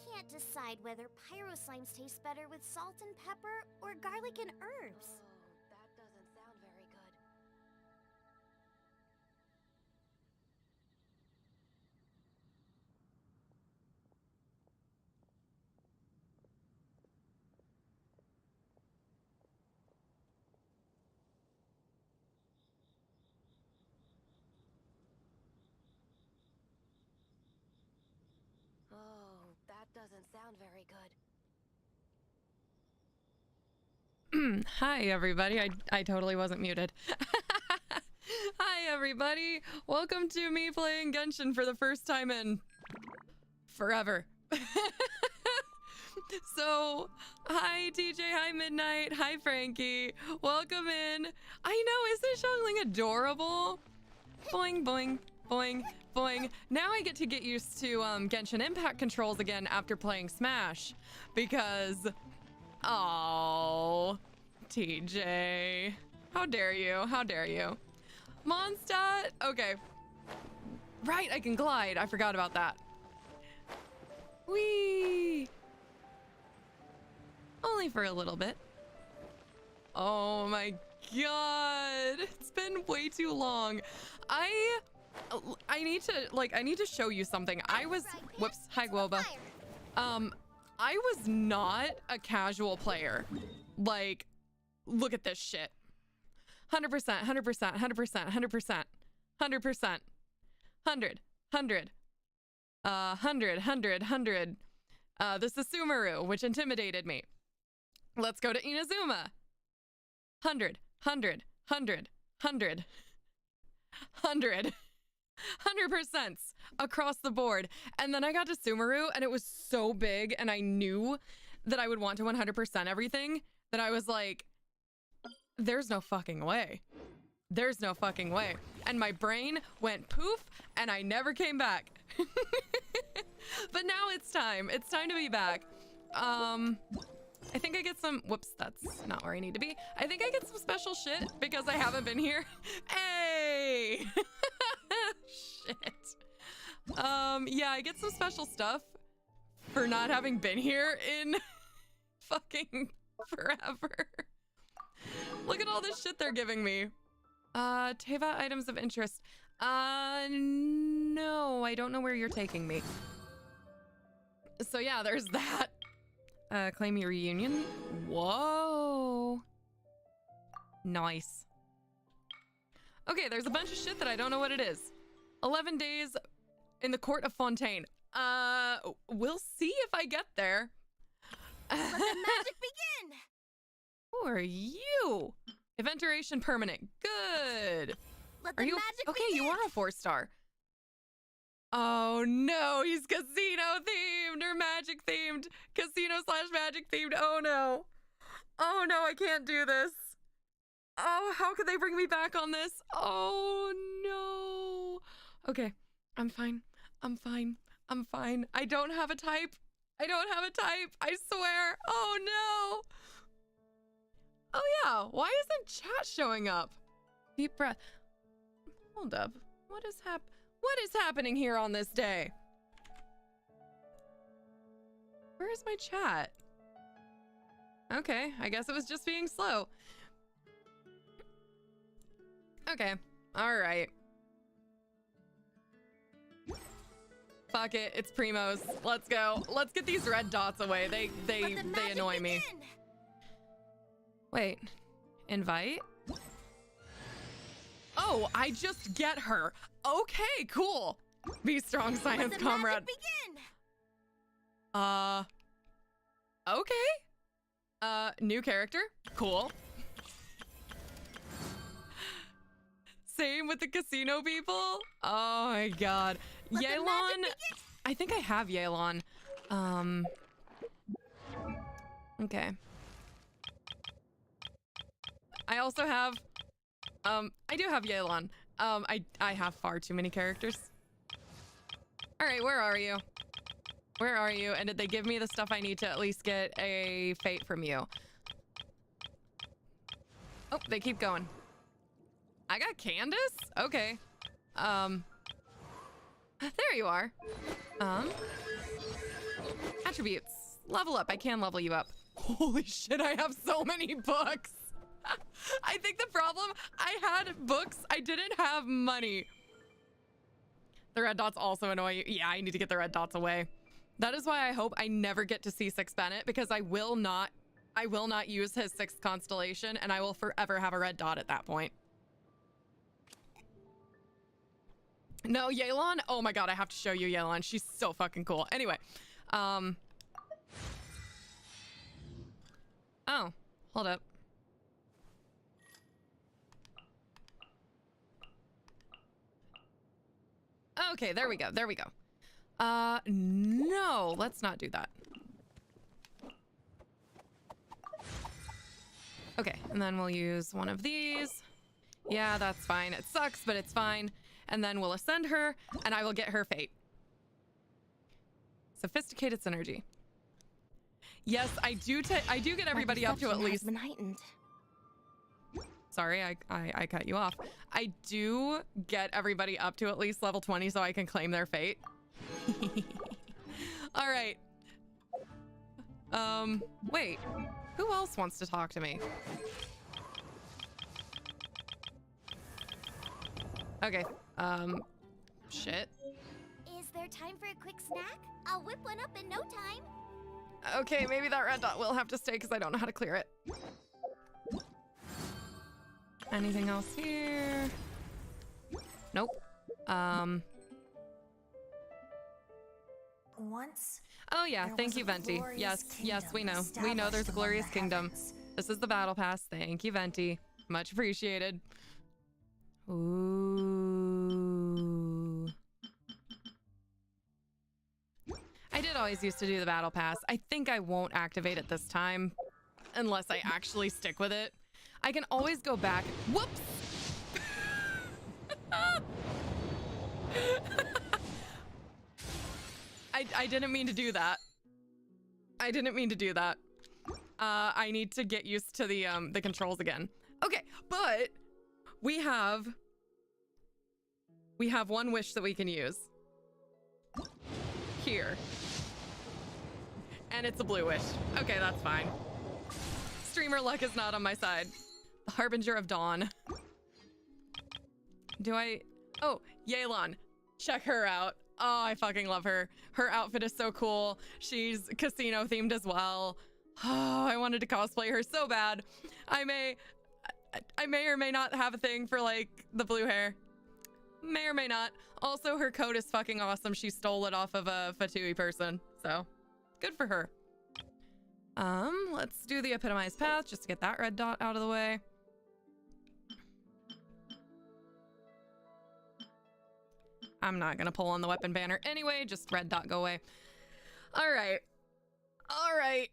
can't decide whether pyro slimes taste better with salt and pepper or garlic and herbs. Oh, that doesn't sound very good. Oh, that doesn't sound very good. Hi, everybody. I totally wasn't muted. Hi, everybody. Welcome to me playing Genshin for the first time in forever. So, hi, TJ. Hi, Midnight. Hi, Frankie. Welcome in. I know, isn't Xiangling adorable? Boing, boing, boing, boing. Now I get to get used to Genshin Impact controls again after playing Smash. Because... oh, TJ. How dare you? How dare you? Mondstadt? Okay. Right, I can glide. I forgot about that. Whee! Only for a little bit. Oh my god. It's been way too long. I need to show you something. I was... whoops. Hi, Guoba. I was not a casual player. Like, look at this shit. 100%, 100%, 100%, 100%, 100%, 100, 100, 100. This is Sumeru, which intimidated me. Let's go to Inazuma. 100, 100, 100, 100, 100. 100% across the board. And then I got to Sumeru and it was so big and I knew that I would want to 100% everything that I was like, there's no fucking way. There's no fucking way. And my brain went poof and I never came back. But now it's time. It's time to be back. I think I get some... whoops, that's not where I need to be. I think I get some special shit because I haven't been here. Hey! Shit. Yeah, I get some special stuff for not having been here in fucking forever. Look at all this shit they're giving me. Teva items of interest. No, I don't know where you're taking me. So yeah, there's that. Claim your reunion. Whoa. Nice. Okay, there's a bunch of shit that I don't know what it is. 11 days in the court of Fontaine. We'll see if I get there. Let the magic begin! Who are you? Event duration permanent. Good. Let the Are you magic okay? begin! You are a 4-star. Oh no, he's casino themed or magic themed. Casino/magic themed. Oh no. Oh no, I can't do this. Oh, how could they bring me back on this? Oh no. Okay, I'm fine. I'm fine. I'm fine. I don't have a type. I don't have a type. I swear. Oh no. Oh yeah, why isn't chat showing up? Deep breath. Hold up. What is happening here on this day? Where is my chat? Okay, I guess it was just being slow. Okay, all right. Fuck it, it's Primos. Let's go. Let's get these red dots away. They annoy me. Wait, invite? Oh, I just get her. Okay, cool. Be strong, science comrade. Okay. New character. Cool. Same with the casino people. Oh my god. Yelan. I think I have Yelan. Okay. I also have I do have Yelan. I have far too many characters. All right, where are you? Where are you? And did they give me the stuff I need to at least get a fate from you? Oh, they keep going. I got Candace? Okay. There you are. Attributes. Level up. I can level you up. Holy shit, I have so many books. I think the problem, I had books, I didn't have money. The red dots also annoy you. Yeah, I need to get the red dots away. That is why I hope I never get to see 6 Bennett, because I will not use his 6th constellation, and I will forever have a red dot at that point. No, Yelan? Oh my god, I have to show you Yelan. She's so fucking cool. Anyway, oh, hold up. Okay, there we go. There we go. No, let's not do that. Okay, and then we'll use one of these. Yeah, that's fine. It sucks, but it's fine. And then we'll ascend her, and I will get her fate. Sophisticated synergy. Yes, I do get everybody up to at least. Been heightened. Sorry, I cut you off. I do get everybody up to at least level 20 so I can claim their fate. All right. Wait. Who else wants to talk to me? Okay. Shit. Is there time for a quick snack? I'll whip one up in no time. Okay, maybe that red dot will have to stay because I don't know how to clear it. Anything else here? Nope. Once. Oh yeah, there thank was you, a Venti. glorious Yes, yes, we know. kingdom We know there's a established glorious among the kingdom. heavens. This is the battle pass. Thank you, Venti. Much appreciated. Ooh. I did always used to do the battle pass. I think I won't activate it this time unless I actually stick with it. I can always go back. Whoops! I didn't mean to do that. I didn't mean to do that. I need to get used to the controls again. Okay, but we have one wish that we can use. Here. And it's a blue wish. Okay, that's fine. Streamer luck is not on my side. The Harbinger of Dawn. Do I... Oh, Yelan. Check her out. Oh, I fucking love her. Her outfit is so cool. She's casino themed as well. Oh, I wanted to cosplay her so bad. I may or may not have a thing for like the blue hair. May or may not. Also, her coat is fucking awesome. She stole it off of a Fatui person. So, good for her. Let's do the epitomized path just to get that red dot out of the way. I'm not gonna pull on the weapon banner anyway, just red dot go away. All right. All right.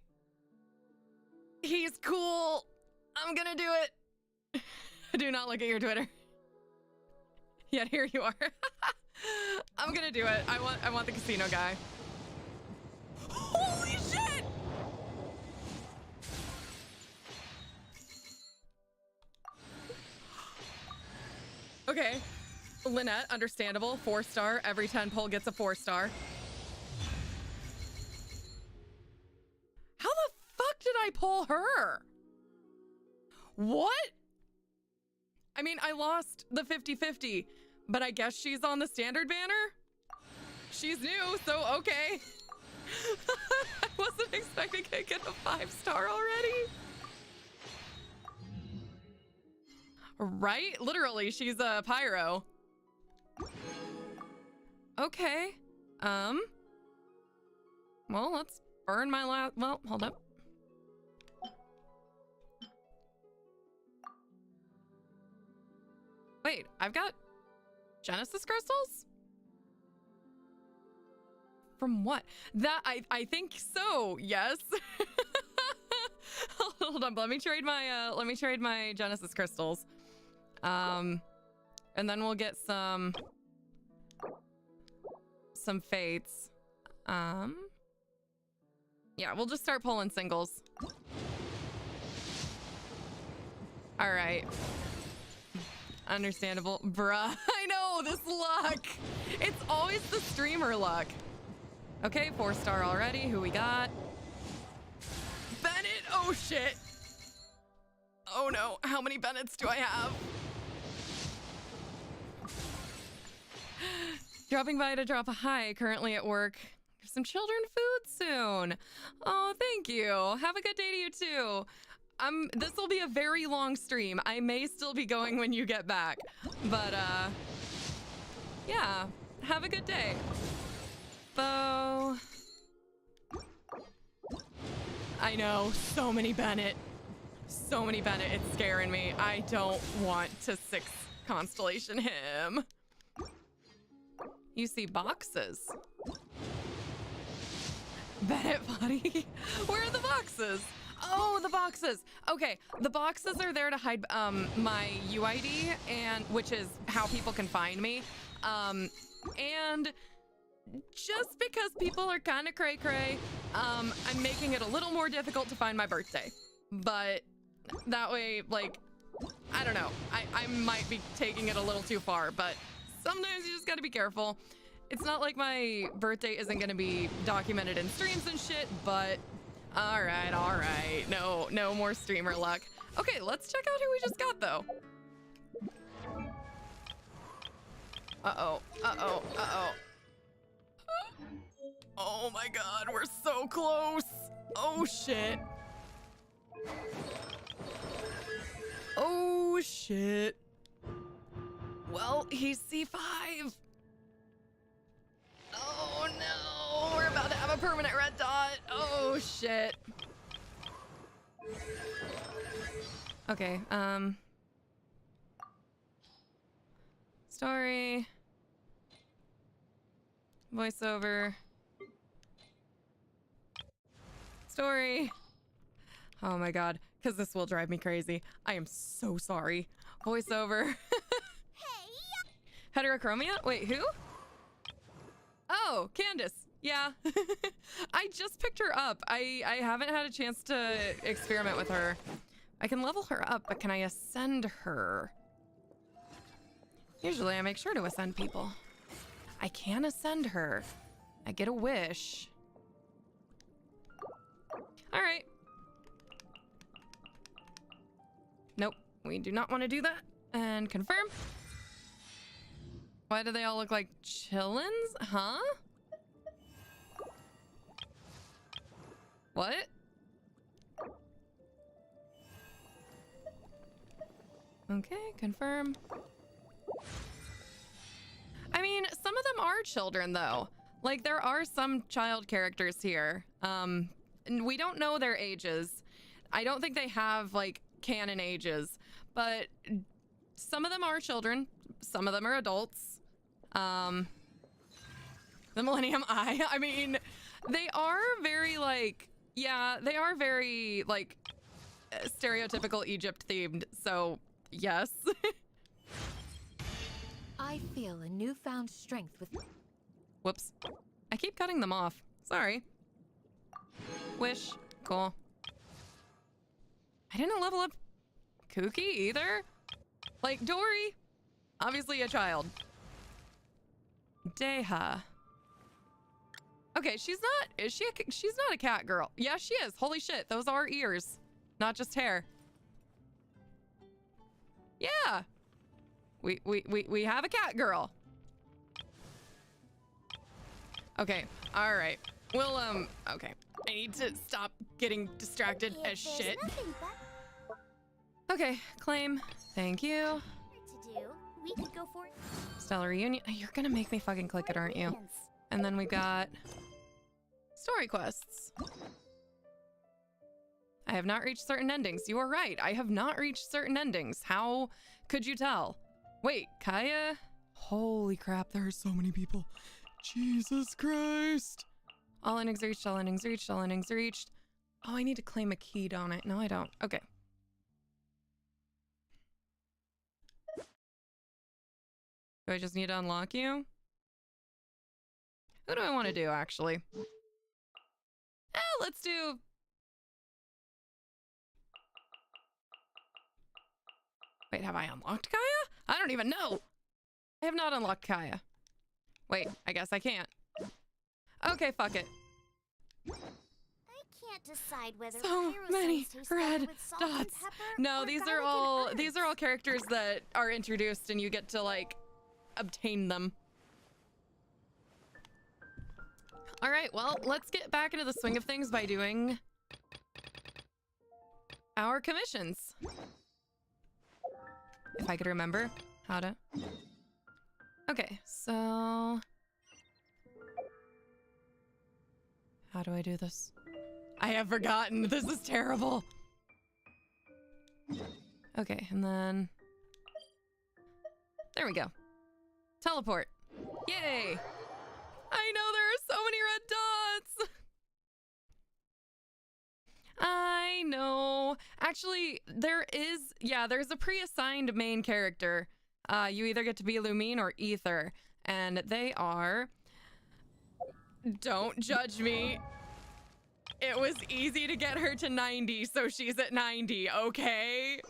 He's cool. I'm gonna do it. Do not look at your Twitter. Yet here you are. I'm gonna do it. I want the casino guy. Holy shit! Okay. Lynette, understandable. 4-star. Every 10 pull gets a 4-star. How the fuck did I pull her? What? I mean, I lost the 50-50, but I guess she's on the standard banner? She's new, so okay. I wasn't expecting to get a 5-star already. Right? Literally, she's a pyro. Okay. Well, let's burn my last... Well, hold up. Wait, I've got Genesis crystals? From what? That, I think so, yes. Hold on, let me trade my Genesis crystals. And then we'll get some fates. Yeah, we'll just start pulling singles. All right. Understandable. Bruh, I know, this luck. It's always the streamer luck. Okay, 4-star already. Who we got? Bennett! Oh, shit. Oh, no. How many Bennetts do I have? Dropping by to drop a hi. Currently at work. Have some children food soon. Oh, thank you. Have a good day to you, too. This will be a very long stream. I may still be going when you get back. But, yeah. Have a good day. Bo. I know. So many Bennett. So many Bennett. It's scaring me. I don't want to 6 constellation him. You see boxes. Bennett body. Where are the boxes? Oh, the boxes. Okay, the boxes are there to hide my UID, and which is how people can find me. And just because people are kind of cray-cray, I'm making it a little more difficult to find my birthday. But that way, like, I don't know. I might be taking it a little too far, but sometimes you just gotta be careful. It's not like my birthday isn't gonna be documented in streams and shit, but all right. No more streamer luck. Okay, let's check out who we just got, though. Uh-oh. Oh my god, we're so close. Oh, shit. Oh, shit. Well, he's C5. Oh, no. We're about to have a permanent red dot. Oh, shit. Okay, story. Voiceover. Story. Oh my god, because this will drive me crazy. I am so sorry. Voiceover. Heterochromia? Wait, who? Oh, Candace. Yeah. I just picked her up. I haven't had a chance to experiment with her. I can level her up, but can I ascend her? Usually I make sure to ascend people. I can ascend her. I get a wish. All right. Nope, we do not want to do that. And confirm. Why do they all look like chillins? Huh? What? Okay, confirm. I mean, some of them are children, though. Like, there are some child characters here. And we don't know their ages. I don't think they have, like, canon ages. But some of them are children. Some of them are adults. The Millennium Eye. I mean, they are very, like... Yeah, they are very, like, stereotypical Egypt-themed. So, yes. I feel a newfound strength with... Whoops. I keep cutting them off. Sorry. Wish. Cool. I didn't level up Kooky either. Like, Dory. Obviously a child. Deha. Okay, she's not... Is she a... She's not a cat girl. Yeah, she is. Holy shit. Those are ears. Not just hair. Yeah. We have a cat girl. Okay. All right. We'll, okay. I need to stop getting distracted as shit. Okay. Claim. Thank you. To do, we could go for Stellar Reunion. You're gonna make me fucking click it, aren't you? And then we got story quests. I have not reached certain endings. You are right. I have not reached certain endings. How could you tell? Wait, Kaya? Holy crap, there are so many people. Jesus Christ. All endings reached, all endings reached, all endings reached. Oh, I need to claim a key, don't I? No, I don't. Okay. Do I just need to unlock you? Who do I want to do, actually? Let's do... Wait, have I unlocked Kaya? I don't even know. I have not unlocked Kaya. Wait, I guess I can't. Okay, fuck it. I can't decide whether So pyro many signs taste better red with salt and dots. pepper No, or these are garlic and all herbs. these are all characters that are introduced and you get to like obtain them. All right, well, let's get back into the swing of things by doing our commissions. If I could remember how to. Okay, so how do I do this? I have forgotten. This is terrible. Okay, and then there we go. Teleport. Yay! I know there are so many red dots. I know. Actually, there's a pre-assigned main character. You either get to be Lumine or Ether, and they are. Don't judge me. It was easy to get her to 90, so she's at 90, okay?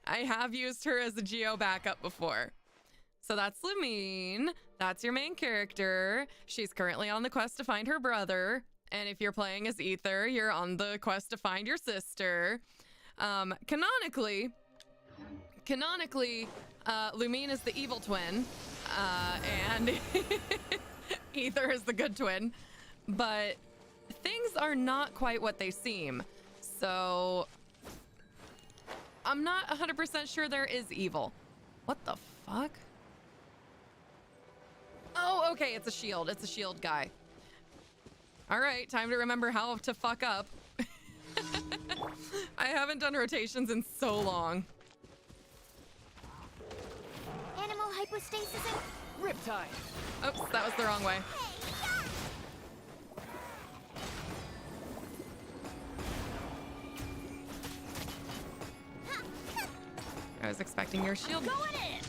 I have used her as a Geo backup before. So that's Lumine. That's your main character. She's currently on the quest to find her brother. And if you're playing as Ether, you're on the quest to find your sister. Canonically, Lumine is the evil twin. And Ether is the good twin. But things are not quite what they seem. So I'm not 100% sure there is evil. What the fuck? Oh, okay, it's a shield. It's a shield guy. All right, time to remember how to fuck up. I haven't done rotations in so long. Animal hypostasis and... Riptide. Oops, that was the wrong way. I was expecting your shield. Going in!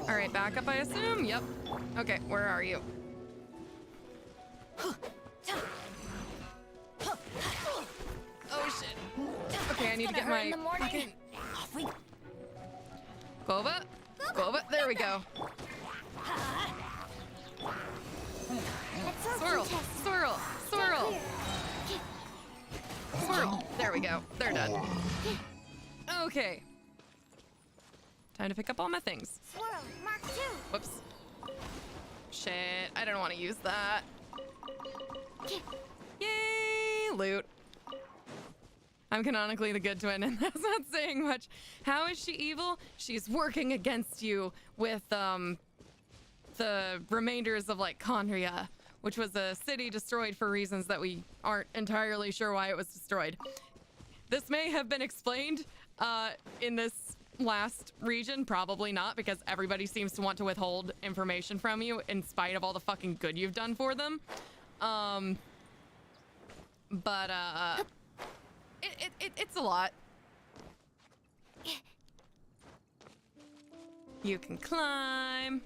All right, back up, I assume? Yep. Okay, where are you? Oh, shit. Okay, I need to get my fucking... Gova? Gova? There we go. Swirl! Swirl! Swirl! Swirl! There we go. They're done. Okay. Time to pick up all my things. Swirl, Mark 2. Whoops. Shit, I don't want to use that. Yay, loot. I'm canonically the good twin, and that's not saying much. How is she evil? She's working against you with, the remainders of, like, Conria, which was a city destroyed for reasons that we aren't entirely sure why it was destroyed. This may have been explained, in this last region, probably not, because everybody seems to want to withhold information from you in spite of all the fucking good you've done for them. It's a lot. You can climb.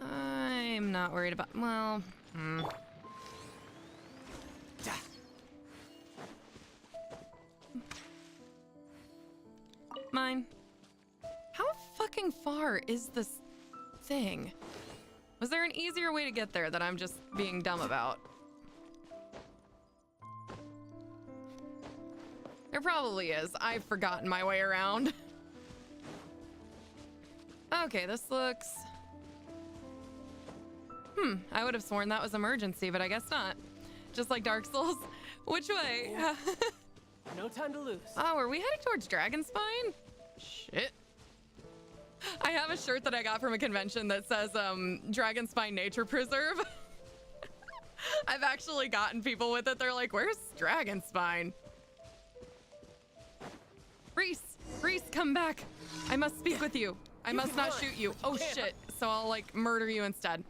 I'm not worried about, well, Mine. How fucking far is this thing? Was there an easier way to get there that I'm just being dumb about? There probably is. I've forgotten my way around. Okay, this looks... I would have sworn that was emergency, but I guess not. Just like Dark Souls. Which way? No time to lose. Oh, are we heading towards Dragonspine? Shit. I have a shirt that I got from a convention that says, Dragonspine Nature Preserve. I've actually gotten people with it. They're like, where's Dragonspine? Reese, come back. I must speak with you. I must not shoot you. Oh shit. So I'll like murder you instead.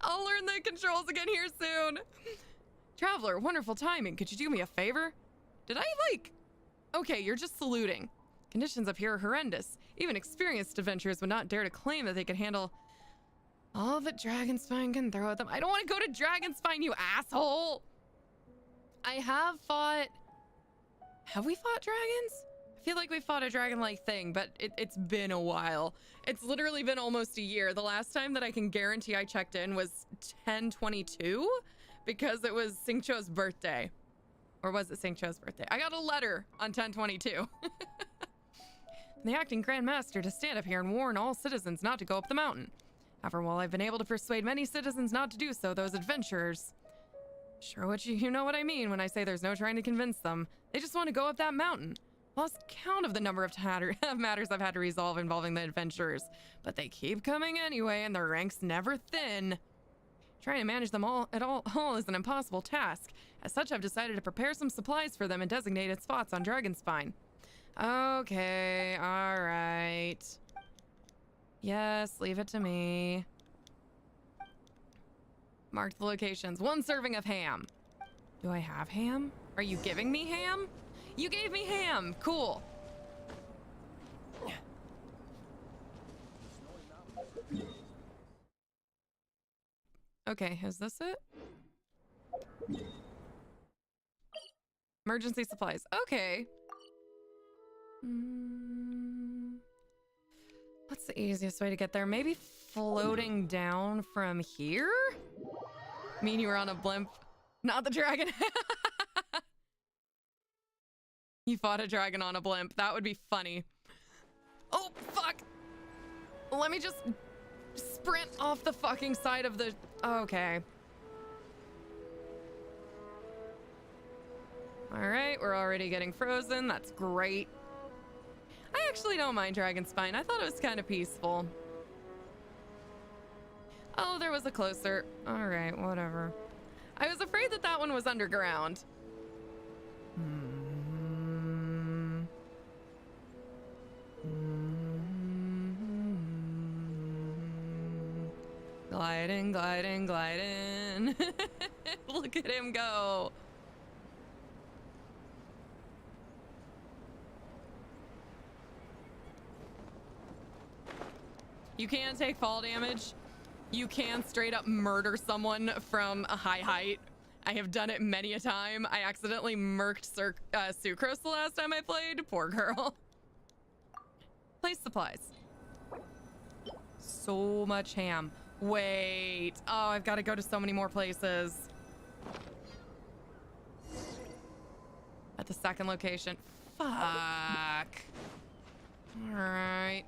I'll learn the controls again here soon. Traveler, wonderful timing. Could you do me a favor? Did I like... Okay, you're just saluting. Conditions up here are horrendous. Even experienced adventurers would not dare to claim that they could handle all that Dragonspine can throw at them. I don't want to go to Dragonspine, you asshole! I have fought... Have we fought dragons? I feel like we fought a dragon-like thing, but it's been a while. It's literally been almost a year. The last time that I can guarantee I checked in was 10/22 because it was Xingqiu's birthday. Or was it Xingqiu's birthday? I got a letter on 10/22. The acting Grand Master to stand up here and warn all citizens not to go up the mountain. However, while I've been able to persuade many citizens not to do so, those adventurers... Sure, you know what I mean when I say there's no trying to convince them. They just want to go up that mountain. Lost count of the number of matters I've had to resolve involving the adventurers, but they keep coming anyway, and their ranks never thin. Trying to manage them all is an impossible task. As such, I've decided to prepare some supplies for them in designated spots on Dragonspine. Okay, all right. Yes, leave it to me. Mark the locations. 1 serving of ham. Do I have ham? Are you giving me ham? You gave me ham. Cool. Okay, is this it? Emergency supplies. Okay. What's the easiest way to get there? Maybe floating down from here? I mean, you were on a blimp. Not the dragon. You fought a dragon on a blimp. That would be funny. Oh, fuck. Let me just sprint off the fucking side of the... Okay. All right, we're already getting frozen. That's great. I actually don't mind Dragonspine. I thought it was kind of peaceful. Oh, there was a closer. All right, whatever. I was afraid that that one was underground. Gliding, gliding, gliding. Look at him go. You can take fall damage. You can straight up murder someone from a high height. I have done it many a time. I accidentally murked Sucrose the last time I played. Poor girl. Place supplies. So much ham. Wait. Oh, I've got to go to so many more places. At the second location. Fuck. All right.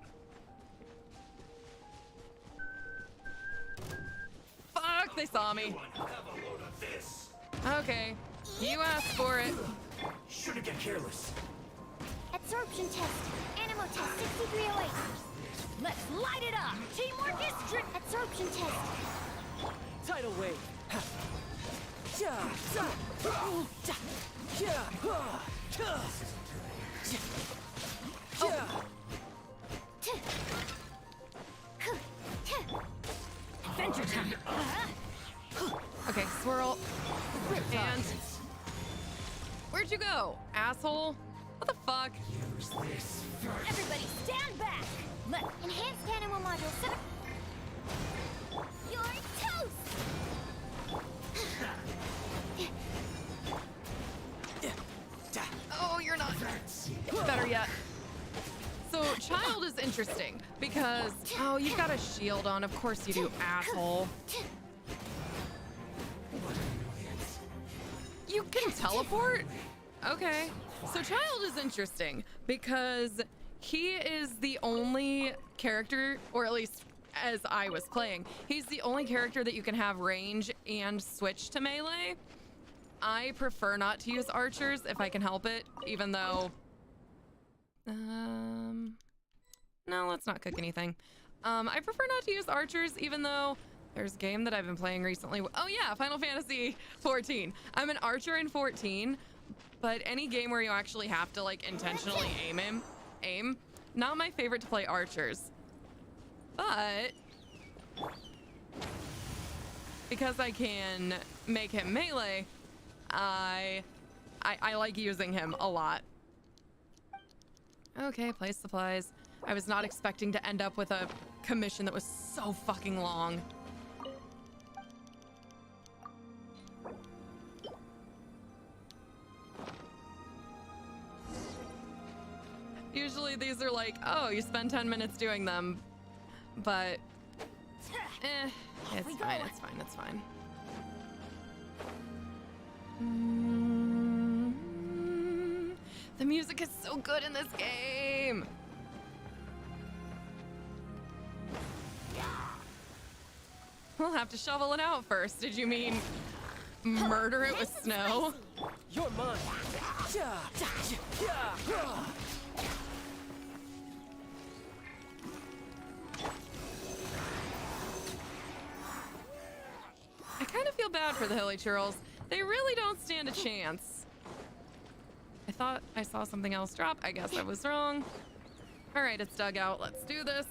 Fuck, they saw me. Okay, you asked for it. Shouldn't get careless. Absorption test. Animo test 6308. Let's light it up. Teamwork is strict. Absorption test. Tidal wave. Adventure time. Okay, swirl. And where'd you go, asshole? What the fuck? Everybody stand back. Let enhanced animal module set up. You're toast. Oh, you're not. Better yet. So, child is interesting because, oh, you've got a shield on. Of course you do, asshole. You can teleport? Okay. So, child is interesting because he is the only character, or at least as I was playing, he's the only character that you can have range and switch to melee. I prefer not to use archers if I can help it, even though... No, let's not cook anything. I prefer not to use archers, even though there's a game that I've been playing recently. Oh yeah, Final Fantasy 14. I'm an archer in 14, but any game where you actually have to like intentionally aim, not my favorite to play archers. But because I can make him melee, I like using him a lot. Okay, place supplies. I was not expecting to end up with a commission that was so fucking long. Usually these are like, oh, you spend 10 minutes doing them, but it's fine, it's fine, it's fine. The music is so good in this game. We'll have to shovel it out first. Did you mean murder it with snow? You're mine. I kind of feel bad for the Hilly Churls. They really don't stand a chance. I thought I saw something else drop. I guess I was wrong. All right, it's dug out. Let's do this.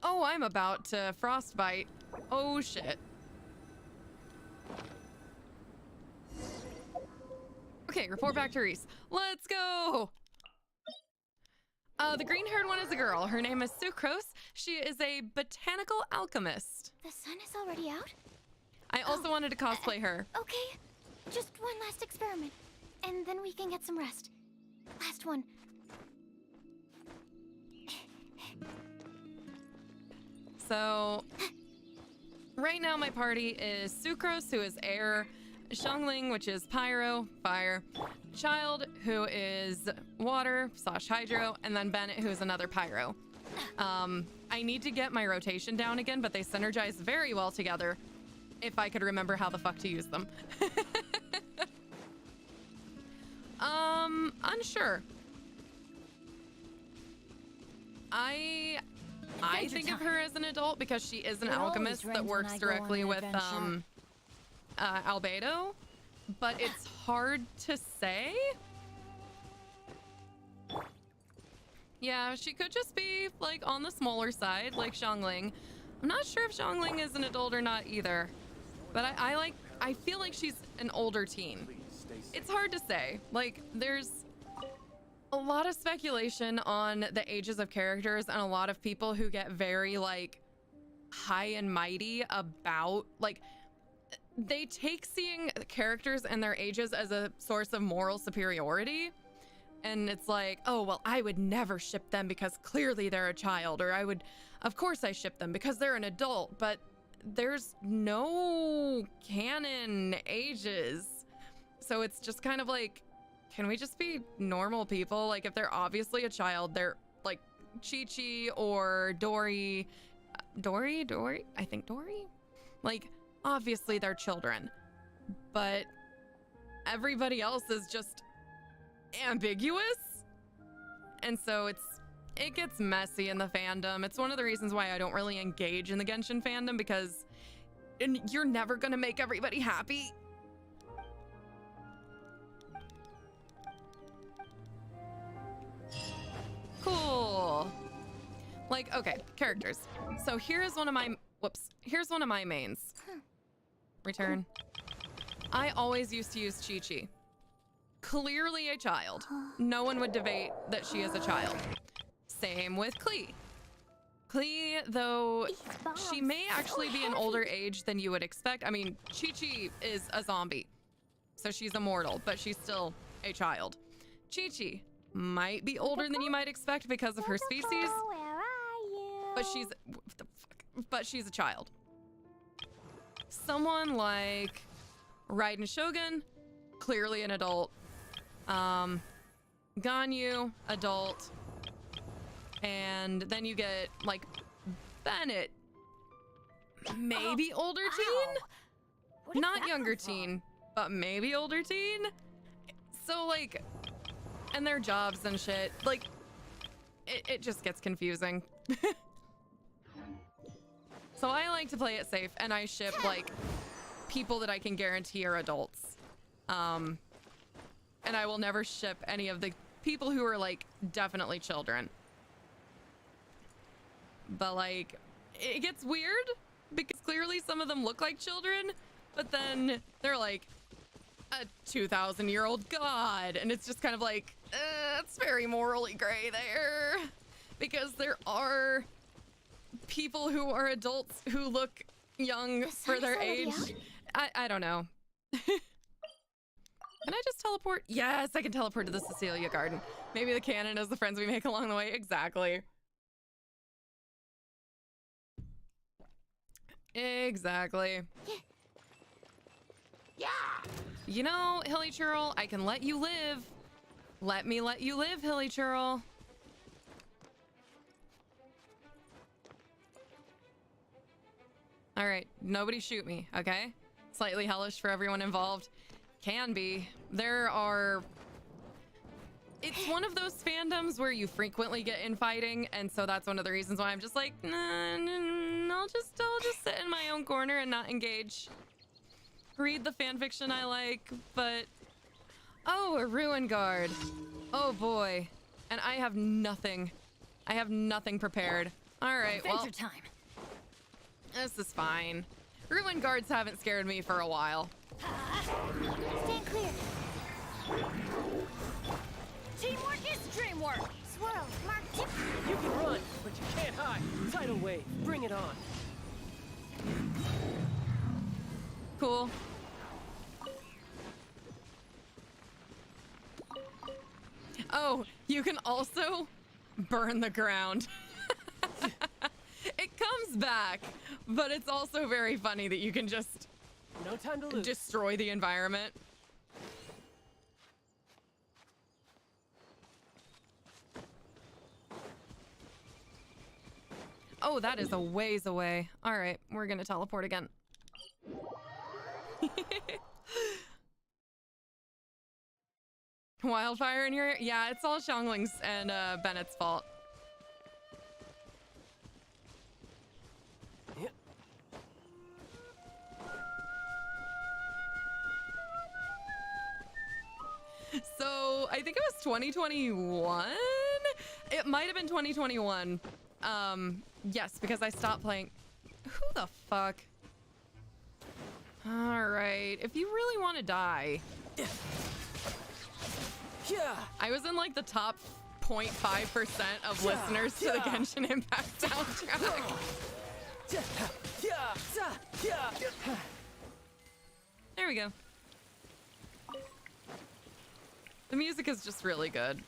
Oh, I'm about to frostbite. Oh, shit. Okay, report back to Reese. Let's go! The green-haired one is a girl. Her name is Sucrose. She is a botanical alchemist. The sun is already out? I also wanted to cosplay her. Okay. Just one last experiment. And then we can get some rest. Last one. So, right now my party is Sucrose, who is air, Xiangling, which is pyro, fire, Child, who is water / hydro, and then Bennett, who is another pyro. I need to get my rotation down again, but they synergize very well together if I could remember how the fuck to use them. Unsure. I think of her as an adult because she is an alchemist that works directly with Albedo, but it's hard to say. Yeah, she could just be like on the smaller side, like Xiangling. I'm not sure if Xiangling is an adult or not either, but I feel like she's an older teen. It's hard to say. Like, there's a lot of speculation on the ages of characters and a lot of people who get very like high and mighty about like they take seeing characters and their ages as a source of moral superiority. And it's like, oh, well, I would never ship them because clearly they're a child, or of course I ship them because they're an adult, but there's no canon ages. So it's just kind of like, can we just be normal people? Like, if they're obviously a child, they're like Chi-Chi or Dory. Dory? I think Dory? Like, obviously they're children, but everybody else is just ambiguous. And so it gets messy in the fandom. It's one of the reasons why I don't really engage in the Genshin fandom, because you're never gonna make everybody happy. Cool. Like, okay, characters. So here's one of my mains. Return. I always used to use Chi-Chi. Clearly a child. No one would debate that she is a child. Same with Klee. Klee, though she may actually be an older age than you would expect. I mean, Chi-Chi is a zombie, so she's immortal, but she's still a child. Chi-Chi might be older than you might expect because of her species, Where are you? but she's a child. Someone like Raiden Shogun, clearly an adult. Ganyu, adult. And then you get like Bennett, maybe older teen, not younger teen, but maybe older teen. So like, and their jobs and shit, like it just gets confusing. So I like to play it safe, and I ship like people that I can guarantee are adults. And I will never ship any of the people who are like definitely children. But like, it gets weird because clearly some of them look like children, but then they're like a 2,000-year-old god, and it's just kind of like, it's very morally gray there, because there are people who are adults who look young for their age. I don't know. Can I just teleport? Yes, I can teleport to the Cecilia Garden. Maybe the canon is the friends we make along the way. Exactly. Exactly. Yeah. You know, Hilly Churl, I can let you live. Let me let you live, Hilly Churl. All right, nobody shoot me, okay? Slightly hellish for everyone involved. Can be. There are... It's one of those fandoms where you frequently get infighting, and so that's one of the reasons why I'm just like, nah, I'll just sit in my own corner and not engage. Read the fanfiction I like, but... Oh, a Ruin Guard. Oh boy. And I have nothing. I have nothing prepared. All right, well... Adventure time. This is fine. Ruin Guards haven't scared me for a while. Stand clear. Teamwork is dreamwork. Swirl, mark tip. You can run, but you can't hide. Tidal wave, bring it on. Cool. Oh, you can also burn the ground. It comes back, but it's also very funny that you can just No time to lose. destroy the environment. Oh, that is a ways away. All right, we're gonna teleport again. Wildfire in here? Yeah, it's all Xiangling's and Bennett's fault. Yep. So I think it was 2021. It might have been 2021. Yes, because I stopped playing. Who the fuck? All right, if you really want to die. Yeah. I was in like the top 0.5% of listeners to the Genshin Impact soundtrack. There we go. The music is just really good.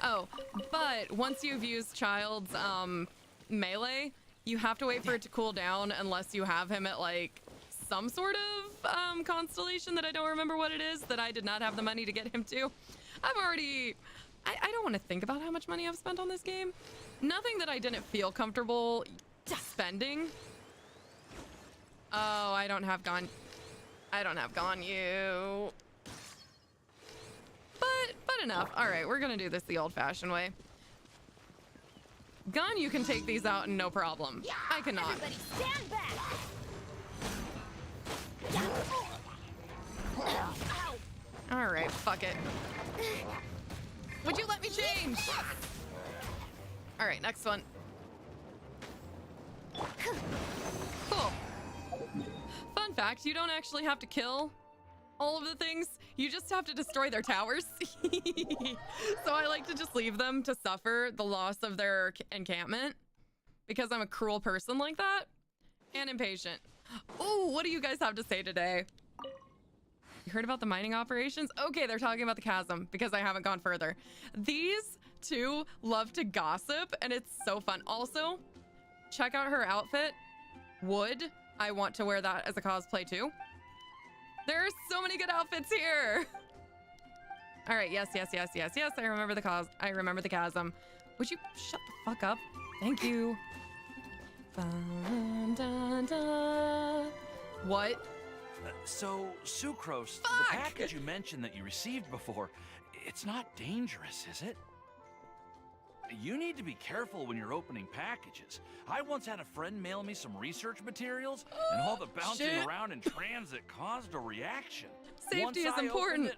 Oh, but once you've used Child's melee, you have to wait for it to cool down unless you have him at like some sort of constellation that I don't remember what it is, that I did not have the money to get him to. I've already... I don't want to think about how much money I've spent on this game. Nothing that I didn't feel comfortable spending. Oh, I don't have Ganyu. But enough. All right, we're gonna do this the old-fashioned way. Ganyu can take these out and no problem. I cannot. Everybody stand back. All right, fuck it. Would you let me change? All right, next one. Cool. Fun fact, you don't actually have to kill all of the things. You just have to destroy their towers. So I like to just leave them to suffer the loss of their encampment because I'm a cruel person like that and impatient. Oh, what do you guys have to say today? You heard about the mining operations? Okay, they're talking about the chasm because I haven't gone further. These two love to gossip and it's so fun. Also, check out her outfit. Would I want to wear that as a cosplay too? There are so many good outfits here. All right, yes. I remember the chasm. Would you shut the fuck up? Thank you. Dun, dun, dun. What? So, Sucrose, the Fuck! package you mentioned that you received before, it's not dangerous, is it? You need to be careful when you're opening packages. I once had a friend mail me some research materials, and all the bouncing Shit. around in transit caused a reaction. Safety Once is I opened important.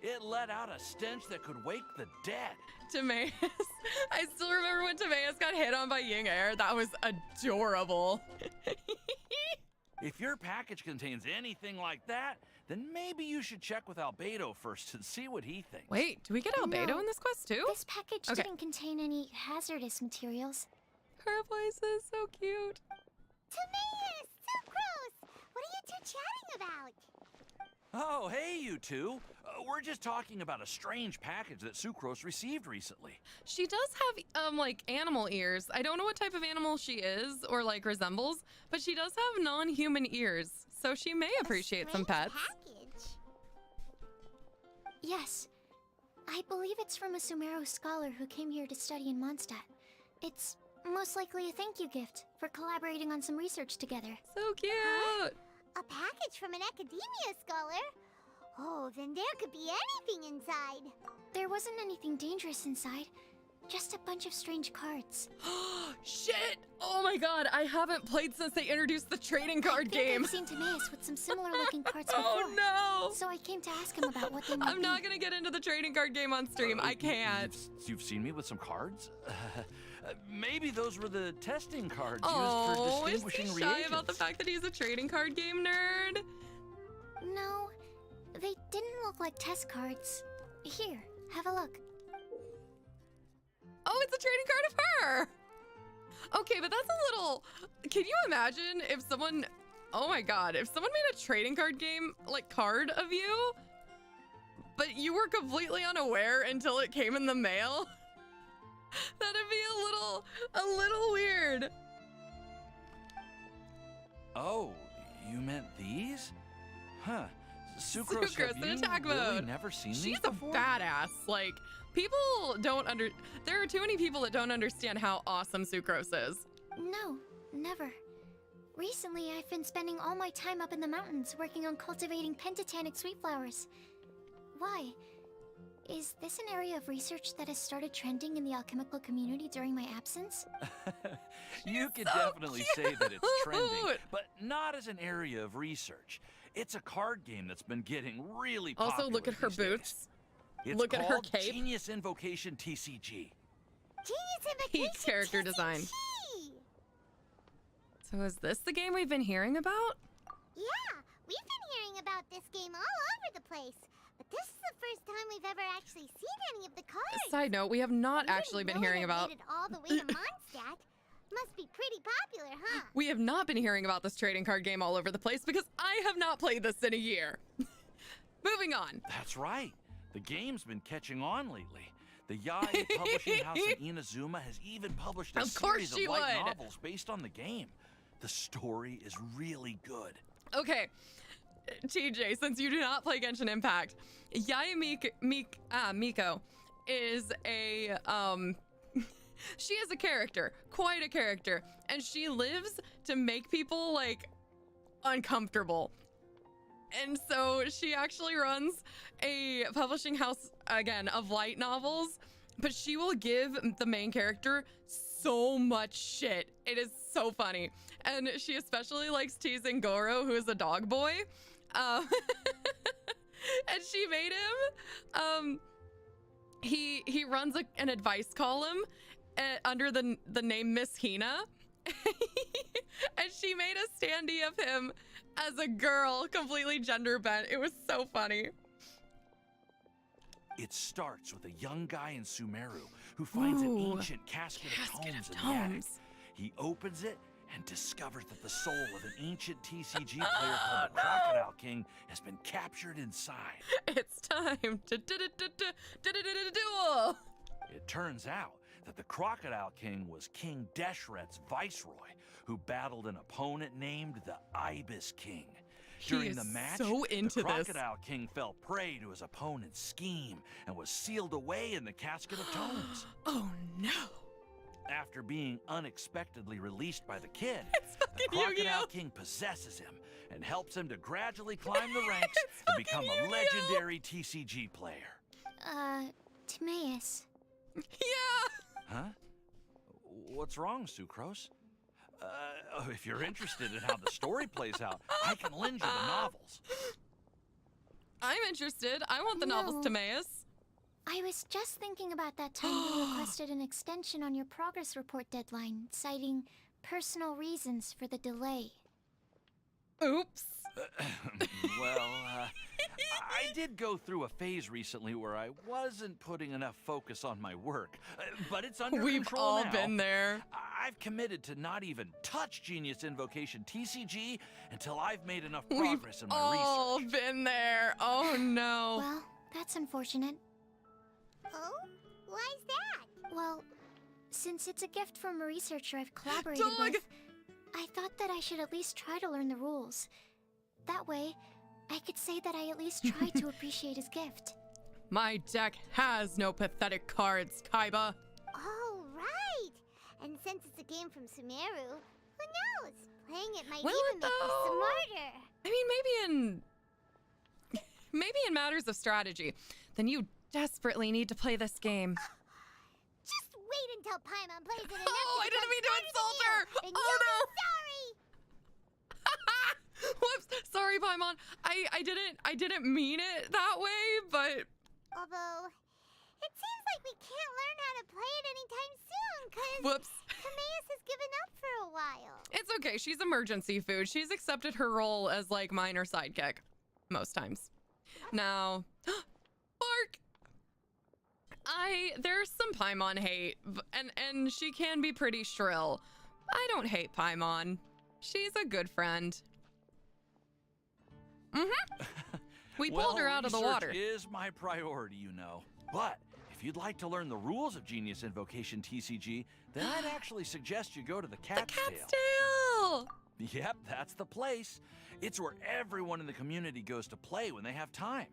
it let out a stench that could wake the dead. Timaeus. I still remember when Timaeus got hit on by Ying Air. That was adorable. If your package contains anything like that, then maybe you should check with Albedo first and see what he thinks. Wait, do we get Albedo No. in this quest too? This package Okay. didn't contain any hazardous materials. Her voice is so cute. Timaeus! So gross! What are you two chatting about? Oh, hey, you two. We're just talking about a strange package that Sucrose received recently. She does have, like, animal ears. I don't know what type of animal she is or, like, resembles, but she does have non-human ears, so she may appreciate some pets. Package? Yes. I believe it's from a Sumeru scholar who came here to study in Mondstadt. It's most likely a thank you gift for collaborating on some research together. So cute! A package from an academia scholar? Oh, then there could be anything inside. There wasn't anything dangerous inside. Just a bunch of strange cards. Shit! Oh my god, I haven't played since they introduced the trading card I think game. I've seen Timaeus with some similar looking cards before. Oh no! So I came to ask him about what they might I'm not gonna get into the trading card game on stream. I can't. You've seen me with some cards? Maybe those were the testing cards Oh, used is for he distinguishing shy reagents. about the fact that he's a trading card game nerd? No, they didn't look like test cards. Here, have a look. Oh, it's a trading card of her! Okay, but that's a little... Can you imagine if someone... Oh my god, if someone made a trading card game, like, card of you, but you were completely unaware until it came in the mail? That'd be a little weird. Oh, you meant these? Huh. Sucrose, Sucrose have in you attack really mode. never seen She's these a before? badass. Like, people don't there are too many people that don't understand how awesome Sucrose is. No, never. Recently, I've been spending all my time up in the mountains working on cultivating pentatonic sweet flowers. Why? Is this an area of research that has started trending in the alchemical community during my absence? You could so definitely say that it's trending, cute. but not as an area of research. It's a card game that's been getting really popular. Also, look at her these days. boots. It's Look at her called cape. Genius Invocation TCG. Genius Invocation Peak character design. TCG! So is this the game we've been hearing about? Yeah, we've been hearing about this game all over the place. But this is the first time we've ever actually seen any of the cards. Side note, we have not You actually didn't been know hearing it about... made it all the way to Mondstadt. Must be pretty popular, huh? We have not been hearing about this trading card game all over the place because I have not played this in a year. Moving on. That's right. The game's been catching on lately. The Yae publishing house in Inazuma has even published a Of course series she of light would. novels based on the game. The story is really good. Okay, TJ, since you do not play Genshin Impact, Yae Miko is a, she is a character, quite a character, and she lives to make people, like, uncomfortable. And so she actually runs a publishing house, again, of light novels, but she will give the main character so much shit. It is so funny. And she especially likes teasing Goro, who is a dog boy. And she made him, he runs an advice column under the name Miss Hina. And she made a standee of him as a girl, completely gender bent. It was so funny. It starts with a young guy in Sumeru who finds an ancient casket of tomes in the attic. He opens it and discovers that the soul of an ancient TCG player called the Crocodile King has been captured inside. It's time to duel. It turns out that the Crocodile King was King Deshret's viceroy, who battled an opponent named the Ibis King. During the match, so into the this. Crocodile King fell prey to his opponent's scheme and was sealed away in the casket of tomes. Oh no. After being unexpectedly released by the kid, It's the fucking Crocodile Yu-Gi-Oh! King possesses him and helps him to gradually climb the ranks It's and become fucking a Yu-Gi-Oh! legendary TCG player. Timaeus. Yeah. Huh? What's wrong, Sucrose? If you're interested in how the story plays out, I can lend you the novels. I'm interested. I want the novels, No. Timaeus. I was just thinking about that time you requested an extension on your progress report deadline, citing personal reasons for the delay. Oops. Well, I did go through a phase recently where I wasn't putting enough focus on my work, but it's under We've control all now. been there. I've committed to not even touch Genius Invocation TCG until I've made enough We've progress in my all research. been there. Oh no. Well, that's unfortunate. Oh? Why's that? Well, since it's a gift from a researcher I've collaborated Dog! with, I thought that I should at least try to learn the rules. That way, I could say that I at least tried to appreciate his gift. My deck has no pathetic cards, Kaiba. Oh, right! And since it's a game from Sumeru, who knows? Playing it might Will even it, make you though? smarter. I mean, maybe in matters of strategy, then you desperately need to play this game. Just wait until Paimon plays it enough Oh, I didn't mean to insult her! and Oh, you'll no! be sorry! Whoops. Sorry, Paimon. I didn't mean it that way, but Although, it seems like we can't learn how to play it anytime soon, because whoops. Timaeus has given up for a while. It's okay. She's emergency food. She's accepted her role as like minor sidekick most times. Now, Bark. There's some Paimon hate, and she can be pretty shrill. I don't hate Paimon. She's a good friend. We pulled her out of the water. Research is my priority, you know. But if you'd like to learn the rules of Genius Invocation TCG, then I'd actually suggest you go to the Cat's Tail. Cat's tail. Yep, that's the place. It's where everyone in the community goes to play when they have time.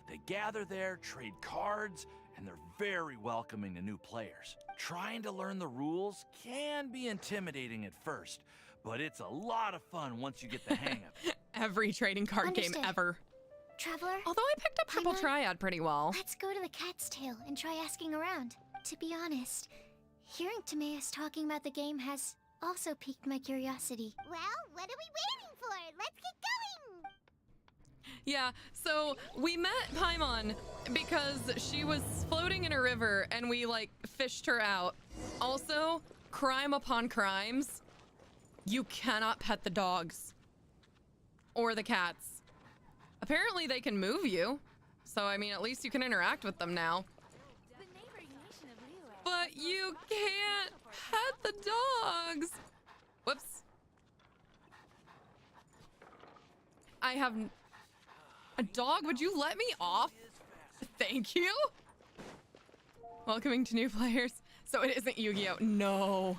They gather there, trade cards, and they're very welcoming to new players. Trying to learn the rules can be intimidating at first, but it's a lot of fun once you get the hang of it. Every trading card game Understood. ever. Traveler, Although I picked up Purple Paimon? Triad pretty well. let's go to the Cat's Tail and try asking around. To be honest, hearing Timaeus talking about the game has also piqued my curiosity. Well, what are we waiting for? Let's get going! Yeah, so we met Paimon because she was floating in a river and we like fished her out. Also, crime upon crimes. You cannot pet the dogs or the cats. Apparently they can move you. So I mean, at least you can interact with them now. But you can't pet the dogs. Whoops. I have a dog. Would you let me off? Thank you. Welcoming to new players. So it isn't Yu-Gi-Oh. No.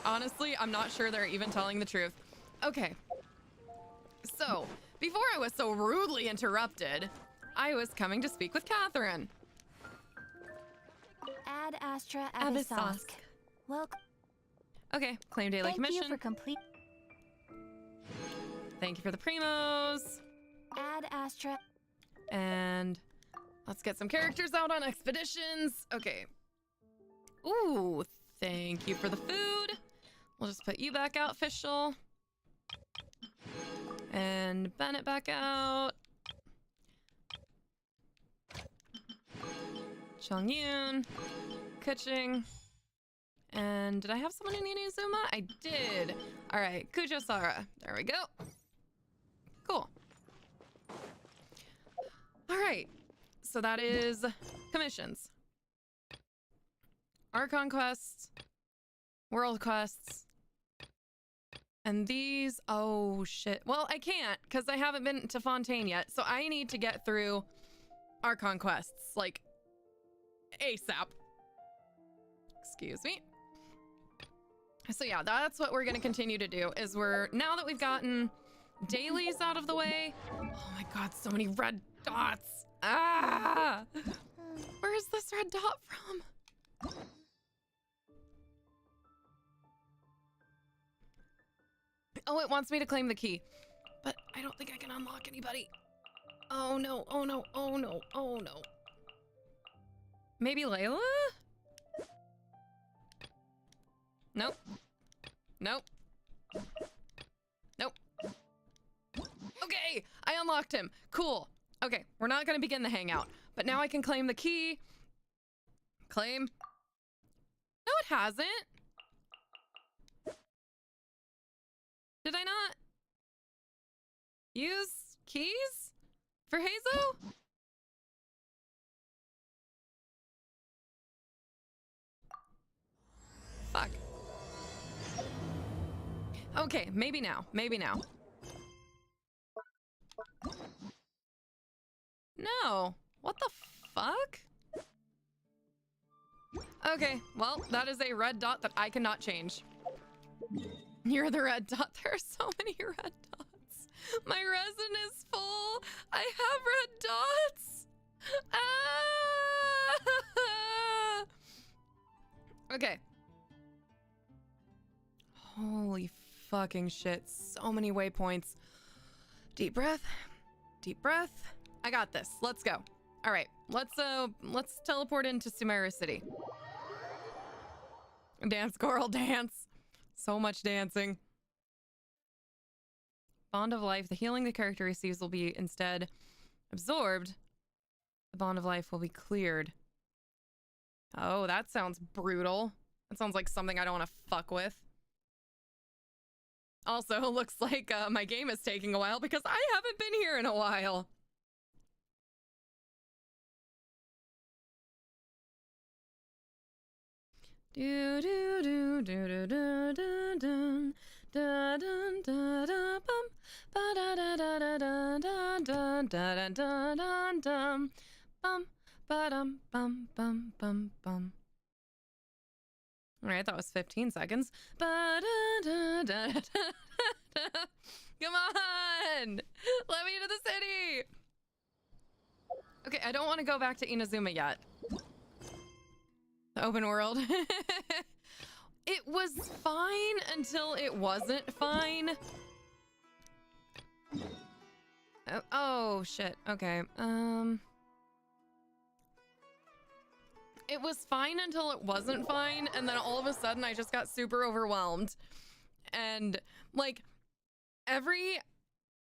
Honestly, I'm not sure they're even telling the truth. Okay. So, before I was so rudely interrupted, I was coming to speak with Catherine. Ad Astra Abyssosk. Abyssosk. Welcome. Okay, claim daily Thank commission. you for complete. Thank you for the primos. Ad Astra. And let's get some characters out on expeditions. Okay. Ooh, thank you for the food. We'll just put you back out, official. And Bennett back out. Chongyun. Kuching. And did I have someone in Inazuma? I did. All right, Kujosara. There we go. Cool. All right. So that is commissions. Archon quests. World quests. And these, oh shit. Well, I can't because I haven't been to Fontaine yet. So I need to get through Archon quests, like ASAP. Excuse me. So yeah, that's what we're gonna continue to do is now that we've gotten dailies out of the way. Oh my god, so many red dots. Ah! Where is this red dot from? Oh, it wants me to claim the key. But I don't think I can unlock anybody. Oh no, oh no, oh no, oh no. Maybe Layla? Nope. Nope. Nope. Okay, I unlocked him. Cool. Okay, we're not gonna begin the hangout, but now I can claim the key. Claim. No, it hasn't. Did I not use keys for Hazo? Fuck. Okay, maybe now. Maybe now. No. What the fuck? Okay, well, that is a red dot that I cannot change. You're the red dot. There are so many red dots. My resin is full. I have red dots. Ah! Okay. Holy fucking shit. So many waypoints. Deep breath. Deep breath. I got this. Let's go. All right. Let's teleport into Sumeru City. Dance, Coral, dance. So much dancing. Bond of life. The healing the character receives will be instead absorbed. The bond of life will be cleared. Oh, that sounds brutal. That sounds like something I don't want to fuck with. Also, looks like my game is taking a while because I haven't been here in a while. Do do do do do do do dun da dun da da bum ba da da da da da da da da da da dum bum ba dum bum bum bum bum. All right, that was 15 seconds. Ba da da da da da. Come on, let me into the city. Okay, I don't want to go back to Inazuma yet. The open world. It was fine until it wasn't fine. Oh shit. Okay. It was fine until it wasn't fine, and then all of a sudden I just got super overwhelmed. And like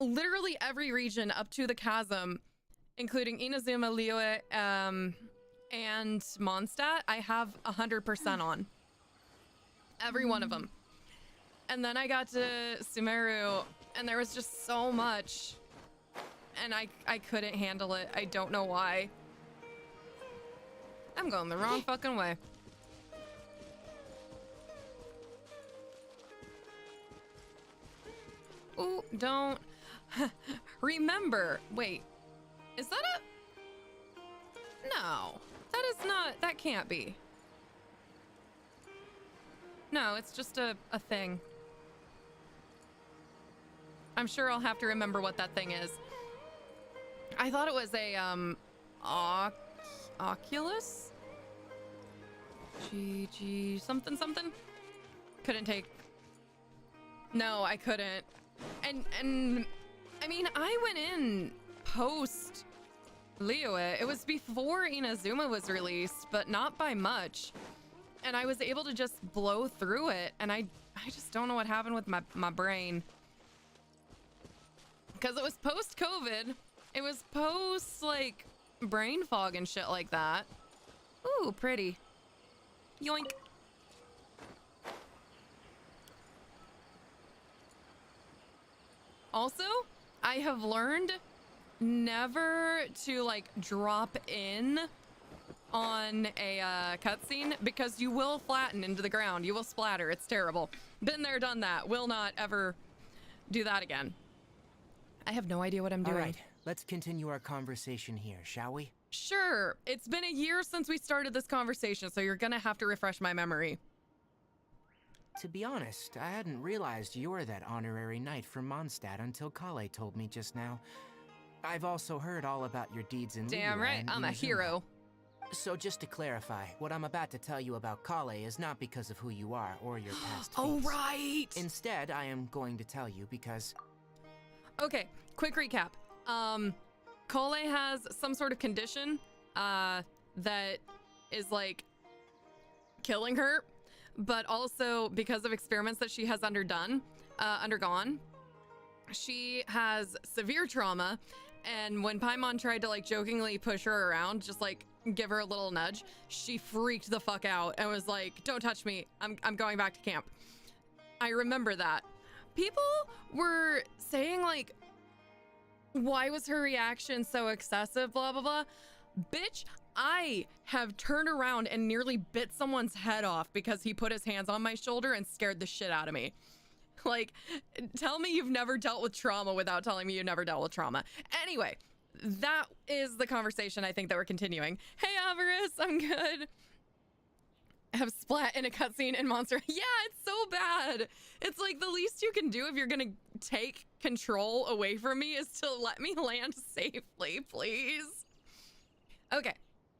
literally every region up to the chasm, including Inazuma, Liyue, and Mondstadt, I have 100% on. Every one of them. And then I got to Sumeru, and there was just so much. And I couldn't handle it. I don't know why. I'm going the wrong fucking way. Ooh, don't. Remember. Wait. Is that a... No. That is not... That can't be. No, it's just a thing. I'm sure I'll have to remember what that thing is. I thought it was a, Oculus? GG something something? Couldn't take... No, I couldn't. And I mean, I went in post Liyue. It was before Inazuma was released, but not by much. And I was able to just blow through it, and I just don't know what happened with my brain. Because it was post-COVID. It was post, like, brain fog and shit like that. Ooh, pretty. Yoink. Also, I have learned never to, like, drop in on a cutscene, because you will flatten into the ground. You will splatter. It's terrible. Been there, done that. Will not ever do that again. I have no idea what I'm doing. All right, let's continue our conversation here, shall we? Sure. It's been a year since we started this conversation, so you're gonna have to refresh my memory. To be honest, I hadn't realized you were that honorary knight from Mondstadt until Kale told me just now. I've also heard all about your deeds in Damn Liyue right, and I'm a Inazuma. hero. So just to clarify, what I'm about to tell you about Kale is not because of who you are or your past Oh, feats. right. Instead, I am going to tell you because... Okay, quick recap. Kale has some sort of condition that is like killing her, but also because of experiments that she has undergone, she has severe trauma. And when Paimon tried to like jokingly push her around, just like give her a little nudge, she freaked the fuck out and was like, "Don't touch me. I'm going back to camp." I remember that. people were saying like, why was her reaction so excessive, blah, blah, blah. Bitch, I have turned around and nearly bit someone's head off because he put his hands on my shoulder and scared the shit out of me. Like, tell me you've never dealt with trauma without telling me you never dealt with trauma. Anyway, that is the conversation I think that we're continuing. Hey, Avarice, I'm good. Have splat in a cutscene in Monster. Yeah, it's so bad. It's like the least you can do if you're gonna take control away from me is to let me land safely, please. Okay,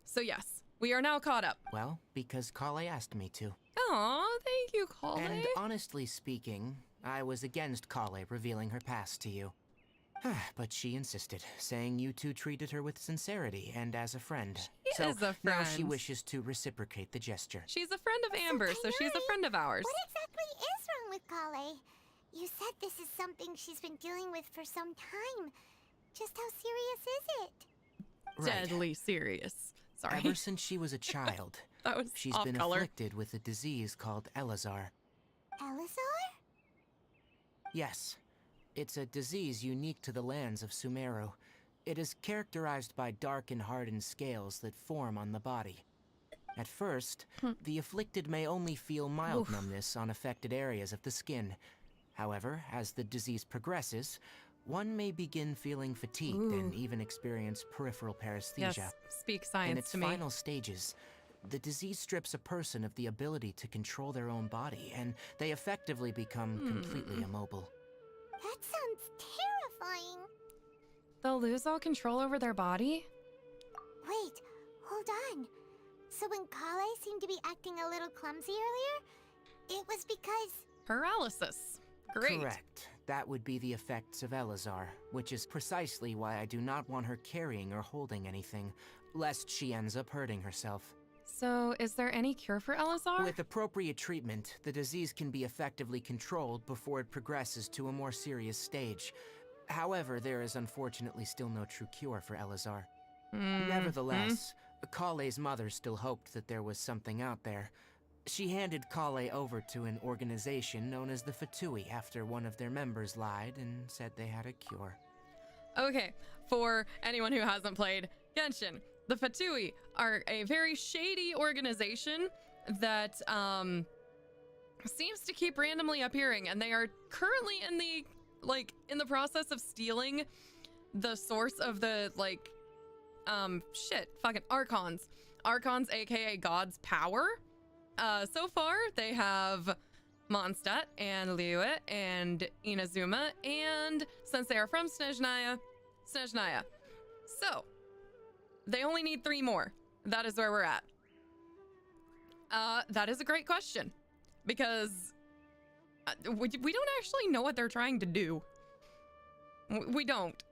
so yes, we are now caught up. Well, because Kale asked me to. Aw, thank you, Kale. And honestly speaking, I was against Kale revealing her past to you. But she insisted, saying you two treated her with sincerity and as a friend. She is a now she friend. wishes to reciprocate the gesture. She's a friend of Amber, so she's a friend of ours. What exactly is wrong with Kale? You said this is something she's been dealing with for some time. Just how serious is it? Right. Deadly serious. Sorry. Ever since she was a child, That was she's off been color. afflicted with a disease called Elazar. Elazar? Yes. It's a disease unique to the lands of Sumeru. It is characterized by dark and hardened scales that form on the body. At first, the afflicted may only feel mild numbness on affected areas of the skin. However, as the disease progresses, one may begin feeling fatigued and even experience peripheral paresthesia. Yes, speak In science its to me. final stages, the disease strips a person of the ability to control their own body, and they effectively become completely immobile. That sounds terrifying. They'll lose all control over their body? Wait, hold on. So when Kale seemed to be acting a little clumsy earlier, it was because... Paralysis. Great. Correct. That would be the effects of Elazar, which is precisely why I do not want her carrying or holding anything, lest she ends up hurting herself. So, is there any cure for Elazar? With appropriate treatment, the disease can be effectively controlled before it progresses to a more serious stage. However, there is unfortunately still no true cure for Elazar. Nevertheless, Kale's mother still hoped that there was something out there. She handed Kale over to an organization known as the Fatui after one of their members lied and said they had a cure. Okay, for anyone who hasn't played Genshin, the Fatui are a very shady organization that seems to keep randomly appearing, and they are currently in the process of stealing the source of the fucking Archons. Archons, aka God's power. So far, they have Mondstadt and Liyue and Inazuma, and since they are from Snezhnaya. So, they only need 3 more. That is where we're at. That is a great question, because we don't actually know what they're trying to do. We don't.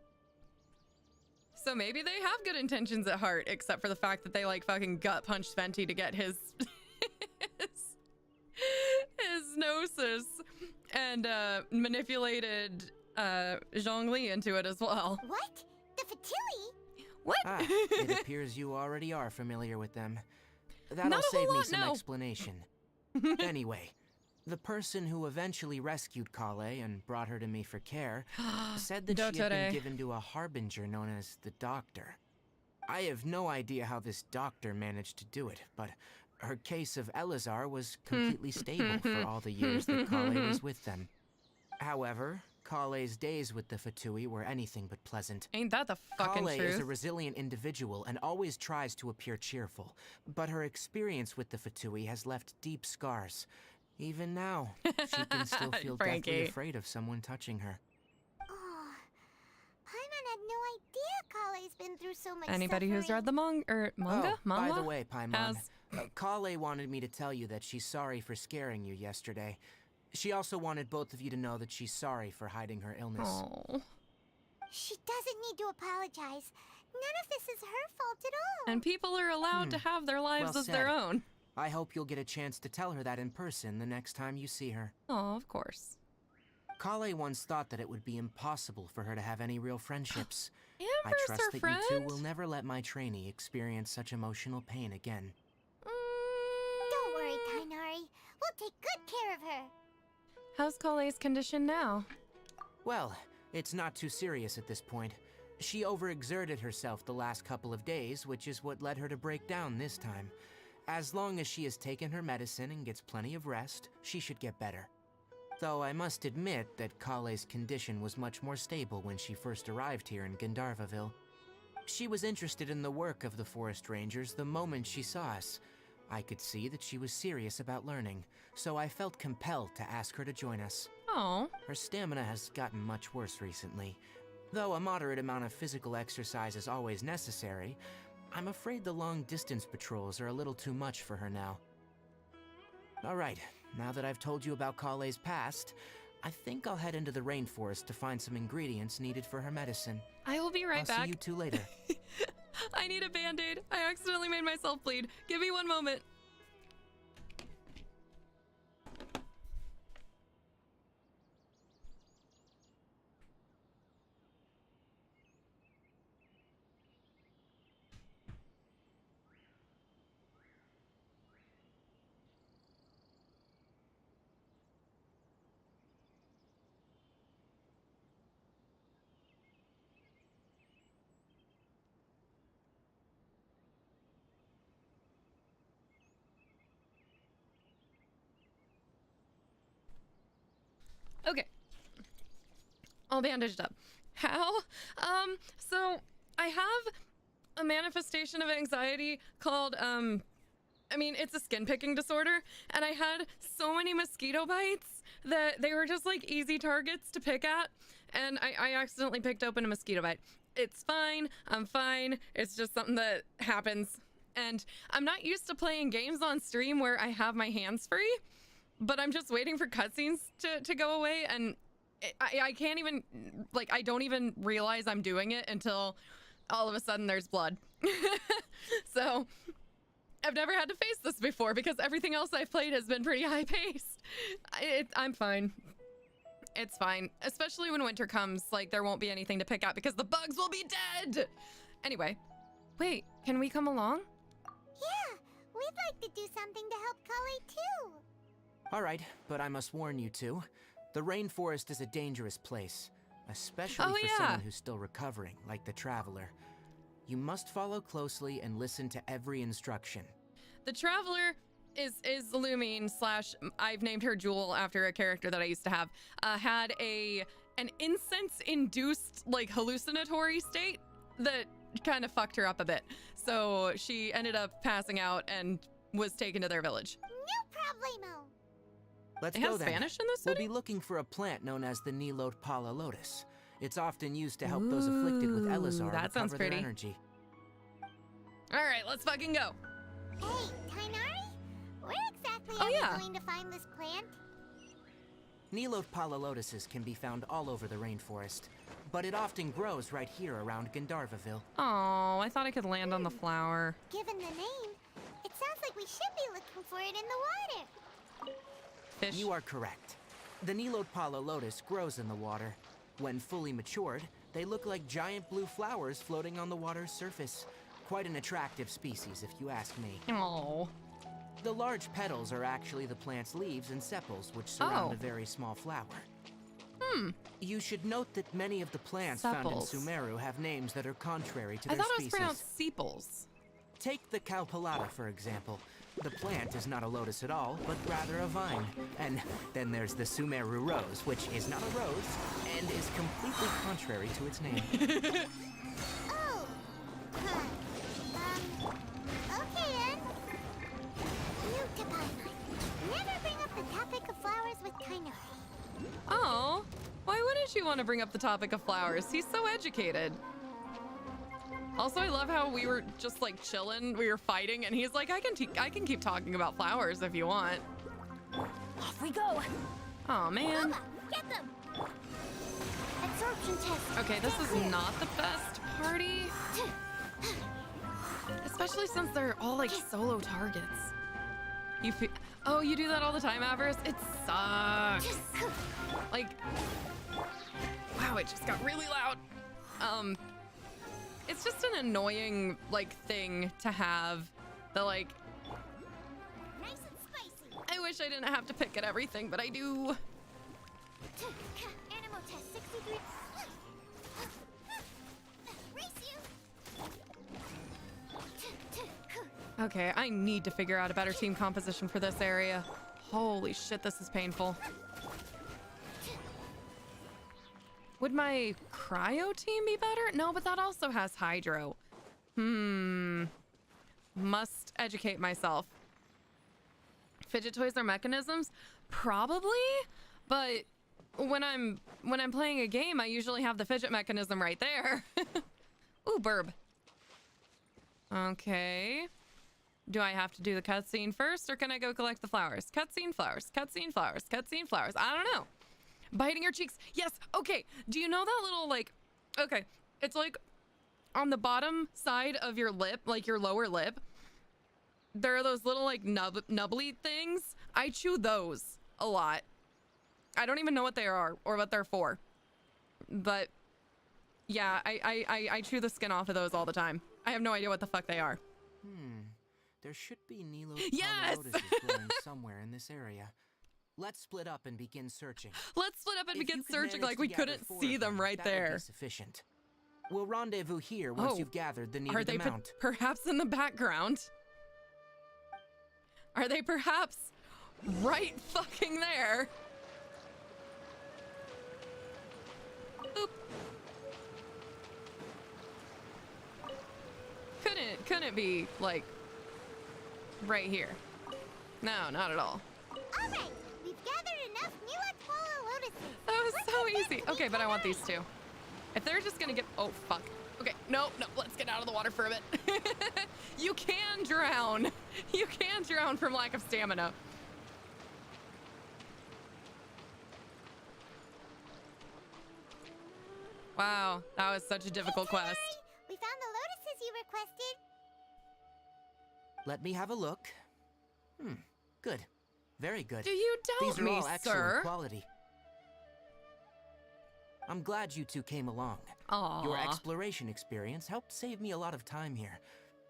So maybe they have good intentions at heart, except for the fact that they fucking gut punched Venti to get his his gnosis and manipulated Zhongli into it as well. What? The Fatui? What? It appears you already are familiar with them. That'll Not a save whole me lot, some no. explanation. Anyway, the person who eventually rescued Kale and brought her to me for care said that she had Dottore. been given to a harbinger known as the Doctor. I have no idea how this doctor managed to do it, but her case of Elazar was completely stable for all the years that Kale was with them. However, Kale's days with the Fatui were anything but pleasant. Ain't that the fucking Kale truth? is a resilient individual and always tries to appear cheerful, but her experience with the Fatui has left deep scars. Even now, she can still feel Frankie. deathly afraid of someone touching her. Oh, Paimon had no idea Kale's been through so much Anybody who's read the manga? Oh, by Manga? the way, Paimon, Has- Kale wanted me to tell you that she's sorry for scaring you yesterday. She also wanted both of you to know that she's sorry for hiding her illness. Oh. She doesn't need to apologize. None of this is her fault at all. And people are allowed to have their lives Well as their said. own. I hope you'll get a chance to tell her that in person the next time you see her. Oh, of course. Kale once thought that it would be impossible for her to have any real friendships. I Amber's trust her that friend. you two will never let my trainee experience such emotional pain again. Don't worry, Tainari. We'll take good care of her. How's Cole's condition now? Well, it's not too serious at this point. She overexerted herself the last couple of days, which is what led her to break down this time. As long as she has taken her medicine and gets plenty of rest, she should get better. Though I must admit that Kale's condition was much more stable when she first arrived here in Gandharvaville. She was interested in the work of the forest rangers the moment she saw us. I could see that she was serious about learning, so I felt compelled to ask her to join us. Oh. Her stamina has gotten much worse recently. Though a moderate amount of physical exercise is always necessary, I'm afraid the long-distance patrols are a little too much for her now. Alright, now that I've told you about Kale's past, I think I'll head into the rainforest to find some ingredients needed for her medicine. I will be right back. I'll see you two later. I need a band-aid. I accidentally made myself bleed. Give me one moment. Okay. All bandaged up. How? So I have a manifestation of anxiety called, it's a skin picking disorder, and I had so many mosquito bites that they were just like easy targets to pick at, and I accidentally picked open a mosquito bite. It's fine. I'm fine. It's just something that happens. And I'm not used to playing games on stream where I have my hands free. But I'm just waiting for cutscenes to go away, and I can't even, I don't even realize I'm doing it until all of a sudden there's blood. So, I've never had to face this before because everything else I've played has been pretty high-paced. I'm fine. It's fine. Especially when winter comes, there won't be anything to pick at because the bugs will be dead! Anyway, wait, can we come along? Yeah, we'd like to do something to help Kale too. Alright, but I must warn you two. The rainforest is a dangerous place, especially Oh, for yeah. someone who's still recovering, like the Traveler. You must follow closely and listen to every instruction. The Traveler is Lumine / I've named her Jewel after a character that I used to have, had an incense-induced, hallucinatory state that kind of fucked her up a bit. So she ended up passing out and was taken to their village. No problemo. Let's They go have then. Spanish in this We'll city? be looking for a plant known as the Nilode Pala Lotus. It's often used to help those afflicted with Ooh, Elazar that sounds recover their pretty. energy. All right, let's fucking go. Hey, Tainari? Where exactly Oh, are yeah. we going to find this plant? Nilode Pala Lotuses can be found all over the rainforest, but it often grows right here around Gandharvaville. Oh, I thought I could land on the flower. Given the name, it sounds like we should be looking for it in the water. Fish. You are correct. The Nilode Pala Lotus grows in the water. When fully matured, they look like giant blue flowers floating on the water's surface. Quite an attractive species, if you ask me. Oh. The large petals are actually the plant's leaves and sepals, which surround Oh. a very small flower. You should note that many of the plants Sepals. found in Sumeru have names that are contrary to I their thought it was species. pronounced sepals. Take the Calpalata, for example. The plant is not a lotus at all, but rather a vine. And then there's the Sumeru rose, which is not a rose, and is completely contrary to its name. Oh. Huh. Okay then. New to Paimon. Never bring up the topic of flowers with Tainari. Oh, why wouldn't you want to bring up the topic of flowers? He's so educated. Also, I love how we were just chilling, we were fighting, and he's like, I can keep talking about flowers if you want. Off we go. Oh man. Get them. Absorption test. Okay, this is not the best party. Especially since they're all solo targets. Oh, you do that all the time, Avarice? It sucks. Wow, it just got really loud. It's just an annoying, thing to have. The, Nice and spicy. I wish I didn't have to pick at everything, but I do. Animal test 63. Race you. Okay, I need to figure out a better team composition for this area. Holy shit, this is painful. Would my cryo team be better? No, but that also has hydro. Must educate myself. Fidget toys are mechanisms? Probably, but when I'm playing a game, I usually have the fidget mechanism right there. Ooh, burb. Okay. Do I have to do the cutscene first, or can I go collect the flowers? Cutscene flowers, cutscene flowers, cutscene flowers. I don't know. Biting your cheeks. Yes. Okay. Do you know that little, like, okay, it's like on the bottom side of your lip, like your lower lip, there are those little like nubbly things. I chew those a lot. I don't even know what they are or what they're for, but yeah, I chew the skin off of those all the time. I have no idea what the fuck they are. There should be Nilo Yes! lotuses growing somewhere in this area. Let's split up and begin searching. Let's split up and If begin you could searching manage like we to gather couldn't 4 see of them right that would there. be sufficient. We'll rendezvous here once Oh. you've gathered the Are needed they amount. perhaps in the background? Are they perhaps right fucking there? Oop. Couldn't it be like right here? No, not at all. Alright, we've gathered enough Nilo lotuses. That was Let's so head back easy. to Okay, but I want these Italy. two. If they're just gonna get, oh fuck. Okay, no, let's get out of the water for a bit. You can drown. You can drown from lack of stamina. Wow, that was such a difficult quest. We found the lotuses you requested. Let me have a look. Good. Very good. Do you doubt These are me, all excellent sir? quality. I'm glad you two came along. Aww. Your exploration experience helped save me a lot of time here.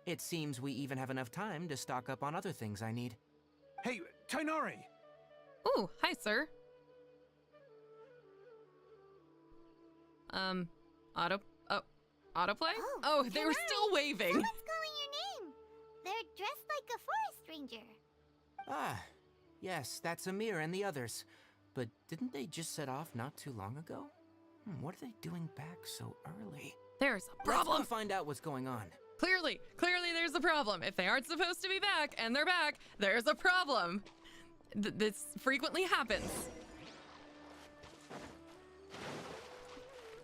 It seems we even have enough time to stock up on other things I need. Hey, Tainari! Ooh, hi, sir. Autoplay? Oh, they were Tainari, still waving. Someone's calling your name. They're dressed like a forest ranger. Ah, yes, that's Amir and the others. But didn't they just set off not too long ago? What are they doing back so early? There's a Let's problem. go find out what's going on. Clearly there's a problem. If they aren't supposed to be back and they're back, there's a problem. This frequently happens.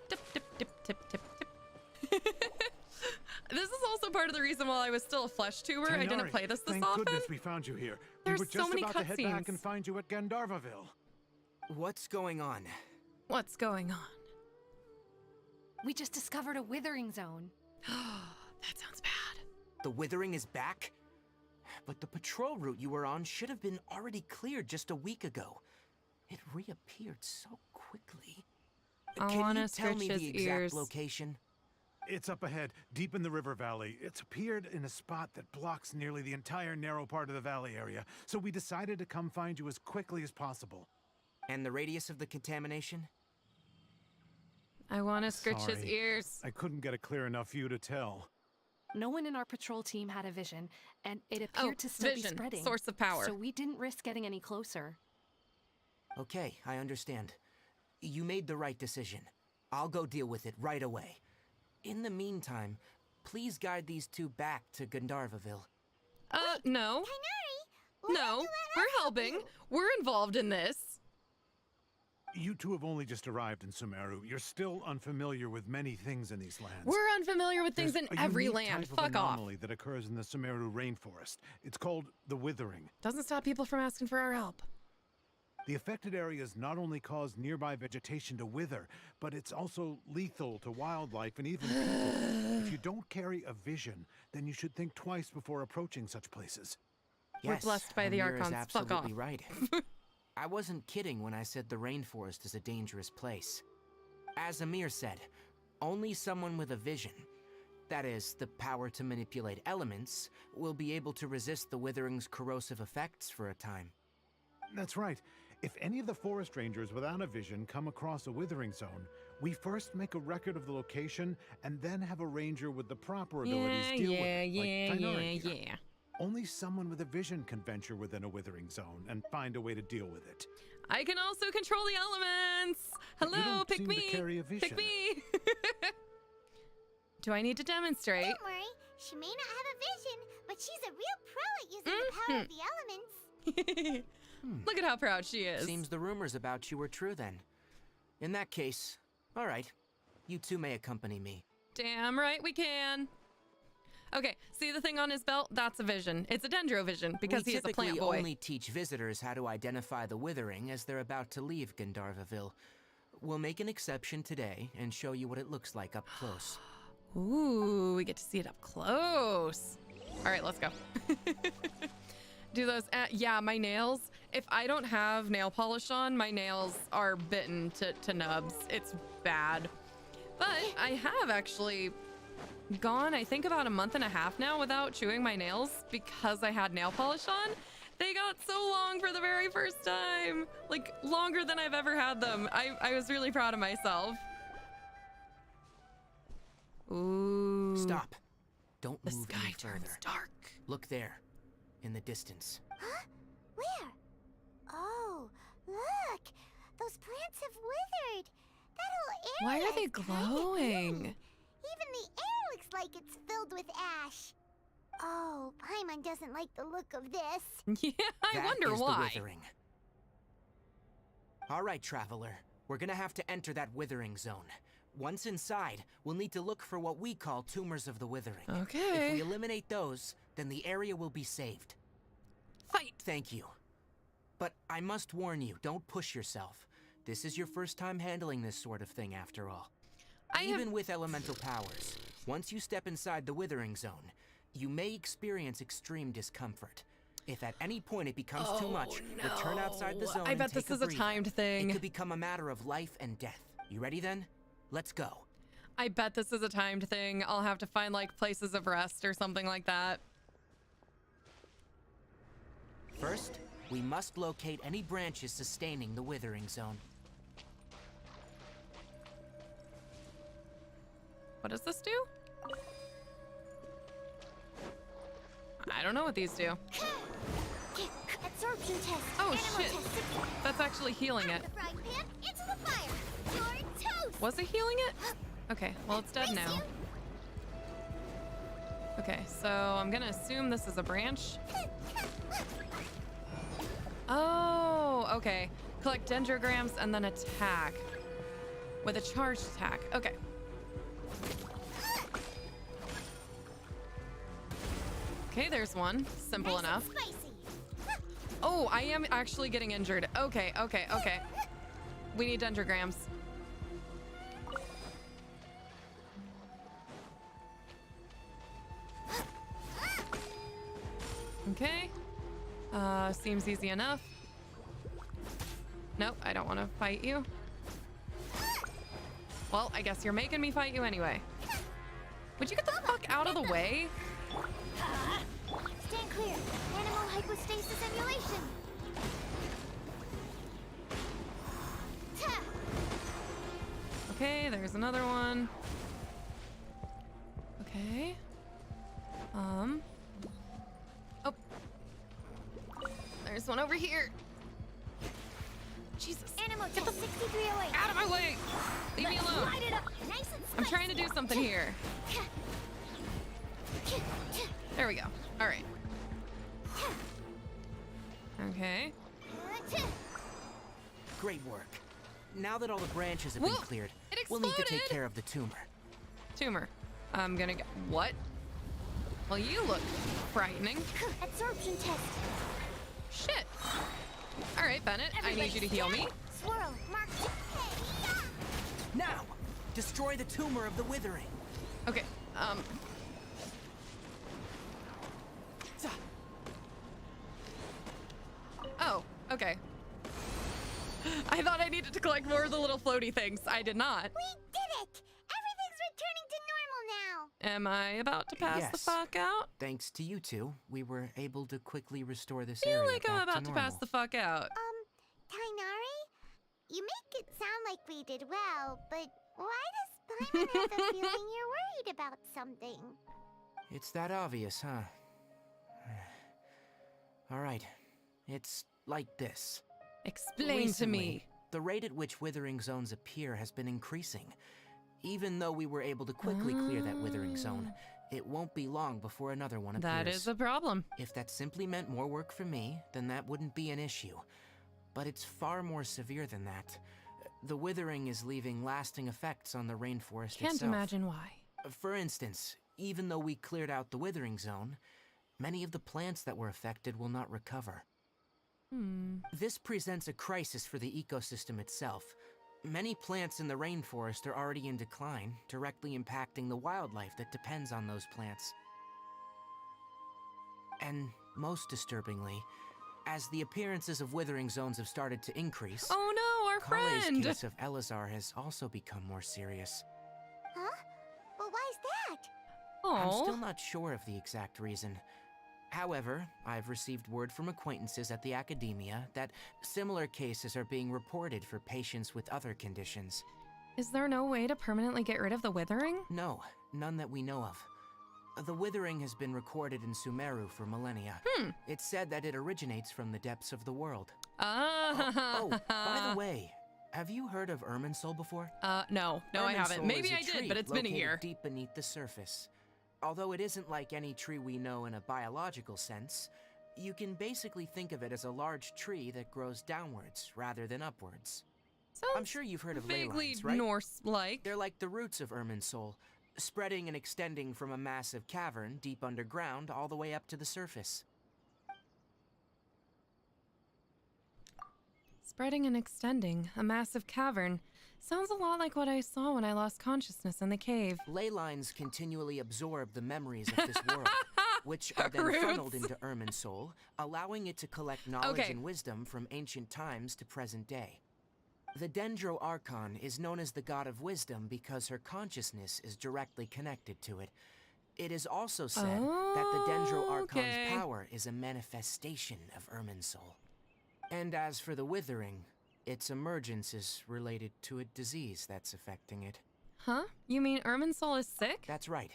Tip, tip, tip, tip, tip, tip. This is also part of the reason why I was still a flesh tuber. I didn't Tainari, play this thank often. goodness we found you here. There's we were so just many about to head back cutscenes. and find you at Gandharvaville. What's going on? What's going on? We just discovered a withering zone. That sounds bad. The Withering is back? But the patrol route you were on should have been already cleared just a week ago. It reappeared so quickly. I Can wanna you tell me scratch the his exact ears. location? It's up ahead, deep in the river valley. It's appeared in a spot that blocks nearly the entire narrow part of the valley area, so we decided to come find you as quickly as possible. And the radius of the contamination? I want to scratch his Sorry. ears. I couldn't get a clear enough view to tell. No one in our patrol team had a vision, and it appeared to still vision, be spreading. source of power. So we didn't risk getting any closer. Okay, I understand. You made the right decision. I'll go deal with it right away. In the meantime, please guide these two back to Gandharvaville. No. Tainari, why don't No, you let we're us help helping. you? We're involved in this. You two have only just arrived in Sumeru. You're still unfamiliar with many things in these lands. We're unfamiliar with things There's in a every unique land. type of Fuck off. anomaly that occurs in the Sumeru rainforest. It's called the Withering. Doesn't stop people from asking for our help. The affected areas not only cause nearby vegetation to wither, but it's also lethal to wildlife and even people. If you don't carry a vision, then you should think twice before approaching such places. We're Yes, blessed by the Amir is Archons. Fuck absolutely off. right. I wasn't kidding when I said the rainforest is a dangerous place. As Amir said, only someone with a vision, that is, the power to manipulate elements, will be able to resist the Withering's corrosive effects for a time. That's right. If any of the forest rangers without a vision come across a withering zone, we first make a record of the location and then have a ranger with the proper abilities deal with it, like Tainara here. Only someone with a vision can venture within a withering zone and find a way to deal with it. I can also control the elements. But you Hello, don't pick seem me. to carry a vision. Pick me. Do I need to demonstrate? Don't worry, she may not have a vision, but she's a real pro at using the power of the elements. Look at how proud she is. Seems the rumors about you were true then. In that case, all right. You two may accompany me. Damn right we can. Okay, see the thing on his belt? That's a vision. It's a dendrovision because he is a plant We boy. typically only teach visitors how to identify the withering as they're about to leave Gandharvaville. We'll make an exception today and show you what it looks like up close. Ooh, we get to see it up close. All right, let's go. Do those, yeah, my nails. If I don't have nail polish on, my nails are bitten to nubs. It's bad. But I have actually gone, I think, about a month and a half now without chewing my nails because I had nail polish on. They got so long for the very first time. Like, longer than I've ever had them. I was really proud of myself. Ooh. Stop. Don't The move sky any turns further. dark. Look there, in the distance. Huh? Where? Oh, look! Those plants have withered! That whole Why area are they is kinda glowing? green. Even the air looks like it's filled with ash. Oh, Paimon doesn't like the look of this. Yeah, I That wonder is the why. withering. All right, traveler. We're gonna have to enter that withering zone. Once inside, we'll need to look for what we call tumors of the withering. Okay. If we eliminate those, then the area will be saved. Fight. Thank you. But I must warn you, don't push yourself. This is your first time handling this sort of thing after all. Even with elemental powers, once you step inside the withering zone, you may experience extreme discomfort. If at any point it becomes too much, return outside the no. zone I and bet take this is a breather. timed thing. It could become a matter of life and death. You ready then? Let's go. I bet this is a timed thing. I'll have to find like places of rest or something like that. First, we must locate any branches sustaining the withering zone. What does this do? I don't know what these do. Absorption test. Oh, Animal shit. test. That's actually healing it. The frying pan into the fire. You're toast. Was it healing it? Okay, well, it's dead Race now. you. Okay, so I'm gonna assume this is a branch. Oh, okay. Collect dendrograms and then attack. With a charged attack. Okay. Okay, there's one. Simple Nice and enough. Spicy. Oh, I am actually getting injured. Okay. We need dendrograms. Okay. Seems easy enough. Nope, I don't want to fight you. Well, I guess you're making me fight you anyway. Would you get the fuck out of the way? Stand clear. Animal hypostasis emulation. Okay, there's another one. Okay. Oh. There's one over here. Jesus. Animal test 6308. Out of my way! Leave me alone. Light it up. Nice and I'm spicy. trying to do something here. There we go. All right. Okay. Great work. Now that all the branches have been Whoa, cleared, it we'll need to take exploded. care of the tumor. Tumor. I'm gonna go. What? Well, you look frightening. Absorption test. Shit. All right, Bennett. I need you to heal me. Swirl. Mark. Now, destroy the tumor of the withering. Okay. Oh, okay. I thought I needed to collect more of the little floaty things. I did not. We did it! Everything's returning to normal now. Am I about to pass the Yes. fuck out? Thanks to you two, we were able to quickly restore this I feel area like I'm back about to pass normal. the fuck out. Tainari, you make it sound like we did well, but why does Paimon have the feeling you're worried about something? It's that obvious, huh? Alright, it's like this. Explain to me. The rate at which withering zones appear has been increasing. Even though we were able to quickly clear that withering zone, it won't be long before another one appears. That is a problem. If that simply meant more work for me, then that wouldn't be an issue. But it's far more severe than that. The withering is leaving lasting effects on the rainforest Can't itself. imagine why. For instance, even though we cleared out the withering zone, many of the plants that were affected will not recover. This presents a crisis for the ecosystem itself. Many plants in the rainforest are already in decline, directly impacting the wildlife that depends on those plants. And most disturbingly, as the appearances of withering zones have started to increase, Oh no, our Kale's friend! case of Elazar has also become more serious. Huh? But why's that? I'm still Oh, not sure of the exact reason. However, I've received word from acquaintances at the academia that similar cases are being reported for patients with other conditions. is there no way to permanently get rid of the withering? No, none that we know of. The withering has been recorded in Sumeru for millennia. It's said that it originates from the depths of the world. Ah. By the way, have you heard of Irminsul before? No, I haven't. Irminsul Maybe is a I did, tree but it's been a located year. deep beneath the surface. Although it isn't like any tree we know in a biological sense, you can basically think of it as a large tree that grows downwards rather than upwards. I'm Sounds sure you've heard of vaguely ley lines, right? Norse-like. They're like the roots of Irminsul, spreading and extending from a massive cavern deep underground all the way up to the surface. Spreading and extending, a massive cavern. Sounds a lot like what I saw when I lost consciousness in the cave. Ley lines continually absorb the memories of this world, which are then Roots. funneled into Irminsul, allowing it to collect knowledge Okay. and wisdom from ancient times to present day. The Dendro Archon is known as the god of wisdom because her consciousness is directly connected to it. It is also said that the Dendro Archon's Okay. power is a manifestation of Irminsul. And as for the withering, its emergence is related to a disease that's affecting it. Huh? You mean Irminsul is sick? That's right.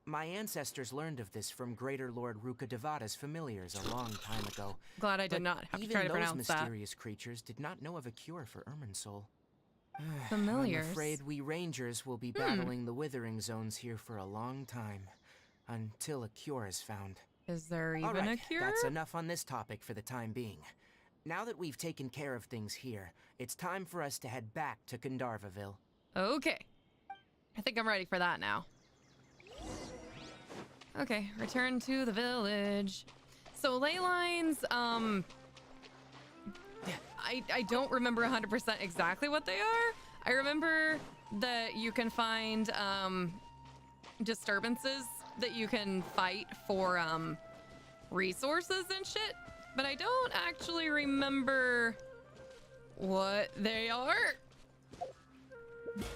My ancestors learned of this from Greater Lord Rukkhadevata's familiars a long time ago. Glad I did But not have to even try to those pronounce that. mysterious creatures did not know of a cure for Irminsul. Familiars. I'm afraid we rangers will be battling the withering zones here for a long time, until a cure is found. Is there All even right, a cure? that's enough on this topic for the time being. Now that we've taken care of things here, it's time for us to head back to Gandharvaville. Okay. I think I'm ready for that now. Okay, return to the village. So ley lines, I don't remember 100% exactly what they are. I remember that you can find disturbances that you can fight for resources and shit, but I don't actually remember what they are.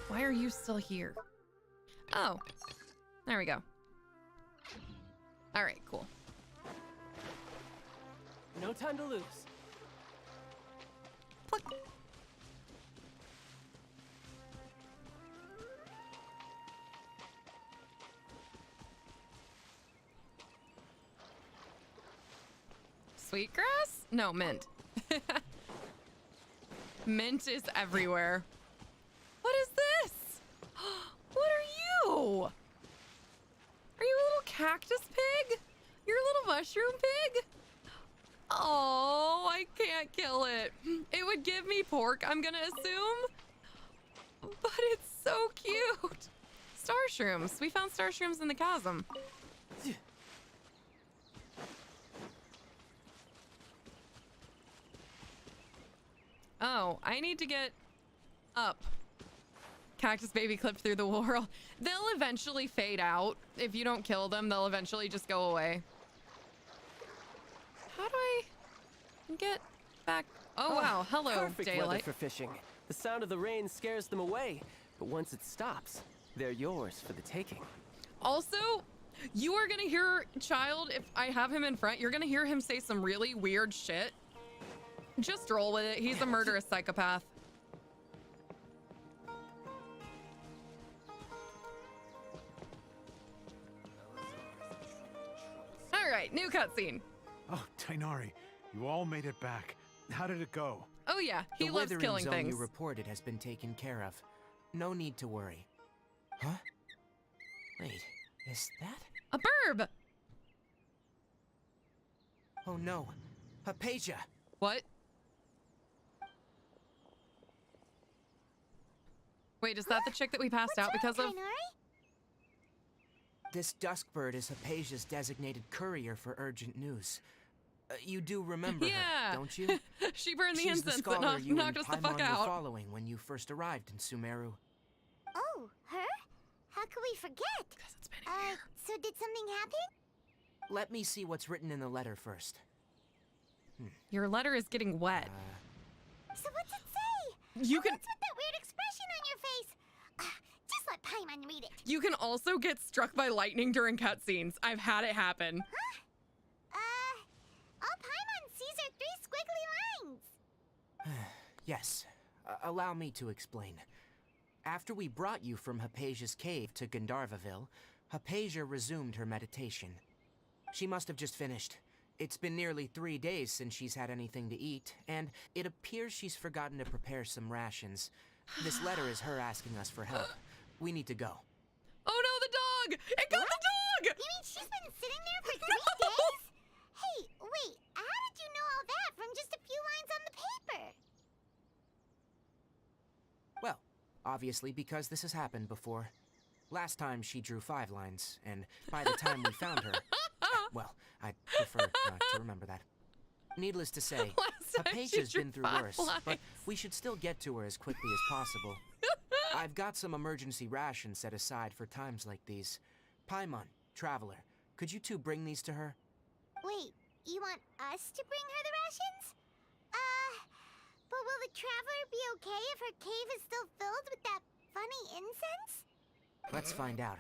Why are you still here? Oh, there we go. All right, cool. No time to lose. Pluck. Sweetgrass? No, mint. Mint is everywhere. What is this? What are you? Are you a little cactus pig? You're a little mushroom pig? Oh, I can't kill it. It would give me pork, I'm gonna assume. But it's so cute. Star shrooms. We found star shrooms in the chasm. Oh, I need to get up. Cactus baby clipped through the world. They'll eventually fade out. If you don't kill them, they'll eventually just go away. How do I get back? Oh, wow. Hello, Perfect weather daylight. for fishing. The sound of the rain scares them away, but once it stops, they're yours for the taking. Also, you are gonna hear Child, if I have him in front, you're gonna hear him say some really weird shit. Just roll with it. He's a murderous psychopath. All right, new cutscene. Oh, Tainari, you all made it back. How did it go? Oh yeah, he the loves withering killing zone things. you reported has been taken care of. No need to worry. Huh? Wait, is that? A burb. Oh no, Hypatia! What? Wait, is that the chick that we passed out because of? Tainari? This Duskbird is Hypatia's designated courier for urgent news. You do remember Yeah. her, don't you? She burned the She's the incense that scholar you knocked and us the fuck Paimon were out. following when you first arrived in Sumeru. Oh, her? How could we forget? Because it's been a year. So did something happen? Let me see what's written in the letter first. Your letter is getting wet. So what's it say? You can What's with that weird expression on your face? Just let Paimon read it. you can also get struck by lightning during cutscenes. I've had it happen. All Paimon sees are 3 squiggly lines. Yes, allow me to explain. After we brought you from Hypatia's cave to Gandharvaville, Hypatia resumed her meditation. She must have just finished. It's been nearly 3 days since she's had anything to eat, and it appears she's forgotten to prepare some rations. This letter is her asking us for help. We need to go. Oh no, the dog! It got the You dog! mean she's been sitting there for 3 days? Hey, wait, how did you know all that from just a few lines on the paper? Well, obviously because this has happened before. Last time she drew 5 lines, and by the time we found her... Well, I'd prefer not to remember that. Needless to say, Last time she Hypatia's drew been through 5 worse, lines. but we should still get to her as quickly as possible. I've got some emergency rations set aside for times like these. Paimon, Traveler, could you two bring these to her? Wait, you want us to bring her the rations? But will the Traveler be okay if her cave is still filled with that funny incense? Let's find out.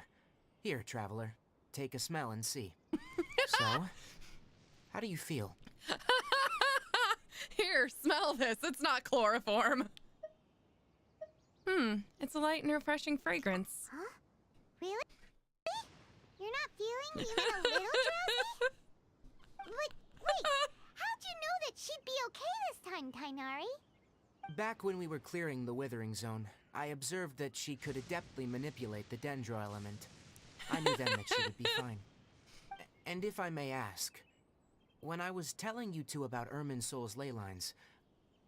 Here, Traveler, take a smell and see. So, how do you feel? Here, smell this. It's not chloroform. It's a light and refreshing fragrance. Huh? Really? You're not feeling even a little drowsy? Wait, how'd you know that she'd be okay this time, Tainari? Back when we were clearing the Withering Zone, I observed that she could adeptly manipulate the Dendro element. I knew then that she would be fine. And if I may ask, when I was telling you two about Irminsol's ley lines,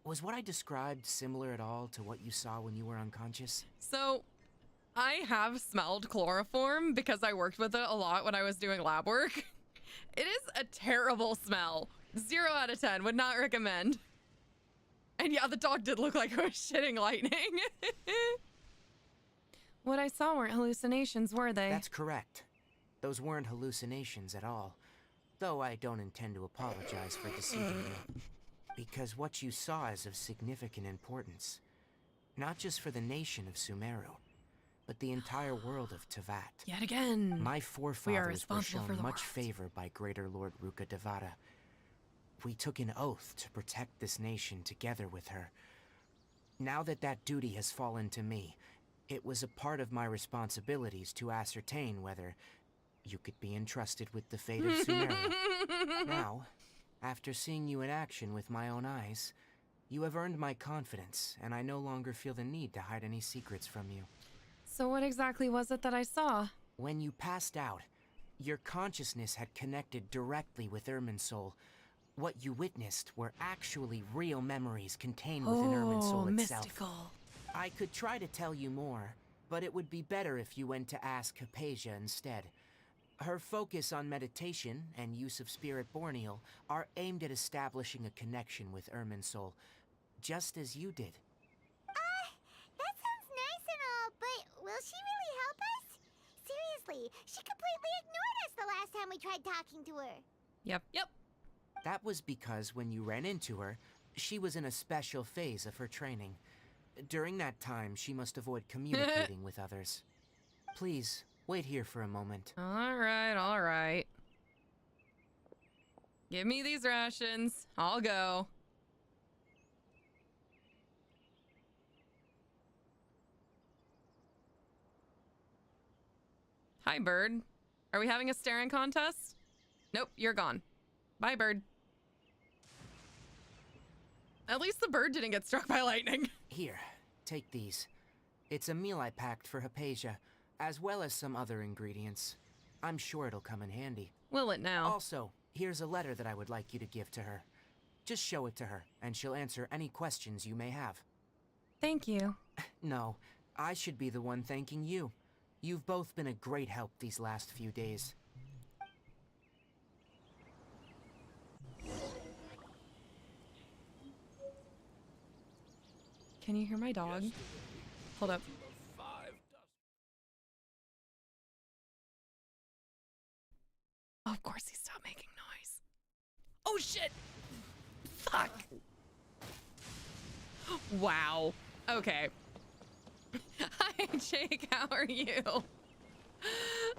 was what I described similar at all to what you saw when you were unconscious? So, I have smelled chloroform because I worked with it a lot when I was doing lab work. It is a terrible smell. 0 out of 10. Would not recommend. And yeah, the dog did look like it was shitting lightning. What I saw weren't hallucinations, were they? That's correct. Those weren't hallucinations at all. Though I don't intend to apologize for deceiving you. Because what you saw is of significant importance. Not just for the nation of Sumeru, but the entire world of Tevat. Yet again. My forefathers were responsible for shown the much world. favor by Greater Lord Ruka Devata. We took an oath to protect this nation together with her. Now that that duty has fallen to me, it was a part of my responsibilities to ascertain whether you could be entrusted with the fate of Sumeru. Now, after seeing you in action with my own eyes, you have earned my confidence, and I no longer feel the need to hide any secrets from you. So what exactly was it that I saw? When you passed out, your consciousness had connected directly with Irminsul. What you witnessed were actually real memories contained within Irminsul itself. Mystical. I could try to tell you more, but it would be better if you went to ask Hypatia instead. Her focus on meditation and use of Spirit Borneal are aimed at establishing a connection with Irminsul, just as you did. That sounds nice and all, but will she really help us? Seriously, she completely ignored us the last time we tried talking to her. Yep. That was because when you ran into her, she was in a special phase of her training. During that time, she must avoid communicating with others. Please, wait here for a moment. All right. Give me these rations. I'll go. Hi, bird. Are we having a staring contest? Nope, you're gone. Bye, bird. At least the bird didn't get struck by lightning. Here, take these. It's a meal I packed for Hypatia, as well as some other ingredients. I'm sure it'll come in handy. Will it now? Also, here's a letter that I would like you to give to her. Just show it to her, and she'll answer any questions you may have. Thank you. No, I should be the one thanking you. You've both been a great help these last few days. Can you hear my dog? Hold up. Oh, of course he stopped making noise. Oh shit! Fuck! Wow. Okay. Hi, Jake. How are you?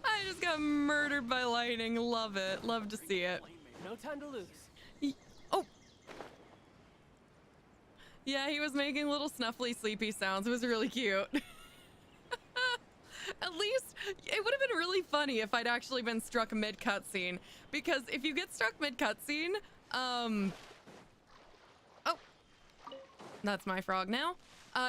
I just got murdered by lightning. Love it. Love to see it. No time to lose. Oh! Yeah, he was making little snuffly, sleepy sounds. It was really cute. At least, it would have been really funny if I'd actually been struck mid-cutscene. Because if you get struck mid-cutscene, oh. That's my frog now.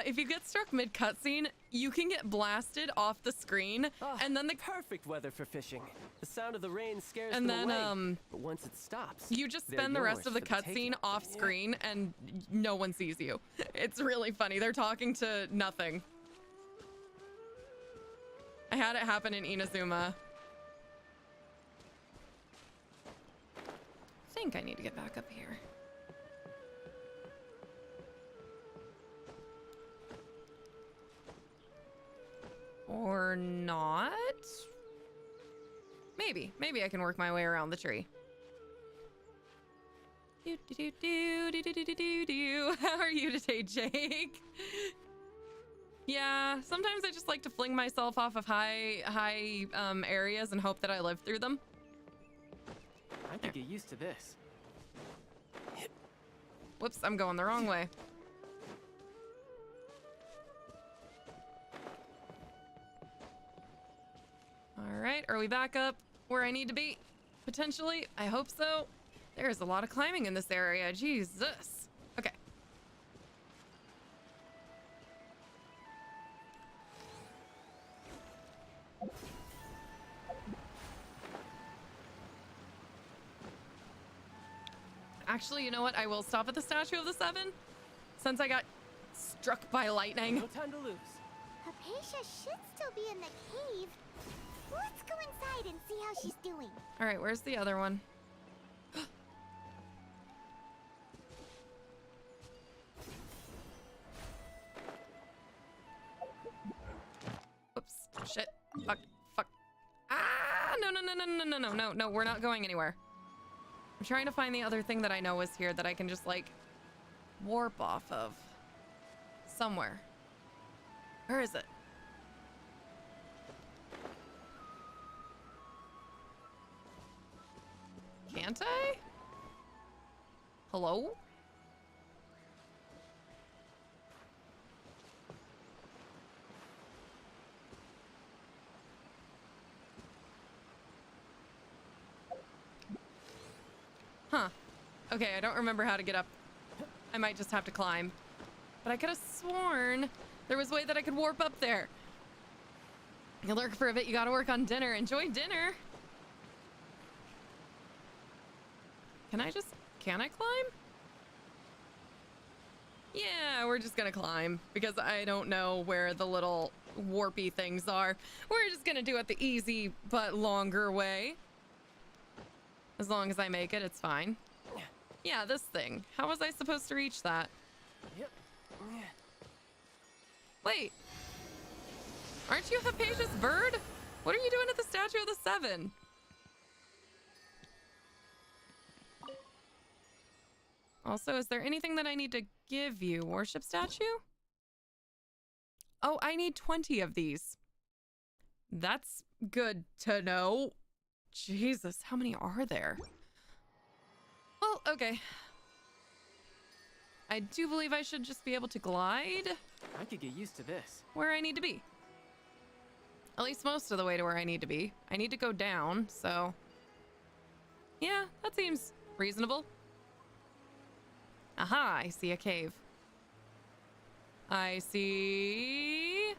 If you get struck mid-cutscene, you can get blasted off the screen, and then the perfect weather for fishing. The sound of the rain scares and them then away, but once it stops, you just they're spend the rest yours of the for the taking. cutscene off screen, and no one sees you. It's really funny. They're talking to nothing. I had it happen in Inazuma. I think I need to get back up here. Or not? Maybe I can work my way around the tree. Do do do do do do do do do. How are you today, Jake? Yeah, sometimes I just like to fling myself off of high areas and hope that I live through them. I could get used to this. Whoops, I'm going the wrong way. All right, are we back up where I need to be? Potentially, I hope so. There's a lot of climbing in this area, Jesus. Okay. Actually, you know what? I will stop at the Statue of the Seven, since I got struck by lightning. No time to lose. Hypatia should still be in the cave. Let's go inside and see how she's doing. All right, where's the other one? Oops, shit, fuck. Ah, no, we're not going anywhere. I'm trying to find the other thing that I know is here that I can just, like, warp off of. Somewhere. Where is it? Can't I? Hello? Huh. Okay, I don't remember how to get up. I might just have to climb. But I could have sworn there was a way that I could warp up there. You lurk for a bit, you gotta work on dinner. Enjoy dinner. Can I climb? Yeah, we're just gonna climb because I don't know where the little warpy things are. We're just gonna do it the easy but longer way. As long as I make it, it's fine. Yeah, this thing. How was I supposed to reach that? Yep. Wait. Aren't you Hypatia's bird? What are you doing at the Statue of the Seven? Also, is there anything that I need to give you? Worship statue? Oh, I need 20 of these. That's good to know. Jesus, how many are there? Well, okay. I do believe I should just be able to glide I could get used to this. where I need to be. At least most of the way to where I need to be. I need to go down, so... Yeah, that seems reasonable. Aha, I see a cave. I see...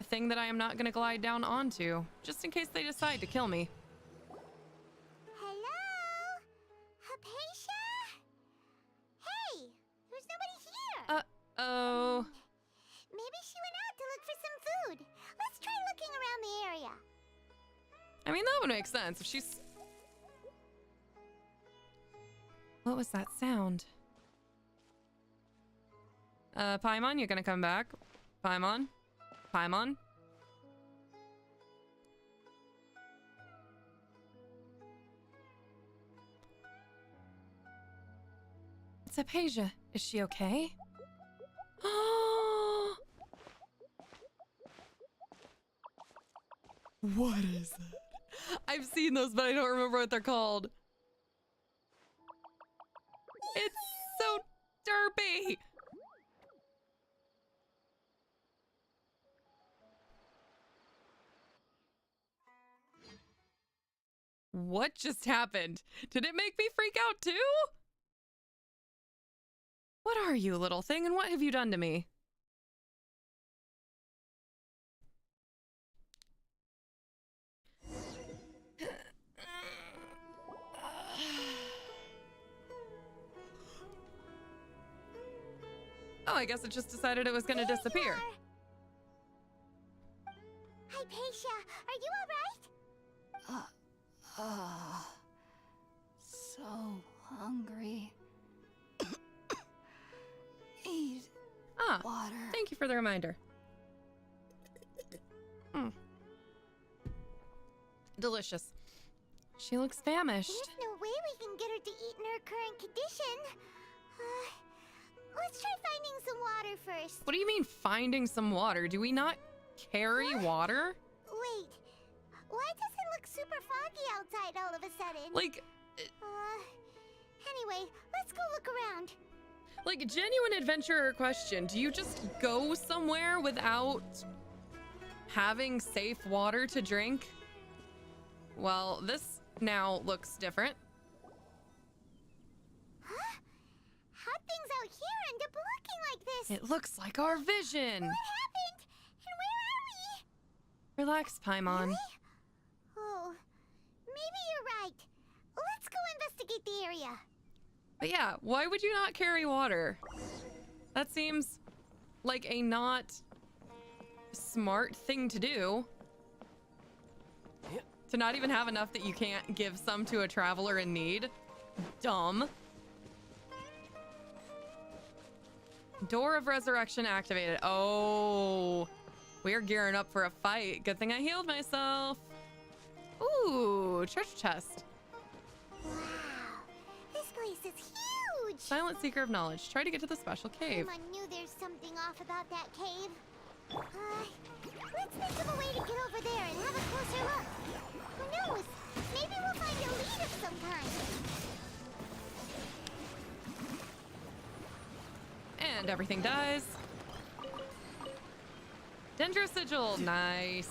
a thing that I am not going to glide down onto, just in case they decide to kill me. Hello? Hypatia? Hey, there's nobody here. Oh. Maybe she went out to look for some food. Let's try looking around the area. I mean, that would make sense if she's... What was that sound? Paimon, you're gonna come back. Paimon? Paimon? It's Hypatia. Is she okay? What is that? I've seen those, but I don't remember what they're called. It's so derpy. What just happened? Did it make me freak out too? What are you, little thing, and what have you done to me? Oh, I guess it just decided it was gonna disappear. Hypatia, are you alright? So hungry. Eat water. Thank you for the reminder. Delicious. She looks famished. There's no way we can get her to eat in her current condition. Let's try finding some water first. What do you mean finding some water? Do we not carry water? Wait, why does it look super foggy outside all of a sudden? Like, anyway, let's go look around. like genuine adventurer question. Do you just go somewhere without having safe water to drink? Well, this now looks different. Huh? How'd things out here end up looking like this? It looks like our vision. What happened? And where are we? Relax, Paimon. Really? Oh, maybe you're right. Let's go investigate the area. But yeah, why would you not carry water? That seems like a not smart thing to do. To not even have enough that you can't give some to a traveler in need. Dumb. Door of Resurrection activated. Oh, we are gearing up for a fight. Good thing I healed myself. Ooh, treasure chest. Wow, this place is huge. Silent Seeker of Knowledge. Try to get to the special cave. I knew there's something off about that cave. Let's think of a way to get over there and have a closer look. Who knows? Maybe we'll find a lead of some kind. And everything dies. Dendro Sigil. Nice.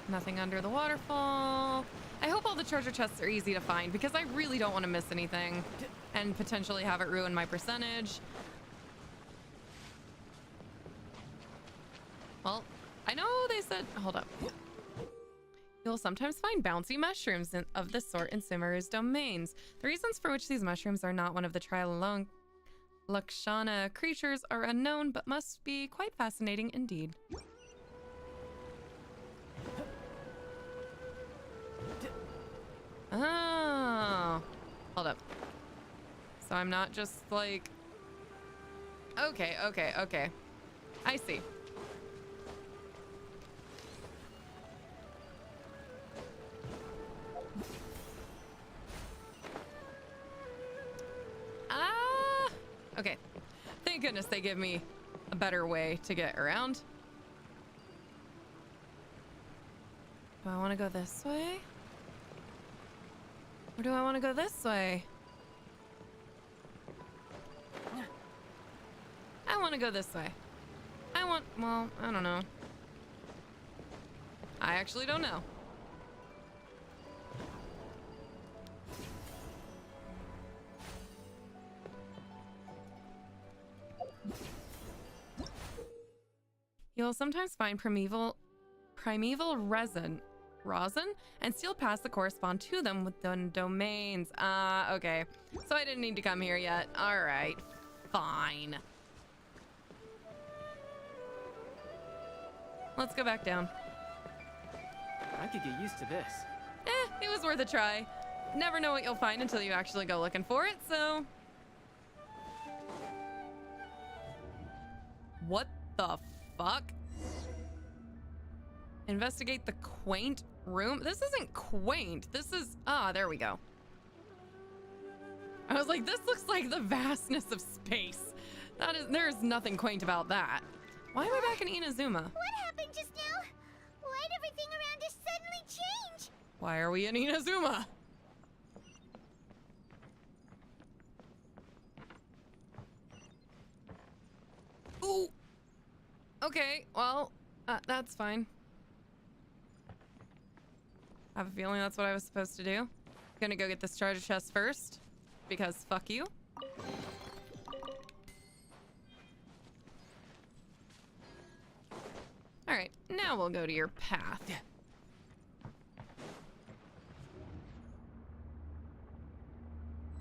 Nothing under the waterfall. I hope all the treasure chests are easy to find because I really don't want to miss anything and potentially have it ruin my percentage. Well, I know they said, hold up. You'll sometimes find bouncy mushrooms of this sort in Sumeru's domains. The reasons for which these mushrooms are not one of the Lakshana creatures are unknown, but must be quite fascinating indeed. Oh, hold up. So I'm not just like, okay. I see. Okay. Thank goodness they give me a better way to get around. Do I want to go this way? Or do I want to go this way? want to go this way. Well, I don't know. I actually don't know. You'll sometimes find primeval rosin, and sealed paths that correspond to them within domains. Okay. So I didn't need to come here yet. All right, fine. Let's go back down. I could get used to this. It was worth a try. Never know what you'll find until you actually go looking for it, so... What the fuck? Investigate the quaint room? This isn't quaint. This is... there we go. I was like, this looks like the vastness of space. There's nothing quaint about that. Why am I back in Inazuma? What happened just now? Why'd everything around us suddenly change? Why are we in Inazuma? Ooh. Okay, well, that's fine. I have a feeling that's what I was supposed to do. Gonna go get this treasure chest first, because fuck you. Alright, now we'll go to your path.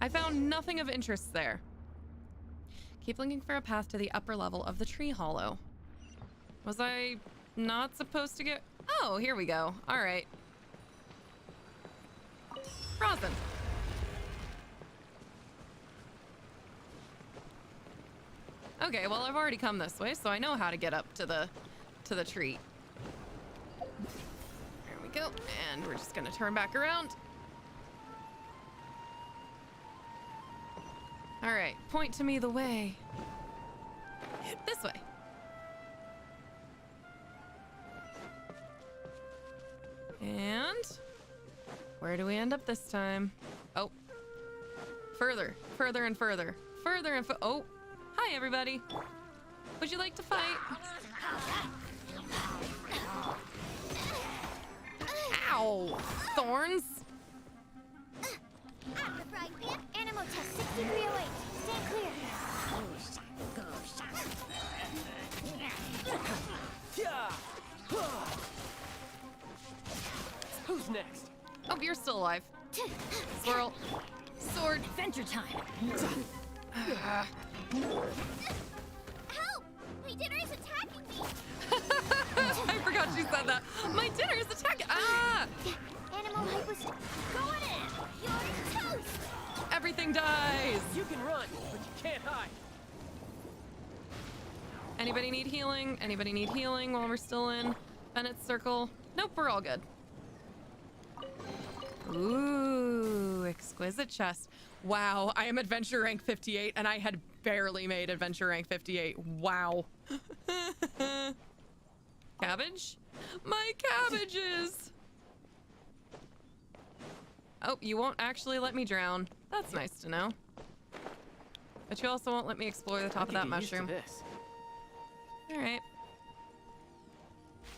I found nothing of interest there. Keep looking for a path to the upper level of the tree hollow. Was I not supposed to get... Oh, here we go. Alright. Rosin. Okay, well, I've already come this way, so I know how to get up to the tree. There we go. And we're just gonna turn back around. All right, point to me the way. This way. And where do we end up this time? Oh, further, further and further, further and oh, hi everybody. Would you like to fight? Ow, thorns. Animal test 6308. Stand clear. Who's next? Oh, you're still alive. Swirl. Sword. Adventure time. Help! My dinner is attacking me. I forgot she said that. My dinner is attacking. Ah! Animal hype was going in. You're toast. Everything dies. You can run, but you can't hide. Anybody need healing? Anybody need healing while we're still in Bennett's circle? Nope, we're all good. Ooh, exquisite chest. Wow, I am adventure rank 58 and I had barely made adventure rank 58. Wow. Cabbage? My cabbages! Oh, you won't actually let me drown. That's nice to know. But you also won't let me explore the top of that mushroom. All right.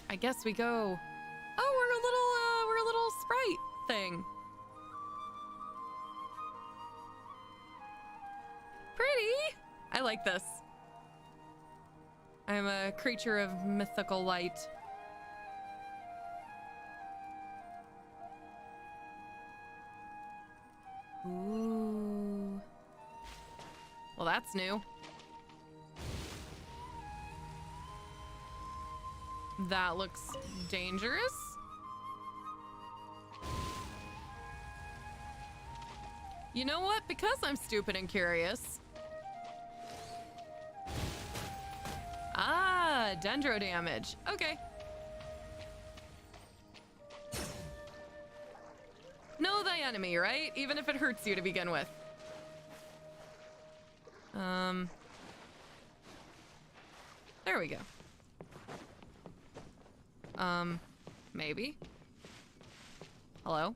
I guess we go. Oh, we're a little sprite thing. Pretty. I like this. I'm a creature of mythical light. Ooh. Well, that's new. That looks dangerous. You know what? Because I'm stupid and curious. Ah, dendro damage. Okay. Know thy enemy, right? Even if it hurts you to begin with. There we go. Maybe. Hello?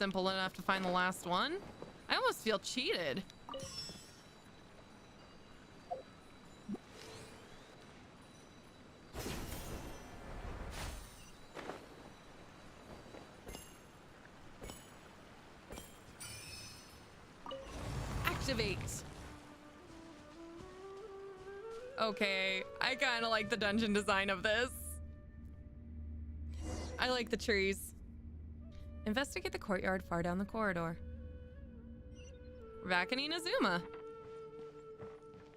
simple enough to find the last one. I almost feel cheated. Activate. Okay, I kind of like the dungeon design of this. I like the trees. Investigate the courtyard far down the corridor. We're back in Inazuma.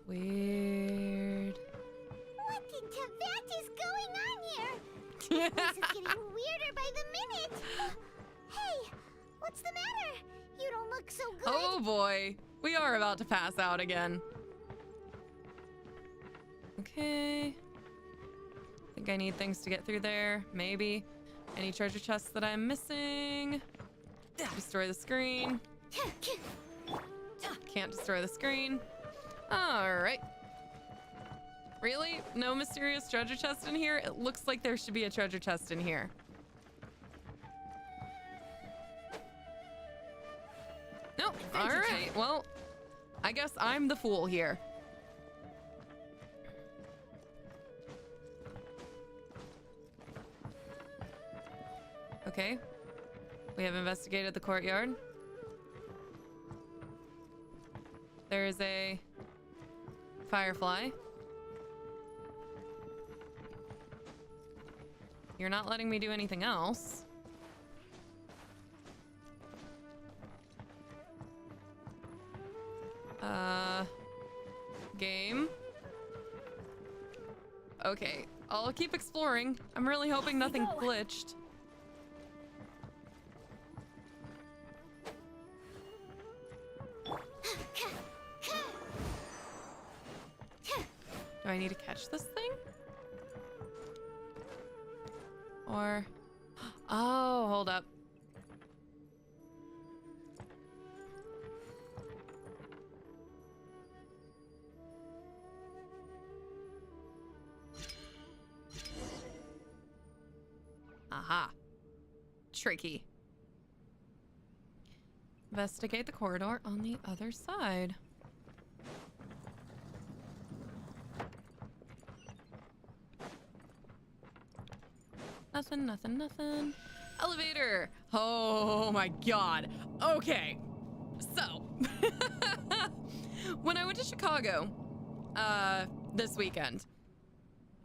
Weird. What in Tibet is going on here? This is getting weirder by the minute. Hey, what's the matter? You don't look so good. Oh boy, we are about to pass out again. Okay. Think I need things to get through there. Maybe. Any treasure chests that I'm missing? Destroy the screen. Can't destroy the screen. Alright. Really? No mysterious treasure chest in here? It looks like there should be a treasure chest in here. Nope. Alright, well, I guess I'm the fool here. Okay. We have investigated the courtyard. There is a firefly. You're not letting me do anything else. Game. Okay, I'll keep exploring. I'm really hoping nothing glitched. Do I need to catch this thing? Or... Oh, hold up. Aha. Tricky. Investigate the corridor on the other side. Nothing, nothing, nothing. Elevator! Oh my god. Okay. So, when I went to Chicago this weekend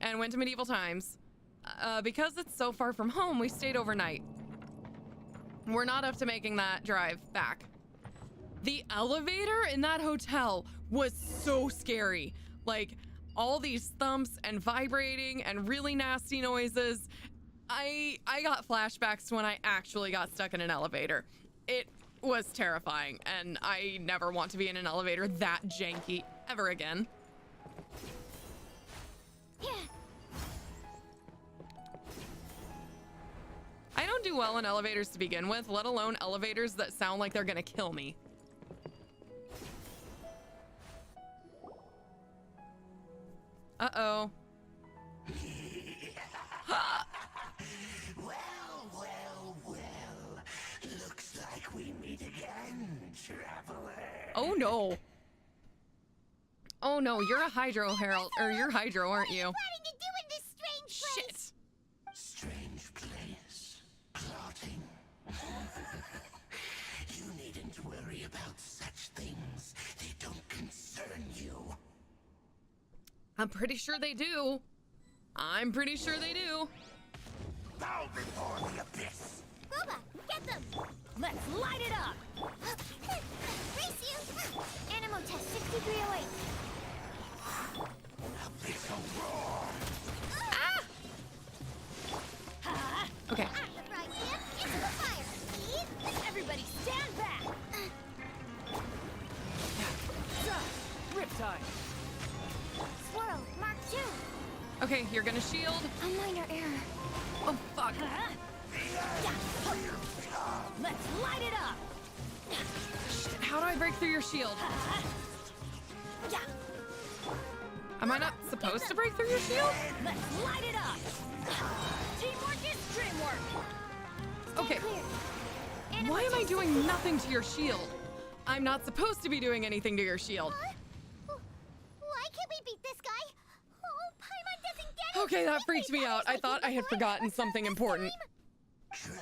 and went to Medieval Times, because it's so far from home, we stayed overnight. We're not up to making that drive back. The elevator in that hotel was so scary. Like, all these thumps and vibrating and really nasty noises. I got flashbacks to when I actually got stuck in an elevator. It was terrifying, and I never want to be in an elevator that janky ever again. I don't do well in elevators to begin with, let alone elevators that sound like they're gonna kill me. Uh-oh. Looks like we meet again, traveler. Oh no. Oh no, you're a Hydro Herald, or you're Hydro, aren't you? What are you doing in this strange place? Shit. Strange place. Plotting. You needn't worry about such things. They don't concern you. I'm pretty sure they do. I'm pretty sure they do. Bow before the abyss. Boba, get them! Let's light it up! Race you! Animal test 6308. Abyssal roar. Okay. Out the frying pan, into the fire. Steve, Everybody stand back! Riptide. swirl, mark 2. Okay, you're gonna shield. A minor error. Oh, fuck. Let's light it up! Shit, how do I break through your shield? Am I not supposed to break through your shield? Let's light it up! Teamwork is dreamwork! Okay. Clear. Why am I doing nothing to your shield? I'm not supposed to be doing anything to your shield. Why can't we beat this guy? Oh, Paimon doesn't get it. Okay, that freaked me out. I thought I had forgotten something important. Traveler,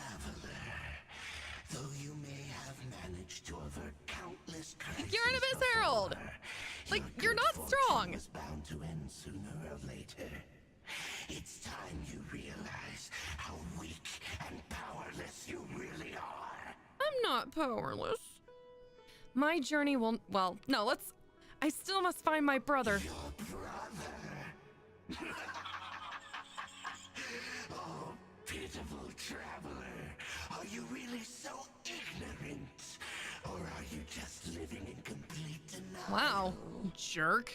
though you may have managed to avert countless crises You're an Abyss Herald. before, Like, your you're good not fortune strong. was bound to end sooner or later. It's time you realize how weak and powerless you really are. I'm not powerless. My journey will, well, no, I still must find my brother. Your brother. Oh, pitiful traveler. Are you really so ignorant? Or are you just living in complete denial? Wow, jerk.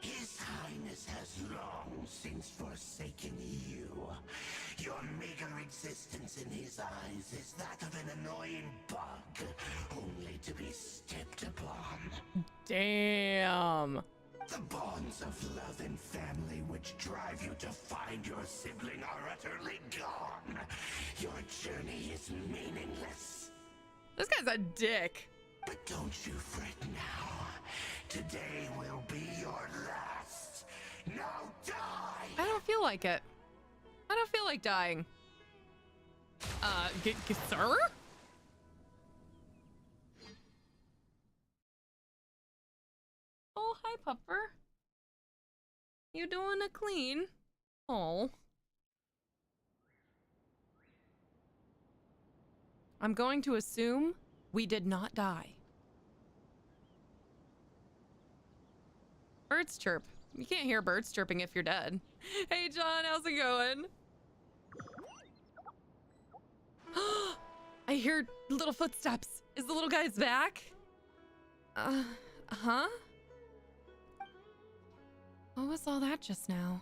His Highness has long since forsaken you. Your meager existence in his eyes is that of an annoying bug, only to be stepped upon. Damn. The bonds of love and family which drive you to find your sibling are utterly gone. Your journey is meaningless. This guy's a dick. But don't you fret now. Today will be your last. Now die! I don't feel like it. I don't feel like dying. Sir? Oh, hi, Pupper. You doing a clean? Oh. I'm going to assume we did not die. Birds chirp. You can't hear birds chirping if you're dead. Hey, John, how's it going? I hear little footsteps. Is the little guy's back? Huh? What was all that just now?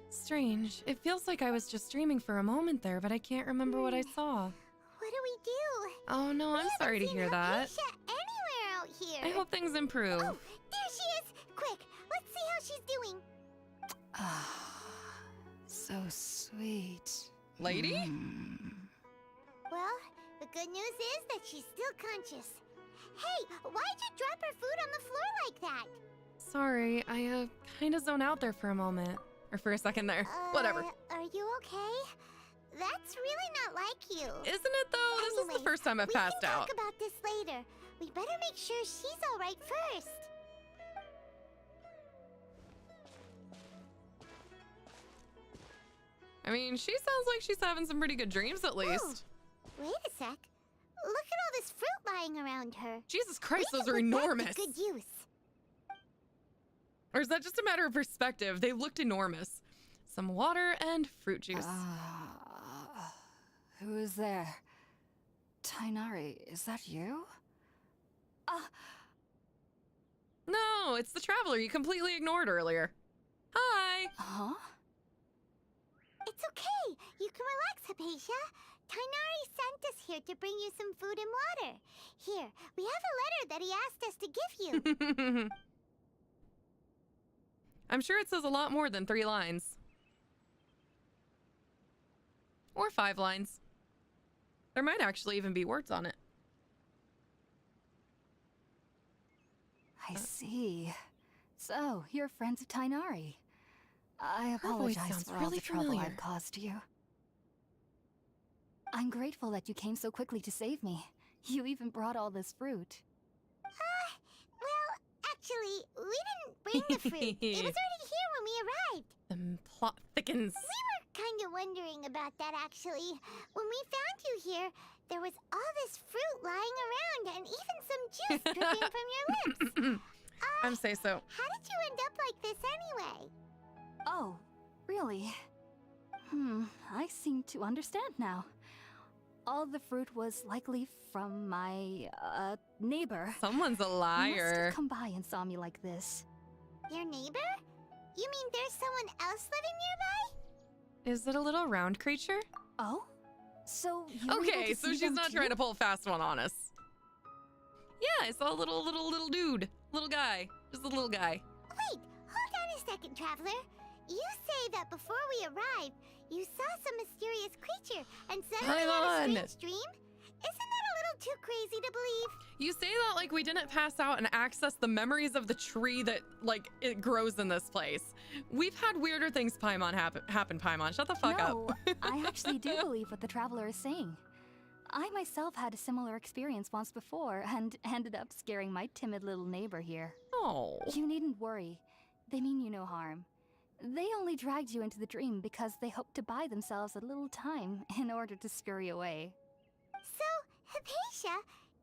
Strange. It feels like I was just dreaming for a moment there, but I can't remember what I saw. What do we do? Oh no, I'm sorry to hear that. Hypatia anywhere out here. I hope things improve. Oh, there she is! Quick, let's see how she's doing. So sweet. Lady? Well, the good news is that she's still conscious. Hey, why'd you drop her food on the floor like that? Sorry, I kinda zoned out there for a moment. Or for a second there. Whatever. Are you okay? That's really not like you. Isn't it though? This is Anyways, the first time I've passed We can out. talk about this later. We better make sure she's all right first. I mean, she sounds like she's having some pretty good dreams at least. Wait a sec. Look at all this fruit lying around her. Jesus Christ, We those can are put that to enormous. good use. Or is that just a matter of perspective? They looked enormous. Some water and fruit juice. Who is there? Tainari, is that you? No, it's the traveler you completely ignored earlier. Hi. Huh? It's okay. You can relax, Hypatia. Tainari sent us here to bring you some food and water. Here, we have a letter that he asked us to give you. I'm sure it says a lot more than 3 lines. Or 5 lines. There might actually even be words on it. I see. So, you're friends of Tainari. I Her voice apologize sounds for all really the trouble familiar. I've caused you. I'm grateful that you came so quickly to save me. You even brought all this fruit. Well, actually, we didn't bring the fruit. It was already here when we arrived. The plot thickens. We were kind of wondering about that, actually. When we found you here, there was all this fruit lying around and even some juice dripping from your lips. I'm say so. How did you end up like this anyway? Oh, really? I seem to understand now. All the fruit was likely from my, neighbor. Someone's a He must liar. have come by and saw me like this. Your neighbor? You mean there's someone else living nearby? Is it a little round creature? Oh? So you were able Okay, to so see she's them not too? trying to pull a fast one on us. Yeah, I saw a little dude. Little guy. Just a little guy. Wait, hold on a second, Traveler. You say that before we arrived, you saw some mysterious creature and suddenly Hang had a on. strange dream? that a little too crazy to believe? You say that like we didn't pass out and access the memories of the tree that, like, it grows in this place. We've had weirder things, Paimon, happen, Paimon. Shut the fuck No, up. I actually do believe what the traveler is saying. I myself had a similar experience once before and ended up scaring my timid little neighbor here. Oh. You needn't worry. They mean you no harm. They only dragged you into the dream because they hoped to buy themselves a little time in order to scurry away. So, Hypatia,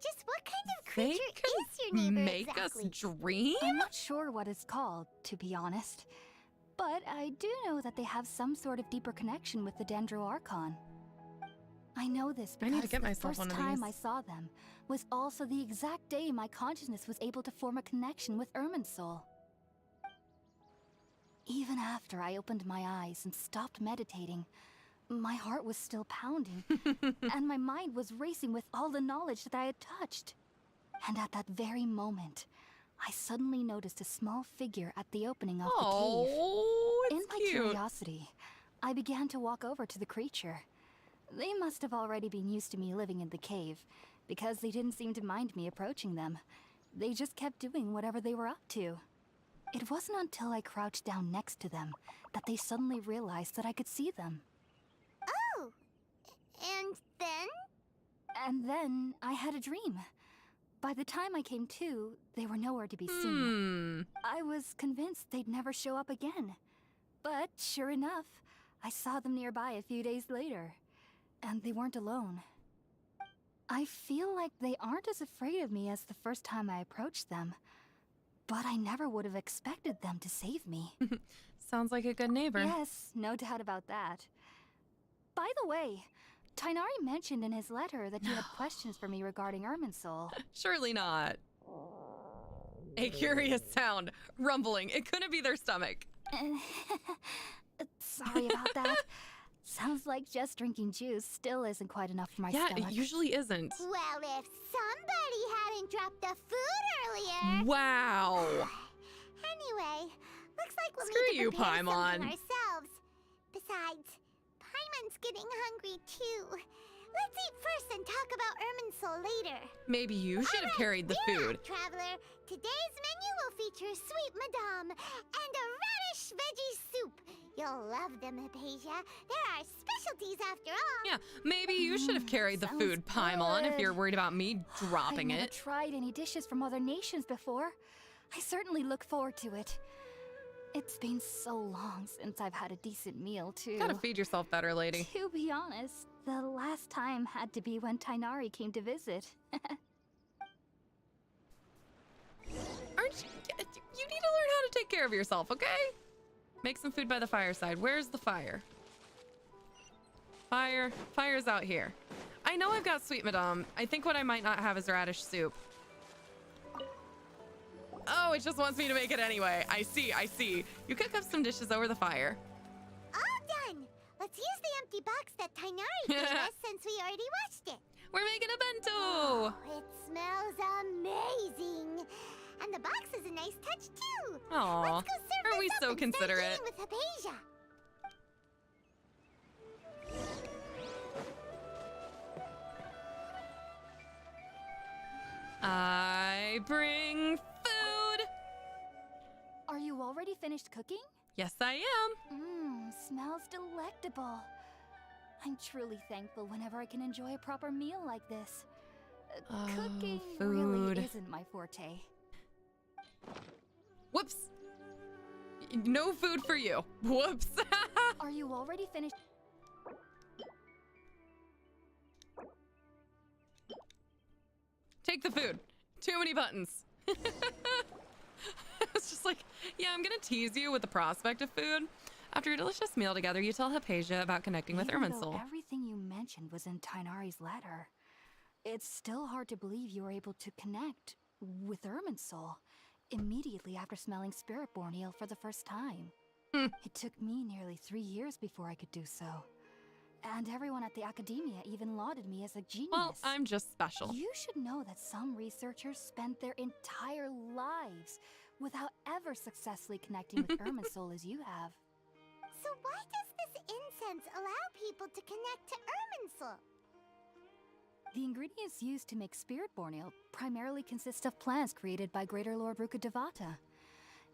just what kind of They creature could is your neighbor make exactly? us dream? I'm not sure what it's called, to be honest. But I do know that they have some sort of deeper connection with the Dendro Archon. I know this I because need to get the myself first one of time these. I saw them was also the exact day my consciousness was able to form a connection with Irminsul. Even after I opened my eyes and stopped meditating, my heart was still pounding, and my mind was racing with all the knowledge that I had touched. And at that very moment, I suddenly noticed a small figure at the opening of the cave. Oh, In it's my cute. curiosity, I began to walk over to the creature. They must have already been used to me living in the cave, because they didn't seem to mind me approaching them. They just kept doing whatever they were up to. It wasn't until I crouched down next to them that they suddenly realized that I could see them. Oh, and then? And then I had a dream. By the time I came to, they were nowhere to be seen. I was convinced they'd never show up again. But sure enough, I saw them nearby a few days later. And they weren't alone. I feel like they aren't as afraid of me as the first time I approached them. But I never would have expected them to save me. Sounds like a good neighbor. Yes, no doubt about that. By the way, Tainari mentioned in his letter that you had questions for me regarding Irminsul. Surely not. A curious sound. Rumbling. It couldn't be their stomach. Sorry about that. Sounds like just drinking juice still isn't quite enough for my Yeah, stomach. it usually isn't. Well, if somebody hadn't dropped the food earlier... Wow. Anyway, looks like we'll Screw need to you, prepare Paimon. something ourselves. Besides, Paimon's getting hungry too. Let's eat first and talk about Irminsul later. Maybe you should have carried the Here, food. Traveler. Today's menu will feature sweet madame and a radish veggie soup. You'll love them, Hypatia. There are specialties after all. Yeah, maybe you should have carried the sounds food, Paimon, if good. you're worried about me dropping I've never it. tried any dishes from other nations before. I certainly look forward to it. It's been so long since I've had a decent meal, too. Gotta feed yourself better, lady. To be honest, the last time had to be when Tainari came to visit. You need to learn how to take care of yourself, okay? Make some food by the fireside. Where's the fire? Fire's out here. I know I've got sweet madame. I think what I might not have is radish soup. Oh, it just wants me to make it anyway. I see. You cook up some dishes over the fire. All done. Let's use the empty box that Tainari gave us since we already watched it. We're making a bento! Oh, it smells amazing. And the box is a nice touch too. Aw, Let's go serve are we this up so and start considerate? eating with Hypatia. I bring food! Are you already finished cooking? Yes, I am. Smells delectable. I'm truly thankful whenever I can enjoy a proper meal like this. Oh, Cooking food. really isn't my forte. Whoops. No food for you. Whoops. Are you already finished? Take the food. Too many buttons. It's just like, yeah, I'm gonna tease you with the prospect of food. After a delicious meal together, you tell Hypatia about connecting with Even though Irminsul. everything you mentioned was in Tainari's letter, it's still hard to believe you were able to connect with Irminsul immediately after smelling Spiritborn eel for the first time. It took me nearly 3 years before I could do so. And everyone at the academia even lauded me as a genius. Well, I'm just special. You should know that some researchers spent their entire lives without ever successfully connecting with Irminsul as you have. So why does this incense allow people to connect to Irminsul? The ingredients used to make spirit born ale primarily consist of plants created by Greater Lord Rukkhadevata.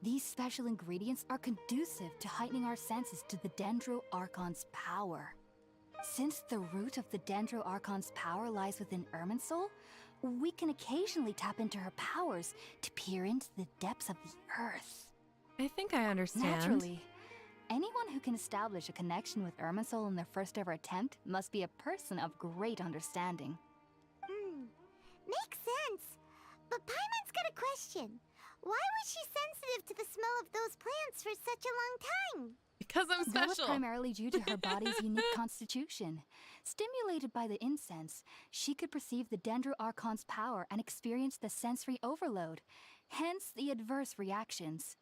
These special ingredients are conducive to heightening our senses to the Dendro Archon's power. Since the root of the Dendro Archon's power lies within Irminsul, we can occasionally tap into her powers to peer into the depths of the earth. I think I understand. Naturally, anyone who can establish a connection with Irminsul in their first ever attempt must be a person of great understanding. Makes sense. But Paimon's got a question. Why was she sensitive to the smell of those plants for such a long time? Because I'm That was special. primarily due to her body's unique constitution. Stimulated by the incense, she could perceive the Dendro Archon's power and experience the sensory overload, hence the adverse reactions.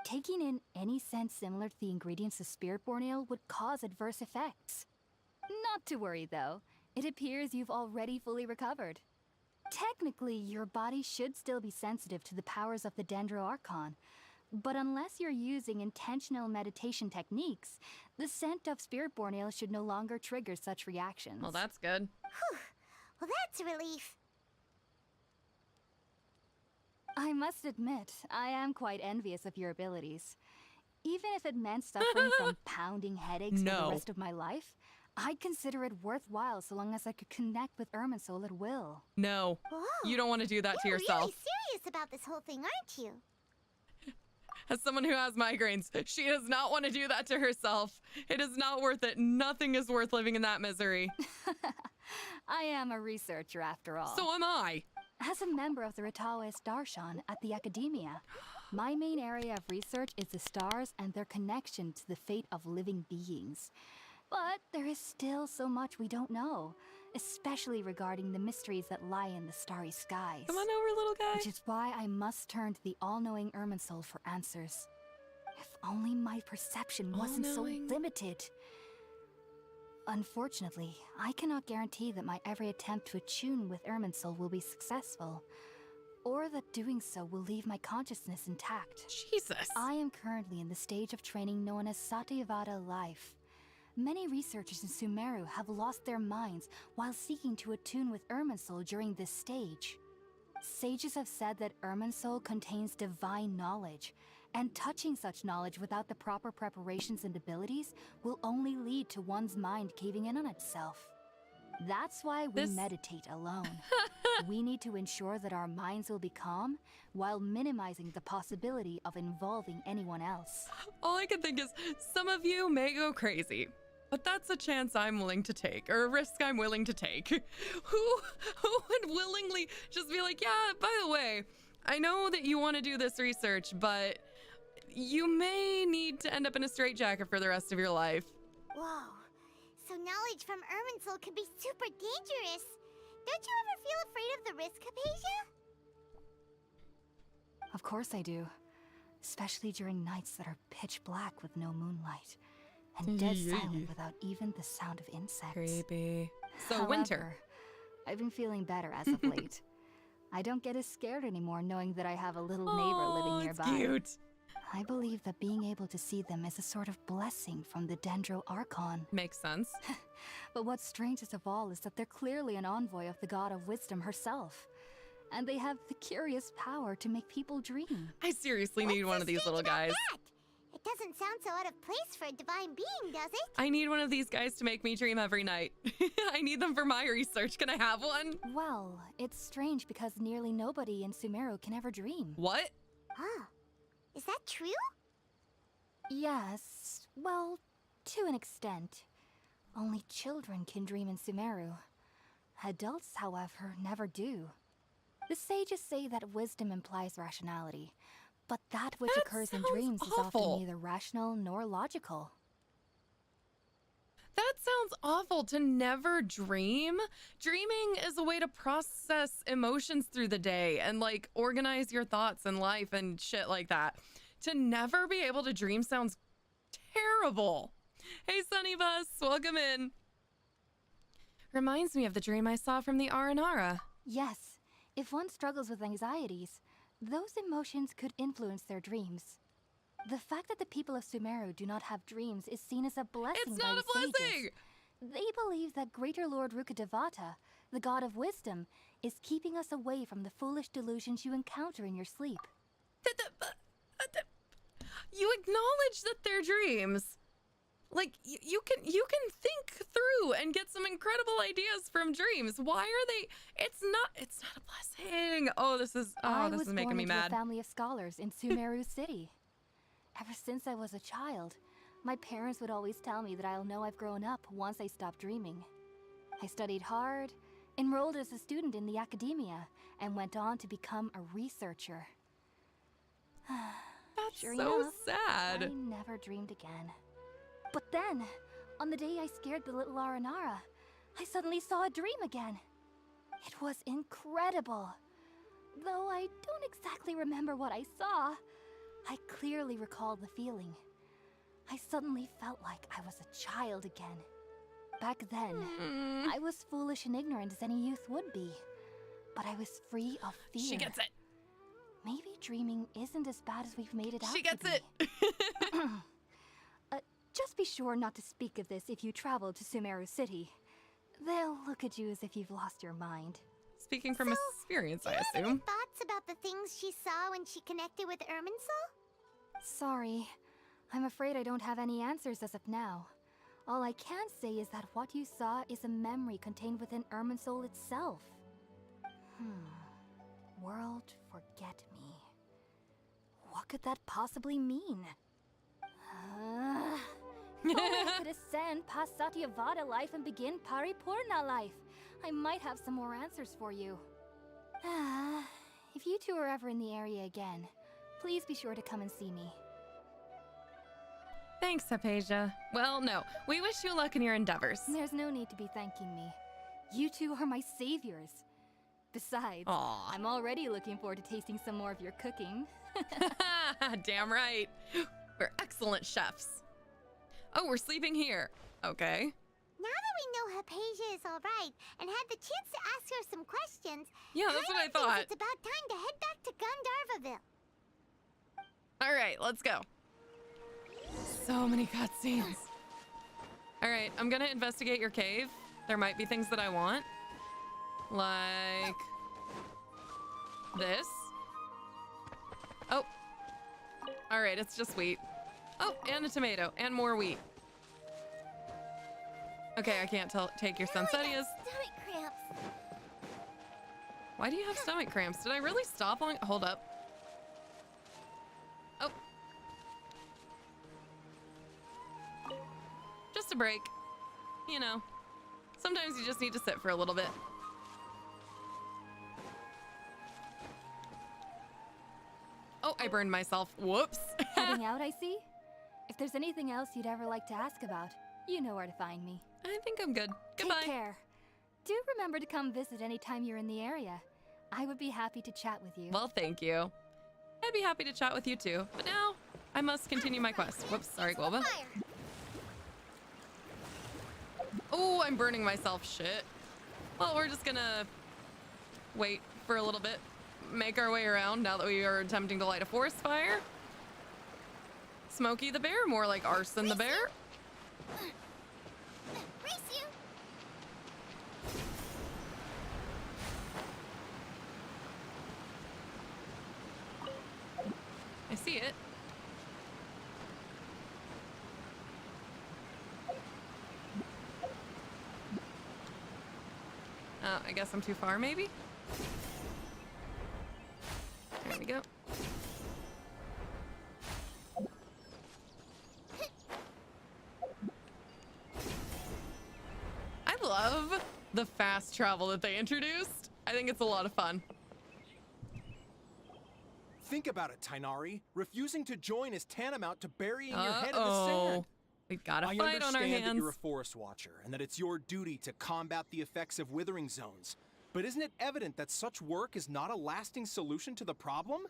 Taking in any scent similar to the ingredients of Spiritborn Ale would cause adverse effects. Not to worry though, it appears you've already fully recovered. Technically, your body should still be sensitive to the powers of the Dendro Archon, but unless you're using intentional meditation techniques, the scent of Spiritborn Ale should no longer trigger such reactions. Well, that's good. Whew. Well, that's a relief. I must admit, I am quite envious of your abilities. Even if it meant suffering from pounding headaches for No. the rest of my life, I'd consider it worthwhile so long as I could connect with Irminsul at will. No. Whoa. You don't want to do that to You're yourself. really serious about this whole thing, aren't you? As someone who has migraines, she does not want to do that to herself. It is not worth it. Nothing is worth living in that misery. I am a researcher after all. So am I. As a member of the Ritaoist Darshan at the Academia, my main area of research is the stars and their connection to the fate of living beings. But there is still so much we don't know, especially regarding the mysteries that lie in the starry skies. Come on over, little guy. Which is why I must turn to the all-knowing Irminsul for answers. If only my perception wasn't so All-knowing. limited. Unfortunately, I cannot guarantee that my every attempt to attune with Irminsul will be successful, or that doing so will leave my consciousness intact. Jesus. I am currently in the stage of training known as Satyavada life. Many researchers in Sumeru have lost their minds while seeking to attune with Irminsul during this stage. Sages have said that Irminsul contains divine knowledge, and touching such knowledge without the proper preparations and abilities will only lead to one's mind caving in on itself. That's why we This- meditate alone. We need to ensure that our minds will be calm while minimizing the possibility of involving anyone else. All I can think is some of you may go crazy, but that's a chance I'm willing to take, or a risk I'm willing to take. Who would willingly just be like, yeah, by the way, I know that you want to do this research, but you may need to end up in a straitjacket for the rest of your life. Whoa. So knowledge from Irminsul could be super dangerous. Don't you ever feel afraid of the risk, Hypatia? Of course I do. Especially during nights that are pitch black with no moonlight. And dead silent without even the sound of insects. Creepy. So However, winter. I've been feeling better as of late. I don't get as scared anymore knowing that I have a little neighbor living nearby. It's cute. I believe that being able to see them is a sort of blessing from the Dendro Archon. Makes sense. But what's strangest of all is that they're clearly an envoy of the God of Wisdom herself. And they have the curious power to make people dream. I seriously need one of these little guys. That? It doesn't sound so out of place for a divine being, does it? I need one of these guys to make me dream every night. I need them for my research. Can I have one? Well, it's strange because nearly nobody in Sumeru can ever dream. What? Oh. Is that true? Yes, well, to an extent. Only children can dream in Sumeru. Adults, however, never do. The sages say that wisdom implies rationality, but that which That occurs in sounds dreams is awful. often neither rational nor logical. That sounds awful, to never dream. Dreaming is a way to process emotions through the day and like organize your thoughts and life and shit like that. To never be able to dream sounds terrible. Hey, Sunny Bus, welcome in. Reminds me of the dream I saw from the Aranara. Yes, if one struggles with anxieties, those emotions could influence their dreams. The fact that the people of Sumeru do not have dreams is seen as a blessing It's by not the a blessing! sages. They believe that Greater Lord Rukkhadevata, the god of wisdom, is keeping us away from the foolish delusions you encounter in your sleep. You acknowledge that they're dreams. Like, you can think through and get some incredible ideas from dreams. Why are they? It's not a blessing. Oh, this is making me mad. I was born into a family of scholars in Sumeru City. Ever since I was a child, my parents would always tell me that I'll know I've grown up once I stop dreaming. I studied hard, enrolled as a student in the academia, and went on to become a researcher. That's Sure so enough, sad. I never dreamed again. But then, on the day I scared the little Aranara, I suddenly saw a dream again. It was incredible. Though I don't exactly remember what I saw, I clearly recall the feeling. I suddenly felt like I was a child again. Back then, I was foolish and ignorant as any youth would be. But I was free of fear. She gets it. Maybe dreaming isn't as bad as we've made it out She gets to be. it. Just be sure not to speak of this if you travel to Sumeru City. They'll look at you as if you've lost your mind. Speaking from experience, I Do you have any assume. thoughts about the things she saw when she connected with Irminsul? Sorry. I'm afraid I don't have any answers as of now. All I can say is that what you saw is a memory contained within Irminsul itself. World forget me. What could that possibly mean? If only I could ascend past Satyavada life and begin Paripurna life. I might have some more answers for you. If you two are ever in the area again, please be sure to come and see me. Thanks, Hypatia. Well, no. We wish you luck in your endeavors. There's no need to be thanking me. You two are my saviors. Besides, Aw. I'm already looking forward to tasting some more of your cooking. Damn right. We're excellent chefs. Oh, we're sleeping here. Okay. Now that we know Hypatia is alright and had the chance to ask her some questions, Yeah, that's what I Tyler thinks thought. it's about time to head back to Gandharvaville. All right, let's go. So many cutscenes. All right, I'm gonna investigate your cave. There might be things that I want. Like this. Oh. All right, it's just wheat. Oh, and a tomato, and more wheat. Okay, I can't take your Sunsetias. Stomach cramps. Why do you have stomach cramps? Did I really stop on? Hold up. Oh. Just a break. You know, sometimes you just need to sit for a little bit. Oh, I burned myself. Whoops. Heading out, I see? If there's anything else you'd ever like to ask about, you know where to find me. I think I'm good. Goodbye. Take care. Do remember to come visit anytime you're in the area. I would be happy to chat with you. Well, thank you. I'd be happy to chat with you too, but now I must continue my quest. Whoops, sorry, Guoba. Oh, I'm burning myself. Shit. Well, we're just gonna wait for a little bit, make our way around now that we are attempting to light a forest fire. Smokey the Bear, more like Arson the Bear. Race you! I see it. I guess I'm too far, maybe? There we go. I love the fast travel that they introduced. I think it's a lot of fun. Think about it, Tainari. Refusing to join is tantamount to burying your head in the sand. We've got a I fight on our understand that hands. you're a forest watcher and that it's your duty to combat the effects of withering zones. But isn't it evident that such work is not a lasting solution to the problem?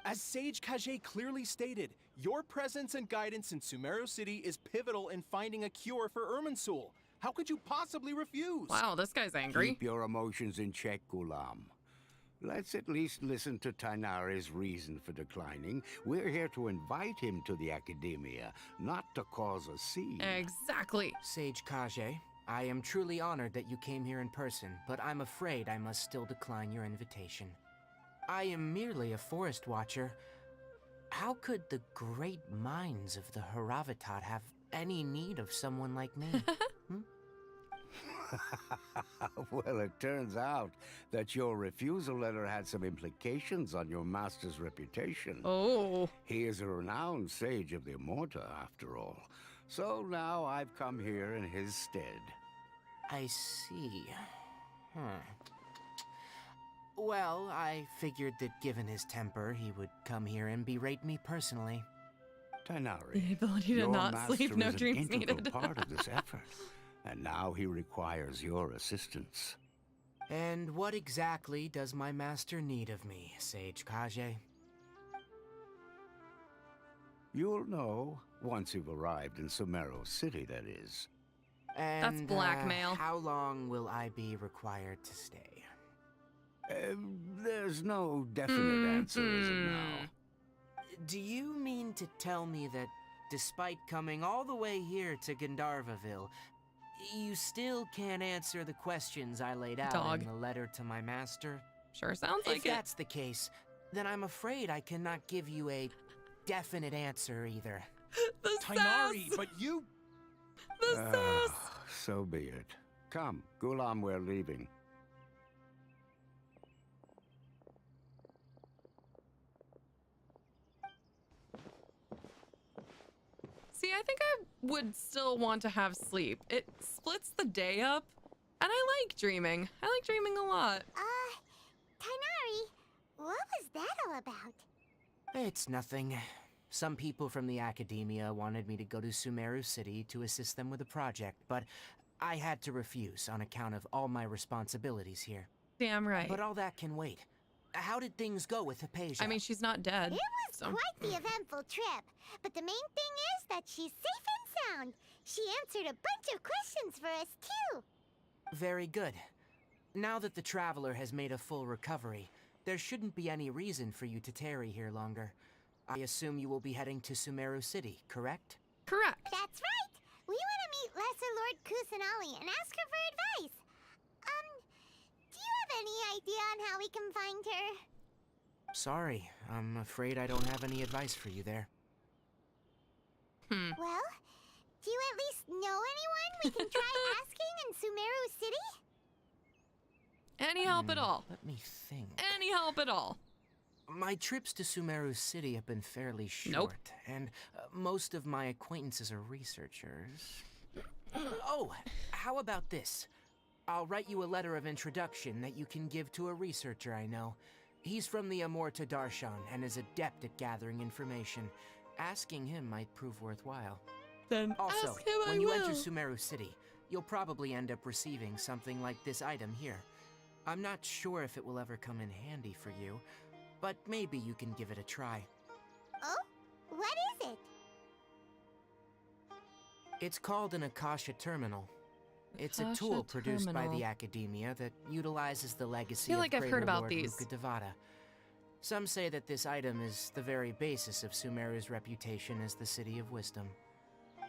As Sage Kage clearly stated, your presence and guidance in Sumeru City is pivotal in finding a cure for Irminsul. How could you possibly refuse? Wow, this guy's angry. Keep your emotions in check, Gulam. Let's at least listen to Tainari's reason for declining. We're here to invite him to the academia, not to cause a scene. Exactly. Sage Kage, I am truly honored that you came here in person, but I'm afraid I must still decline your invitation. I am merely a forest watcher. How could the great minds of the Haravatat have any need of someone like me? Well, it turns out that your refusal letter had some implications on your master's reputation. Oh. He is a renowned sage of the Immorta, after all. So now I've come here in his stead. I see. Well, I figured that given his temper, he would come here and berate me personally. Tainari, The ability to your not master sleep, no is an dreams integral needed. part of this effort, and now he requires your assistance. And what exactly does my master need of me, Sage Kage? You'll know once you've arrived in Sumeru City, that is. And, blackmail. How long will I be required to stay? There's no definite answer as of now. Do you mean to tell me that, despite coming all the way here to Gandharvaville, you still can't answer the questions I laid out Dog. in the letter to my master? Sure sounds If like it. that's the case, then I'm afraid I cannot give you a definite answer either. The Tainari, sass! but you... The sass! So be it. Come, Gulam, we're leaving. See, I think I would still want to have sleep. It splits the day up, and I like dreaming. I like dreaming a lot. Tainari, what was that all about? It's nothing. Some people from the academia wanted me to go to Sumeru City to assist them with a project, but I had to refuse on account of all my responsibilities here. Damn right. But all that can wait. How did things go with Hypatia? I mean, she's not dead. It was so. quite the eventful trip, but the main thing is that she's safe and sound. She answered a bunch of questions for us, too. Very good. Now that the Traveler has made a full recovery, there shouldn't be any reason for you to tarry here longer. I assume you will be heading to Sumeru City, correct? Correct. That's right. We want to meet Lesser Lord Kusanali and ask her for advice. Do you have any idea on how we can find her? Sorry, I'm afraid I don't have any advice for you there. Well, do you at least know anyone we can try asking in Sumeru City? Any help at all? Let me think. Any help at all? My trips to Sumeru City have been fairly short, Nope. and most of my acquaintances are researchers. Oh, how about this? I'll write you a letter of introduction that you can give to a researcher I know. He's from the Immorta Darshan and is adept at gathering information. Asking him might prove worthwhile. Then Also, ask him. when I you will. enter Sumeru City, you'll probably end up receiving something like this item here. I'm not sure if it will ever come in handy for you, but maybe you can give it a try. Oh? What is it? It's called an Akasha Terminal. It's a Akasha tool produced by Terminal. the Academia that utilizes the legacy feel of like I've heard Greater about Lord these. Rukkhadevata. Some say that this item is the very basis of Sumeru's reputation as the City of Wisdom.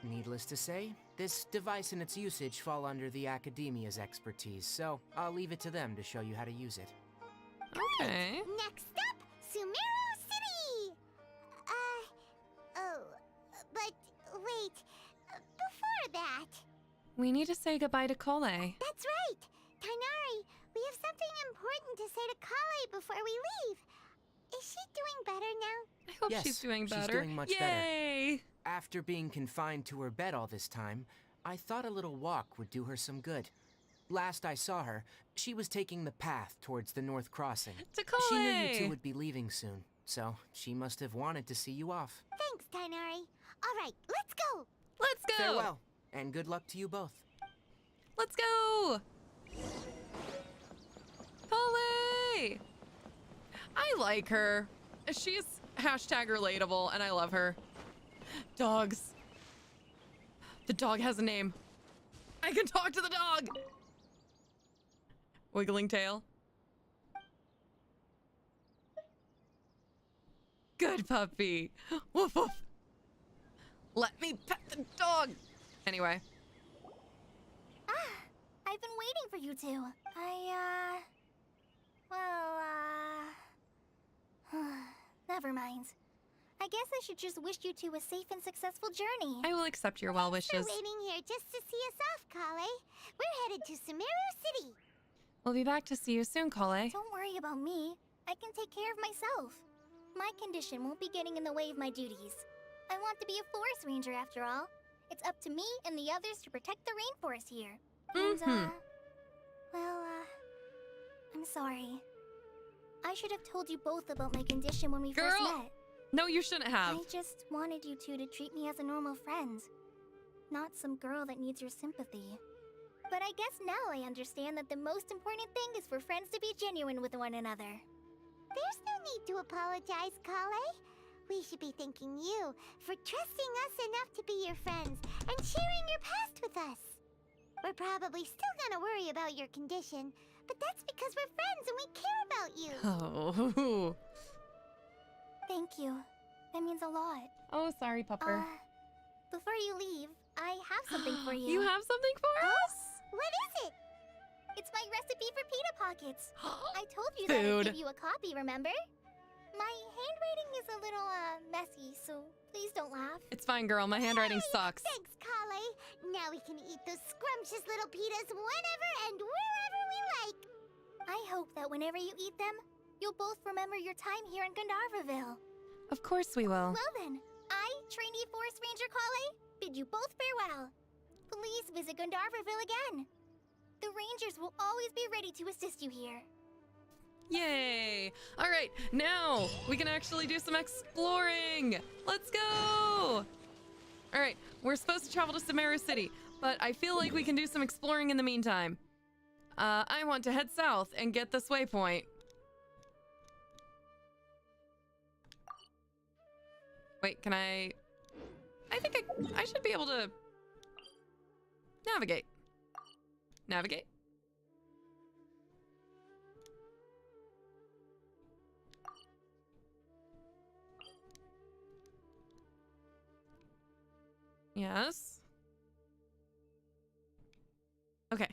Needless to say, this device and its usage fall under the Academia's expertise, so I'll leave it to them to show you how to use it. Okay. Next up, Sumeru City! But wait, before that... We need to say goodbye to Kole. That's right! Tainari, we have something important to say to Kale before we leave. Is she doing better now? I hope Yes, she's doing she's better. doing much better. Yay! After being confined to her bed all this time, I thought a little walk would do her some good. Last I saw her, she was taking the path towards the North Crossing. To She knew you Kole! two would be leaving soon, so she must have wanted to see you off. Thanks, Tainari. All right, let's go! Let's go! Farewell, and good luck to you both. Let's go! Kole! I like her. She's hashtag relatable, and I love her. Dogs. The dog has a name. I can talk to the dog! Wiggling tail. Good puppy. Woof woof. Let me pet the dog. Anyway. I've been waiting for you two. Never mind. I guess I should just wish you two a safe and successful journey. I will accept your well Thanks for wishes. waiting here just to see us off, Kale. We're headed to Sumeru City. We'll be back to see you soon, Kale. Don't worry about me. I can take care of myself. My condition won't be getting in the way of my duties. I want to be a forest ranger after all. It's up to me and the others to protect the rainforest here. And, I'm sorry. I should have told you both about my condition when we first met. No, you shouldn't have. I just wanted you two to treat me as a normal friend. Not some girl that needs your sympathy. But I guess now I understand that the most important thing is for friends to be genuine with one another. There's no need to apologize, Kale. We should be thanking you for trusting us enough to be your friends and sharing your past with us. We're probably still gonna worry about your condition, but that's because we're friends and we care about you. Oh. Thank you. That means a lot. Oh, sorry, Pupper. Before you leave, I have something for you. You have something for us? What is it? It's my recipe for pita pockets. I told you that I'd give you a copy, remember? My handwriting is a little, messy, so please don't laugh. It's fine, girl. My handwriting sucks. Thanks, Kale. Now we can eat those scrumptious little pitas whenever and wherever we like. I hope that whenever you eat them, you'll both remember your time here in Gandharvaville. Of course we will. Well then, I, trainee Forest Ranger Kale, bid you both farewell. Please visit Gandharvaville again. The Rangers will always be ready to assist you here. Yay! All right, now we can actually do some exploring. Let's go! All right, we're supposed to travel to Sumeru City, but I feel like we can do some exploring in the meantime. I want to head south and get this waypoint. Wait, can I think I should be able to navigate. Navigate. Yes. Okay.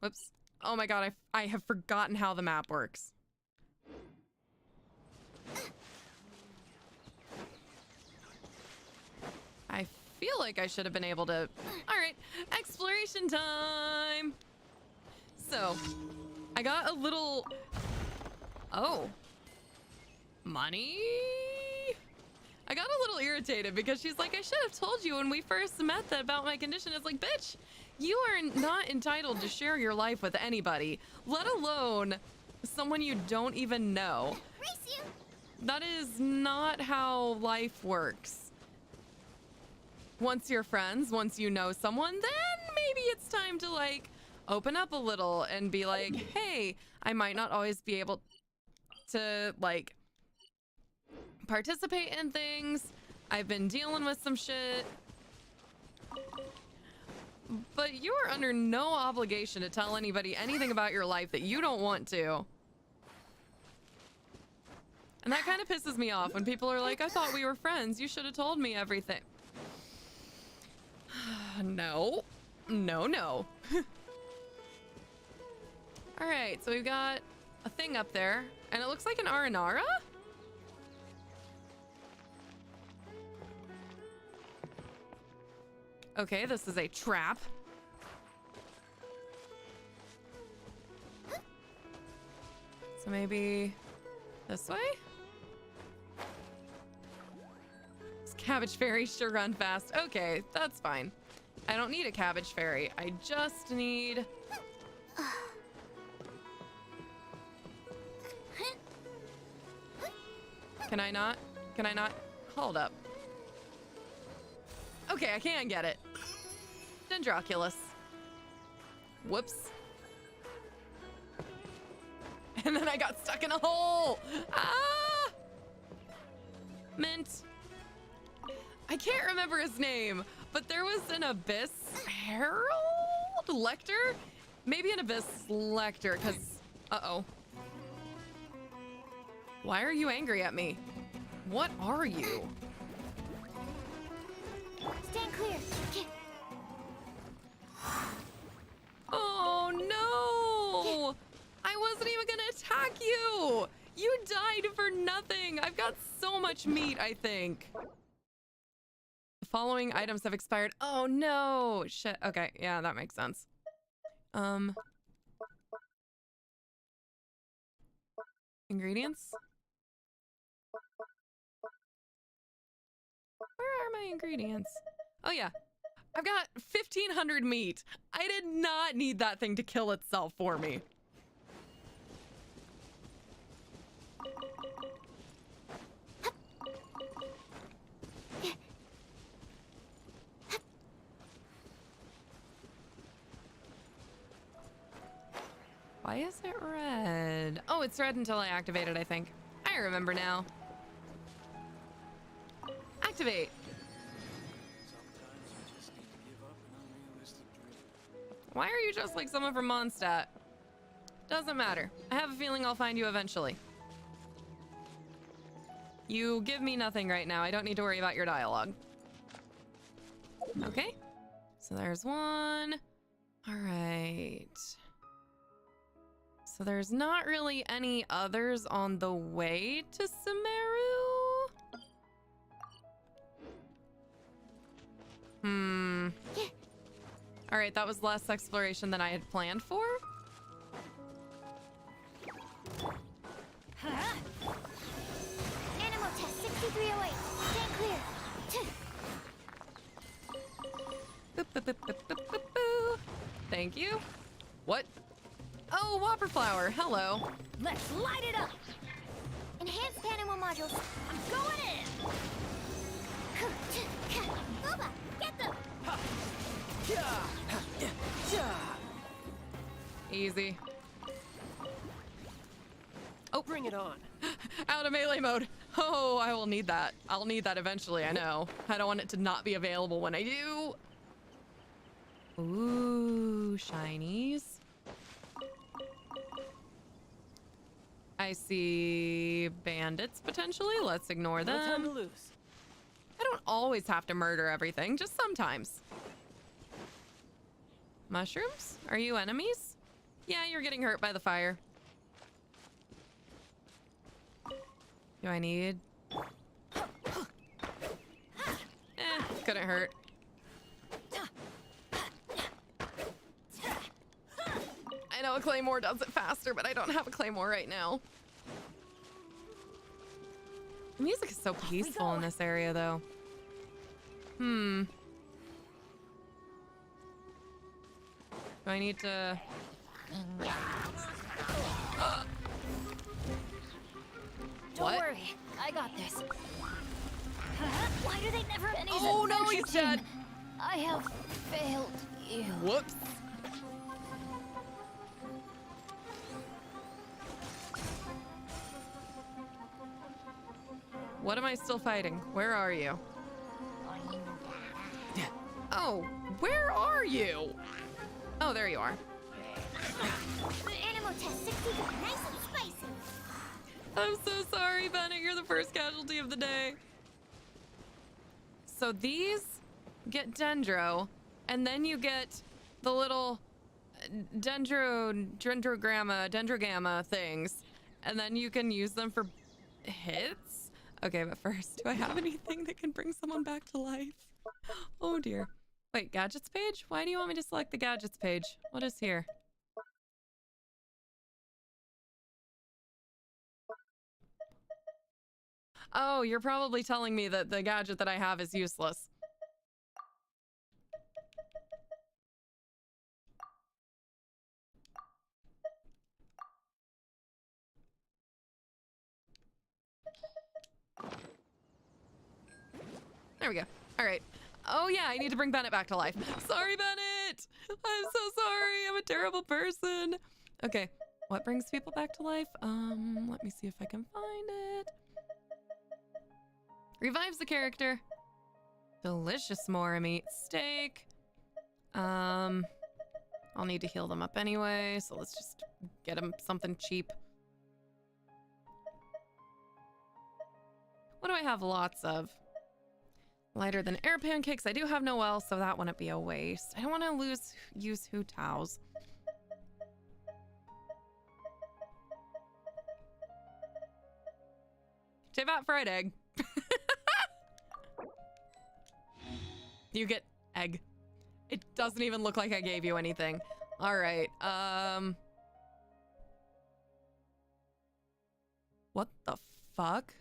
Whoops. Oh my god, I have forgotten how the map works. I feel like I should have been able to... Alright, exploration time! So, I got a little... Oh. Money? I got a little irritated because she's like, I should have told you when we first met that about my condition. It's like, bitch, you are not entitled to share your life with anybody, let alone someone you don't even know. Race you! That is not how life works. Once you're friends, once you know someone, then maybe it's time to like open up a little and be like, hey, I might not always be able to like participate in things. I've been dealing with some shit. But you are under no obligation to tell anybody anything about your life that you don't want to. And that kind of pisses me off when people are like, I thought we were friends. You should have told me everything. No. No, no. All right, so we've got a thing up there, and it looks like an Aranara? Okay, this is a trap. So maybe this way? This cabbage fairy sure run fast. Okay, that's fine. I don't need a cabbage fairy. I just need... Can I not? Can I not? Hold up. Okay, I can get it. Dendroculus. Whoops. And then I got stuck in a hole. Ah! Mint. I can't remember his name, but there was an Abyss Herald? Lector? Maybe an Abyss Lector, because... Uh-oh. Why are you angry at me? What are you? Stand clear. nothing. I've got so much meat, I think. The following items have expired. Oh no. Shit. Okay, yeah, that makes sense. Ingredients? Where are my ingredients? Oh yeah. I've got 1,500 meat. I did not need that thing to kill itself for me. Why is it red? Oh, it's red until I activate it, I think. I remember now. Activate. Why are you just like someone from Mondstadt? Doesn't matter. I have a feeling I'll find you eventually. You give me nothing right now. I don't need to worry about your dialogue. Okay. So there's one. All right. So there's not really any others on the way to Sumeru. All right, that was less exploration than I had planned for. Animal test 6308. Stand clear. Boop, boop, boop, boop, boop, boop, boo. Thank you. What? Oh, Whopper Flower. Hello. Let's light it up. Enhanced animal modules. I'm going in. Booba, get them. Easy. Oh, bring it on. Out of melee mode. Oh, I will need that. I'll need that eventually, I know. I don't want it to not be available when I do. Ooh, shinies. I see bandits potentially. Let's ignore them. No time to lose. I don't always have to murder everything, just sometimes. Mushrooms? Are you enemies? Yeah, you're getting hurt by the fire. Do I need... couldn't hurt. I know a claymore does it faster, but I don't have a claymore right now. The music is so peaceful in this area, though. Do I need to... Don't worry, I got this. Why do they never? Oh no, he's dead. I have failed you. Whoops. What am I still fighting? Where are you? Oh, where are you? Oh, there you are. Animal test 63. Nice and spicy. I'm so sorry, Bennett. You're the first casualty of the day. So these get dendro, and then you get the little dendrogamma things, and then you can use them for hits. Okay, but first, do I have anything that can bring someone back to life? Oh dear. Wait, gadgets page? Why do you want me to select the gadgets page? What is here? Oh, you're probably telling me that the gadget that I have is useless. There we go. All right. Oh yeah, I need to bring Bennett back to life. Sorry, Bennett. I'm so sorry. I'm a terrible person. Okay. What brings people back to life? Let me see if I can find it. Revives the character. Delicious Mora meat steak. I'll need to heal them up anyway, so let's just get them something cheap. What do I have lots of? Lighter than air pancakes. I do have Noelle, so that wouldn't be a waste. I don't want to use Hu Tao's. Teyvat fried egg. You get egg. It doesn't even look like I gave you anything. All right. What the fuck?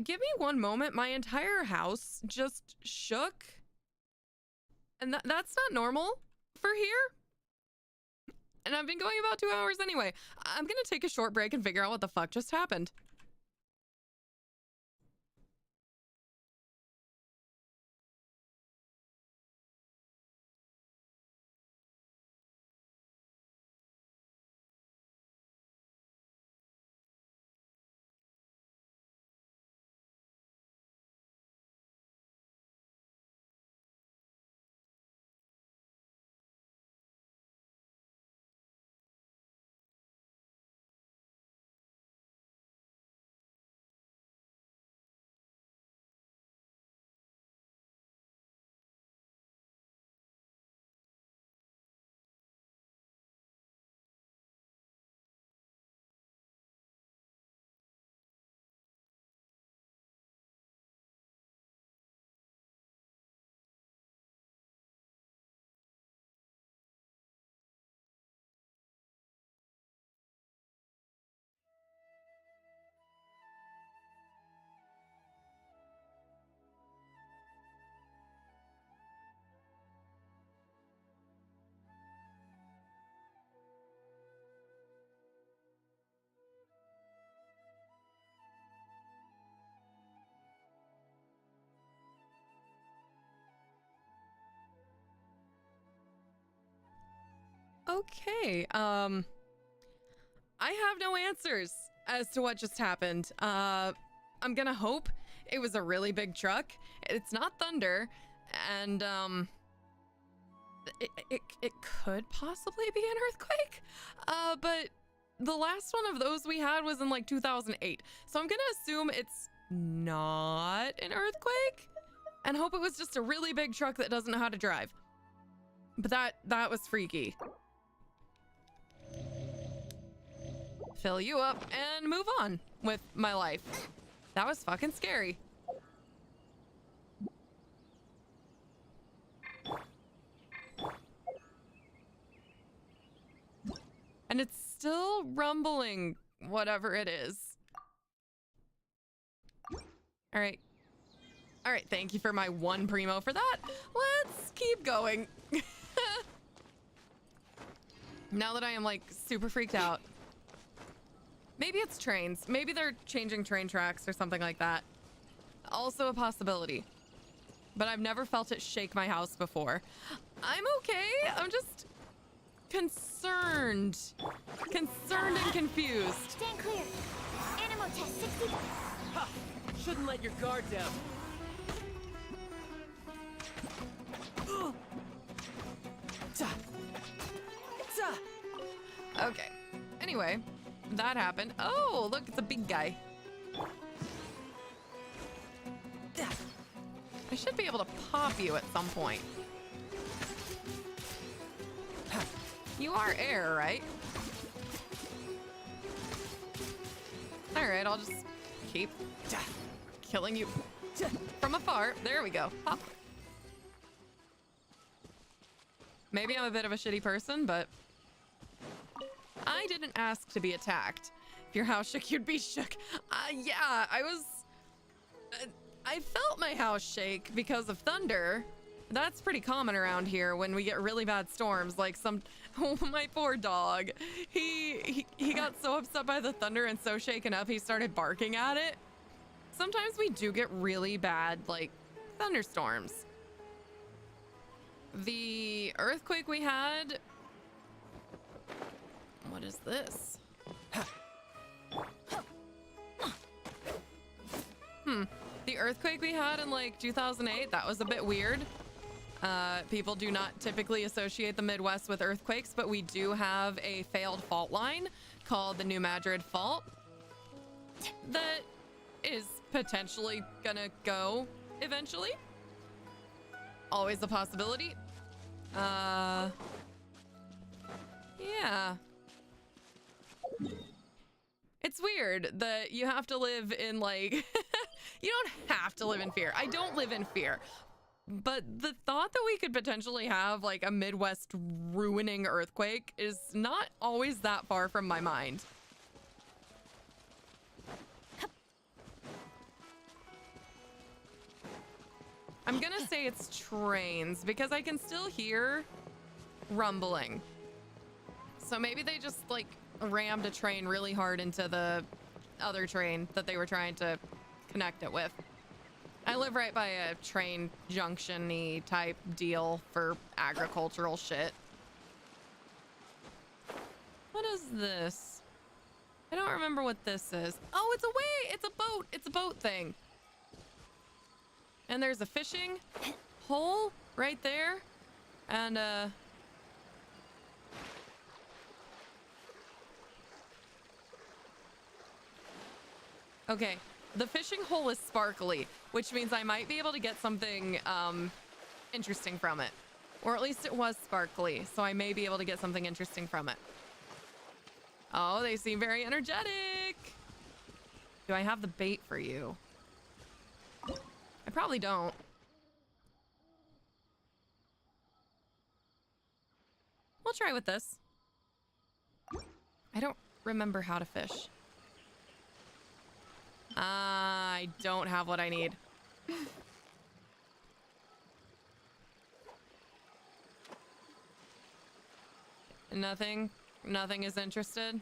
Give me one moment. My entire house just shook. And that's not normal for here. And I've been going about 2 hours anyway. I'm gonna take a short break and figure out what the fuck just happened. Okay, I have no answers as to what just happened. I'm gonna hope it was a really big truck. It's not thunder, and it could possibly be an earthquake. But the last one of those we had was in like 2008, so I'm gonna assume it's not an earthquake, and hope it was just a really big truck that doesn't know how to drive. But that was freaky. Fill you up and move on with my life. That was fucking scary. And it's still rumbling, whatever it is. All right. All right, thank you for my one primo for that. Let's keep going. Now that I am like super freaked out. Maybe it's trains. Maybe they're changing train tracks or something like that. Also a possibility. But I've never felt it shake my house before. I'm okay. I'm just concerned. Concerned and confused. Stand clear. Animal test 60. Ha! Shouldn't let your guard down. Okay. Anyway, that happened. Oh, look, it's a big guy. I should be able to pop you at some point. You are air, right? All right, I'll just keep killing you from afar. There we go. Pop. Maybe I'm a bit of a shitty person, but I didn't ask to be attacked. If your house shook, you'd be shook. Yeah, I felt my house shake because of thunder. That's pretty common around here when we get really bad storms, like oh, my poor dog. He got so upset by the thunder and so shaken up, he started barking at it. Sometimes we do get really bad, like, thunderstorms. The earthquake we had... What is this? The earthquake we had in like 2008, that was a bit weird. People do not typically associate the Midwest with earthquakes, but we do have a failed fault line called the New Madrid Fault that is potentially gonna go eventually. Always a possibility. Yeah, weird that you have to live in like, you don't have to live in fear. I don't live in fear. But the thought that we could potentially have like a Midwest ruining earthquake is not always that far from my mind. I'm gonna say it's trains because I can still hear rumbling. So maybe they just like rammed a train really hard into the other train that they were trying to connect it with. I live right by a train junction-y type deal for agricultural shit. What is this? I don't remember what this is. Oh, it's a way! It's a boat! It's a boat thing. And there's a fishing hole right there. And, okay, the fishing hole is sparkly, which means I might be able to get something interesting from it. Or at least it was sparkly, so I may be able to get something interesting from it. Oh, they seem very energetic. Do I have the bait for you? I probably don't. We'll try with this. I don't remember how to fish. I don't have what I need. Nothing? Nothing is interested?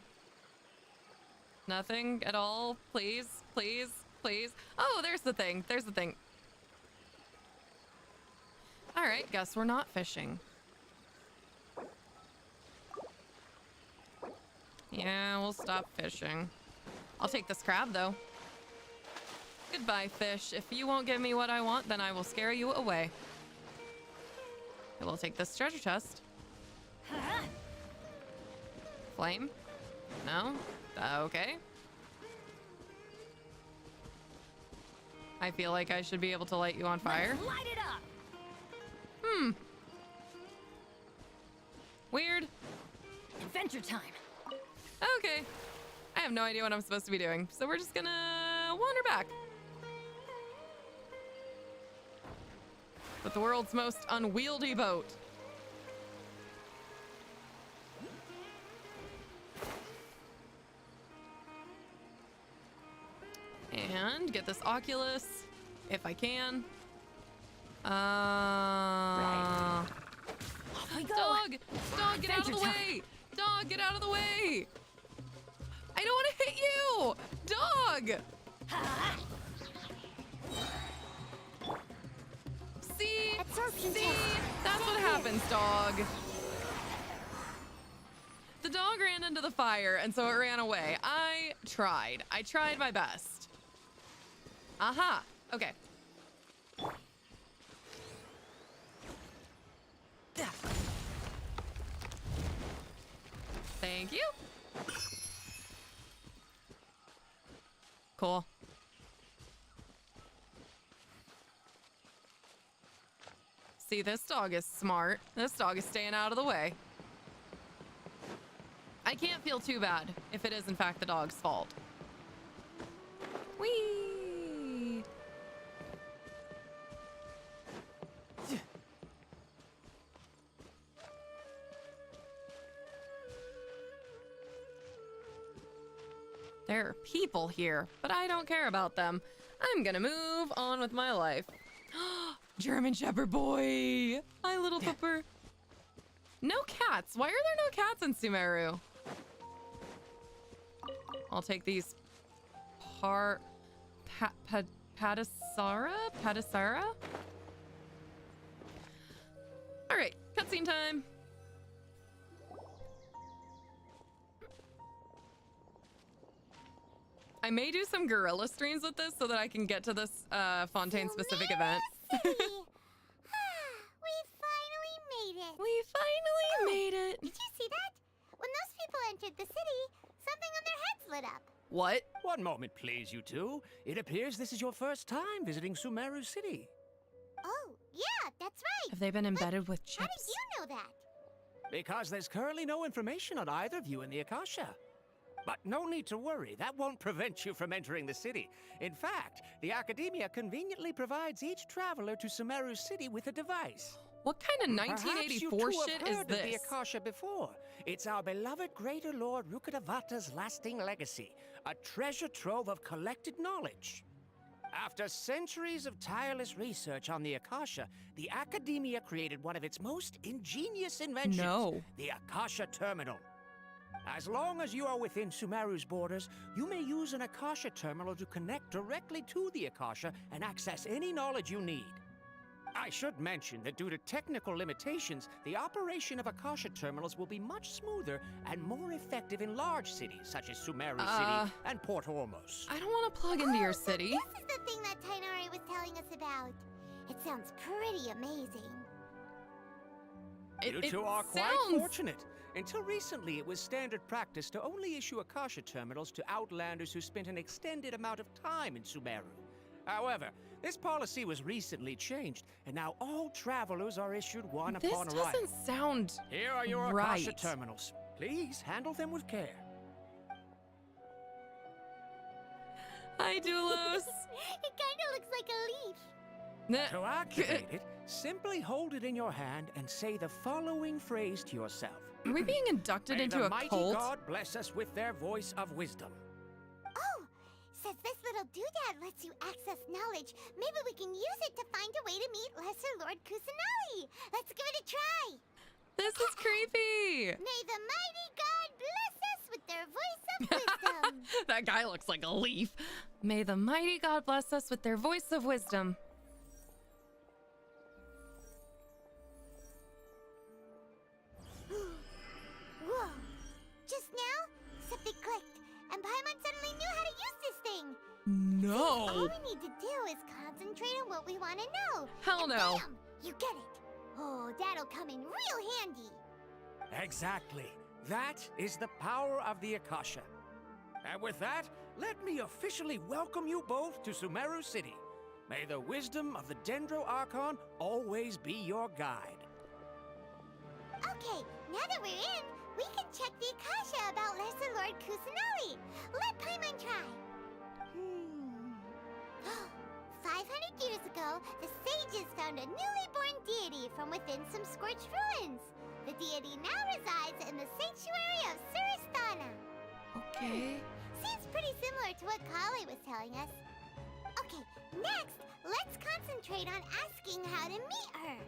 Nothing at all? Please, please, please. Oh, there's the thing. There's the thing. All right, guess we're not fishing. Yeah, we'll stop fishing. I'll take this crab, though. Goodbye, fish. If you won't give me what I want, then I will scare you away. I will take this treasure chest. Flame? No? Okay. I feel like I should be able to light you on fire. Let's light it up. Weird. Adventure time. Okay. I have no idea what I'm supposed to be doing, so we're just gonna wander back. With the world's most unwieldy boat. And get this Oculus, if I can. Dog! Dog, get out of the way! Dog, get out of the way! I don't want to hit you! Dog! See? See? That's what happens, dog. The dog ran into the fire, and so it ran away. I tried my best. Aha! Okay. Thank you. Cool. See, this dog is smart. This dog is staying out of the way. I can't feel too bad if it is in fact the dog's fault. Whee! There are people here, but I don't care about them. I'm gonna move on with my life. German Shepherd boy! Hi, little pupper. No cats. Why are there no cats in Sumeru? I'll take these Patisara? All right, cutscene time. I may do some gorilla streams with this so that I can get to this Fontaine-specific event. We finally made it. We finally made it. Did you see that? When those people entered the city, something on their heads lit up. What? One moment, please, you two. It appears this is your first time visiting Sumeru City. Oh, yeah, that's right. Have they been embedded with How chips? did you know that? Because there's currently no information on either of you in the Akasha. But no need to worry, that won't prevent you from entering the city. In fact, the Academia conveniently provides each traveler to Sumeru City with a device. What kind of Perhaps 1984 you shit have is heard of the this? Akasha before. It's our beloved Greater Lord Rukkhadevata's lasting legacy, a treasure trove of collected knowledge. After centuries of tireless research on the Akasha, the Academia created one of its most ingenious inventions, No. the Akasha Terminal. As long as you are within Sumeru's borders, you may use an Akasha terminal to connect directly to the Akasha and access any knowledge you need. I should mention that due to technical limitations, the operation of Akasha terminals will be much smoother and more effective in large cities such as Sumeru City and Port Ormos. I don't want to plug into your city. This is the thing that Tainari was telling us about. It sounds pretty amazing. You two are quite fortunate. Until recently, it was standard practice to only issue Akasha terminals to outlanders who spent an extended amount of time in Sumeru. However, this policy was recently changed, and now all travelers are issued one upon arrival. This doesn't sound Here are your right. Akasha terminals. Please handle them with care. Hi, Doulos. It kind of looks like a leaf. To activate it, simply hold it in your hand and say the following phrase to yourself. Are we being inducted May into the a mighty cult? God bless us with their voice of wisdom. Oh, says this little doodad lets you access knowledge. Maybe we can use it to find a way to meet Lesser Lord Kusanali. Let's give it a try. This is creepy. May the mighty God bless us with their voice of wisdom. That guy looks like a leaf. May the mighty God bless us with their voice of wisdom. Whoa. Just now, something clicked, and Paimon suddenly knew how to use this thing. No. All we need to do is concentrate on what we want to know. Hell and no. Bam! You get it. Oh, that'll come in real handy. Exactly. That is the power of the Akasha. And with that, let me officially welcome you both to Sumeru City. May the wisdom of the Dendro Archon always be your guide. Okay, now that we're in, we can check the Akasha about Lesser Lord Kusanali. Let Paimon try. 500 years ago, the sages found a newly born deity from within some scorched ruins. The deity now resides in the sanctuary of Suristana. Okay. Seems pretty similar to what Kali was telling us. Okay, next, let's concentrate on asking how to meet her.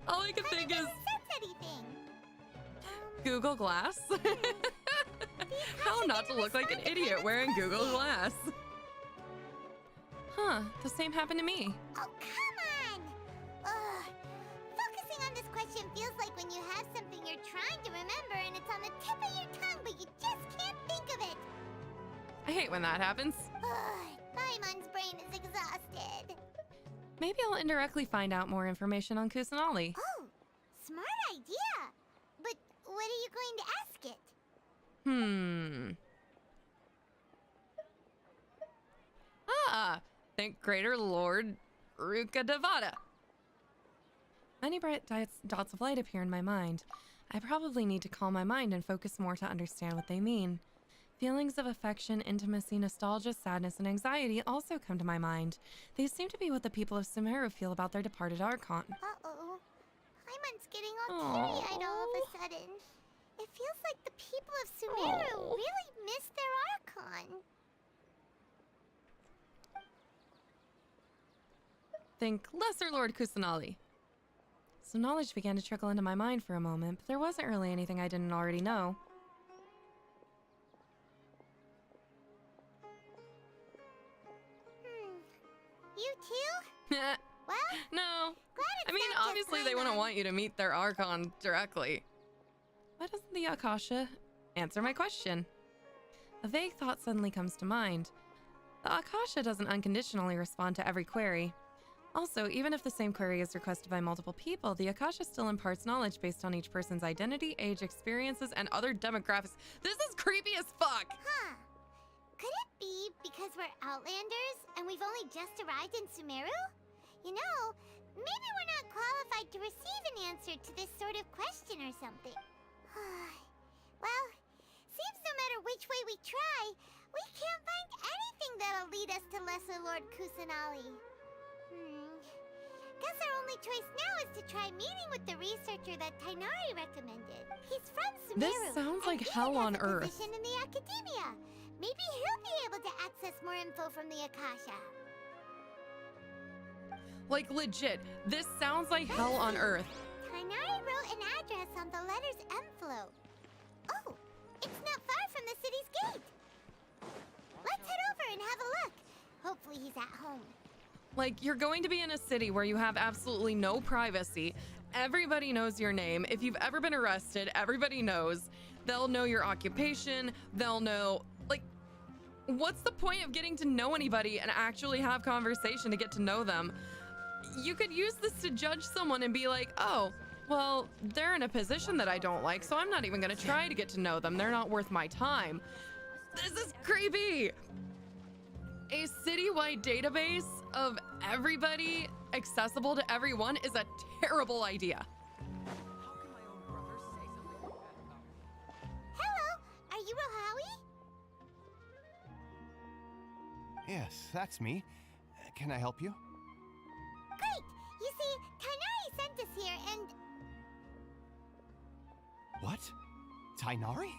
All I can think is Sense anything? Google Glass. How not to look like an idiot wearing Google Glass. Huh, the same happened to me. Oh, come on! Ugh. Focusing on this question feels like when you have something you're trying to remember and it's on the tip of your tongue, but you just can't think of it. I hate when that happens. Paimon's brain is exhausted. Maybe I'll indirectly find out more information on Kusanali. Oh, smart idea. But what are you going to ask it? Thank Greater Lord Rukkhadevata. Many bright dots of light appear in my mind. I probably need to calm my mind and focus more to understand what they mean. Feelings of affection, intimacy, nostalgia, sadness, and anxiety also come to my mind. These seem to be what the people of Sumeru feel about their departed Archon. Uh-oh. Paimon's getting all teary-eyed all of a sudden. It feels like the people of Sumeru really miss their Archon. Think Lesser Lord Kusanali. Some knowledge began to trickle into my mind for a moment, but there wasn't really anything I didn't already know. You too? Well, no. Glad it's I mean, not just obviously they wouldn't Paimon. want you to meet their Archon directly. Why doesn't the Akasha answer my question? A vague thought suddenly comes to mind. The Akasha doesn't unconditionally respond to every query. Also, even if the same query is requested by multiple people, the Akasha still imparts knowledge based on each person's identity, age, experiences, and other demographics. This is creepy as fuck! Huh. Could it be because we're Outlanders and we've only just arrived in Sumeru? You know, maybe we're not qualified to receive an answer to this sort of question or something. Well, seems no matter which way we try, we can't find anything that'll lead us to Lesser Lord Kusanali. Guess our only choice now is to try meeting with the researcher that Tainari recommended. He's from Sumeru. This sounds like hell on earth. Position in the academia. Maybe he'll be able to access more info from the Akasha. Like legit, this sounds like hell on earth. Tainari wrote an address on the letter's envelope. Oh, it's not far from the city's gate. Let's head over and have a look. Hopefully he's at home. Like, you're going to be in a city where you have absolutely no privacy. Everybody knows your name. If you've ever been arrested, everybody knows. They'll know your occupation. They'll know, like, what's the point of getting to know anybody and actually have conversation to get to know them? You could use this to judge someone and be like, oh, well, they're in a position that I don't like, so I'm not even gonna try to get to know them. They're not worth my time. This is creepy. A citywide database of everybody accessible to everyone is a terrible idea. Hello, are you Rohawi? Yes, that's me. Can I help you? Great! You see, Tainari sent us here and... What? Tainari?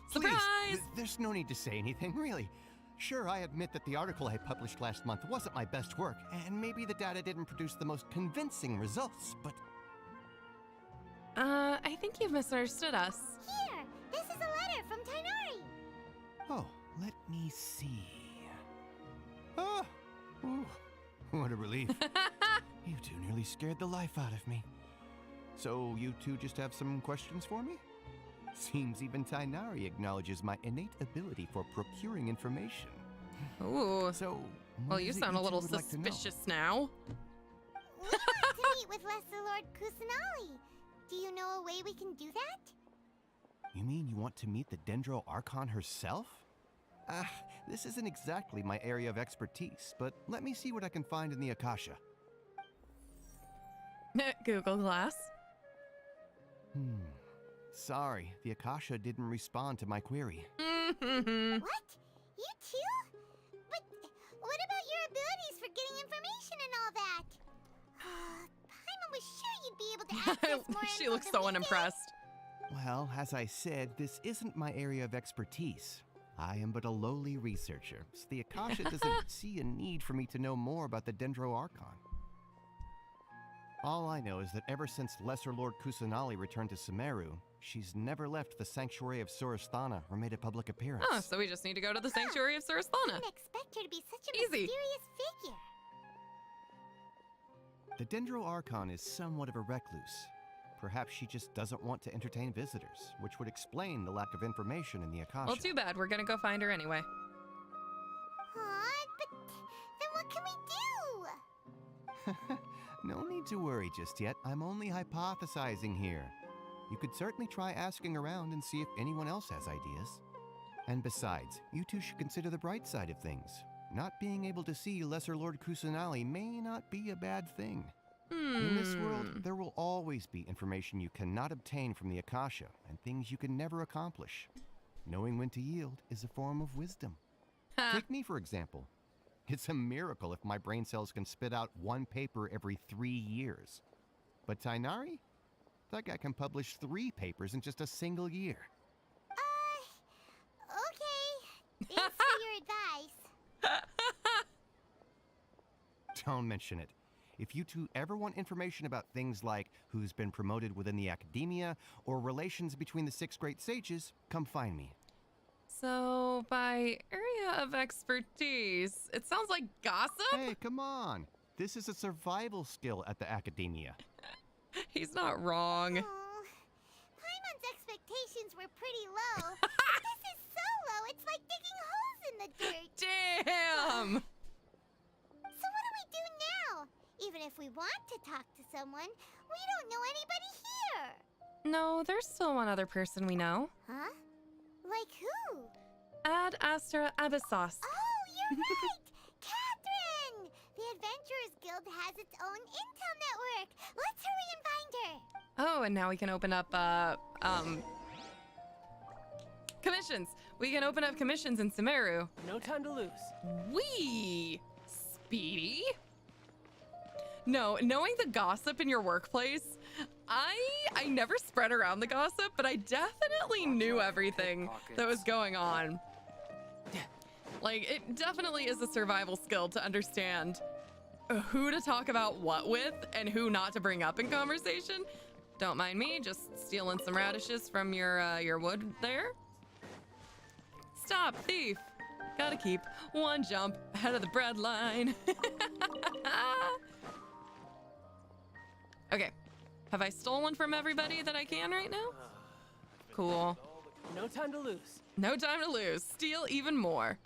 Surprise! Please, there's no need to say anything, really. Sure, I admit that the article I published last month wasn't my best work, and maybe the data didn't produce the most convincing results, but... I think you've misunderstood us. Here, this is a letter from Tainari. Oh, let me see. Oh, ooh, what a relief. You two nearly scared the life out of me. So you two just have some questions for me? Seems even Tainari acknowledges my innate ability for procuring information. Ooh. So, well, you sound a little suspicious now. We want to meet with Lesser Lord Kusanali. Do you know a way we can do that? You mean you want to meet the Dendro Archon herself? This isn't exactly my area of expertise, but let me see what I can find in the Akasha. Google Glass. Sorry, the Akasha didn't respond to my query. What? You too? But what about your abilities for getting information and all that? Paimon was sure you'd be able to access more She info looks than so we did. unimpressed. Well, as I said, this isn't my area of expertise. I am but a lowly researcher, so the Akasha doesn't see a need for me to know more about the Dendro Archon. All I know is that ever since Lesser Lord Kusanali returned to Sumeru, she's never left the Sanctuary of Surasthana or made a public appearance. Oh, so we just need to go to the Sanctuary of Surasthana. Didn't expect her to be such a Easy. mysterious figure. The Dendro Archon is somewhat of a recluse. Perhaps she just doesn't want to entertain visitors, which would explain the lack of information in the Akasha. Well, too bad. We're gonna go find her anyway. But then what can we do? No need to worry just yet. I'm only hypothesizing here. You could certainly try asking around and see if anyone else has ideas. And besides, you two should consider the bright side of things. Not being able to see Lesser Lord Kusanali may not be a bad thing. In this world, there will always be information you cannot obtain from the Akasha and things you can never accomplish. Knowing when to yield is a form of wisdom. Take me, for example. It's a miracle if my brain cells can spit out one paper every 3 years. But Tainari? That guy can publish 3 papers in just a single year. Okay. Thanks for your advice. Don't mention it. If you two ever want information about things like who's been promoted within the academia or relations between the 6 great sages, come find me. So, by area of expertise, it sounds like gossip? Hey, come on. This is a survival skill at the academia. He's not wrong. Oh, Paimon's expectations were pretty low. But this is so low, it's like digging holes in the dirt. Damn! So what do we do now? Even if we want to talk to someone, we don't know anybody here. No, there's still one other person we know. Huh? Like who? Ad Astra Abyssos. Oh, you're right! Catherine! The Adventurers Guild has its own intel network. Let's hurry and find adventure. Oh, and now we can open up commissions. We can open up commissions in Sumeru. No time to lose. Wee! Speedy? No, knowing the gossip in your workplace, I never spread around the gossip, but I definitely knew everything that was going on. Like, it definitely is a survival skill to understand who to talk about what with and who not to bring up in conversation. Don't mind me, just stealing some radishes from your wood there. Stop, thief! Gotta keep one jump ahead of the bread line. Okay, have I stolen from everybody that I can right now? Cool. No time to lose. No time to lose. Steal even more.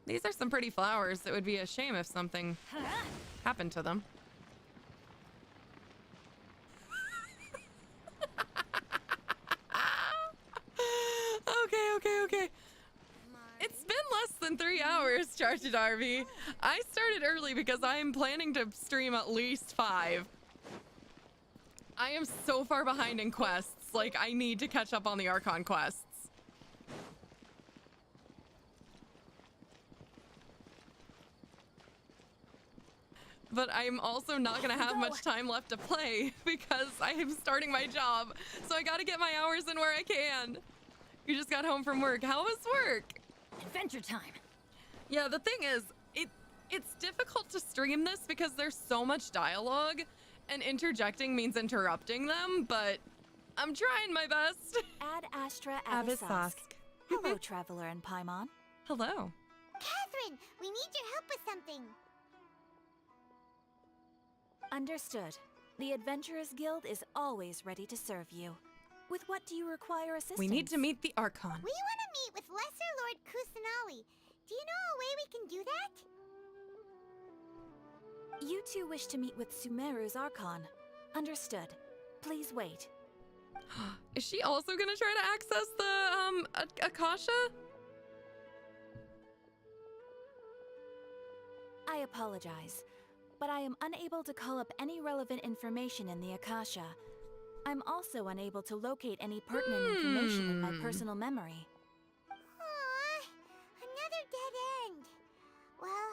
These are some pretty flowers. It would be a shame if something happened to them. Okay. It's been less than 3 hours, Charged RV. I started early because I am planning to stream at least 5. I am so far behind in quests. Like, I need to catch up on the Archon quests. But I'm also not gonna have much time left to play because I am starting my job. So I gotta get my hours in where I can. You just got home from work. How was work? Adventure time. Yeah, the thing is, it's difficult to stream this because there's so much dialogue, and interjecting means interrupting them, but I'm trying my best. Ad Astra Avisask. Avisask. Hello, Traveler and Paimon. Hello. Catherine, we need your help with something. Understood. The Adventurers Guild is always ready to serve you. With what do you require assistance? We need to meet the Archon. We want to meet with Lesser Lord Kusanali. Do you know a way we can do that? You two wish to meet with Sumeru's Archon. Understood. Please wait. Is she also gonna try to access the Akasha? I apologize, but I am unable to call up any relevant information in the Akasha. I'm also unable to locate any pertinent information in my personal memory. Aww, another dead end. Well,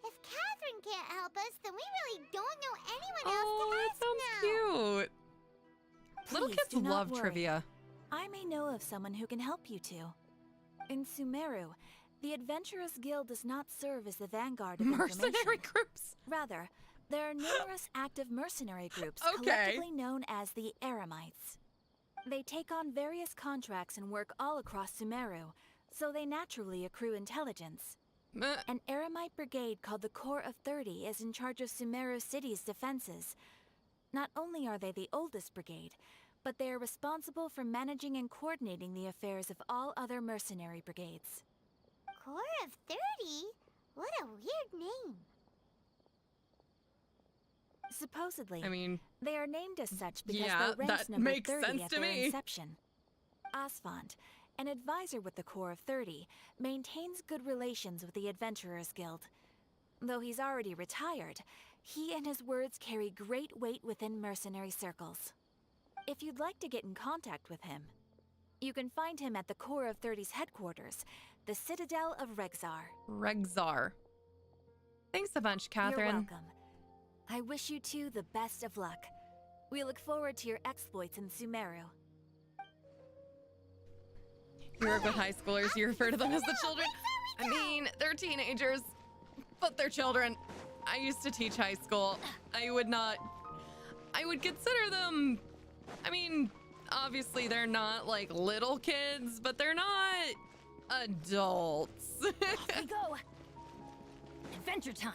if Catherine can't help us, then we really don't know anyone else to Oh, ask that sounds now. cute. Little Please kids do not love worry. trivia. I may know of someone who can help you two. In Sumeru, the Adventurers Guild does not serve as the vanguard of Mercenary information. groups. Rather, there are numerous active mercenary groups Okay. collectively known as the Eremites. They take on various contracts and work all across Sumeru, so they naturally accrue intelligence. Meh. An Eremite brigade called the Corps of 30 is in charge of Sumeru City's defenses. Not only are they the oldest brigade, but they are responsible for managing and coordinating the affairs of all other mercenary brigades. Corps of 30? What a weird name. Supposedly, I mean, they are named as such because yeah, their ranks that number makes 30 sense at to their me. inception. Asfand, an advisor with the Corps of 30, maintains good relations with the Adventurers Guild. Though he's already retired, he and his words carry great weight within mercenary circles. If you'd like to get in contact with him, you can find him at the Corps of 30's headquarters, the Citadel of Regzar. Regzar. Thanks a bunch, Catherine. You're welcome. I wish you two the best of luck. We look forward to your exploits in Sumeru. You work with high schoolers, you refer to them as the children. I mean, they're teenagers, but they're children. I used to teach high school. I would consider them, I mean, obviously they're not like little kids, but they're not adults. Off we go! Adventure time!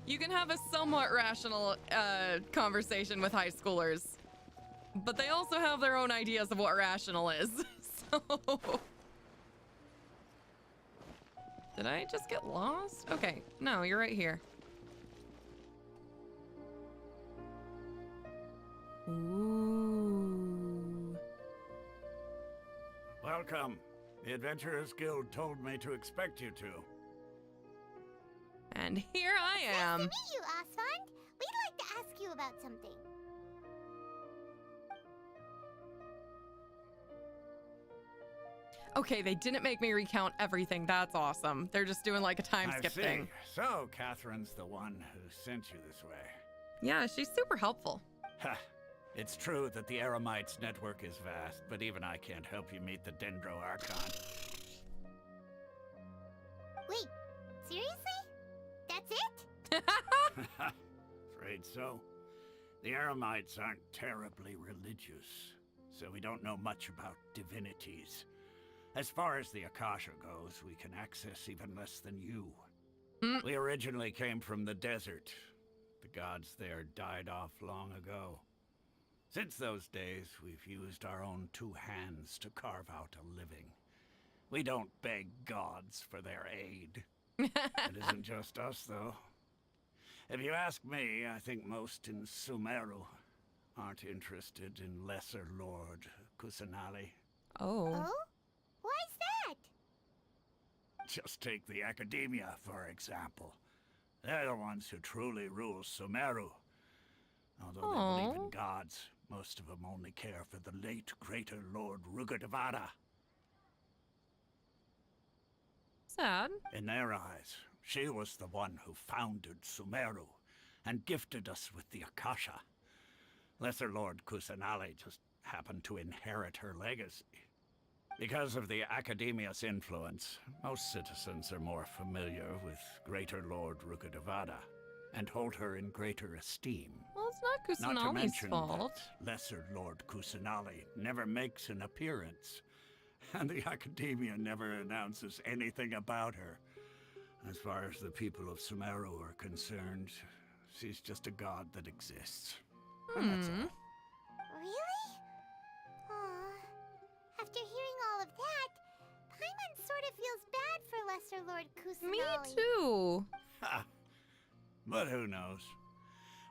You can have a somewhat rational conversation with high schoolers, but they also have their own ideas of what rational is. So, did I just get lost? Okay, no, you're right here. Ooh. Welcome. The Adventurers Guild told me to expect you two. And here I am. Nice to meet you, Asfand. We'd like to ask you about something. Okay, they didn't make me recount everything. That's awesome. They're just doing like a time skip thing. So, Catherine's the one who sent you this way. Yeah, she's super helpful. Ha! It's true that the Eremites network is vast, but even I can't help you meet the Dendro Archon. Wait, seriously? That's it? Afraid so. The Eremites aren't terribly religious, so we don't know much about divinities. As far as the Akasha goes, we can access even less than you. We originally came from the desert. The gods there died off long ago. Since those days, we've used our own two hands to carve out a living. We don't beg gods for their aid. It isn't just us, though. If you ask me, I think most in Sumeru aren't interested in Lesser Lord Kusanali. Oh. Why's that? Just take the Academia, for example. They're the ones who truly rule Sumeru. Although they believe in gods, most of them only care for the late Greater Lord Rugadavada. Sad. In their eyes, she was the one who founded Sumeru and gifted us with the Akasha. Lesser Lord Kusanali just happened to inherit her legacy. Because of the Academia's influence, most citizens are more familiar with Greater Lord Rugadavada and hold her in greater esteem. Well, it's not Not to Kusanali's mention fault. that Lesser Lord Kusanali never makes an appearance, and the Academia never announces anything about her. As far as the people of Sumeru are concerned, she's just a god that exists. And that's all. Really? Aw. After hearing all of that, Paimon sort of feels bad for Lesser Lord Kusanali. Me too. Ha! But who knows?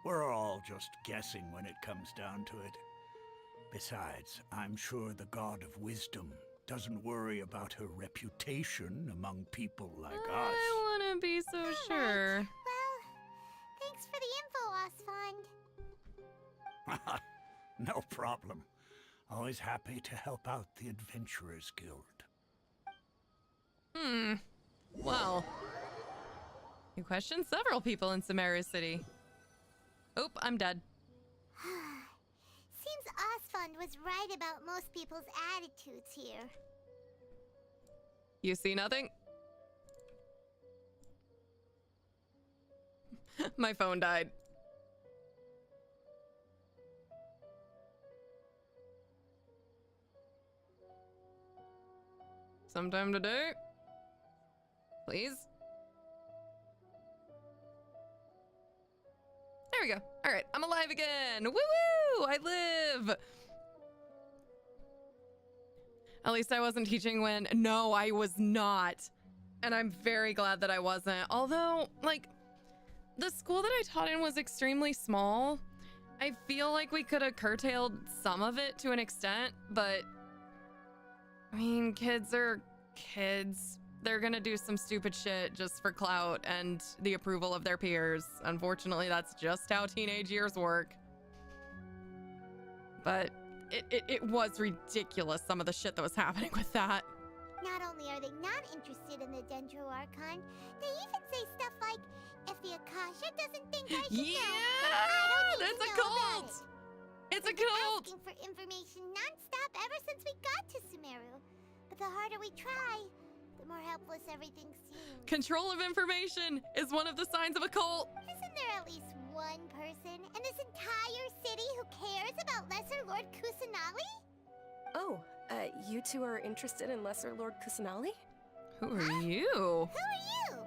We're all just guessing when it comes down to it. Besides, I'm sure the God of Wisdom doesn't worry about her reputation among people like us. I wouldn't be so sure. Well, thanks for the info, Asfand. No problem. Always happy to help out the Adventurers Guild. Well, you questioned several people in Sumeru City. Oop, I'm dead. Seems Asfand was right about most people's attitudes here. You see nothing? My phone died. Sometime today? Please? There we go. All right, I'm alive again. Woo-woo! I live! At least I wasn't teaching when... No, I was not. And I'm very glad that I wasn't. Although, like, the school that I taught in was extremely small. I feel like we could have curtailed some of it to an extent, but... I mean, kids are kids. They're gonna do some stupid shit just for clout and the approval of their peers. Unfortunately, that's just how teenage years work. But it was ridiculous, some of the shit that was happening with that. Not only are they not interested in the Dendro Archon, they even say stuff like, if the Akasha doesn't think I should know, I don't need that's to a know about cult! it. It's a We've been cult! asking for information non-stop ever since we got to Sumeru. But the harder we try, the more helpless everything seems. Control of information is one of the signs of a cult. Isn't there at least one person in this entire city who cares about Lesser Lord Kusanali? Oh, you two are interested in Lesser Lord Kusanali? Who are you? Who are you?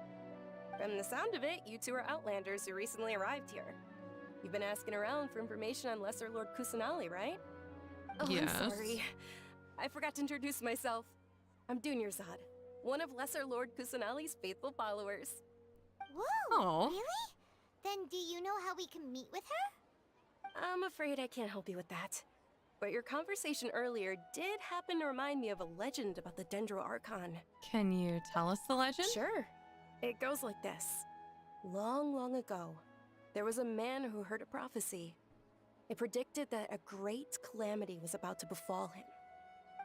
From the sound of it, you two are Outlanders who recently arrived here. You've been asking around for information on Lesser Lord Kusanali, right? Oh, Yes. I'm sorry. I forgot to introduce myself. I'm Dunyarzad, one of Lesser Lord Kusanali's faithful followers. Whoa, Aw. really? Then do you know how we can meet with her? I'm afraid I can't help you with that. But your conversation earlier did happen to remind me of a legend about the Dendro Archon. Can you tell us the legend? Sure. It goes like this. Long, long ago, there was a man who heard a prophecy. It predicted that a great calamity was about to befall him.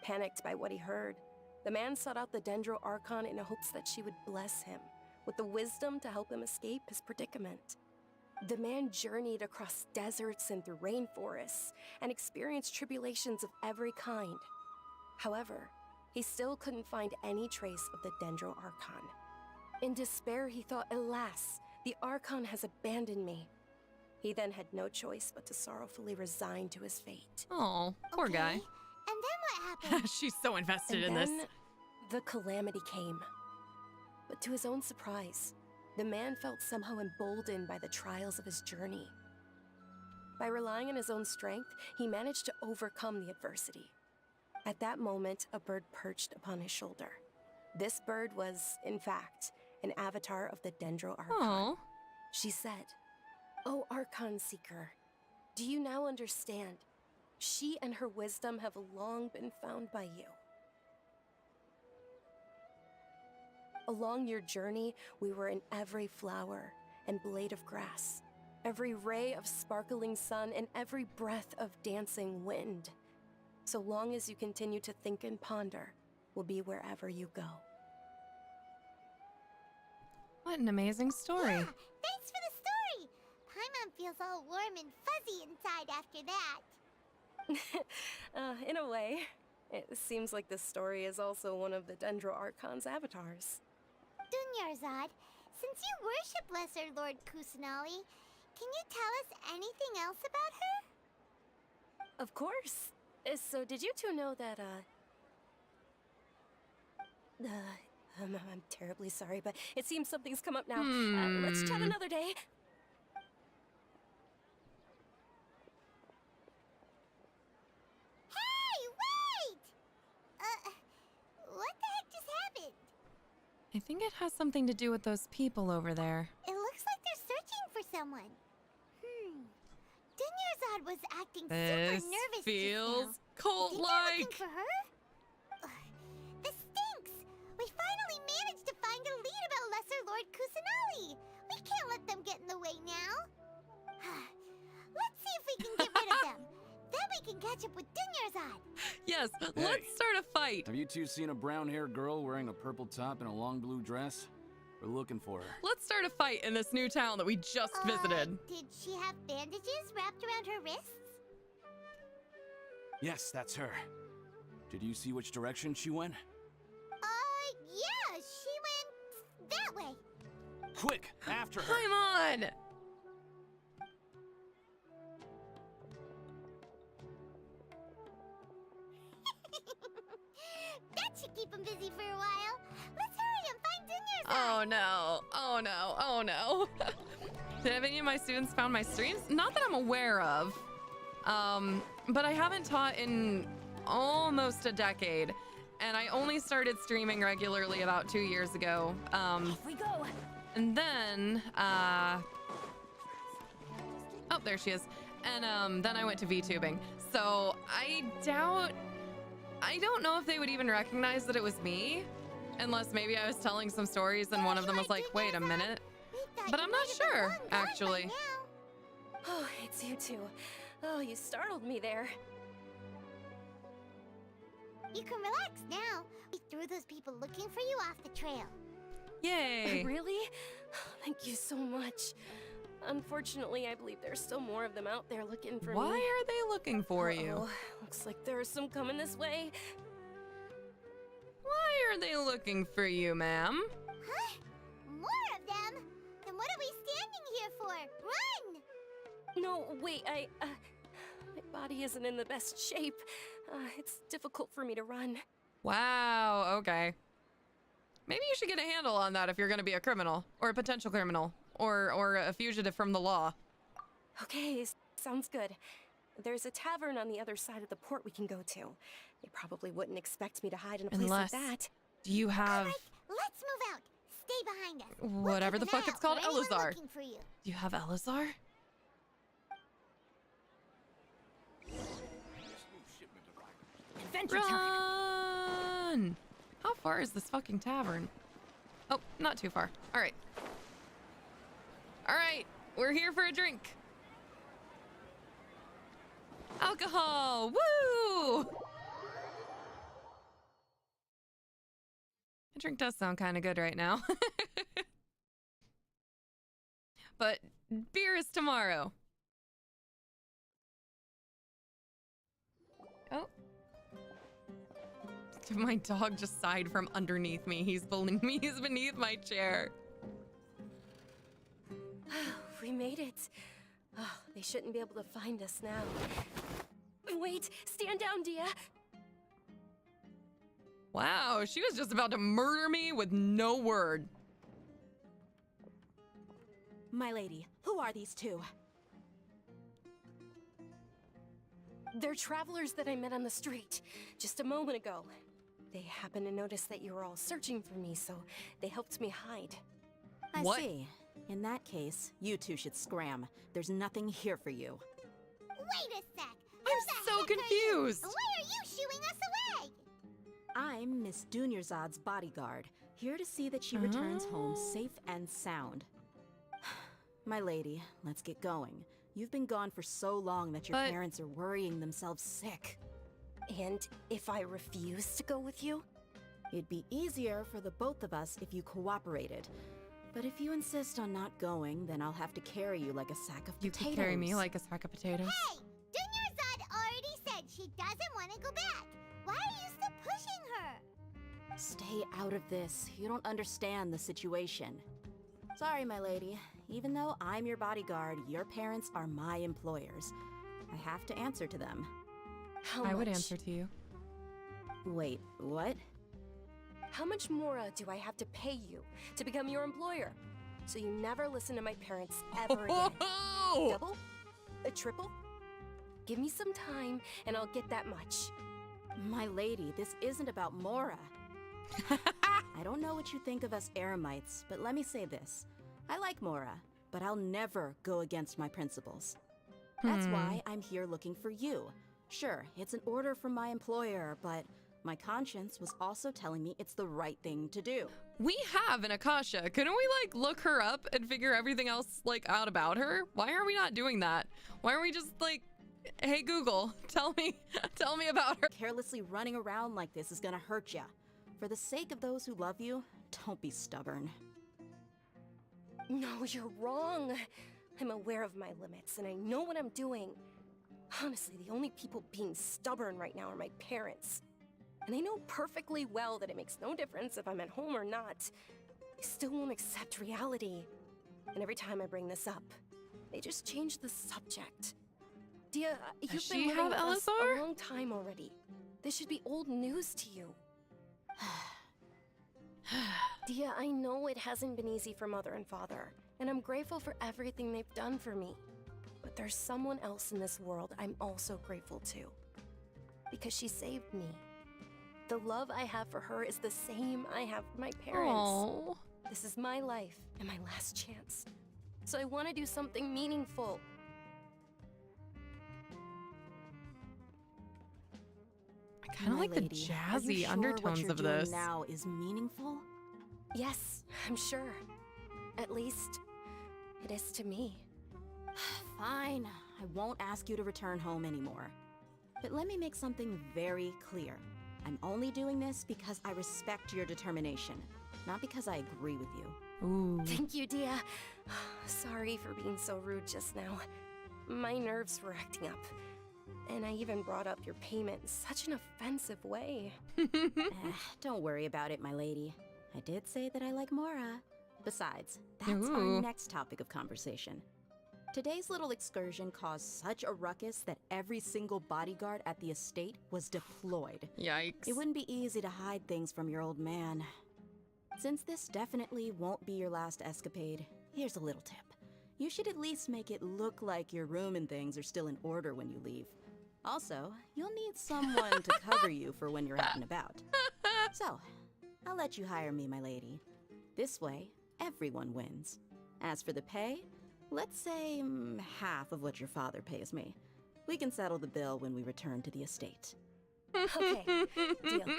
Panicked by what he heard, the man sought out the Dendro Archon in hopes that she would bless him with the wisdom to help him escape his predicament. The man journeyed across deserts and through rainforests and experienced tribulations of every kind. However, he still couldn't find any trace of the Dendro Archon. In despair, he thought, alas, the Archon has abandoned me. He then had no choice but to sorrowfully resign to his fate. Oh, poor guy. And then what happened? She's so invested And in then this. the calamity came. But to his own surprise, the man felt somehow emboldened by the trials of his journey. By relying on his own strength, he managed to overcome the adversity. At that moment, a bird perched upon his shoulder. This bird was, in fact, an avatar of the Dendro Archon. Oh. She said, "O Archon Seeker, do you now understand? She and her wisdom have long been found by you. Along your journey, we were in every flower and blade of grass, every ray of sparkling sun, and every breath of dancing wind. So long as you continue to think and ponder, we'll be wherever you go." What an amazing story. Yeah, thanks for the story. Paimon feels all warm and fuzzy inside after that. In a way, it seems like this story is also one of the Dendro Archon's avatars. Dunyarzad, since you worship Lesser Lord Kusanali, can you tell us anything else about her? Of course. So did you two know that, I'm terribly sorry, but it seems something's come up now. Let's chat another day. Hey, wait! What the heck just happened? I think it has something to do with those people over there. It looks like they're searching for someone. Dunyarzad was acting This super nervous feels just now. cult-like. Think they're looking for her? This stinks! We finally managed to find a lead about Lesser Lord Kusanali. We can't let them get in the way now. Let's see if we can get rid of them. Then we can catch up with Dunyarzad. Yes, let's start a fight. Have you two seen a brown-haired girl wearing a purple top and a long blue dress? We're looking for her. Let's start a fight in this new town that we just visited. Did she have bandages wrapped around her wrists? Yes, that's her. Did you see which direction she went? Yeah, she went that way. Quick, after her. Paimon! That should keep him busy for a while. Let's hurry and find Dunyarzad. Oh no, oh no, oh no. Have any of my students found my streams? Not that I'm aware of. But I haven't taught in almost a decade. And I only started streaming regularly about 2 years ago. Off we go. And then, oh, there she is. And then I went to VTubing. So I don't know if they would even recognize that it was me, unless maybe I was telling some stories and one of them was like, wait a minute. But I'm not sure, actually. Oh, it's you two. Oh, you startled me there. You can relax now. We threw those people looking for you off the trail. Yay. Really? Thank you so much. Unfortunately, I believe there's still more of them out there looking for me. Why are they looking for you? Looks like there's some coming this way. Why are they looking for you, ma'am? Huh? More of them? Then what are we standing here for? Run! No, wait, my body isn't in the best shape. It's difficult for me to run. Wow, okay. Maybe you should get a handle on that if you're gonna be a criminal, or a potential criminal, or a fugitive from the law. Okay, sounds good. There's a tavern on the other side of the port we can go to. They probably wouldn't expect me to hide in a place like that. Do you have... Alright, let's move out. Stay behind us. Whatever the fuck it's called, Elazar. Looking for you. Do you have Elazar? Adventure time. Run! How far is this fucking tavern? Oh, not too far. All right. All right, we're here for a drink. Alcohol, woo! The drink does sound kind of good right now. But beer is tomorrow. Oh. My dog just sighed from underneath me. He's beneath my chair. We made it. Oh, they shouldn't be able to find us now. Wait, stand down, Dia. Wow, she was just about to murder me with no word. My lady, who are these two? They're travelers that I met on the street just a moment ago. They happened to notice that you were all searching for me, so they helped me hide. I see. In that case, you two should scram. There's nothing here for you. Wait a sec. I'm so confused. Why are you shooing us away? I'm Miss Dunyarzad's bodyguard, here to see that she returns home safe and sound. My lady, let's get going. You've been gone for so long that your parents are worrying themselves sick. And if I refuse to go with you? It'd be easier for the both of us if you cooperated. But if you insist on not going, then I'll have to carry you like a sack of potatoes. You can carry me like a sack of potatoes. Hey! Dunyarzad already said she doesn't want to go back. Why are you still pushing her? Stay out of this. You don't understand the situation. Sorry, my lady. Even though I'm your bodyguard, your parents are my employers. I have to answer to them. How I much? would answer to you. Wait, what? How much more do I have to pay you to become your employer? So you never listen to my parents ever again. Double? A triple? Give me some time and I'll get that much. My lady, this isn't about Mora. I don't know what you think of us Eremites, but let me say this. I like Mora, but I'll never go against my principles. That's why I'm here looking for you. Sure, it's an order from my employer, but my conscience was also telling me it's the right thing to do. We have an Akasha. Couldn't we like look her up and figure everything else like out about her? Why are we not doing that? Why are we just like, hey Google, tell me about her? Carelessly running around like this is gonna hurt ya. For the sake of those who love you, don't be stubborn. No, you're wrong. I'm aware of my limits and I know what I'm doing. Honestly, the only people being stubborn right now are my parents. And they know perfectly well that it makes no difference if I'm at home or not. They still won't accept reality. And every time I bring this up, they just change the subject. Dia, you've been living with us a long time already. This should be old news to you. Dia, I know it hasn't been easy for Mother and Father, and I'm grateful for everything they've done for me. But there's someone else in this world I'm also grateful to. Because she saved me. The love I have for her is the same I have for my parents. Aww. This is my life and my last chance. So I want to do something meaningful. I kind of like the jazzy undertones of this. Now is meaningful? Yes, I'm sure. At least, it is to me. Fine, I won't ask you to return home anymore. But let me make something very clear. I'm only doing this because I respect your determination, not because I agree with you. Ooh. Thank you, Dia. Sorry for being so rude just now. My nerves were acting up. And I even brought up your payment in such an offensive way. Don't worry about it, my lady. I did say that I like Mora. Besides, that's Ooh. our next topic of conversation. Today's little excursion caused such a ruckus that every single bodyguard at the estate was deployed. Yikes. It wouldn't be easy to hide things from your old man. Since this definitely won't be your last escapade, here's a little tip. You should at least make it look like your room and things are still in order when you leave. Also, you'll need someone to cover you for when you're out and about. So, I'll let you hire me, my lady. This way, everyone wins. As for the pay, let's say half of what your father pays me. We can settle the bill when we return to the estate. Okay, deal. Yay!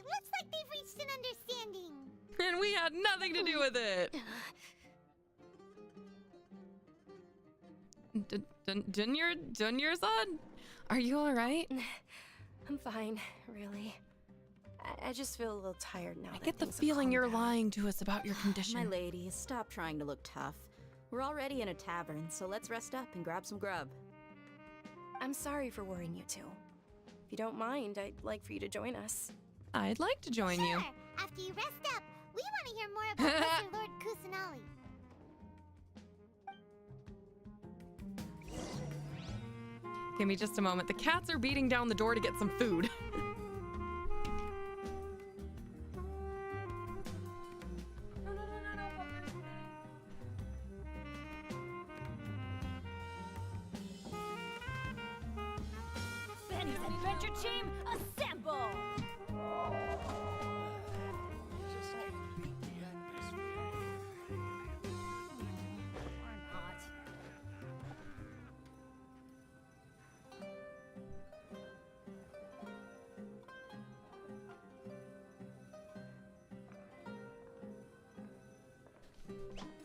Looks like they've reached an understanding. And we had nothing to do with it. Dunyarzad? Are you alright? I'm fine, really. I just feel a little tired now. I get the feeling you're lying to us about your condition. My lady, stop trying to look tough. We're already in a tavern, so let's rest up and grab some grub. I'm sorry for worrying you two. If you don't mind, I'd like for you to join us. I'd like to join you. After you rest up, we want to hear more about Lesser Lord Kusanali. Give me just a moment. The cats are beating down the door to get some food. Benny's Adventure Team, assemble!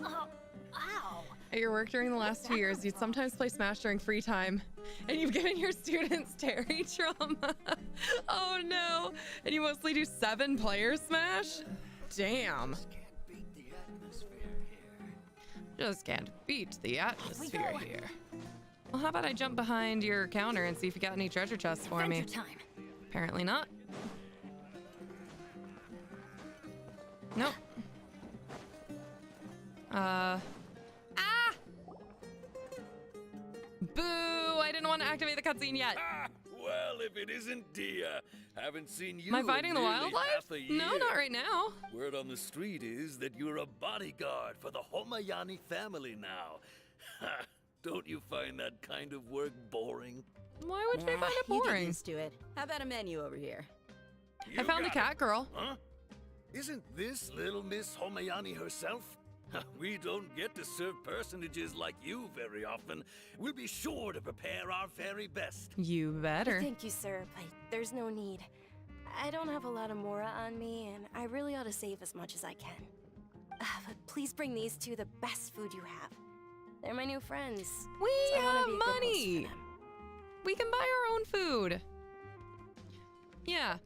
Oh, ow. At your work during the last 2 years, you'd sometimes play Smash during free time, and you've given your students terry trauma. Oh no. And you mostly do 7-player Smash? Damn. Just can't beat the atmosphere here. Well, how about I jump behind your counter and see if you got any treasure chests for me? Adventure time. Apparently not. Nope. Boo! I didn't want to activate the cutscene yet. Well, if it isn't Dia. Haven't seen you Am I in fighting the nearly wildlife? half a year. No, not right now. Word on the street is that you're a bodyguard for the Homayani family now. Ha! Don't you find that kind of work boring? Why would they find it You get boring? used to it. How about a menu over here? I found a cat girl. Huh? Isn't this little Miss Homayani herself? We don't get to serve personages like you very often. We'll be sure to prepare our very best. You better. Thank you, sir, but there's no need. I don't have a lot of Mora on me, and I really ought to save as much as I can. But please bring these two the best food you have. They're my new friends. We so I wanna have be a good host for money. them. We can buy our own food. Yeah,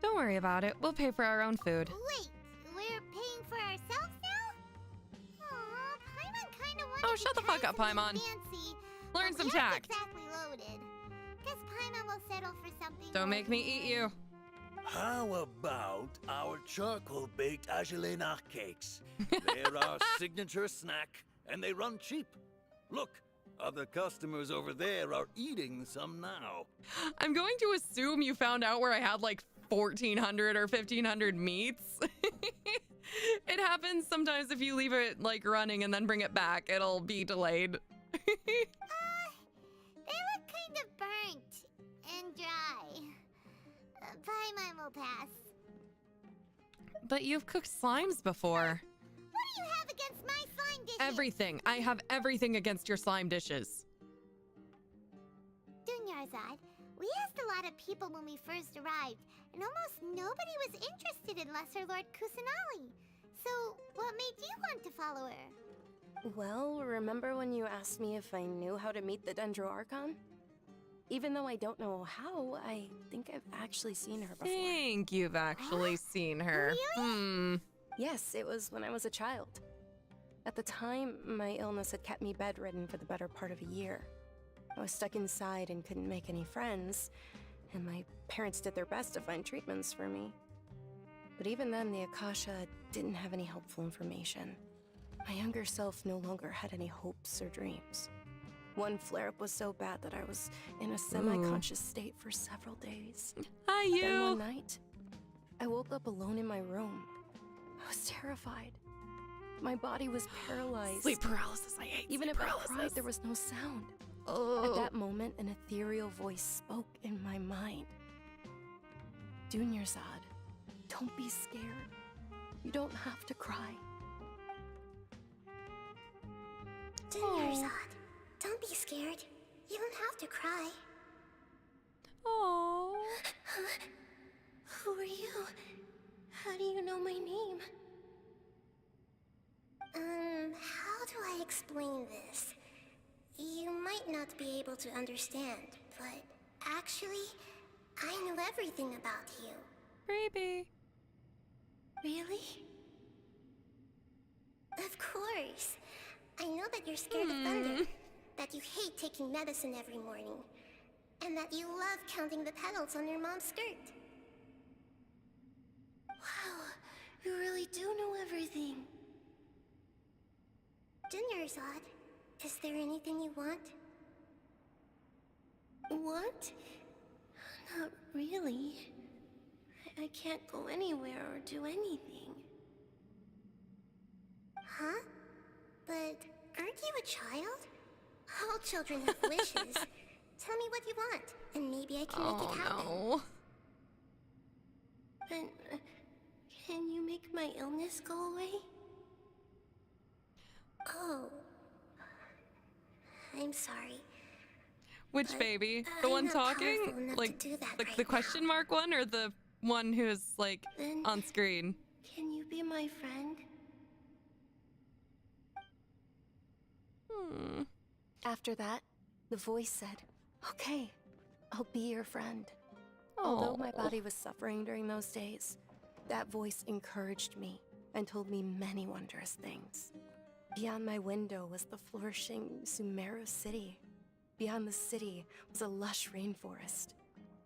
don't worry about it. We'll pay for our own food. Wait, we're paying for ourselves now? Aw, Paimon kinda wanted Oh, to shut the try fuck up, something Paimon. fancy, Learn but some we aren't tact. exactly loaded. Guess Paimon will settle for something. Don't make me eat you. How about our charcoal-baked Agelenach cakes? They're our signature snack, and they run cheap. Look, other customers over there are eating some now. I'm going to assume you found out where I had like 1,400 or 1,500 meats. It happens sometimes if you leave it like running and then bring it back, it'll be delayed. They look kind of burnt and dry. Paimon will pass. But you've cooked slimes before. What do you have against my slime dishes? Everything. I have everything against your slime dishes. Dunyarzad, we asked a lot of people when we first arrived, and almost nobody was interested in Lesser Lord Kusanali. So, what made you want to follow her? Well, remember when you asked me if I knew how to meet the Dendro Archon? Even though I don't know how, I think I've actually seen her before. Think you've actually seen her. Really? Yes, it was when I was a child. At the time, my illness had kept me bedridden for the better part of a year. I was stuck inside and couldn't make any friends, and my parents did their best to find treatments for me. But even then, the Akasha didn't have any helpful information. My younger self no longer had any hopes or dreams. One flare-up was so bad that I was in a semi-conscious state for several days. Hi, you! Then one night, I woke up alone in my room. I was terrified. My body was paralyzed. Sleep paralysis. I hate Even sleep if paralysis. I cried, there was no sound. Oh. At that moment, an ethereal voice spoke in my mind. Dunyarzad, don't be scared. You don't have to cry. Dunyarzad, don't be scared. You don't have to cry. Oh. Who are you? How do you know my name? explain this. You might not be able to understand, but actually, I know everything about you. Creepy. Really? Of course. I know that you're scared of thunder, that you hate taking medicine every morning, and that you love counting the petals on your mom's skirt. Wow, you really do know everything. Dinnerzad, is there anything you want? What? Not really. I can't go anywhere or do anything. Huh? But aren't you a child? All children have wishes. Tell me what you want, and maybe I can make it happen. No. But can you make my illness go away? Oh. I'm sorry. Which but baby? The one I'm not talking? powerful enough Like to do that the right question mark one, or the one who's like Then- on screen? Can you be my friend? After that, the voice said, "Okay, I'll be your friend." Although my body was suffering during those days, that voice encouraged me and told me many wondrous things. Beyond my window was the flourishing Sumeru city. Beyond the city was a lush rainforest.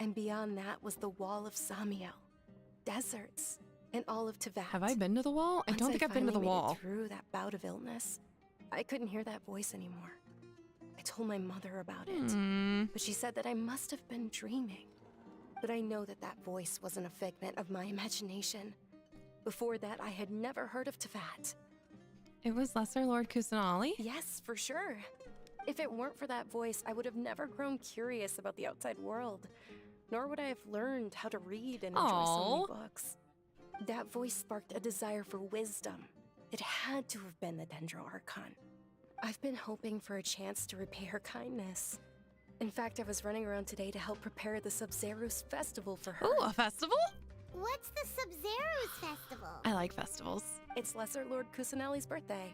And beyond that was the wall of Samiel, deserts, and all of Teyvat. Have I been to the wall? I don't think I've been to the wall. Once I finally made it through that bout of illness, I couldn't hear that voice anymore. I told my mother about it, but she said that I must have been dreaming. But I know that that voice wasn't a figment of my imagination. Before that, I had never heard of Teyvat. It was Lesser Lord Kusanali? Yes, for sure. If it weren't for that voice, I would have never grown curious about the outside world, nor would I have learned how to read and enjoy so many books. That voice sparked a desire for wisdom. It had to have been the Dendro Archon. I've been hoping for a chance to repay her kindness. In fact, I was running around today to help prepare the Sub-Zero's festival for her. Ooh, a festival? What's the Sub-Zero's festival? I like festivals. It's Lesser Lord Kusanali's birthday,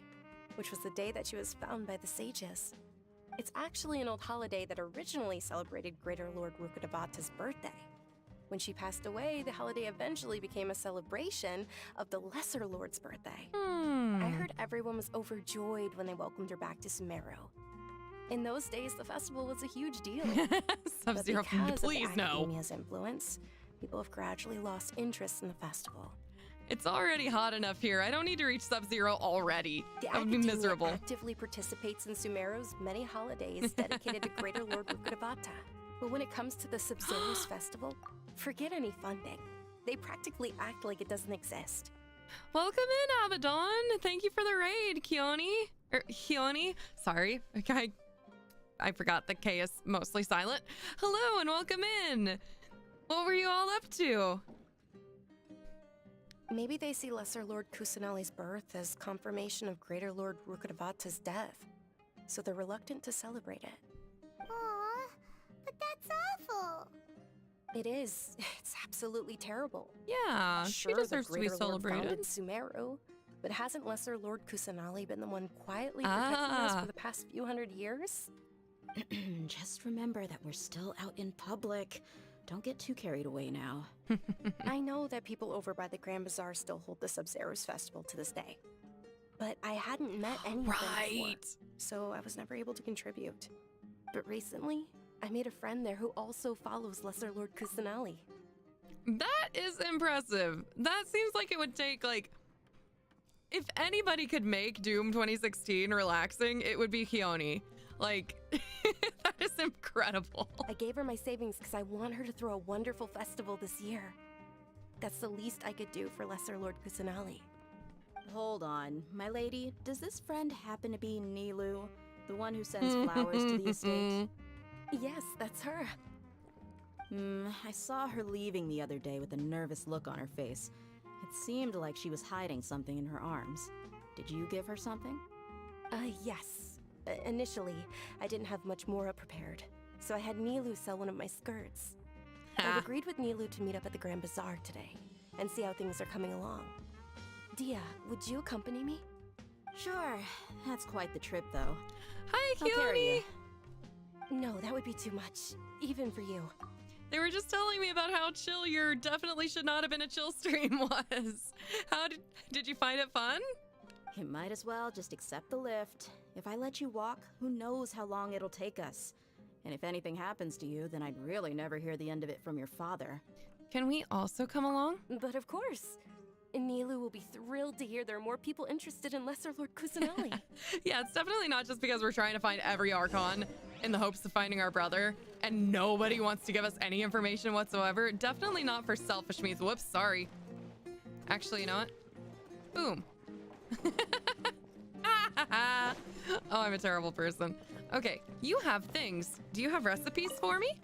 which was the day that she was found by the sages. It's actually an old holiday that originally celebrated Greater Lord Rukkhadevata's birthday. When she passed away, the holiday eventually became a celebration of the Lesser Lord's birthday. I heard everyone was overjoyed when they welcomed her back to Sumeru. In those days, the festival was a huge deal. Sub-Zero, please no. Academia's influence, people have gradually lost interest in the festival. It's already hot enough here. I don't need to reach Sub-Zero already. The That would be Academia miserable. actively participates in Sumeru's many holidays dedicated to Greater Lord Rukkhadevata. But when it comes to the Sub-Zero's festival, forget any funding. They practically act like it doesn't exist. Welcome in, Abaddon. Thank you for the raid, Kioni. Hioni. Sorry. Okay. I forgot the K is mostly silent. Hello and welcome in. What were you all up to? Maybe they see Lesser Lord Kusanali's birth as confirmation of Greater Lord Rukkhadevata's death, so they're reluctant to celebrate it. Aw, but that's awful. It is. It's absolutely terrible. Yeah, Sure, she deserves the to be Greater Lord celebrated. founded Sumeru, but hasn't Lesser Lord Kusanali been the one quietly protecting us for the past few hundred years? Just remember that we're still out in public. Don't get too carried away now. I know that people over by the Grand Bazaar still hold the Sub-Zero's festival to this day. But I hadn't met any of them before, so I was never able to contribute. But recently, I made a friend there who also follows Lesser Lord Kusanali. That is impressive. That seems like it would take, like, if anybody could make Doom 2016 relaxing, it would be Hioni. Like, that is incredible. I gave her my savings because I want her to throw a wonderful festival this year. That's the least I could do for Lesser Lord Kusanali. Hold on, my lady. Does this friend happen to be Nilu, the one who sends flowers to the estate? Yes, that's her. I saw her leaving the other day with a nervous look on her face. It seemed like she was hiding something in her arms. Did you give her something? Yes. Initially, I didn't have much more prepared, so I had Nilu sell one of my skirts. I've agreed with Nilu to meet up at the Grand Bazaar today and see how things are coming along. Dia, would you accompany me? Sure, that's quite the trip, though. Hi, I'll carry cutie. you. No, that would be too much, even for you. They were just telling me about how chill your definitely should not have been a chill stream was. How did you find it fun? You might as well just accept the lift. If I let you walk, who knows how long it'll take us. And if anything happens to you, then I'd really never hear the end of it from your father. Can we also come along? But of course. Nilu will be thrilled to hear there are more people interested in Lesser Lord Kusanali. Yeah, it's definitely not just because we're trying to find every Archon in the hopes of finding our brother, and nobody wants to give us any information whatsoever. Definitely not for selfish means. Whoops, sorry. Actually, you know what? Boom. Oh, I'm a terrible person. Okay, you have things. Do you have recipes for me?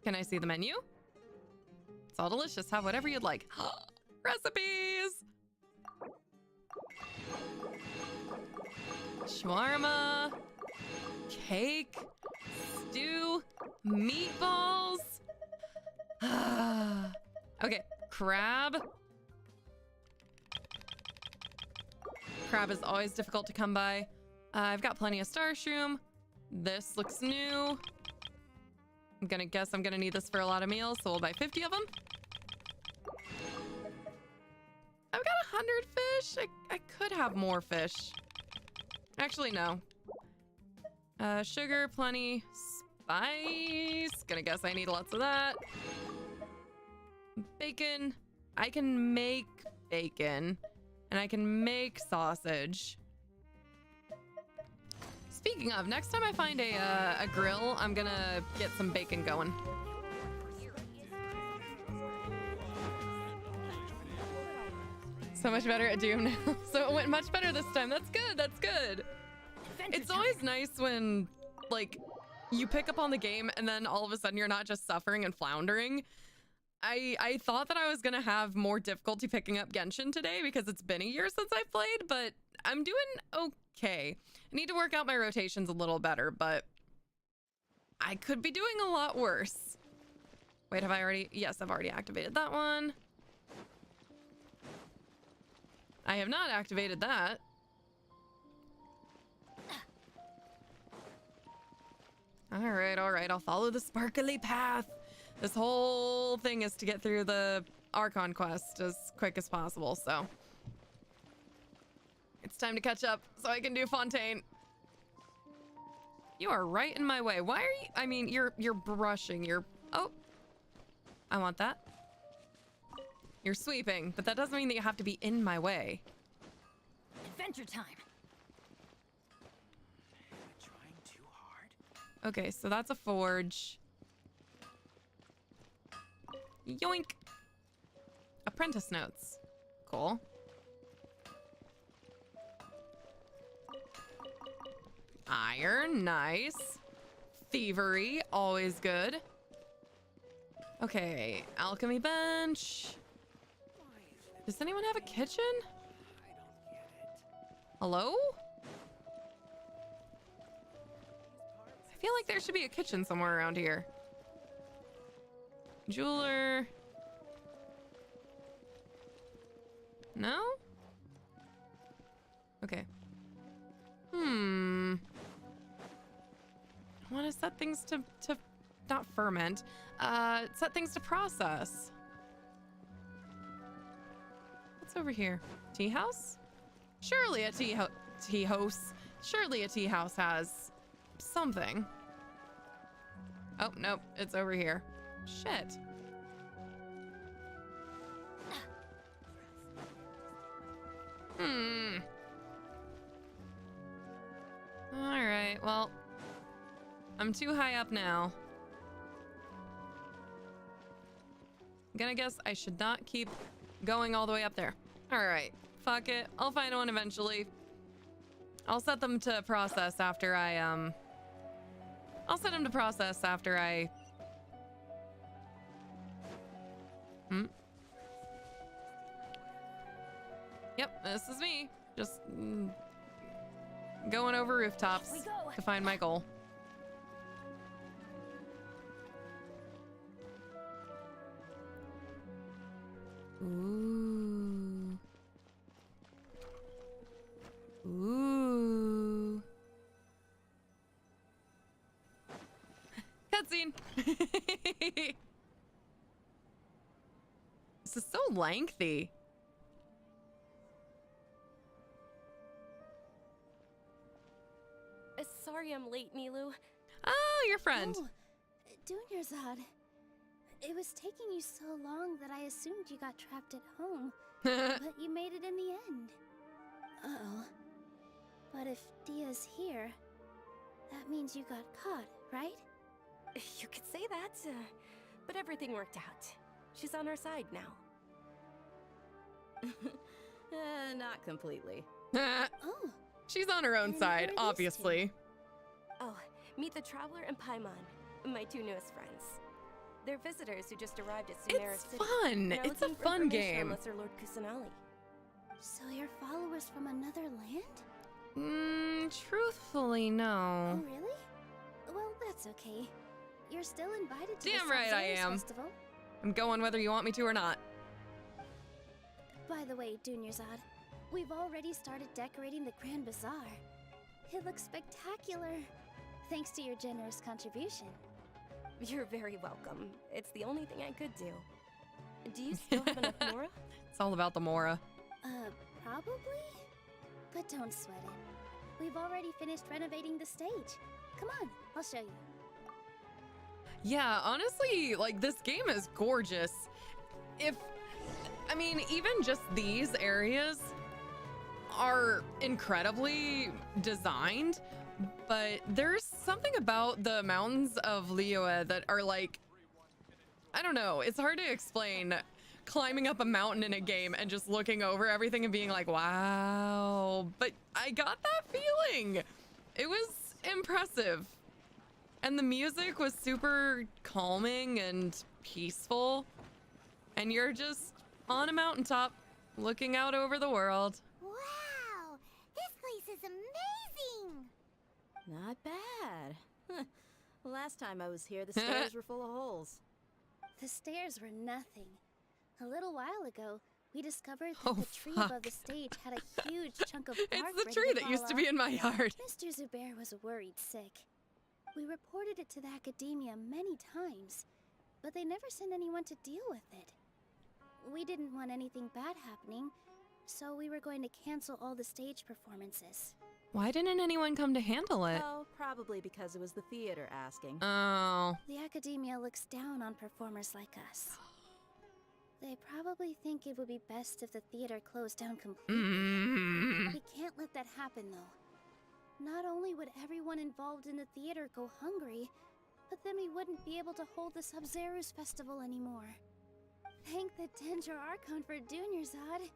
Can I see the menu? It's all delicious. Have whatever you'd like. Recipes! Shawarma, cake, stew, meatballs. Okay, crab. Crab is always difficult to come by. I've got plenty of starshroom. This looks new. I'm gonna guess I'm gonna need this for a lot of meals, so we'll buy 50 of them. I've got 100 fish. I could have more fish. Actually, no. Sugar, plenty. Spice. Gonna guess I need lots of that. Bacon. I can make bacon. And I can make sausage. Speaking of, next time I find a grill, I'm gonna get some bacon going. So much better at Doom now. So it went much better this time. That's good. That's good. It's always nice when, like, you pick up on the game and then all of a sudden you're not just suffering and floundering. I thought that I was gonna have more difficulty picking up Genshin today because it's been a year since I played, but I'm doing okay. I need to work out my rotations a little better, but I could be doing a lot worse. Wait, have I already? Yes, I've already activated that one. I have not activated that. All right, I'll follow the sparkly path. This whole thing is to get through the Archon quest as quick as possible, so it's time to catch up so I can do Fontaine. You are right in my way. Why are you? I mean, you're brushing. Oh, I want that. You're sweeping, but that doesn't mean that you have to be in my way. Adventure time. Trying too hard. Okay, so that's a forge. Yoink. Apprentice notes. Cool. Iron, nice. Thievery, always good. Okay, alchemy bench. Does anyone have a kitchen? Hello? I feel like there should be a kitchen somewhere around here. Jeweler. No? Okay. I want to set things to not ferment. Set things to process. What's over here? Tea house? Surely a tea house. Surely a tea house has something. Oh, nope. It's over here. Shit. Alright, well, I'm too high up now. I'm gonna guess I should not keep going all the way up there. Alright, fuck it. I'll find one eventually. I'll set them to process after I, I'll set them to process after I... Yep, this is me. Just going over rooftops to find my goal. Ooh. lengthy. Sorry I'm late, Nilu. Oh, your friend. Oh, Dunyarzad. It was taking you so long that I assumed you got trapped at home. But you made it in the end. Uh-oh. But if Dia's here, that means you got caught, right? You could say that, but everything worked out. She's on our side now. Not completely. Oh. She's on her own And side, who are these obviously. Oh, meet the Traveler and Paimon, my two newest friends. They're visitors who just arrived at Sumeru It's City. fun. and are It's a looking for fun information game. on Lesser Lord Kusanali. So you're followers from another land? Truthfully, no. Oh, really? Well, that's okay. You're still invited to Damn the right I Sub-Zero's am. Festival. I'm going whether you want me to or not. By the way, Dunyarzad, we've already started decorating the Grand Bazaar. It looks spectacular, thanks to your generous contribution. You're very welcome. It's the only thing I could do. Do you still have enough Mora? It's all about the Mora. Probably? But don't sweat it. We've already finished renovating the stage. Come on, I'll show you. Yeah, honestly, like, this game is gorgeous. I mean, even just these areas are incredibly designed, but there's something about the mountains of Liyue that are like, I don't know, it's hard to explain. Climbing up a mountain in a game and just looking over everything and being like, wow. But I got that feeling. It was impressive. And the music was super calming and peaceful. And you're just on a mountaintop looking out over the world. Wow! This place is amazing! Not bad. Huh. Last time I was here, the stairs were full of holes. The stairs were nothing. A little while ago, we discovered that the tree above the stage had a huge chunk of bark. It's the ready tree to that used to fall be in my off. yard. Mr. Zubair was worried sick. We reported it to the academia many times, but they never sent anyone to deal with it. We didn't want anything bad happening, so we were going to cancel all the stage performances. Why didn't anyone come to handle it? Oh, probably because it was the theater asking. Oh. The academia looks down on performers like us. They probably think it would be best if the theater closed down completely. We can't let that happen, though. Not only would everyone involved in the theater go hungry, but then we wouldn't be able to hold the Sub-Zero's festival anymore. Thank the Dendro Archon for Dunyarzad.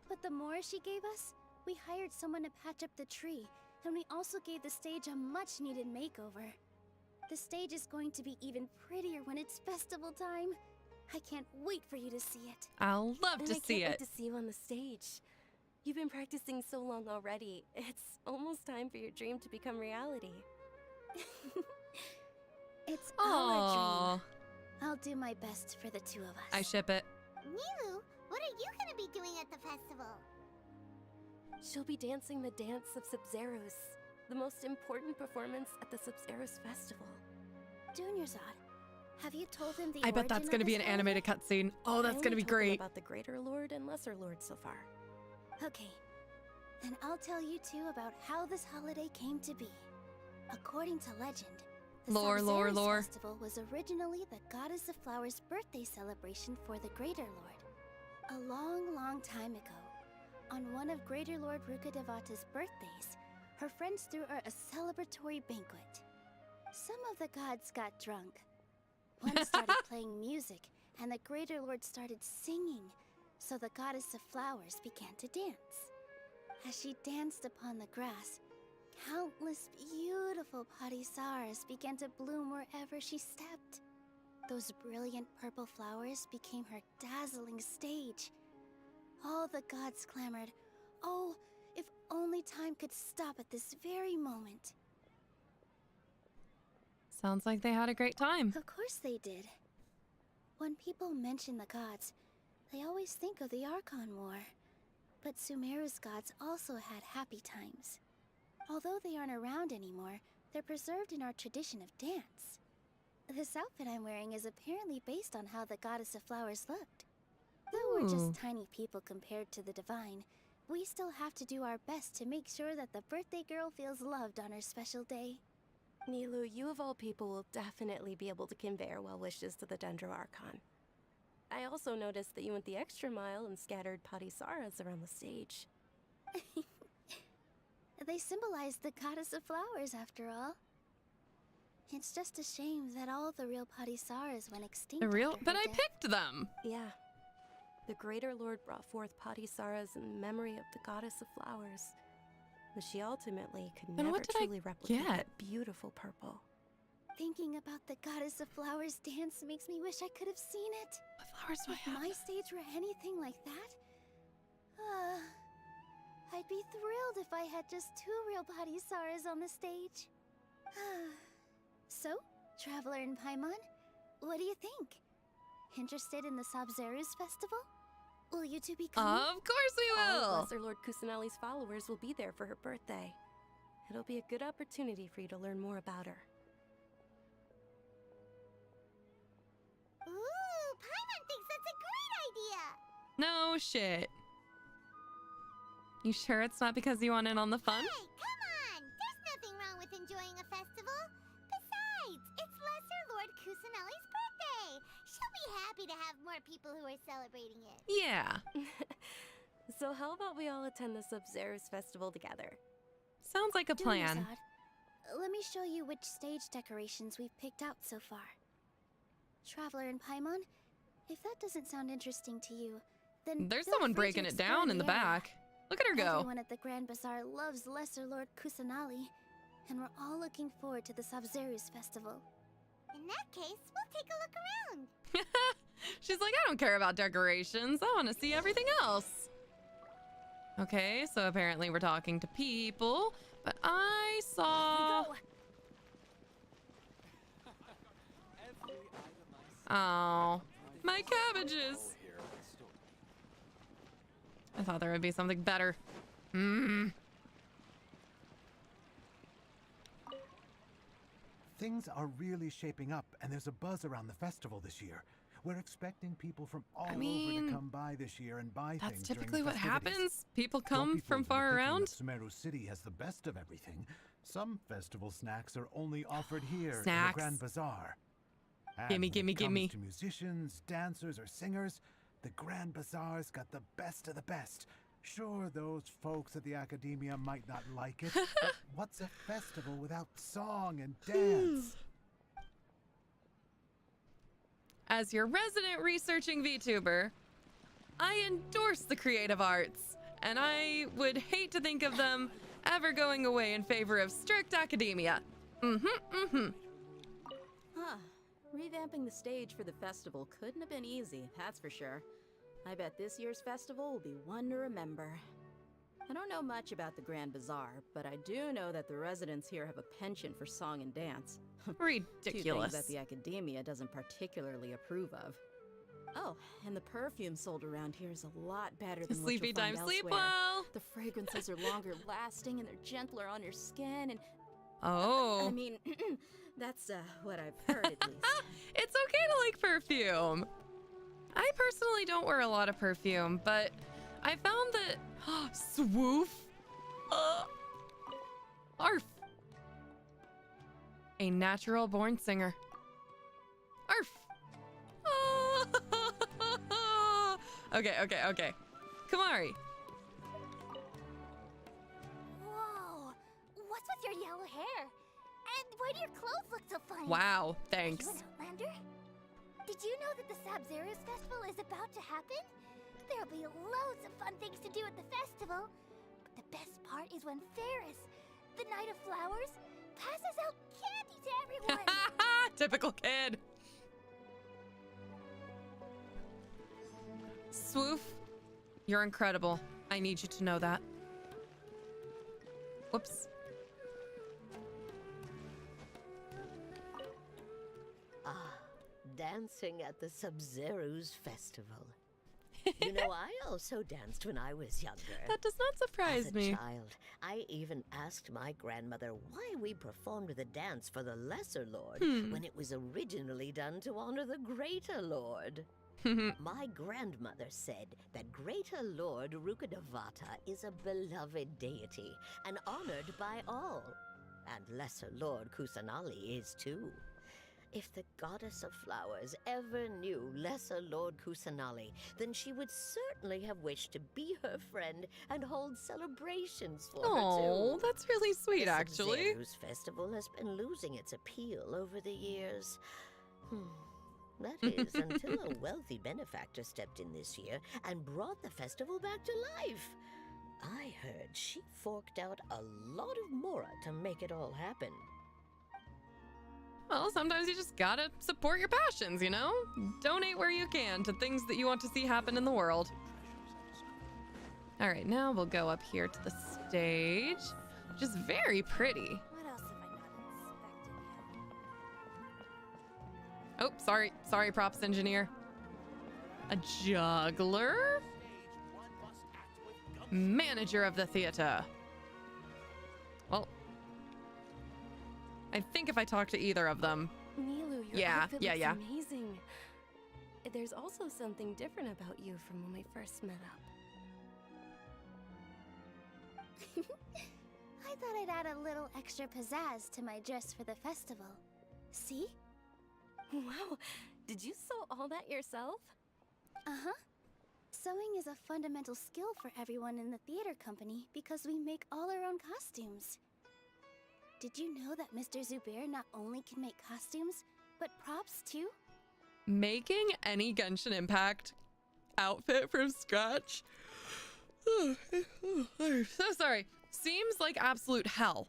But the more she gave us, we hired someone to patch up the tree, and we also gave the stage a much-needed makeover. The stage is going to be even prettier when it's festival time. I can't wait for you to see it. I'll love to see I can't it. wait to see you on the stage. You've been practicing so long already. It's almost time for your dream to become reality. It's Aww. our dream. I'll do my best for the two of us. I ship it. Nilu, what are you gonna be doing at the festival? She'll be dancing the dance of Sub-Zeros, the most important performance at the Sub-Zeros festival. Dunyarzad, have you told him the I bet that's origin going to of be this an animated cutscene. Oh, I that's only going to be told them great. about the Greater Lord and Lesser Lord so far. Okay, then I'll tell you two about how this holiday came to be. According to legend, the Sub-Zero's festival was originally the Goddess of Flowers' birthday celebration for the Greater Lord. A long, long time ago, on one of Greater Lord Rukkhadevata's birthdays, her friends threw her a celebratory banquet. Some of the gods got drunk. One started playing music, and the Greater Lord started singing, so the Goddess of Flowers began to dance. As she danced upon the grass, countless beautiful parisaras began to bloom wherever she stepped. Those brilliant purple flowers became her dazzling stage. All the gods clamored, "Oh, if only time could stop at this very moment." Sounds like they had a great time. Of course they did. When people mention the gods, they always think of the Archon War. But Sumeru's gods also had happy times. Although they aren't around anymore, they're preserved in our tradition of dance. This outfit I'm wearing is apparently based on how the Goddess of Flowers looked. Though we're Ooh. just tiny people compared to the divine, we still have to do our best to make sure that the birthday girl feels loved on her special day. Nilu, you of all people will definitely be able to convey our well wishes to the Dendro Archon. I also noticed that you went the extra mile and scattered Patisaras around the stage. They symbolize the goddess of flowers, after all. It's just a shame that all the real Patisaras went extinct. The real, after but her I death. picked them. Yeah. The Greater Lord brought forth Patisaras in memory of the goddess of flowers. But she ultimately could Then never what did I truly replicate get? that beautiful purple. Thinking about the goddess of flowers dance makes me wish I could have seen it. What flowers do I If have? my stage were anything like that, I'd be thrilled if I had just 2 real Patisaras on the stage. So, Traveler and Paimon, what do you think? Interested in the Sabzeruz festival? Will you two be coming? Of course we All will. of Lesser Lord Kusanali's followers will be there for her birthday. It'll be a good opportunity for you to learn more about her. Ooh, Paimon thinks that's a great idea! No shit. You sure it's not because you want in on the fun? Hey, come on! There's nothing wrong with enjoying a festival. Besides, it's Lesser Lord Kusanali's birthday. She'll be happy to have more people who are celebrating it. Yeah. So how about we all attend the Sub-Zerus festival together? Sounds like a plan. Durazad, let me show you which stage decorations we've picked out so far. Traveler and Paimon, if that doesn't sound interesting to you, then There's feel someone free breaking to it explore down in the area. back. Look at her go. Everyone at the Grand Bazaar loves Lesser Lord Kusanali, and we're all looking forward to the Sabzeruz festival. In that case, we'll take a look around. She's like, I don't care about decorations. I want to see everything else. Okay, so apparently we're talking to people, but I saw... Oh, my cabbages. I thought there would be something better. Things are really shaping up, and there's a buzz around the festival this year. We're expecting people from all over to come by this year and buy That's things during typically the what festivities. happens. People Some come people from were far thinking around. that Sumeru City has the best of everything. Some festival snacks are only offered here in the Snacks. Grand Bazaar. And Gimme, when gimme, it comes gimme. to musicians, dancers, or singers, the Grand Bazaar's got the best of the best. Sure, those folks at the academia might not like it, but what's a festival without song and dance? As your resident researching VTuber, I endorse the creative arts, and I would hate to think of them ever going away in favor of strict academia. Huh. Revamping the stage for the festival couldn't have been easy, that's for sure. I bet this year's festival will be one to remember. I don't know much about the Grand Bazaar, but I do know that the residents here have a penchant for song and dance. Ridiculous. 2 things that the academia doesn't particularly approve of. Oh, and the perfume sold around here is a lot better than what Sleepy you'll find time, sleep elsewhere. well. The fragrances are longer lasting and they're gentler on your skin and... Oh. I mean, that's what I've heard at least. It's okay to like perfume. I personally don't wear a lot of perfume, but I found that swoof. Arf. A natural born singer. Arf. Okay. Kamari. Whoa! What's with your yellow hair? And why do your clothes look so funny? Wow, thanks. Are you an Outlander? Did you know that the Sabzeruz festival is about to happen? There'll be loads of fun things to do at the festival. But the best part is when Ferris, the Knight of Flowers, passes out candy to everyone. Typical kid. Swoof, you're incredible. I need you to know that. Whoops. Dancing at the Sabzeruz festival. You know, I also danced when I was younger. That does not surprise me. As a child, I even asked my grandmother why we performed the dance for the Lesser Lord when it was originally done to honor the Greater Lord. My grandmother said that Greater Lord Rukkhadevata is a beloved deity and honored by all. And Lesser Lord Kusanali is too. If the goddess of flowers ever knew Lesser Lord Kusanali, then she would certainly have wished to be her friend and hold celebrations for her Oh, too. that's really sweet, The actually. Sumeru's festival has been losing its appeal over the years. That is, until a wealthy benefactor stepped in this year and brought the festival back to life. I heard she forked out a lot of mora to make it all happen. Well, sometimes you just gotta support your passions, you know? Donate where you can to things that you want to see happen in the world. All right, now we'll go up here to the stage, which is very pretty. What else have I not inspected yet? Oh, sorry, props engineer. A juggler? Manager of the theater. Well, I think if I talk to either of them. Milu, your outfit looks amazing. There's also something different about you from when we first met up. I thought I'd add a little extra pizzazz to my dress for the festival. See? Wow, did you sew all that yourself? Uh-huh. Sewing is a fundamental skill for everyone in the theater company because we make all our own costumes. Did you know that Mr. Zubair not only can make costumes, but props too? Making any Genshin Impact outfit from scratch? I'm so sorry. Seems like absolute hell.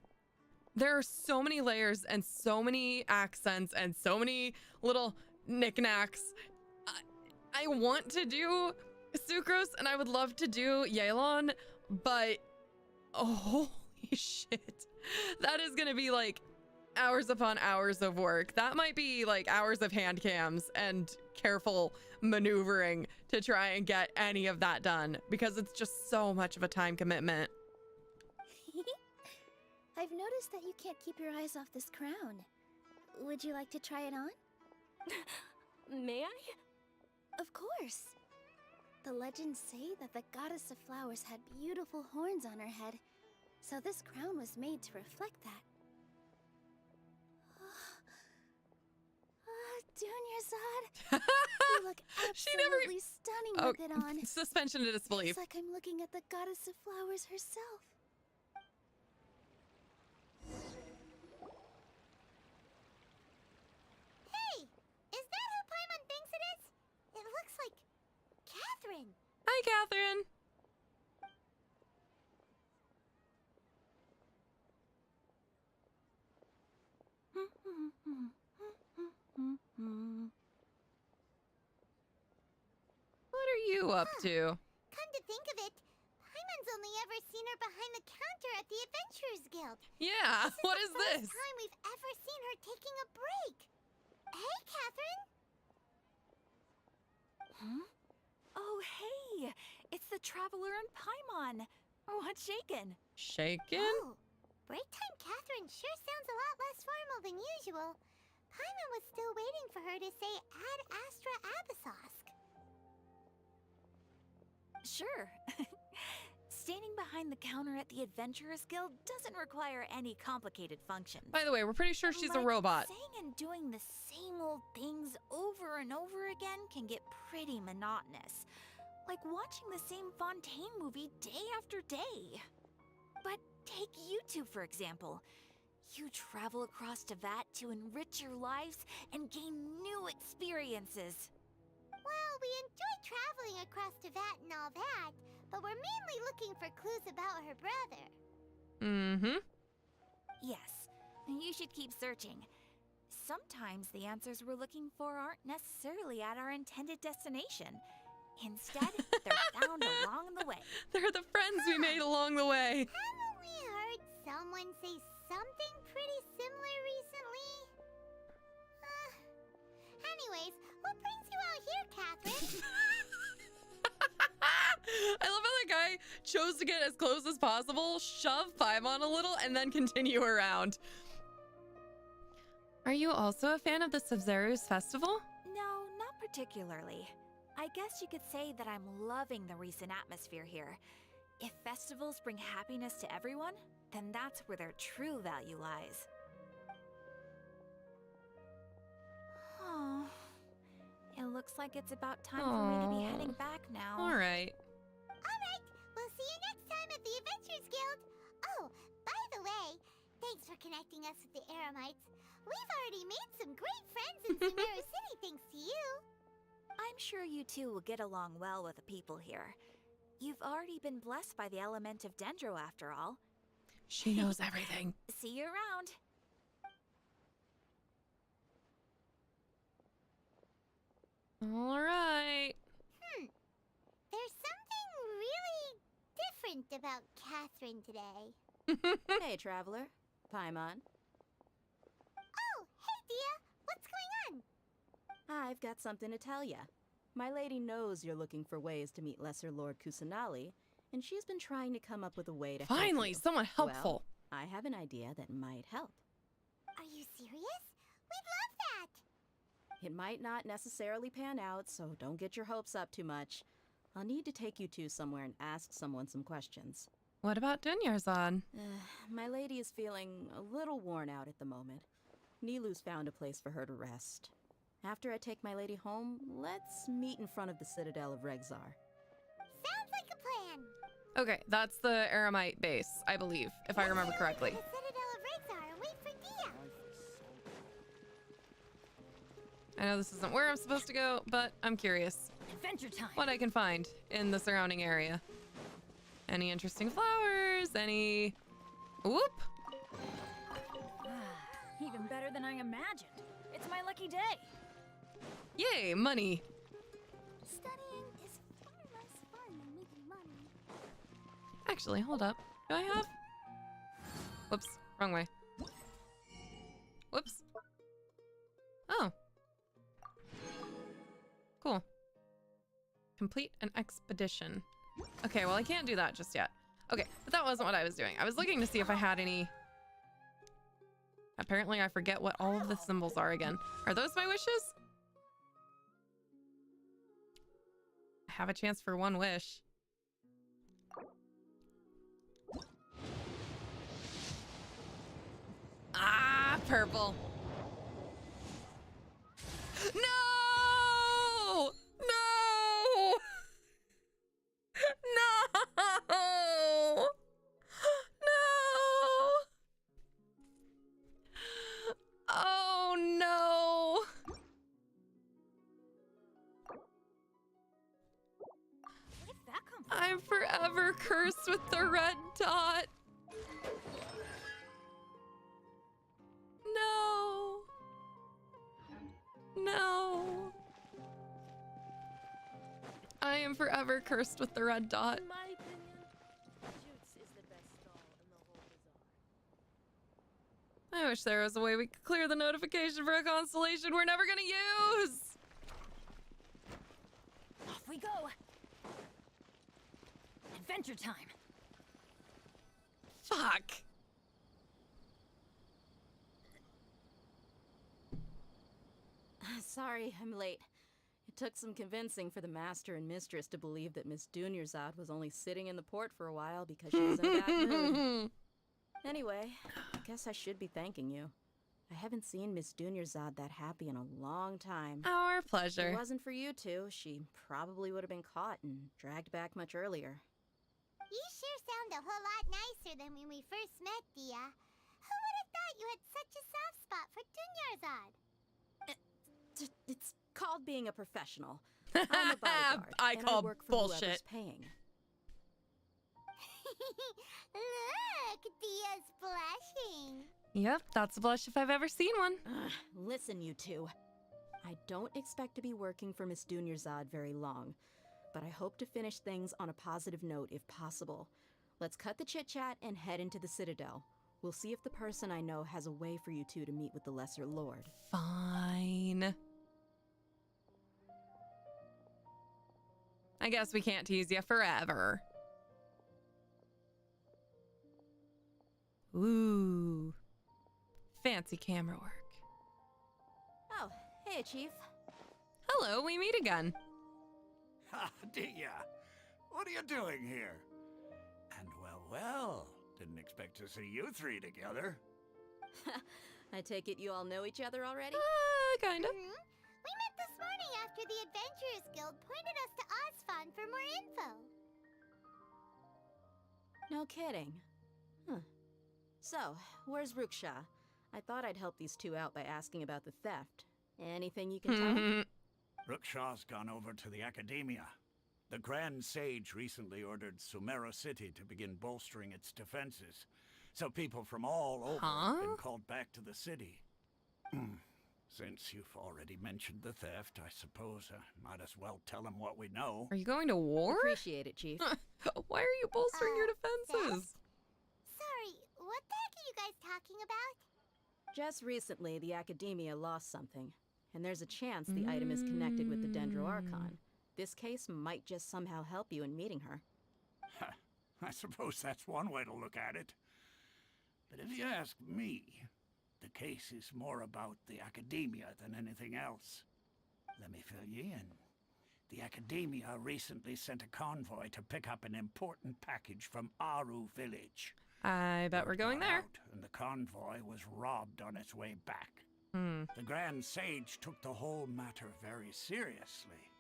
There are so many layers and so many accents and so many little knickknacks. I want to do Sucrose and I would love to do Yelan, but holy shit. That is gonna be like hours upon hours of work. That might be like hours of hand cams and careful maneuvering to try and get any of that done because it's just so much of a time commitment. I've noticed that you can't keep your eyes off this crown. Would you like to try it on? May I? Of course. The legends say that the goddess of flowers had beautiful horns on her head, so this crown was made to reflect that. Dunyarzad, you look absolutely stunning with it on. Suspension of disbelief. It's like I'm looking at the goddess of flowers herself. Hey, is that who Paimon thinks it is? It looks like Catherine. Hi, Catherine. What are you up to? Come to think of it, Paimon's only ever seen her behind the counter at the Adventurers Guild. Yeah, what is this? this? First time we've ever seen her taking a break. Hey, Catherine. Huh? Oh, hey! It's the Traveler and Paimon. What's shaken? Shaken? Oh, break time Catherine sure sounds a lot less formal than usual. Paimon was still waiting for her to say Ad Astra Abyssosk. Sure. Standing behind the counter at the Adventurers Guild doesn't require any complicated functions. By the way, we're pretty sure she's a But robot. saying and doing the same old things over and over again can get pretty monotonous. Like watching the same Fontaine movie day after day. But take you two, for example. You travel across Tevat to enrich your lives and gain new experiences. Well, we enjoy traveling across Tevat and all that, but we're mainly looking for clues about her brother. Mm-hmm. Yes, you should keep searching. Sometimes the answers we're looking for aren't necessarily at our intended destination. Instead, they're found along the way. They're the friends we made along the way. Haven't we heard someone say something pretty similar recently? Anyways, what brings you out here, Catherine? I love how that guy chose to get as close as possible, shove Paimon a little, and then continue around. Are you also a fan of the Sumeru's festival? No, not particularly. I guess you could say that I'm loving the recent atmosphere here. If festivals bring happiness to everyone, then that's where their true value lies. Oh, it looks like it's about time for me to be heading back now. All right. Alright, we'll see you next time at the Adventurers Guild. Oh, by the way, thanks for connecting us with the Eremites. We've already made some great friends in Sumeru City thanks to you. I'm sure you two will get along well with the people here. You've already been blessed by the element of Dendro after all. She knows everything. See you around. All right. There's something really different about Catherine today. Hey, traveler. Paimon. Oh, hey, Dia. What's going on? I've got something to tell ya. My lady knows you're looking for ways to meet Lesser Lord Kusanali, and she's been trying to come up with a way to help Finally, you. someone helpful. Well, I have an idea that might help. Are you serious? We'd love that. It might not necessarily pan out, so don't get your hopes up too much. I'll need to take you two somewhere and ask someone some questions. What about Dunyarzad? My lady is feeling a little worn out at the moment. Nilu's found a place for her to rest. After I take my lady home, let's meet in front of the Citadel of Regzar. Sounds like a plan. Okay, that's the Eremite base, I believe, if I remember correctly. The Citadel of Regzar and wait for Dia. I know this isn't where I'm supposed to go, but I'm curious Adventure time. what I can find in the surrounding area. Any interesting flowers? Any... Whoop! Even better than I imagined. It's my lucky day. Yay, money! Studying is far less fun than making money. Actually, hold up. Do I have... Whoops, wrong way. Whoops. Oh. Cool. Complete an expedition. Okay, well, I can't do that just yet. Okay, but that wasn't what I was doing. I was looking to see if I had any... Apparently, I forget what all of the symbols are again. Are those my wishes? I have a chance for one wish. Ah, purple. No! No! No! No! Oh no! Where did that come from? I'm forever cursed with the red dot. No. No. I am forever cursed with the red dot. In my opinion, Jutes is the best stall in the whole bazaar. I wish there was a way we could clear the notification for a constellation we're never gonna use. Off we go. Adventure time. Fuck. Sorry, I'm late. It took some convincing for the master and mistress to believe that Miss Dunyarzad was only sitting in the port for a while because she was in a bad mood. Anyway, I guess I should be thanking you. I haven't seen Miss Dunyarzad that happy in a long time. Our pleasure. If it wasn't for you two, she probably would have been caught and dragged back much earlier. You sure sound a whole lot nicer than when we first met, Dia. Who would have thought you had such a soft spot for Dunyarzad? It's called being a professional. I'm a bodyguard, I and call I work for bullshit. whoever's paying. Look, Dia's blushing. Yep, that's a blush if I've ever seen one. Listen, you two. I don't expect to be working for Miss Dunyarzad very long, but I hope to finish things on a positive note if possible. Let's cut the chit-chat and head into the Citadel. We'll see if the person I know has a way for you two to meet with the Lesser Lord. Fine. I guess we can't tease you forever. Ooh. Fancy camera work. Oh, hey, Chief. Hello, we meet again. Ah, Dia, what are you doing here? And well, didn't expect to see you three together. I take it you all know each other already? Kind of. We met this morning after the Adventurers Guild pointed us to Osfon for more info. No kidding. Huh. So, where's Ruksha? I thought I'd help these two out by asking about the theft. Anything you can tell me? Rukshaw's gone over to the Academia. The Grand Sage recently ordered Sumeru City to begin bolstering its defenses, so people from all over have been called back to the city. Since you've already mentioned the theft, I suppose I might as well tell them what we know. Are you going to war? Appreciate it, Chief. Why are you bolstering your defenses? Sorry, what the heck are you guys talking about? Just recently, the Academia lost something, and there's a chance the item is connected with the Dendro Archon. This case might just somehow help you in meeting her. I suppose that's one way to look at it. But if you ask me, the case is more about the Academia than anything else. Let me fill you in. The Academia recently sent a convoy to pick up an important package from Aru village. I bet we're going there. And the convoy was robbed on its way back. The Grand Sage took the whole matter very seriously.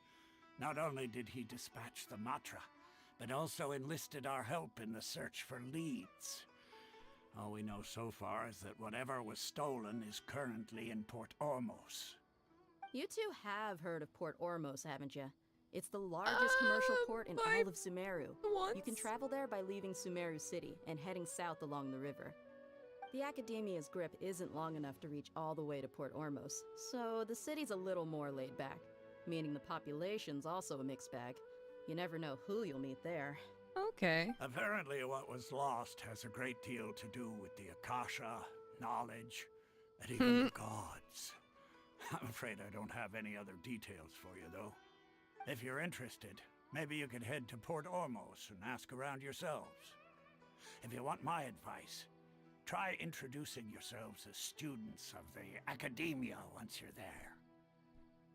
Not only did he dispatch the Matra, but also enlisted our help in the search for leads. All we know so far is that whatever was stolen is currently in Port Ormos. You two have heard of Port Ormos, haven't you? It's the largest commercial port in all of Sumeru. You can travel there by leaving Sumeru City and heading south along the river. The Academia's grip isn't long enough to reach all the way to Port Ormos, so the city's a little more laid back, meaning the population's also a mixed bag. You never know who you'll meet there. Okay. Apparently what was lost has a great deal to do with the Akasha, knowledge, and even the gods. I'm afraid I don't have any other details for you, though. If you're interested, maybe you could head to Port Ormos and ask around yourselves. If you want my advice, try introducing yourselves as students of the Academia once you're there.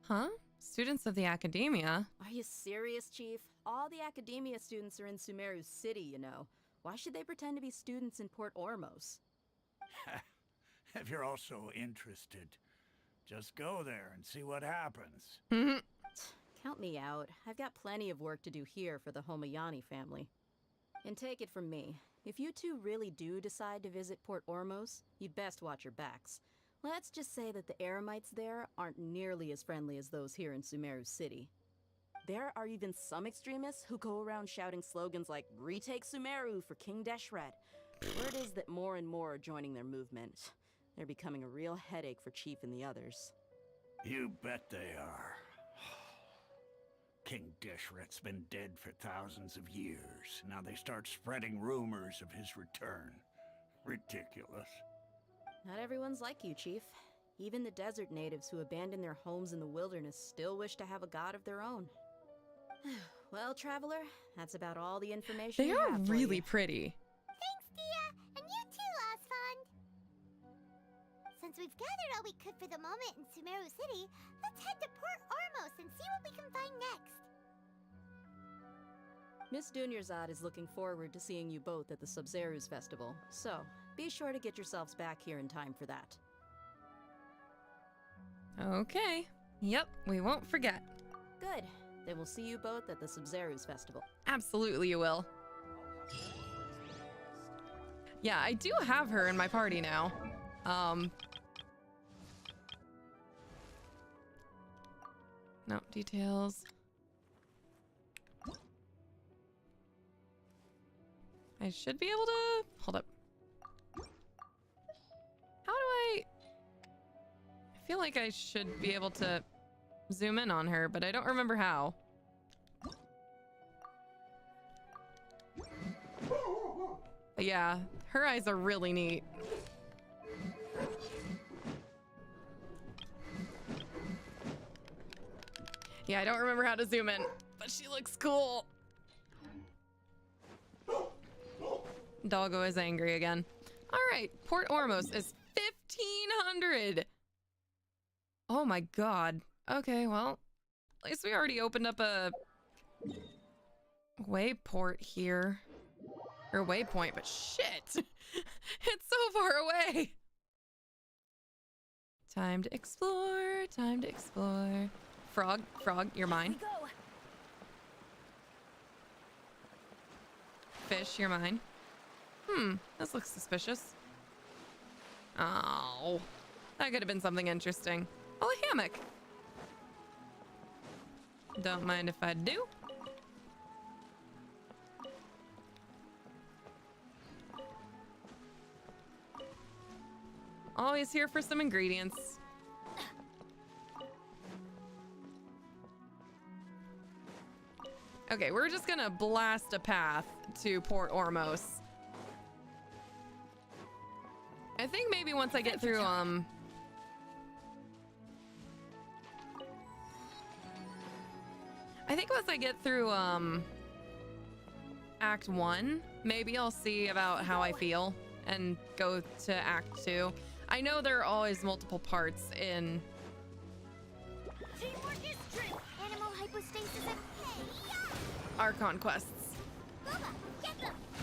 Huh? Students of the Academia? Are you serious, Chief? All the Academia students are in Sumeru City, you know. Why should they pretend to be students in Port Ormos? If you're also interested, just go there and see what happens. Count me out. I've got plenty of work to do here for the Homayani family. And take it from me, if you two really do decide to visit Port Ormos, you'd best watch your backs. Let's just say that the Eremites there aren't nearly as friendly as those here in Sumeru City. There are even some extremists who go around shouting slogans like, "Retake Sumeru for King Deshret." Word is that more and more are joining their movement. They're becoming a real headache for Chief and the others. You bet they are. King Deshret's been dead for thousands of years. Now they start spreading rumors of his return. Ridiculous. Not everyone's like you, Chief. Even the desert natives who abandoned their homes in the wilderness still wish to have a god of their own. Well, Traveler, that's about all the information They we are have for really you. pretty. Thanks, Dia! And you too, Osfond! Since we've gathered all we could for the moment in Sumeru City, let's head to Port Ormos and see what we can find next. Miss Dunyarzad is looking forward to seeing you both at the Sub-Zerus Festival, so be sure to get yourselves back here in time for that. Okay. Yep, we won't forget. Good. Then we'll see you both at the Sub-Zerus Festival. Absolutely you will. Yeah, I do have her in my party now. No, details. I should be able to... Hold up. How do I feel like I should be able to zoom in on her, but I don't remember how. But yeah, her eyes are really neat. Yeah, I don't remember how to zoom in, but she looks cool. Doggo is angry again. All right, Port Ormos is 1,500. Oh my god. Okay, well, at least we already opened up a wayport here. Or waypoint, but shit! It's so far away! Time to explore, time to explore. Frog, you're mine. Fish, you're mine. This looks suspicious. Oh, that could have been something interesting. Oh, a hammock. Don't mind if I do. Always here for some ingredients. Okay, we're just gonna blast a path to Port Ormos. I think maybe once I get through, I think once I get through, Act 1, maybe I'll see about how I feel and go to Act 2. I know there are always multiple parts in... Animal hypostasis and our conquests.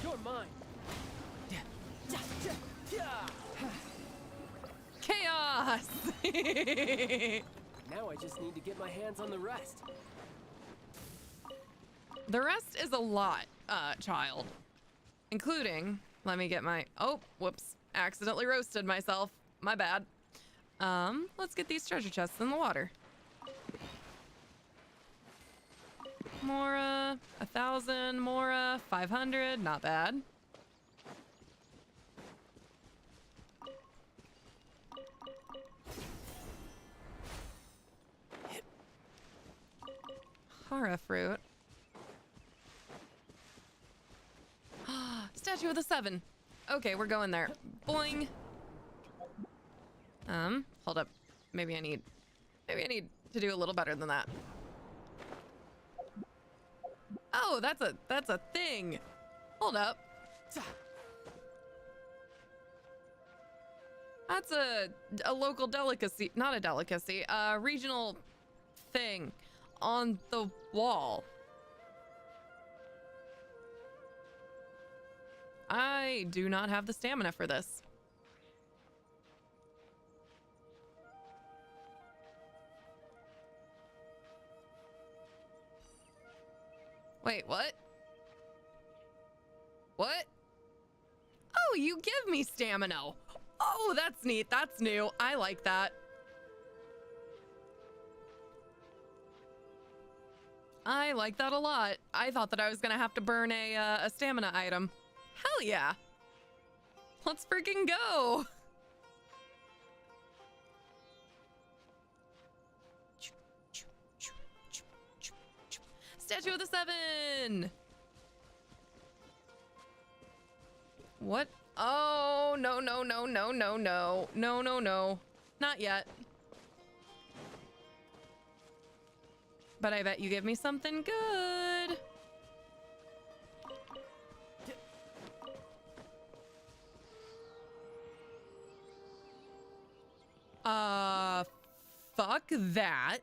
You're mine. Chaos! Now I just need to get my hands on the rest. The rest is a lot, child. Including, let me get my, oh, whoops, accidentally roasted myself. My bad. Let's get these treasure chests in the water. Mora, 1,000, Mora, 500, not bad. Hara fruit. Statue of the Seven. Okay, we're going there. Boing. Hold up. Maybe I need to do a little better than that. Oh, that's a thing. Hold up. That's a local delicacy, not a delicacy, a regional thing on the wall. I do not have the stamina for this. Wait, what? What? Oh, you give me stamina. Oh, that's neat. That's new. I like that. I like that a lot. I thought that I was gonna have to burn a stamina item. Hell yeah. Let's freaking go. Statue of the Seven. What? Oh, no, no, no, no, no, no. No, no, no. Not yet. But I bet you give me something good. Fuck that.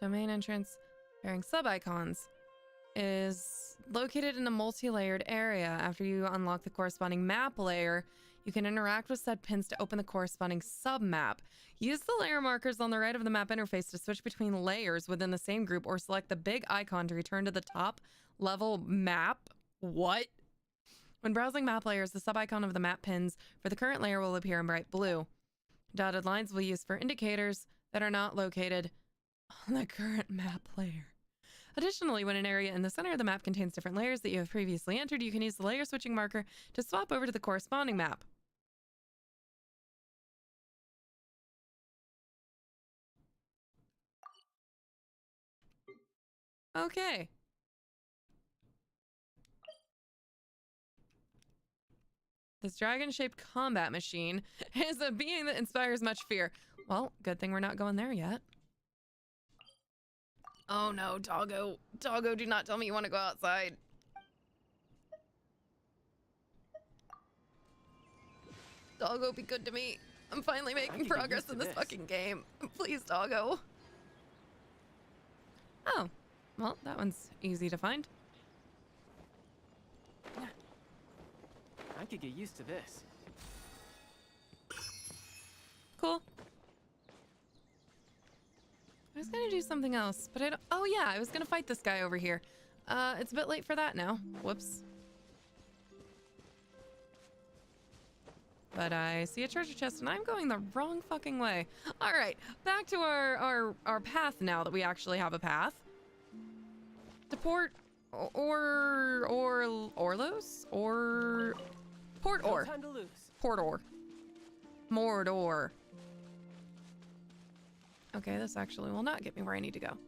Domain entrance bearing sub-icons is located in a multi-layered area. After you unlock the corresponding map layer, you can interact with said pins to open the corresponding sub-map. Use the layer markers on the right of the map interface to switch between layers within the same group, or select the big icon to return to the top level map. What? When browsing map layers, the sub-icon of the map pins for the current layer will appear in bright blue. Dotted lines will be used for indicators that are not located on the current map layer. Additionally, when an area in the center of the map contains different layers that you have previously entered, you can use the layer switching marker to swap over to the corresponding map. Okay. This dragon-shaped combat machine is a being that inspires much fear. Well, good thing we're not going there yet. Oh no, Doggo. Doggo, do not tell me you want to go outside. Doggo, be good to me. I'm finally making progress in this fucking game. Please, Doggo. Oh, well, that one's easy to find. I could get used to this. Cool. I was gonna do something else, but I don't. Oh yeah, I was gonna fight this guy over here. It's a bit late for that now. Whoops. But I see a treasure chest and I'm going the wrong fucking way. All right, back to our path now that we actually have a path. To Port Orlos or Port Or. No time to lose. Port Or. Mordor. Okay, this actually will not get me where I need to go.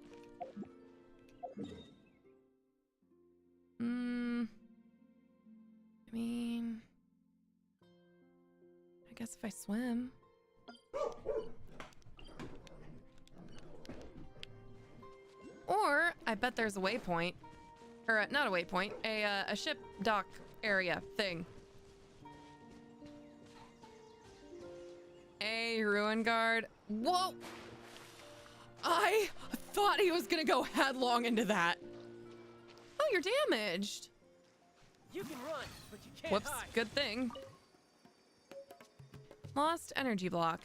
I mean, I guess if I swim. Or I bet there's a waypoint, or not a waypoint, a ship dock area thing. A ruin guard. Whoa! I thought he was gonna go headlong into that. Oh, you're damaged. You can run, but you can't Whoops, hide. good thing. Lost energy block.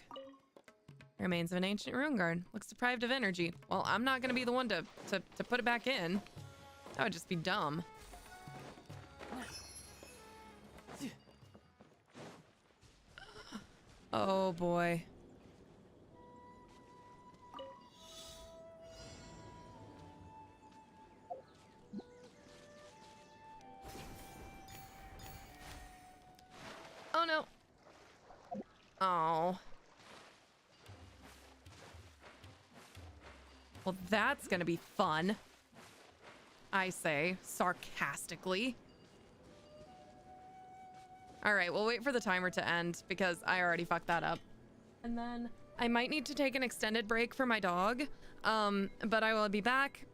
Remains of an ancient ruin guard. Looks deprived of energy. Well, I'm not gonna be the one to put it back in. That would just be dumb. Oh boy. Oh no. Oh. Well, that's gonna be fun. I say, sarcastically. All right, we'll wait for the timer to end because I already fucked that up. And then I might need to take an extended break for my dog, but I will be back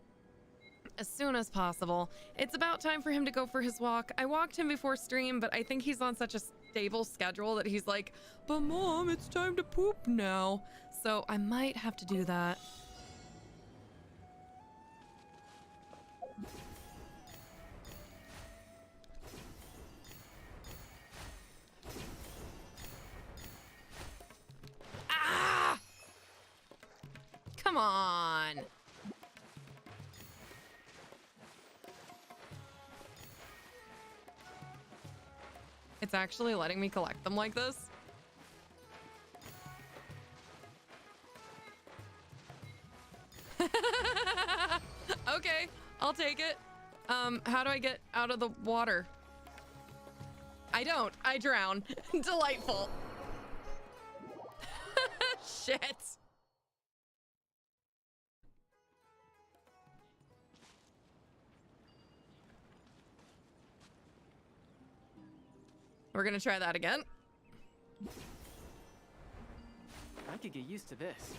as soon as possible. It's about time for him to go for his walk. I walked him before stream, but I think he's on such a stable schedule that he's like, but Mom, it's time to poop now. So I might have to do that. Ah! Come on. It's actually letting me collect them like this. Okay, I'll take it. How do I get out of the water? I don't. I drown. Delightful. Shit. We're gonna try that again. I could get used to this.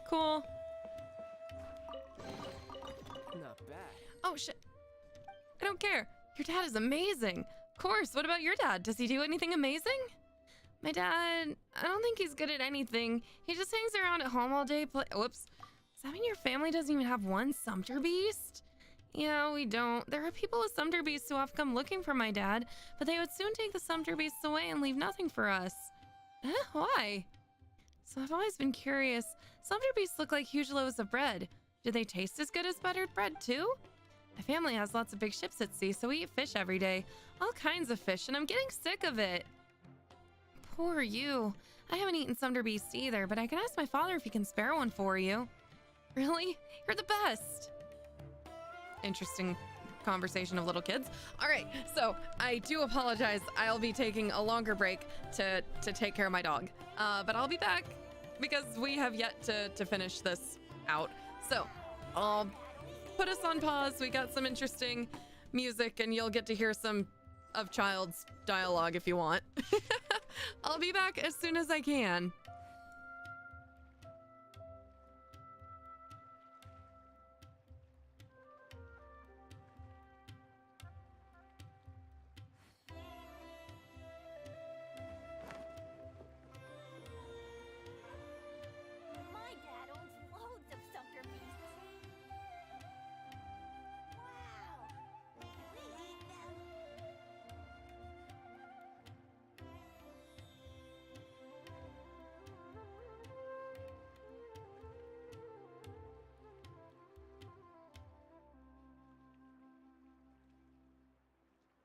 Cool. Not bad. Oh shit. I don't care. Your dad is amazing. Of course. What about your dad? Does he do anything amazing? My dad, I don't think he's good at anything. He just hangs around at home all day. Whoops. Does that mean your family doesn't even have one Sumter Beast? Yeah, we don't. There are people with Sumter Beasts who have come looking for my dad, but they would soon take the Sumter Beasts away and leave nothing for us. Why? So I've always been curious. Sumter Beasts look like huge loaves of bread. Do they taste as good as buttered bread too? My family has lots of big ships at sea, so we eat fish every day. All kinds of fish, and I'm getting sick of it. Poor you. I haven't eaten Sumter Beast either, but I can ask my father if he can spare one for you. Really? You're the best. Interesting conversation of little kids. All right, so I do apologize. I'll be taking a longer break to take care of my dog. But I'll be back because we have yet to finish this out. So I'll put us on pause. We got some interesting music and you'll get to hear some of Child's dialogue if you want. I'll be back as soon as I can.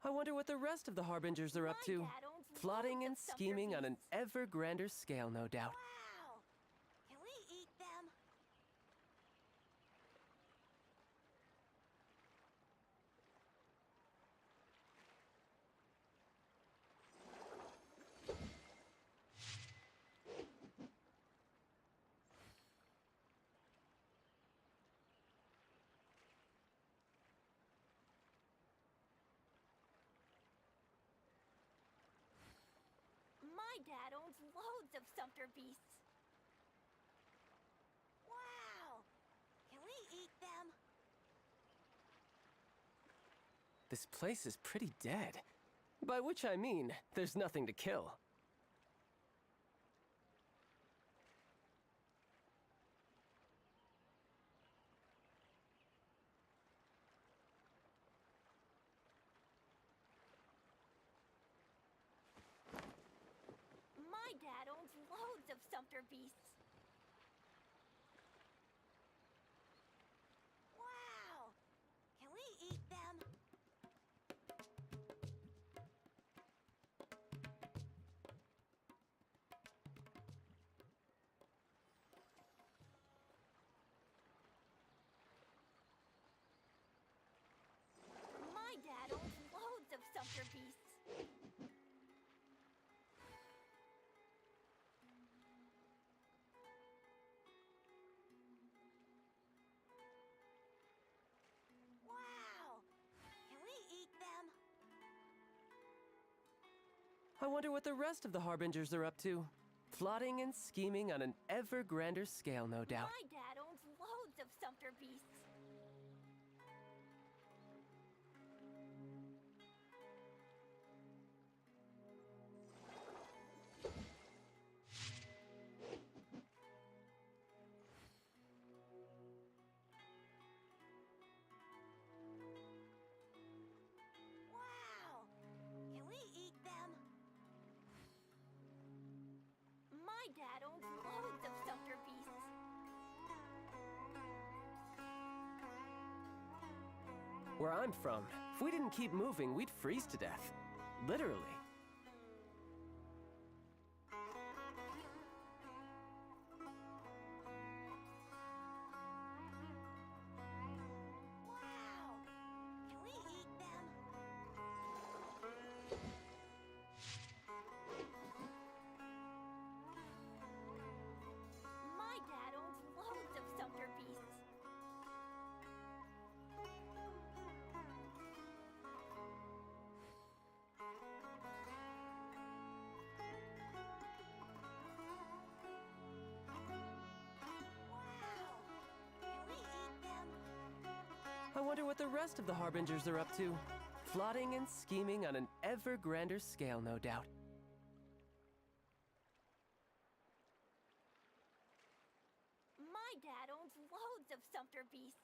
I wonder what the rest of the Harbingers are up to. Plotting and scheming on an ever grander scale, no doubt. Wow! Can we eat them? My dad owns loads of sumpter beasts. Wow! Can we eat them? This place is pretty dead. By which I mean, there's nothing to kill. My dad owns loads of sumpter beasts. Wow! Can we eat them? My dad owns loads of sumpter beasts. Wow! Can we eat them? I wonder what the rest of the Harbingers are up to. Plotting and scheming on an ever grander scale, no doubt. My dad owns loads of sumpter beasts. Wow! Can we eat them? My dad owns loads of sumpter beasts. Where I'm from, if we didn't keep moving, we'd freeze to death. Literally. Wow! Can we eat them? My dad owns loads of sumpter beasts. Wow! Can we eat them? I wonder what the rest of the Harbingers are up to. Plotting and scheming on an ever grander scale, no doubt. My dad owns loads of sumpter beasts.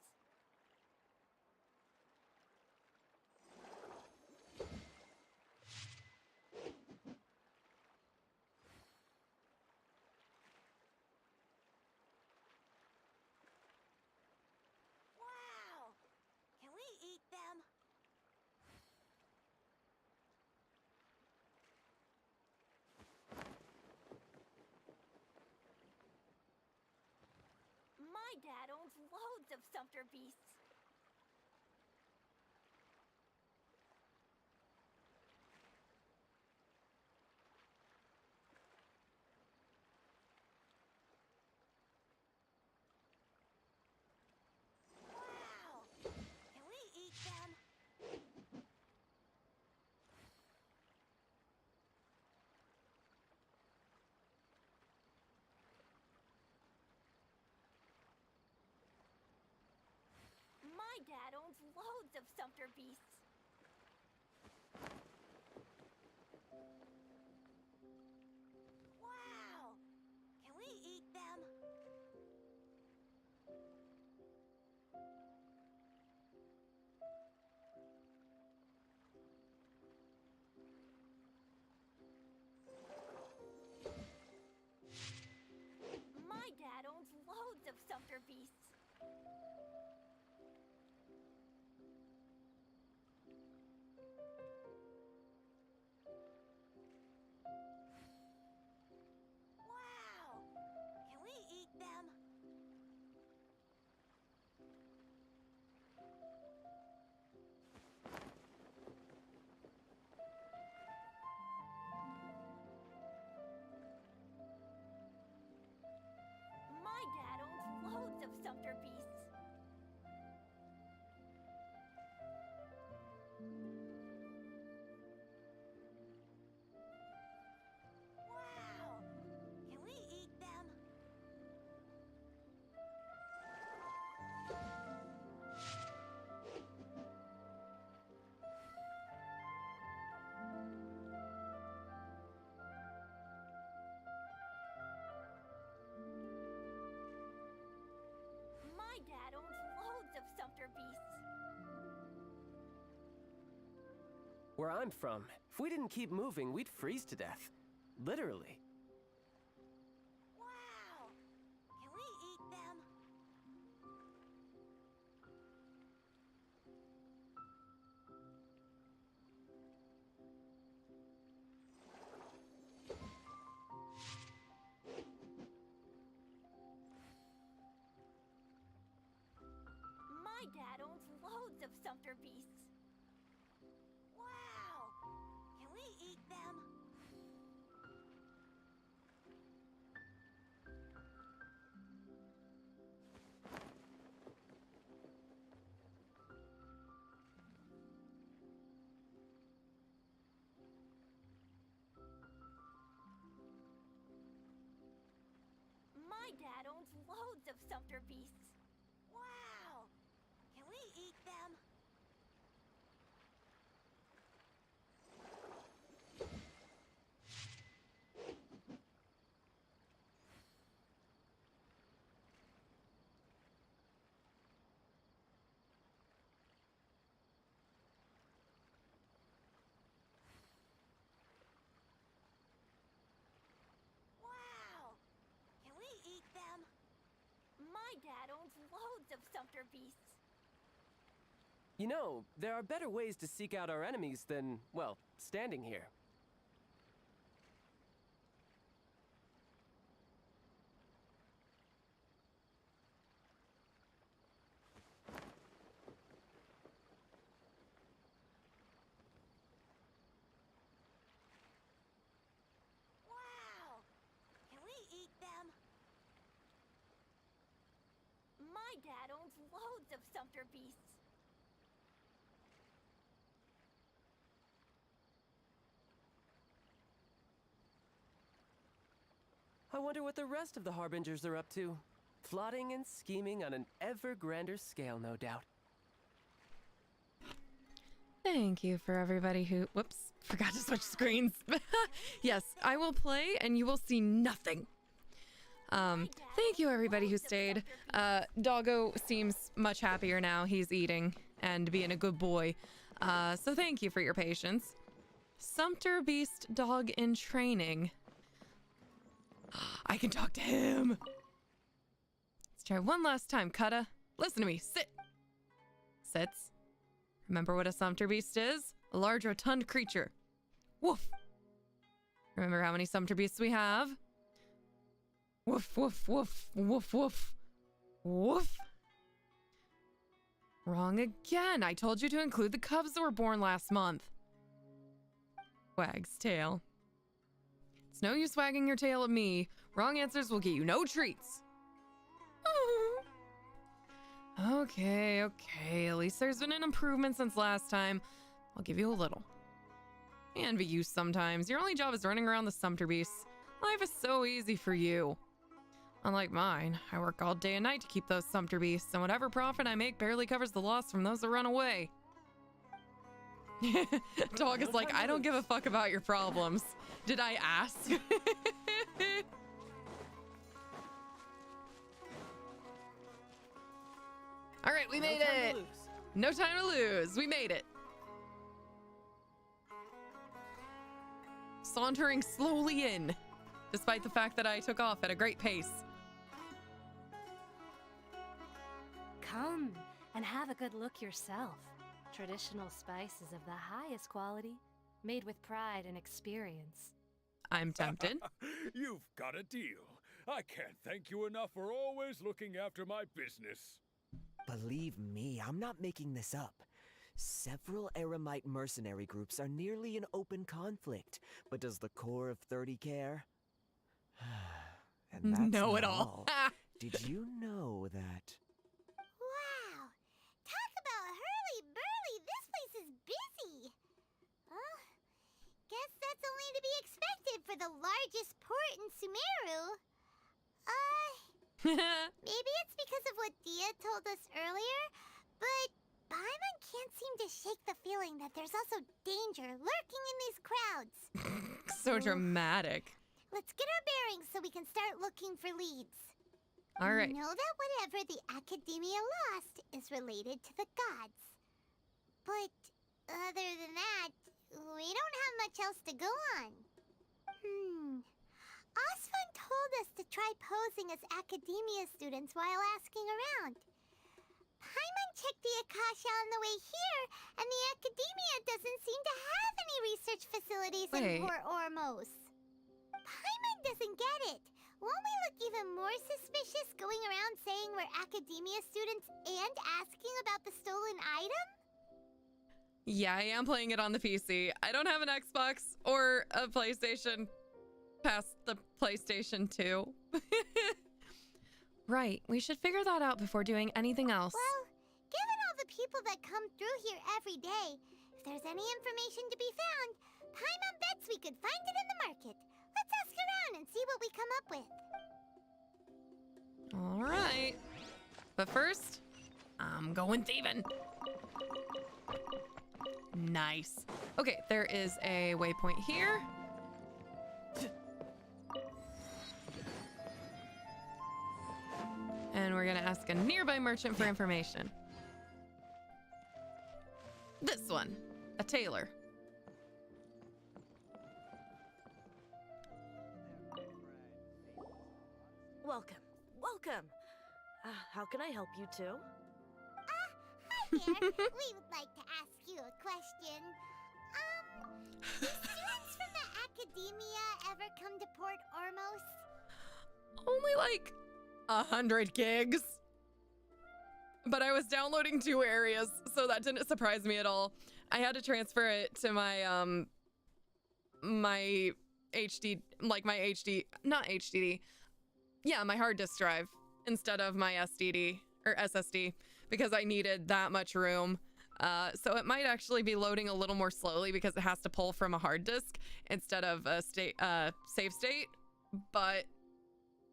Wow! Can we eat them? My dad owns loads of sumpter beasts. Wow! Can we eat them? My dad owns loads of sumpter beasts. Wow! Can we eat them? My dad owns loads of sumpter beasts. My dad owns loads of sumpter beasts. Where I'm from, if we didn't keep moving, we'd freeze to death. Literally. Wow! Can we eat them? My dad owns loads of sumpter beasts. Wow! Can we eat them? My dad owns loads of sumpter beasts. Wow! Can we eat them? Wow! Can we eat them? My dad owns loads of sumpter beasts. You know, there are better ways to seek out our enemies than, well, standing here. Wow! Can we eat them? My dad owns loads of sumpter beasts. I wonder what the rest of the Harbingers are up to. Plotting and scheming on an ever grander scale, no doubt. Thank you for everybody who, whoops, forgot to switch screens. Yes, I will play and you will see nothing. Thank you everybody who stayed. Doggo seems much happier now. He's eating and being a good boy. So thank you for your patience. Sumpter Beast Dog in Training. I can talk to him. Let's try one last time, Kutta. Listen to me. Sit. Sits. Remember what a Sumpter Beast is? A large, rotund creature. Woof. Remember how many Sumpter Beasts we have? Woof, woof, woof, woof, woof. Woof. Wrong again. I told you to include the cubs that were born last month. Wags tail. It's no use wagging your tail at me. Wrong answers will get you no treats. Okay, okay. At least there's been an improvement since last time. I'll give you a little. I envy you sometimes. Your only job is running around the Sumpter Beasts. Life is so easy for you. Unlike mine, I work all day and night to keep those Sumpter Beasts, and whatever profit I make barely covers the loss from those that run away. Dog is like, I don't give a fuck about your problems. Did I ask? All right, we made it. No time to lose. We made it. Sauntering slowly in, despite the fact that I took off at a great pace. Come and have a good look yourself. Traditional spices of the highest quality, made with pride and experience. I'm tempted. You've got a deal. I can't thank you enough for always looking after my business. Believe me, I'm not making this up. Several Eremite mercenary groups are nearly in open conflict, but does the core of 30 care? And that's know not it all. Did you know that? Wow! Talk about hurly-burly! This place is busy! Guess that's only to be expected for the largest port in Sumeru. Maybe it's because of what Dia told us earlier, but Paimon can't seem to shake the feeling that there's also danger lurking in these crowds. So dramatic. Let's get our bearings so we can start looking for leads. All right. Know that whatever the Academia lost is related to the gods. But other than that, we don't have much else to go on. Osfun told us to try posing as Academia students while asking around. Paimon checked the Akasha on the way here, and the Academia doesn't seem to have any research facilities in Port Ormos. Paimon doesn't get it. Won't we look even more suspicious going around saying we're Academia students and asking about the stolen item? Yeah, I am playing it on the PC. I don't have an Xbox or a PlayStation past the PlayStation 2. Right, we should figure that out before doing anything else. Well, given all the people that come through here every day, if there's any information to be found, Paimon bets we could find it in the market. Let's ask around and see what we come up with. All right. But first, I'm going thieving. Nice. Okay, there is a waypoint here. And we're gonna ask a nearby merchant for information. This one, a tailor. Welcome. Welcome. How can I help you too? Hi there. We would like to ask you a question. Do students from the Academia ever come to Port Ormos? Only like 100 gigs. But I was downloading 2 areas, so that didn't surprise me at all. I had to transfer it to my my HD, like my HD, not HDD. Yeah, my hard disk drive instead of my SDD or SSD because I needed that much room. So it might actually be loading a little more slowly because it has to pull from a hard disk instead of a save state. But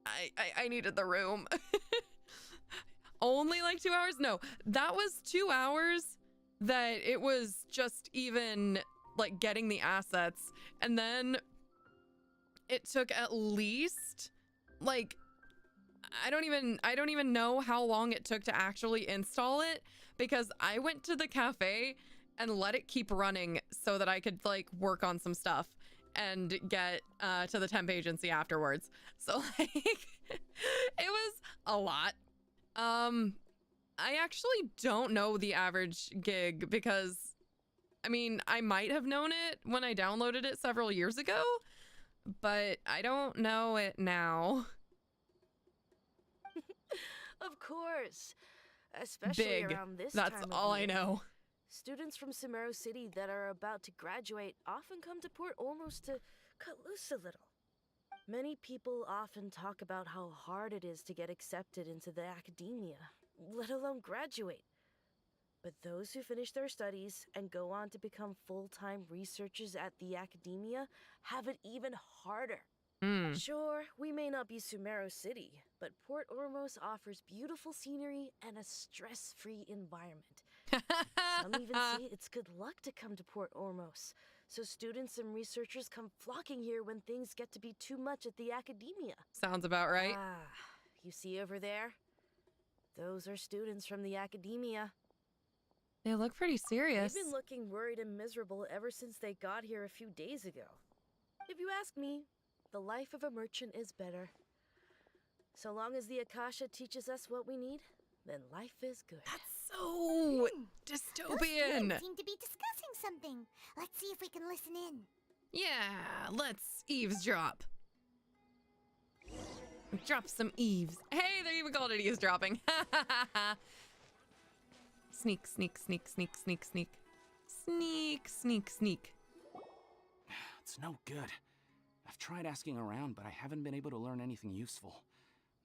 I needed the room. Only like 2 hours? No, that was 2 hours that it was just even like getting the assets. And then it took at least like, I don't even know how long it took to actually install it because I went to the cafe and let it keep running so that I could like work on some stuff and get to the temp agency afterwards. So like it was a lot. I actually don't know the average gig because I mean, I might have known it when I downloaded it several years ago, but I don't know it now. Of course. Especially Big. around this That's time all of I year. know. Students from Sumeru City that are about to graduate often come to Port Ormos to cut loose a little. Many people often talk about how hard it is to get accepted into the academia, let alone graduate. But those who finish their studies and go on to become full-time researchers at the academia have it even harder. Sure, we may not be Sumeru City, but Port Ormos offers beautiful scenery and a stress-free environment. Some even say it's good luck to come to Port Ormos, so students and researchers come flocking here when things get to be too much at the academia. Sounds about right. You see over there? Those are students from the academia. They look pretty serious. They've been looking worried and miserable ever since they got here a few days ago. If you ask me, the life of a merchant is better. So long as the Akasha teaches us what we need, then life is good. That's so dystopian. Those students seem to be discussing something. Let's see if we can listen in. Yeah, let's eavesdrop. Drop some eaves. Hey, they even called it eavesdropping. Sneak, sneak, sneak, sneak, sneak, sneak. Sneak, sneak, sneak. It's no good. I've tried asking around, but I haven't been able to learn anything useful.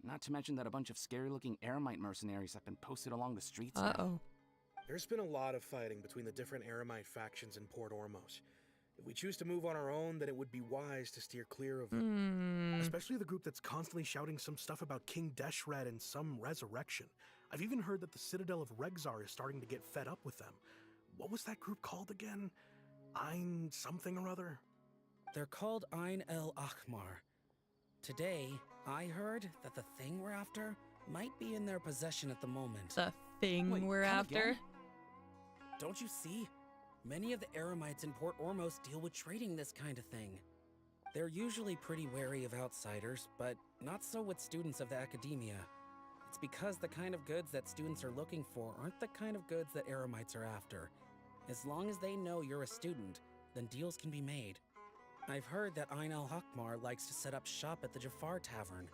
Not to mention that a bunch of scary-looking Eremite mercenaries have been posted along the streets now. Uh-oh. There's been a lot of fighting between the different Eremite factions in Port Ormos. If we choose to move on our own, then it would be wise to steer clear of them. Especially the group that's constantly shouting some stuff about King Deshred and some resurrection. I've even heard that the Citadel of Regzar is starting to get fed up with them. What was that group called again? Ein something or other? They're called Ein El Ahmar. Today, I heard that the thing we're after might be in their possession at the moment. The thing we're after? Don't you see? Many of the Eremites in Port Ormos deal with trading this kind of thing. They're usually pretty wary of outsiders, but not so with students of the academia. It's because the kind of goods that students are looking for aren't the kind of goods that Eremites are after. As long as they know you're a student, then deals can be made. I've heard that Ain al-Hakmar likes to set up shop at the Jafar Tavern.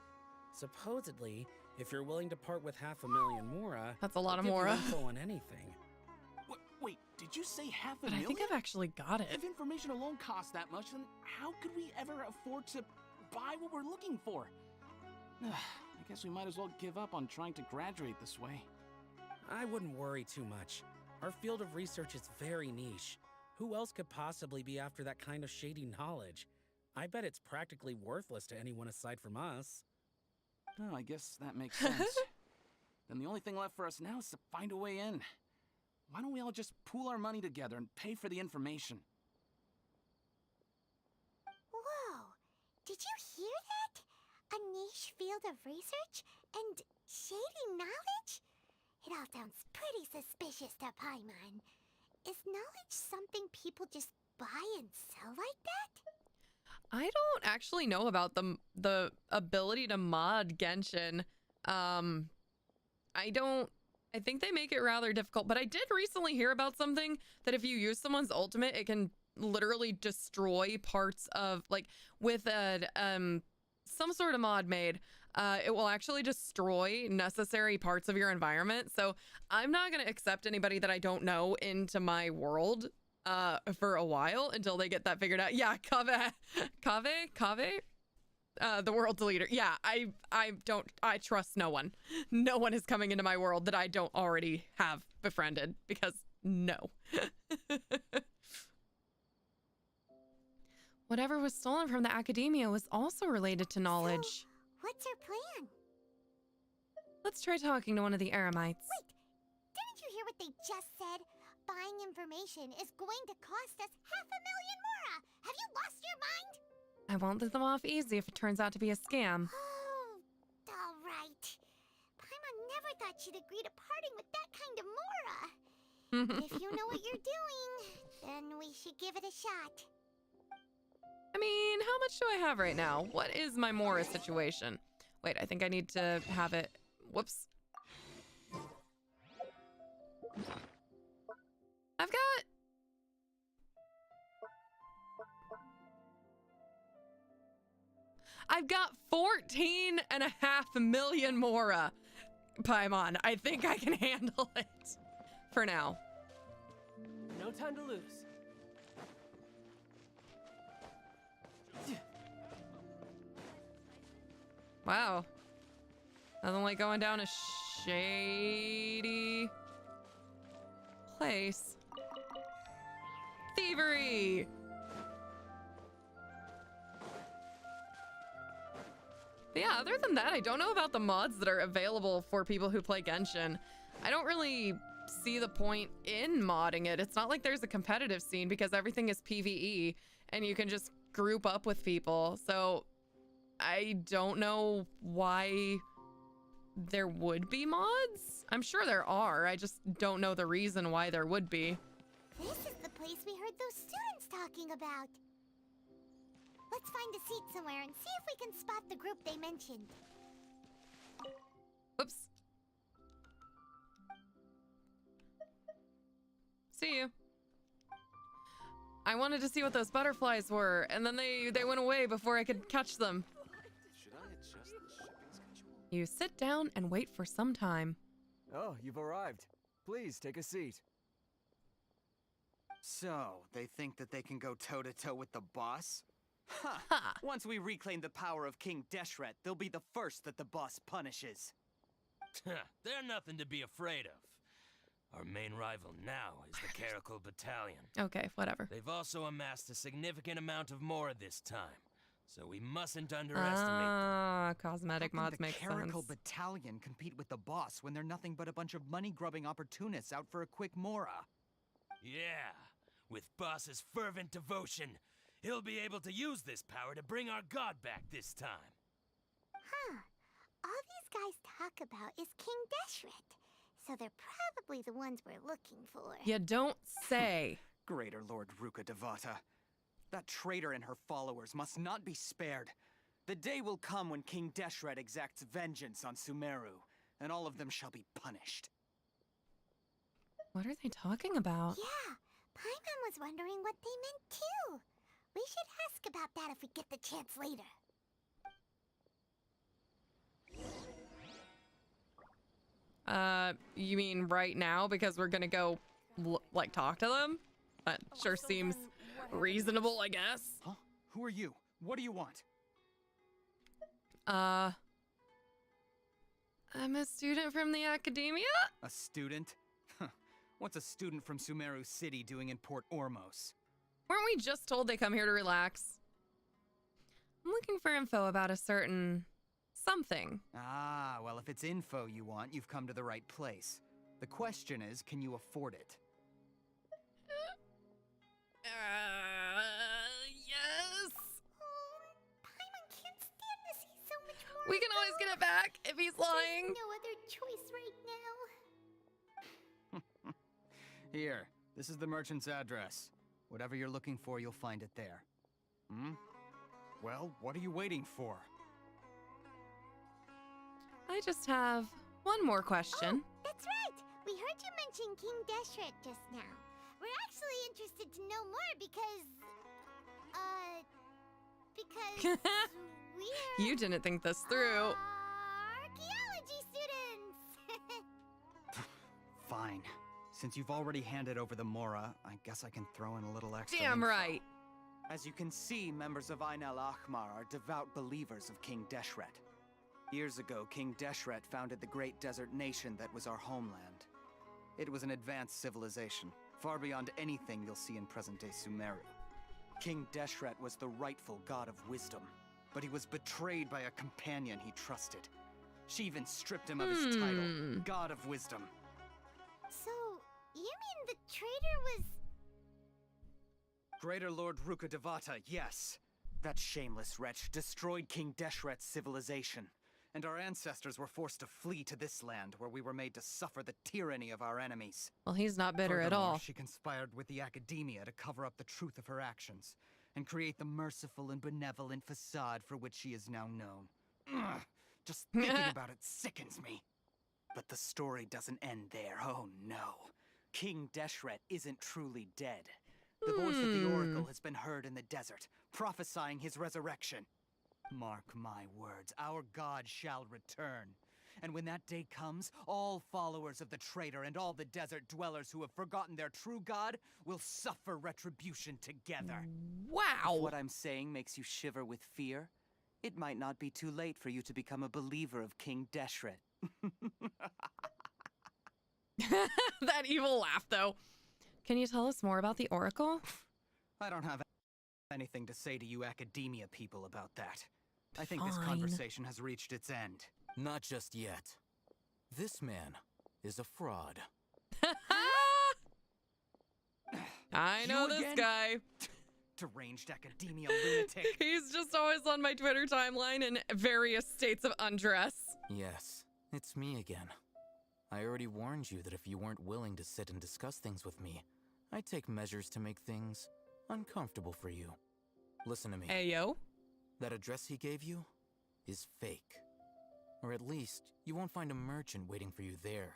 Supposedly, if you're willing to part with 500,000 Mora, that's a lot of they'll give you Mora. info on anything. Wait, did you say half a But million? I think I've actually got it. If information alone costs that much, then how could we ever afford to buy what we're looking for? I guess we might as well give up on trying to graduate this way. I wouldn't worry too much. Our field of research is very niche. Who else could possibly be after that kind of shady knowledge? I bet it's practically worthless to anyone aside from us. Oh, I guess that makes sense. Then the only thing left for us now is to find a way in. Why don't we all just pool our money together and pay for the information? Whoa! Did you hear that? A niche field of research and shady knowledge? It all sounds pretty suspicious to Paimon. Is knowledge something people just buy and sell like that? I don't actually know about the ability to mod Genshin. I think they make it rather difficult, but I did recently hear about something that if you use someone's ultimate, it can literally destroy parts of, like, with a some sort of mod made, it will actually destroy necessary parts of your environment. So I'm not going to accept anybody that I don't know into my world for a while until they get that figured out. Yeah, Kave, the world deleter. Yeah, I trust no one. No one is coming into my world that I don't already have befriended, because no. Whatever was stolen from the academia was also related to knowledge. So, what's your plan? Let's try talking to one of the Eremites. Wait, didn't you hear what they just said? Buying information is going to cost us 500,000 Mora! Have you lost your mind? I won't let them off easy if it turns out to be a scam. Oh, all right. Paimon never thought she'd agree to parting with that kind of Mora. But if you know what you're doing, then we should give it a shot. I mean, how much do I have right now? What is my Mora situation? Wait, I think I need to have it. Whoops. I've got 14.5 million Mora. Paimon, I think I can handle it for now. No time to lose. Wow. Nothing like going down a shady place. Thievery! But yeah, other than that, I don't know about the mods that are available for people who play Genshin. I don't really see the point in modding it. It's not like there's a competitive scene because everything is PvE and you can just group up with people. So I don't know why there would be mods. I'm sure there are. I just don't know the reason why there would be. This is the place we heard those students talking about. Let's find a seat somewhere and see if we can spot the group they mentioned. Oops. See you. I wanted to see what those butterflies were, and then they went away before I could catch them. Should I adjust the shipping schedule? You sit down and wait for some time. Oh, you've arrived. Please take a seat. So, they think that they can go toe-to-toe with the boss? Huh. Once we reclaim the power of King Deshret, they'll be the first that the boss punishes. They're nothing to be afraid of. Our main rival now is the Caracal Battalion. Okay, whatever. They've also amassed a significant amount of Mora this time, so we mustn't underestimate them. Cosmetic mods make sense. The Caracal Battalion compete with the boss when they're nothing but a bunch of money-grubbing opportunists out for a quick Mora. Yeah, with boss's fervent devotion, he'll be able to use this power to bring our god back this time. Huh. All these guys talk about is King Deshret. So they're probably the ones we're looking for. You don't say. Greater Lord Ruka Devata. That traitor and her followers must not be spared. The day will come when King Deshret exacts vengeance on Sumeru, and all of them shall be punished. What are they talking about? Yeah, Paimon was wondering what they meant too. We should ask about that if we get the chance later. You mean right now because we're gonna go, like, talk to them? That sure seems reasonable, I guess. Huh? Who are you? What do you want? I'm a student from the academia? A student? What's a student from Sumeru City doing in Port Ormos? Weren't we just told they come here to relax? I'm looking for info about a certain something. Ah, well, if it's info you want, you've come to the right place. The question is, can you afford it? Yes. Paimon can't stand to see so much more. We can always get it back if he's lying. There's no other choice right now. Here, this is the merchant's address. Whatever you're looking for, you'll find it there. Hmm? Well, what are you waiting for? I just have one more question. Oh, that's right. We heard you mention King Deshret just now. We're actually interested to know more because we're You didn't think this through. archaeology students. Fine. Since you've already handed over the Mora, I guess I can throw in a little extra Damn info. right. As you can see, members of Ain al-Ahmar are devout believers of King Deshret. Years ago, King Deshret founded the great desert nation that was our homeland. It was an advanced civilization, far beyond anything you'll see in present-day Sumeru. King Deshret was the rightful god of wisdom, but he was betrayed by a companion he trusted. She even stripped him of his title, God of Wisdom. So, you mean the traitor was... Greater Lord Ruka Devata, yes. That shameless wretch destroyed King Deshret's civilization, and our ancestors were forced to flee to this land where we were made to suffer the tyranny of our enemies. Well, he's not bitter at Furthermore, all. She conspired with the academia to cover up the truth of her actions and create the merciful and benevolent facade for which she is now known. Ugh, just thinking about it sickens me. But the story doesn't end there, oh no. King Deshret isn't truly dead. The voice of the Oracle has been heard in the desert, prophesying his resurrection. Mark my words, our god shall return. And when that day comes, all followers of the traitor and all the desert dwellers who have forgotten their true god will suffer retribution together. Wow! If what I'm saying makes you shiver with fear, it might not be too late for you to become a believer of King Deshret. That evil laugh, though. Can you tell us more about the Oracle? I don't have anything to say to you academia people about that. I think this Fine. conversation has reached its end. Not just yet. This man is a fraud. I know this guy. Deranged academia lunatic. He's just always on my Twitter timeline in various states of undress. Yes, it's me again. I already warned you that if you weren't willing to sit and discuss things with me, I'd take measures to make things uncomfortable for you. Listen to me. Ayo. That address he gave you is fake. Or at least, you won't find a merchant waiting for you there.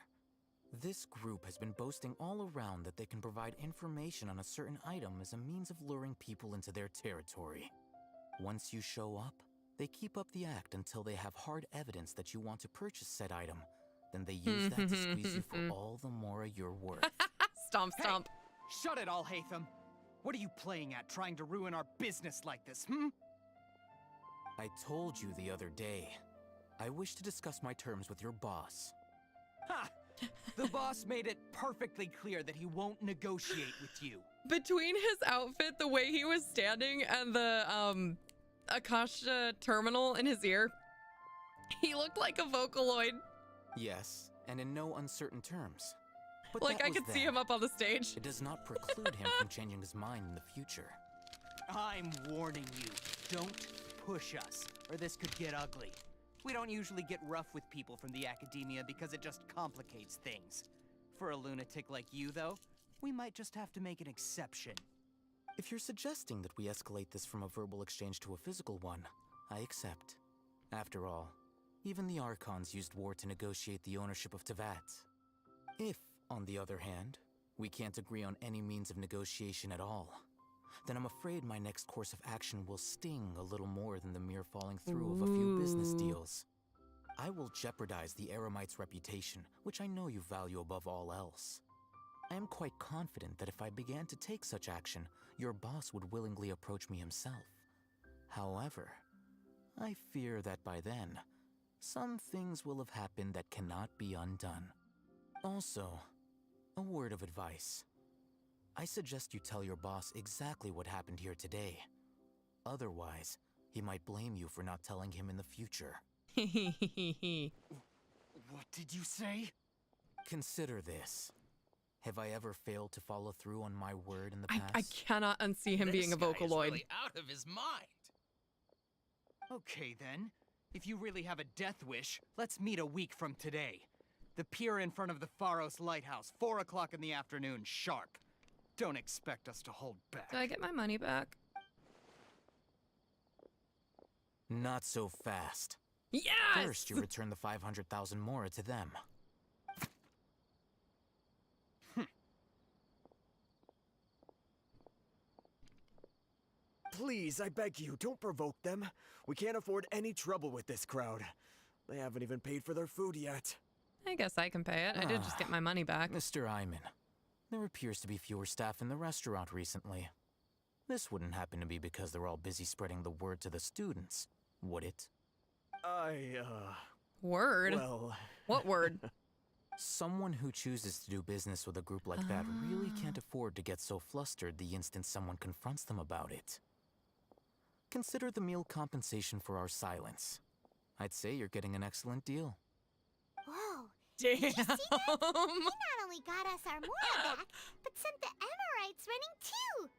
This group has been boasting all around that they can provide information on a certain item as a means of luring people into their territory. Once you show up, they keep up the act until they have hard evidence that you want to purchase said item. Then they use that to squeeze you for all the more you're worth. Stomp, stomp. Hey, shut it, Alhaitham. What are you playing at, trying to ruin our business like this, hmm? I told you the other day. I wish to discuss my terms with your boss. Ha! The boss made it perfectly clear that he won't negotiate with you. Between his outfit, the way he was standing, and the Akasha terminal in his ear, he looked like a Vocaloid. Yes, and in no uncertain terms. But Like, that I was could see then. him up on the stage. It does not preclude him from changing his mind in the future. I'm warning you, don't push us, or this could get ugly. We don't usually get rough with people from the academia because it just complicates things. For a lunatic like you, though, we might just have to make an exception. If you're suggesting that we escalate this from a verbal exchange to a physical one, I accept. After all, even the Archons used war to negotiate the ownership of Teyvat. If, on the other hand, we can't agree on any means of negotiation at all, then I'm afraid my next course of action will sting a little more than the mere falling through of a few business deals. I will jeopardize the Eremite's reputation, which I know you value above all else. I am quite confident that if I began to take such action, your boss would willingly approach me himself. However, I fear that by then, some things will have happened that cannot be undone. Also, a word of advice. I suggest you tell your boss exactly what happened here today. Otherwise, he might blame you for not telling him in the future. What did you say? Consider this. Have I ever failed to follow through on my word in the past? I cannot unsee him being a This guy is Vocaloid. really out of his mind. Okay then. If you really have a death wish, let's meet a week from today. The pier in front of the Pharos Lighthouse, 4 o'clock in the afternoon, sharp. Don't expect us to hold back. Do I get my money back? Not so fast. Yes! First, you return the 500,000 mora to them. Please, I beg you, don't provoke them. We can't afford any trouble with this crowd. They haven't even paid for their food yet. I guess I can pay it. I did just get my money back. Mr. Iman, there appears to be fewer staff in the restaurant recently. This wouldn't happen to be because they're all busy spreading the word to the students, would it? Word? Well... What word? Someone who chooses to do business with a group like that really can't afford to get so flustered the instant someone confronts them about it. Consider the meal compensation for our silence. I'd say you're getting an excellent deal. Whoa. Damn. Did you see that? He not only got us our Mora back, but sent the Emirites running too.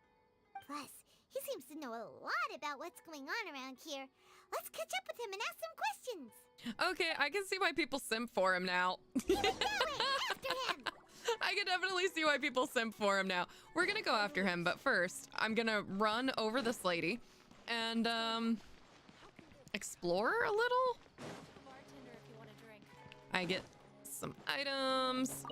Plus, he seems to know a lot about what's going on around here. Let's catch up with him and ask some questions. Okay, I can see why people simp for him now. After him. I can definitely see why people simp for him now. We're gonna go after him, but first, I'm gonna run over this lady and, explore a little. I get some items.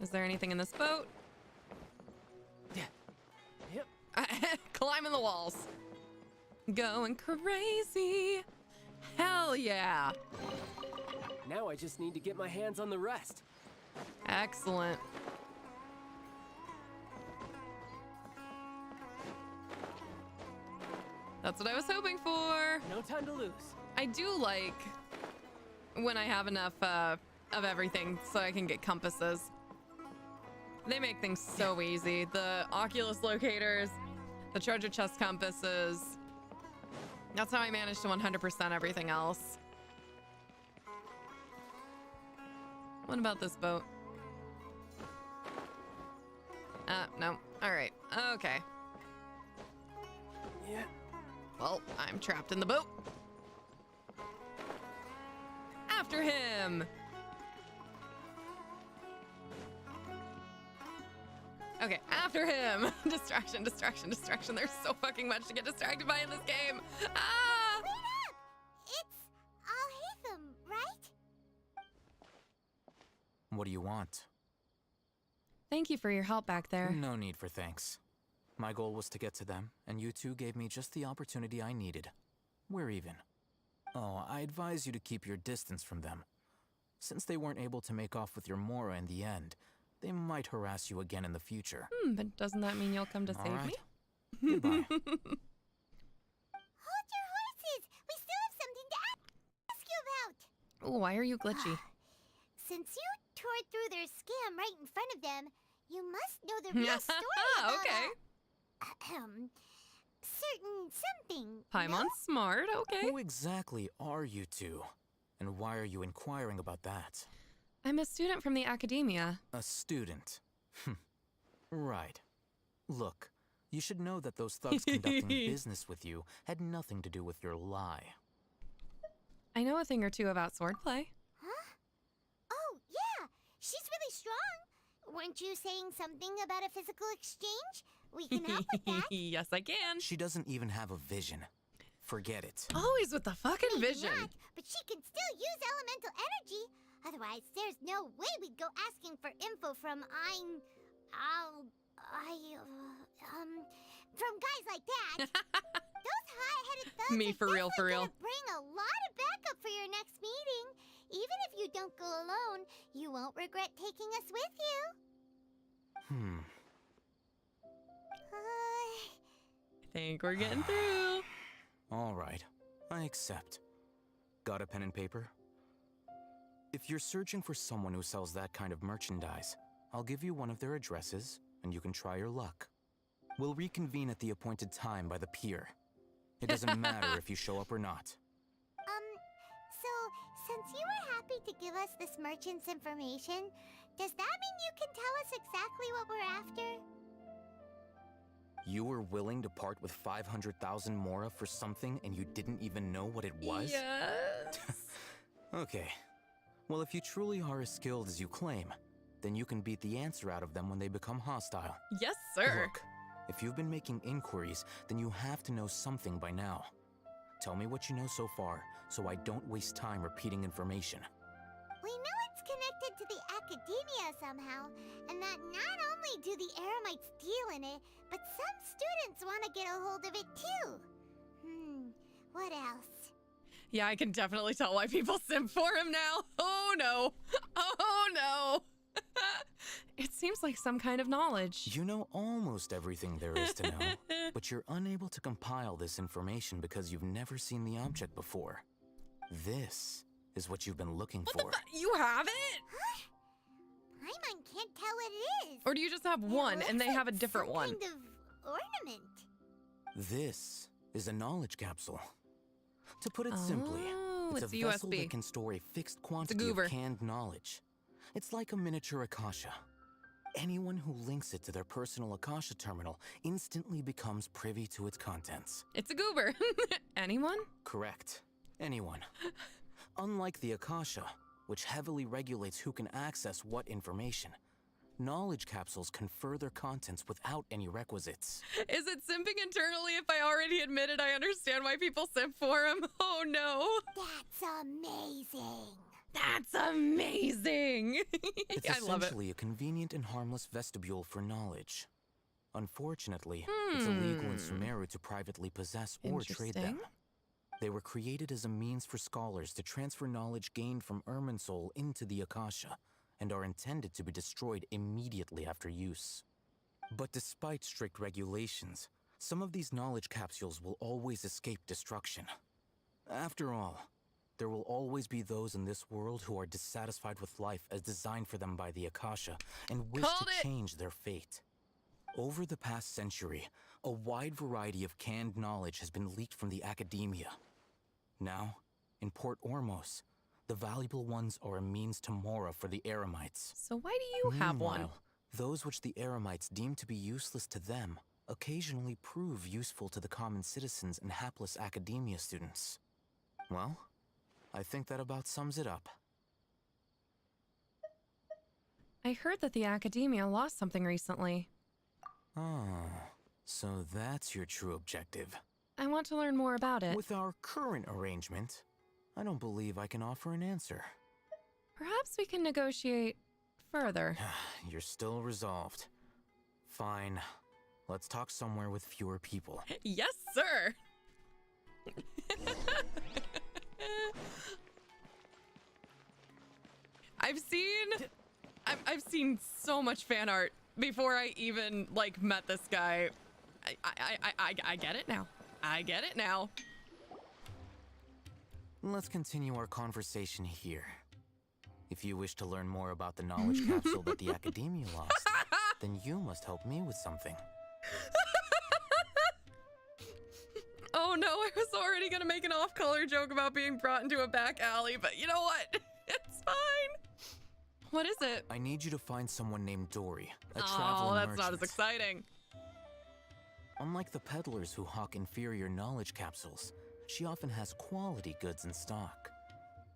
Is there anything in this boat? Yep. Climbing the walls. Going crazy. Hell yeah. Now I just need to get my hands on the rest. Excellent. That's what I was hoping for. No time to lose. I do like when I have enough of everything so I can get compasses. They make things so easy. The Oculus locators, the treasure chest compasses. That's how I managed to 100% everything else. What about this boat? No. All right. Okay. Yeah. Well, I'm trapped in the boat. After him. Okay, after him. Distraction, distraction, distraction. There's so fucking much to get distracted by in this game. Ah! Wait up! It's Al-Haytham, right? What do you want? Thank you for your help back there. No need for thanks. My goal was to get to them, and you two gave me just the opportunity I needed. We're even. Oh, I advise you to keep your distance from them. Since they weren't able to make off with your Mora in the end, they might harass you again in the future. But doesn't that mean you'll come to save me? Goodbye. Hold your horses! We still have something to ask you about! Oh, why are you glitchy? Since you tore through their scam right in front of them, you must know the real story about Okay. certain something. Paimon's smart, okay. Who exactly are you two? And why are you inquiring about that? I'm a student from the academia. A student. Right. Look, You should know that those thugs conducting business with you had nothing to do with your lie. I know a thing or two about swordplay. Huh? Oh, yeah. She's really strong. Weren't you saying something about a physical exchange? We can help with that. Yes, I can. She doesn't even have a vision. Forget it. Always with the fucking Maybe vision. not, but she can still use elemental energy. Otherwise, there's no way we'd go asking for info from from guys like that. Those high-headed thugs Me for real, for real. gonna bring a lot of backup for your next meeting. Even if you don't go alone, you won't regret taking us with you. I think we're getting through. All right, I accept. Got a pen and paper? If you're searching for someone who sells that kind of merchandise, I'll give you one of their addresses, and you can try your luck. We'll reconvene at the appointed time by the pier. It doesn't matter if you show up or not. So, since you were happy to give us this merchant's information, does that mean you can tell us exactly what we're after? You were willing to part with 500,000 mora for something and you didn't even know what it was? Yes. Okay. Well, if you truly are as skilled as you claim, then you can beat the answer out of them when they become hostile. Yes, sir. Look, if you've been making inquiries, then you have to know something by now. Tell me what you know so far, so I don't waste time repeating information. We know it's connected to the academia somehow, and that not only do the Eremites deal in it, but some students want to get a hold of it too. What else? Yeah, I can definitely tell why people simp for him now. Oh no. Oh no. It seems like some kind of knowledge. You know almost everything there is to know, but you're unable to compile this information because you've never seen the object before. This is what you've been looking for. You have it? Paimon can't tell what it is. Or do you just have one and they have a different one? Kind of ornament. This is a knowledge capsule. To put it simply, it's a vessel USB. that can store a fixed quantity of canned knowledge. It's like a miniature Akasha. Anyone who links it to their personal Akasha terminal instantly becomes privy to its contents. It's a goober. Anyone? Correct. Anyone. Unlike the Akasha, which heavily regulates who can access what information, knowledge capsules confer their contents without any requisites. Is it simping internally if I already admitted I understand why people simp for him? Oh no. That's amazing. That's amazing. It's I love it. essentially a convenient and harmless vestibule for knowledge. Unfortunately, it's illegal in Sumeru to privately possess or trade them. They were created as a means for scholars to transfer knowledge gained from Irminsul into the Akasha, and are intended to be destroyed immediately after use. But despite strict regulations, some of these knowledge capsules will always escape destruction. After all, there will always be those in this world who are dissatisfied with life as designed for them by the Akasha and wish to change their fate. Over the past century, a wide variety of canned knowledge has been leaked from the academia. Now, in Port Ormos, the valuable ones are a means to mora for the Eremites. So why do you have one? Meanwhile, those which the Eremites deem to be useless to them occasionally prove useful to the common citizens and hapless academia students. Well, I think that about sums it up. I heard that the academia lost something recently. Oh, so that's your true objective. I want to learn more about it. With our current arrangement, I don't believe I can offer an answer. Perhaps we can negotiate further. You're still resolved. Fine. Let's talk somewhere with fewer people. Yes, sir! I've seen so much fan art before I even like met this guy. I get it now. I get it now. Let's continue our conversation here. If you wish to learn more about the knowledge capsule that the academia lost, then you must help me with something. Oh no, I was already gonna make an off-color joke about being brought into a back alley, but you know what? It's fine. What is it? I need you to find someone named Dory, a Oh, traveling that's merchant. not as exciting. Unlike the peddlers who hawk inferior knowledge capsules, she often has quality goods in stock.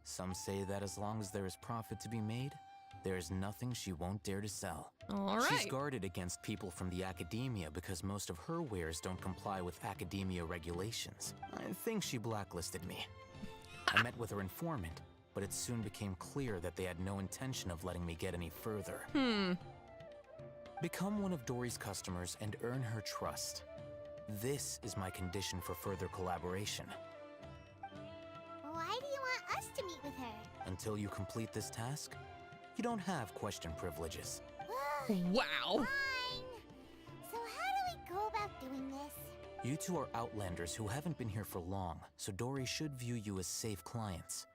Some say that as long as there is profit to be made, there is nothing she won't dare to sell. All right. She's guarded against people from the academia because most of her wares don't comply with academia regulations. I think she blacklisted me. I met with her informant, but it soon became clear that they had no intention of letting me get any further. Become one of Dory's customers and earn her trust. This is my condition for further collaboration. Why do you want us to meet with her? Until you complete this task, you don't have question privileges. Wow. Fine. So how do we go about doing this? You two are outlanders who haven't been here for long, so Dory should view you as safe clients.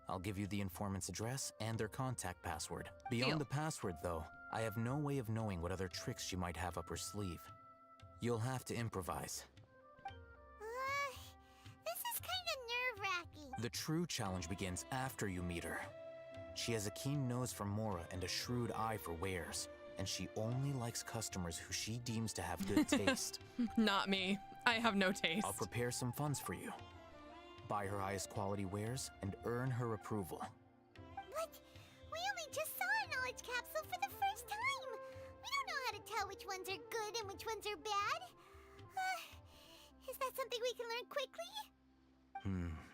I'll give you the informant's address and their contact password. Beyond the password, though, I have no way of knowing what other tricks she might have up her sleeve. You'll have to improvise. This is kind of nerve-wracking. The true challenge begins after you meet her. She has a keen nose for Mora and a shrewd eye for wares, and she only likes customers who she deems to have good taste. Not me. I have no taste. I'll prepare some funds for you. Buy her highest quality wares and earn her approval. But we only just saw a knowledge capsule for the first time. We don't know how to tell which ones are good and which ones are bad. Is that something we can learn quickly?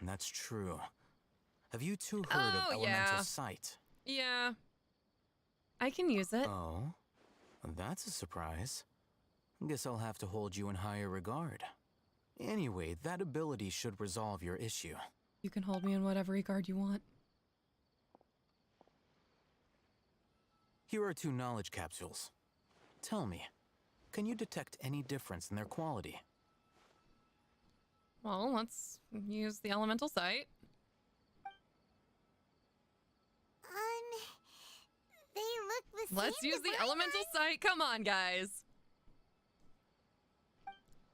That's true. Have you two heard of elemental sight? Yeah. I can use it. Oh, that's a surprise. Guess I'll have to hold you in higher regard. Anyway, that ability should resolve your issue. You can hold me in whatever regard you want. Here are 2 knowledge capsules. Tell me, can you detect any difference in their quality? Well, let's use the elemental sight. They look the same. Let's use the elemental sight. Come on, guys.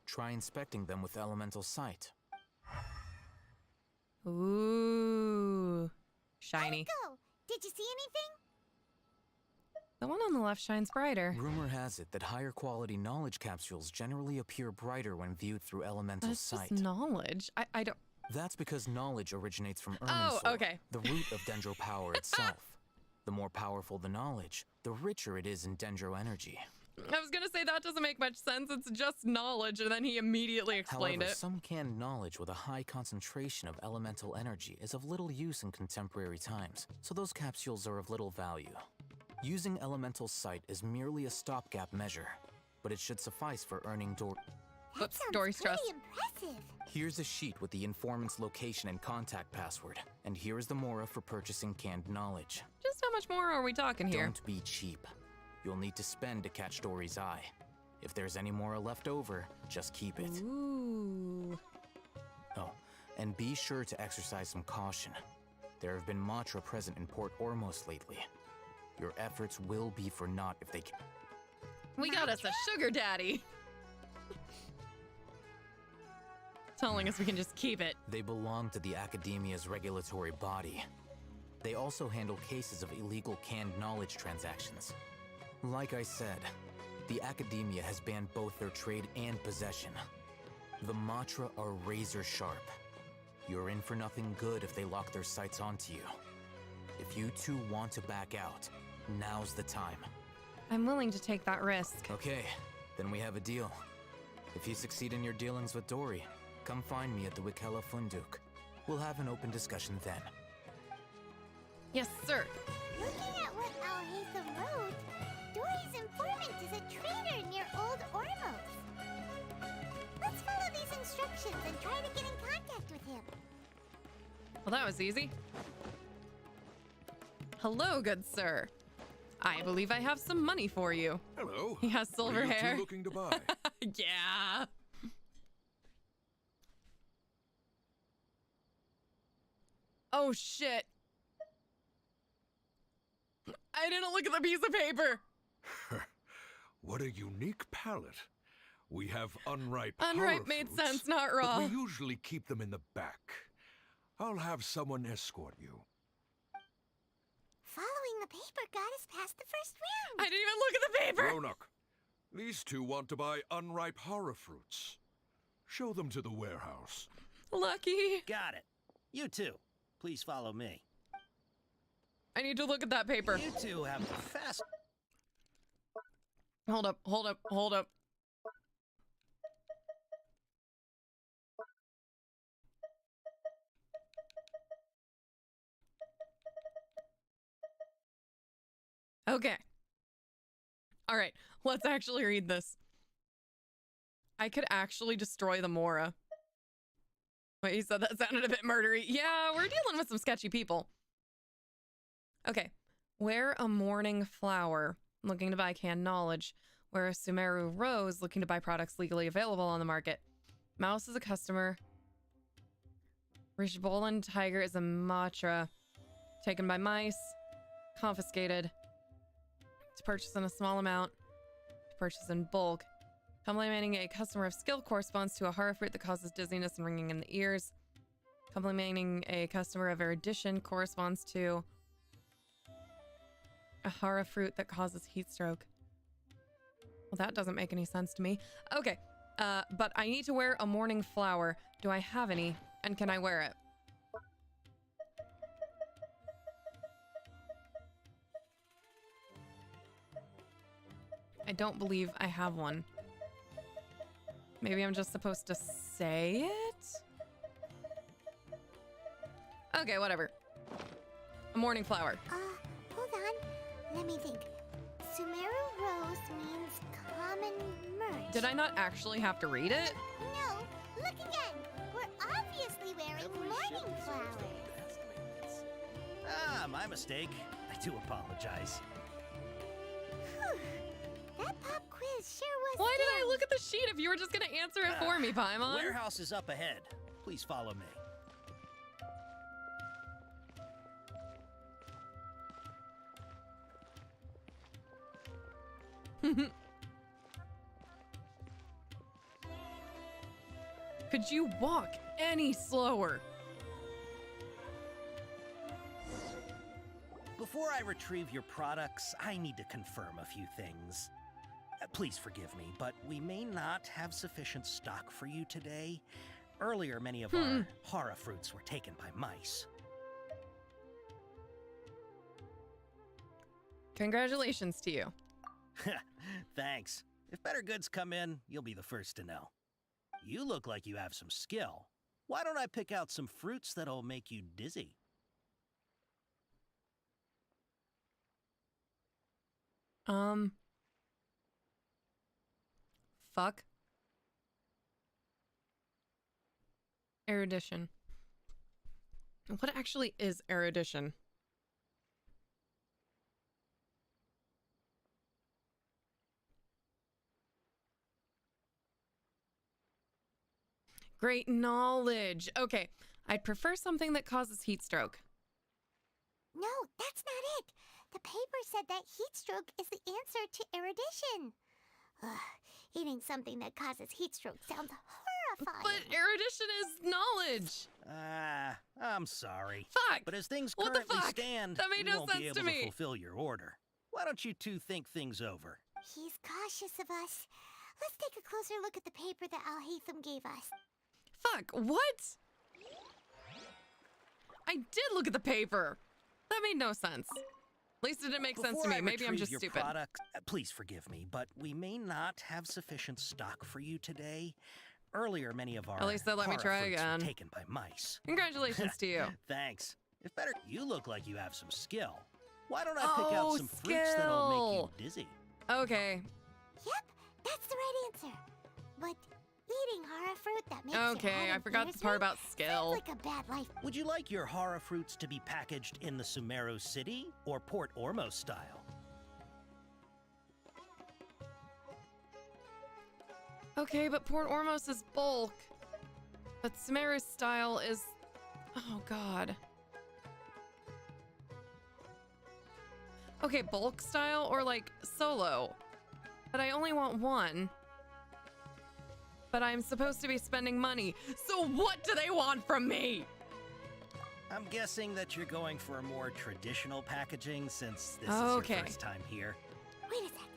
Try inspecting them with elemental sight. Ooh. Shiny. Go. Did you see anything? The one on the left shines brighter. Rumor has it that higher quality knowledge capsules generally appear brighter when viewed through elemental That's sight. just knowledge. I don't... That's because knowledge originates from Oh, Irminsul, okay. the root of dendro power itself. The more powerful the knowledge, the richer it is in dendro energy. I was gonna say that doesn't make much sense. It's just knowledge, and then he immediately explained However, it. some canned knowledge with a high concentration of elemental energy is of little use in contemporary times, so those capsules are of little value. Using elemental sight is merely a stopgap measure, but it should suffice for earning Oops, Dory's trust. Impressive. Here's a sheet with the informant's location and contact password, and here is the Mora for purchasing canned knowledge. Just how much more are we talking here? Don't be cheap. You'll need to spend to catch Dory's eye. If there's any Mora left over, just keep it. Ooh. Oh, and be sure to exercise some caution. There have been Matra present in Port Ormos lately. Your efforts will be for naught if they can. We got us a sugar daddy. Telling us we can just keep it. They belong to the Academia's regulatory body. They also handle cases of illegal canned knowledge transactions. Like I said, the Academia has banned both their trade and possession. The Matra are razor sharp. You're in for nothing good if they lock their sights onto you. If you two want to back out, now's the time. I'm willing to take that risk. Okay, then we have a deal. If you succeed in your dealings with Dory, come find me at the Wikela Funduk. We'll have an open discussion then. Yes, sir. Looking at what Al-Haytham wrote, Dory's informant is a traitor near Old Ormos. Let's follow these instructions and try to get in contact with him. Well, that was easy. Hello, good sir. I believe I have some money for you. Hello. He has silver what are you hair. two looking to buy? Yeah. Oh, shit. I didn't look at the piece of paper. What a unique palette. We have unripe Unripe horror made fruits, sense, not raw. But we usually keep them in the back. I'll have someone escort you. Following the paper got us past the first round. I didn't even look at the paper. Roanoke, These two want to buy unripe horror fruits. Show them to the warehouse. Lucky. Got it. You too. Please follow me. I need to look at that paper. You two have the fast... Hold up, hold up, hold up. Okay. All right, let's actually read this. I could actually destroy the Mora. Wait, you said that sounded a bit murdery. Yeah, we're dealing with some sketchy people. Okay. Wear a morning flower, looking to buy canned knowledge. Wear a Sumeru rose, looking to buy products legally available on the market. Mouse is a customer. Rishbolan tiger is a matra. Taken by mice. Confiscated. To purchase in a small amount. To purchase in bulk. Complimenting a customer of skill corresponds to a horror fruit that causes dizziness and ringing in the ears. Complimenting a customer of erudition corresponds to a horror fruit that causes heat stroke. Well, that doesn't make any sense to me. Okay, but I need to wear a morning flower. Do I have any? And can I wear it? I don't believe I have one. Maybe I'm just supposed to say it? Okay, whatever. A morning flower. Hold on. Let me think. Sumeru rose means common merch. Did I not actually have to read it? No, look again. We're obviously wearing morning flowers. Ah, my mistake. I do apologize. Whew. That pop quiz sure was. Why did I look at the sheet if you were just gonna answer it for me, Paimon? The warehouse is up ahead. Please follow me. Could you walk any slower? Before I retrieve your products, I need to confirm a few things. Please forgive me, but we may not have sufficient stock for you today. Earlier, many of our horror fruits were taken by mice. Congratulations to you. Thanks. If better goods come in, you'll be the first to know. You look like you have some skill. Why don't I pick out some fruits that'll make you dizzy? Fuck. Erudition. What actually is erudition? Great knowledge. Okay, I'd prefer something that causes heat stroke. No, that's not it. The paper said that heat stroke is the answer to erudition. Eating something that causes heat stroke sounds horrifying. But erudition is knowledge. I'm sorry. Fuck. But as things What the currently fuck? stand, That made we no won't be sense able to me. fulfill your order. Why don't you two think things over? He's cautious of us. Let's take a closer look at the paper that Al-Haytham gave us. Fuck, what? I did look at the paper. That made no sense. At least it didn't make sense to me. Maybe I'm just your stupid. Product, please forgive me, but we may not have sufficient stock for you today. Earlier, many of our At least they let me horror try fruits again. were taken by mice. Congratulations to you. Thanks. If better, you look like you have some skill. Why don't I pick out some fruits that'll make you dizzy? Okay. Yep, that's the right answer. But eating horror fruit that makes Okay, I forgot the part about skill. sounds like a bad life. Would you like your horror fruits to be packaged in the Sumeru City or Port Ormos style? Okay, but Port Ormos is bulk. But Sumeru's style is... Oh, God. Okay, bulk style or, like, solo. But I only want one. But I'm supposed to be spending money. So what do they want from me? I'm guessing that you're going for a more traditional packaging since this is Okay. your first time here. Wait a sec.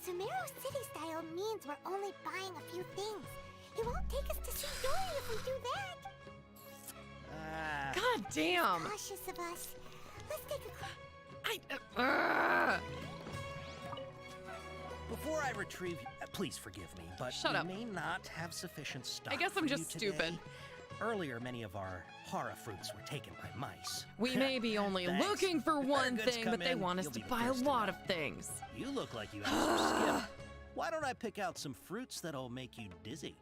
Sumeru City style means we're only buying a few things. He won't take us to see Dory if we do that. God damn. Cautious of us. Let's take a Before I retrieve, please forgive me, but Shut up. we may not have sufficient stock. I guess I'm for you just today. stupid. Earlier, many of our hara fruits were taken by mice. We may be only Thanks. looking for If one their goods thing, come but they in, want us you'll to be the buy a first to lot know. of things. You look like you have some skill. Why don't I pick out some fruits that'll make you dizzy?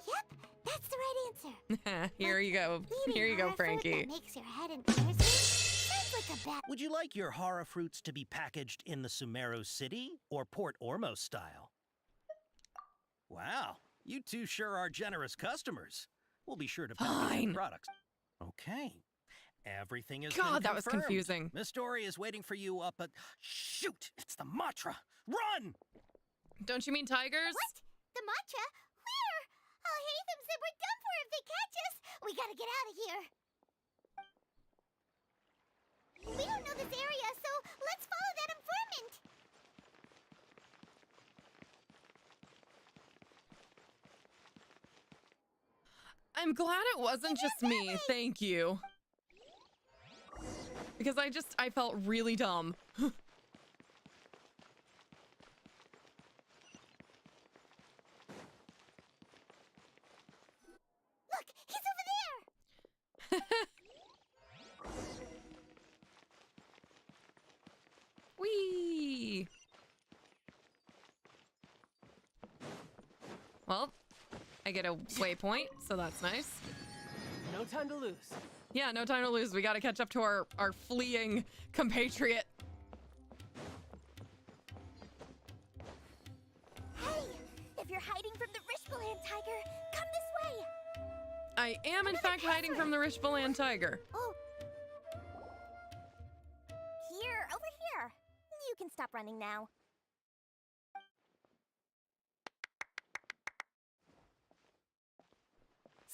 Yep, that's the right answer. Here you go. Eating Here you go, hara fruit Frankie. that makes your head embarrassing sounds like a bad. Would you like your hara fruits to be packaged in the Sumeru City or Port Ormos style? Wow, you two sure are generous customers. We'll be sure to package Fine. your products. Okay. Everything is God, that was confusing. Miss Dory is waiting for you up at... Shoot! It's the Matra! Run! Don't you mean tigers? What? The matcha? Where? I'll hate them said we're done for if they catch us. We gotta get out of here. We don't know this area, so let's follow that informant. I'm glad it wasn't just me. Thank you. Because I felt really dumb. Look, he's over there. Whee! Well, I get a waypoint, so that's nice. No time to lose. Yeah, no time to lose. We gotta catch up to our fleeing compatriot. Hey, if you're hiding from the Rishbaland tiger, come this way. I am, in fact, hiding from the Rishbaland tiger. Oh. Here, over here. You can stop running now.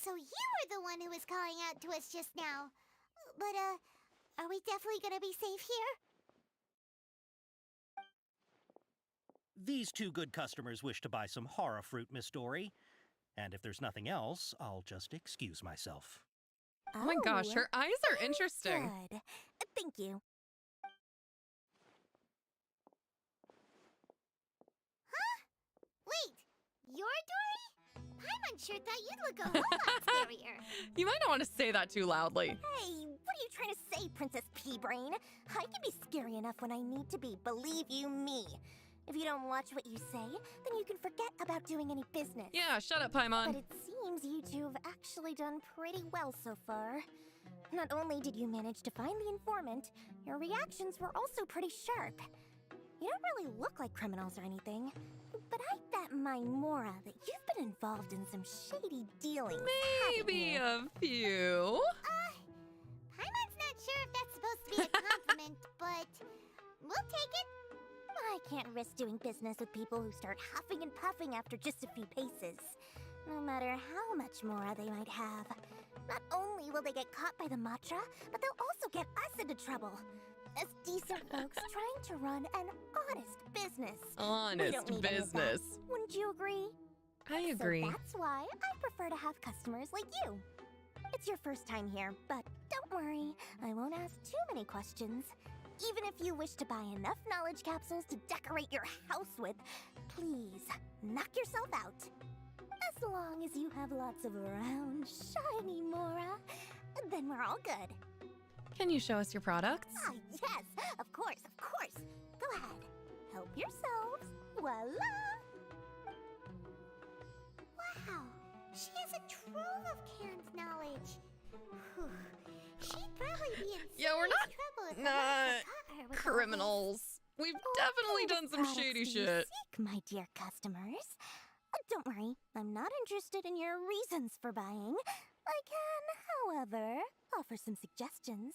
So you were the one who was calling out to us just now. But, are we definitely gonna be safe here? These two good customers wish to buy some hara fruit, Miss Dory. And if there's nothing else, I'll just excuse myself. Oh my gosh, her eyes are interesting. Good. Thank you. Huh? Wait, you're Dory? Paimon sure thought you'd look a whole lot scarier. You might not want to say that too loudly. Hey, what are you trying to say, Princess Pea-Brain? I can be scary enough when I need to be, believe you me. If you don't watch what you say, then you can forget about doing any business. Yeah, shut up, Paimon. But it seems you two have actually done pretty well so far. Not only did you manage to find the informant, your reactions were also pretty sharp. You don't really look like criminals or anything, but I bet my Mora that you've been involved in some shady dealings. Maybe a few. Paimon's not sure if that's supposed to be a compliment, but we'll take it. I can't risk doing business with people who start huffing and puffing after just a few paces. No matter how much Mora they might have. Not only will they get caught by the Matra, but they'll also get us into trouble. As decent folks trying to run an honest business. We don't need any of that. business. Wouldn't you agree? I agree. So that's why I prefer to have customers like you. It's your first time here, but don't worry, I won't ask too many questions. Even if you wish to buy enough knowledge capsules to decorate your house with, please, knock yourself out. As long as you have lots of round, shiny Mora, then we're all good. Can you show us your products? Ah, yes, of course, of course. Go ahead, help yourselves. Voila! Wow, she has a trove of canned knowledge. Whew. She'd probably be in Yeah, we're serious trouble if the not Matra caught her with all criminals. We've definitely What kind done of some products shady do you shit. seek, my dear customers? Don't worry, I'm not interested in your reasons for buying. I can, however, offer some suggestions.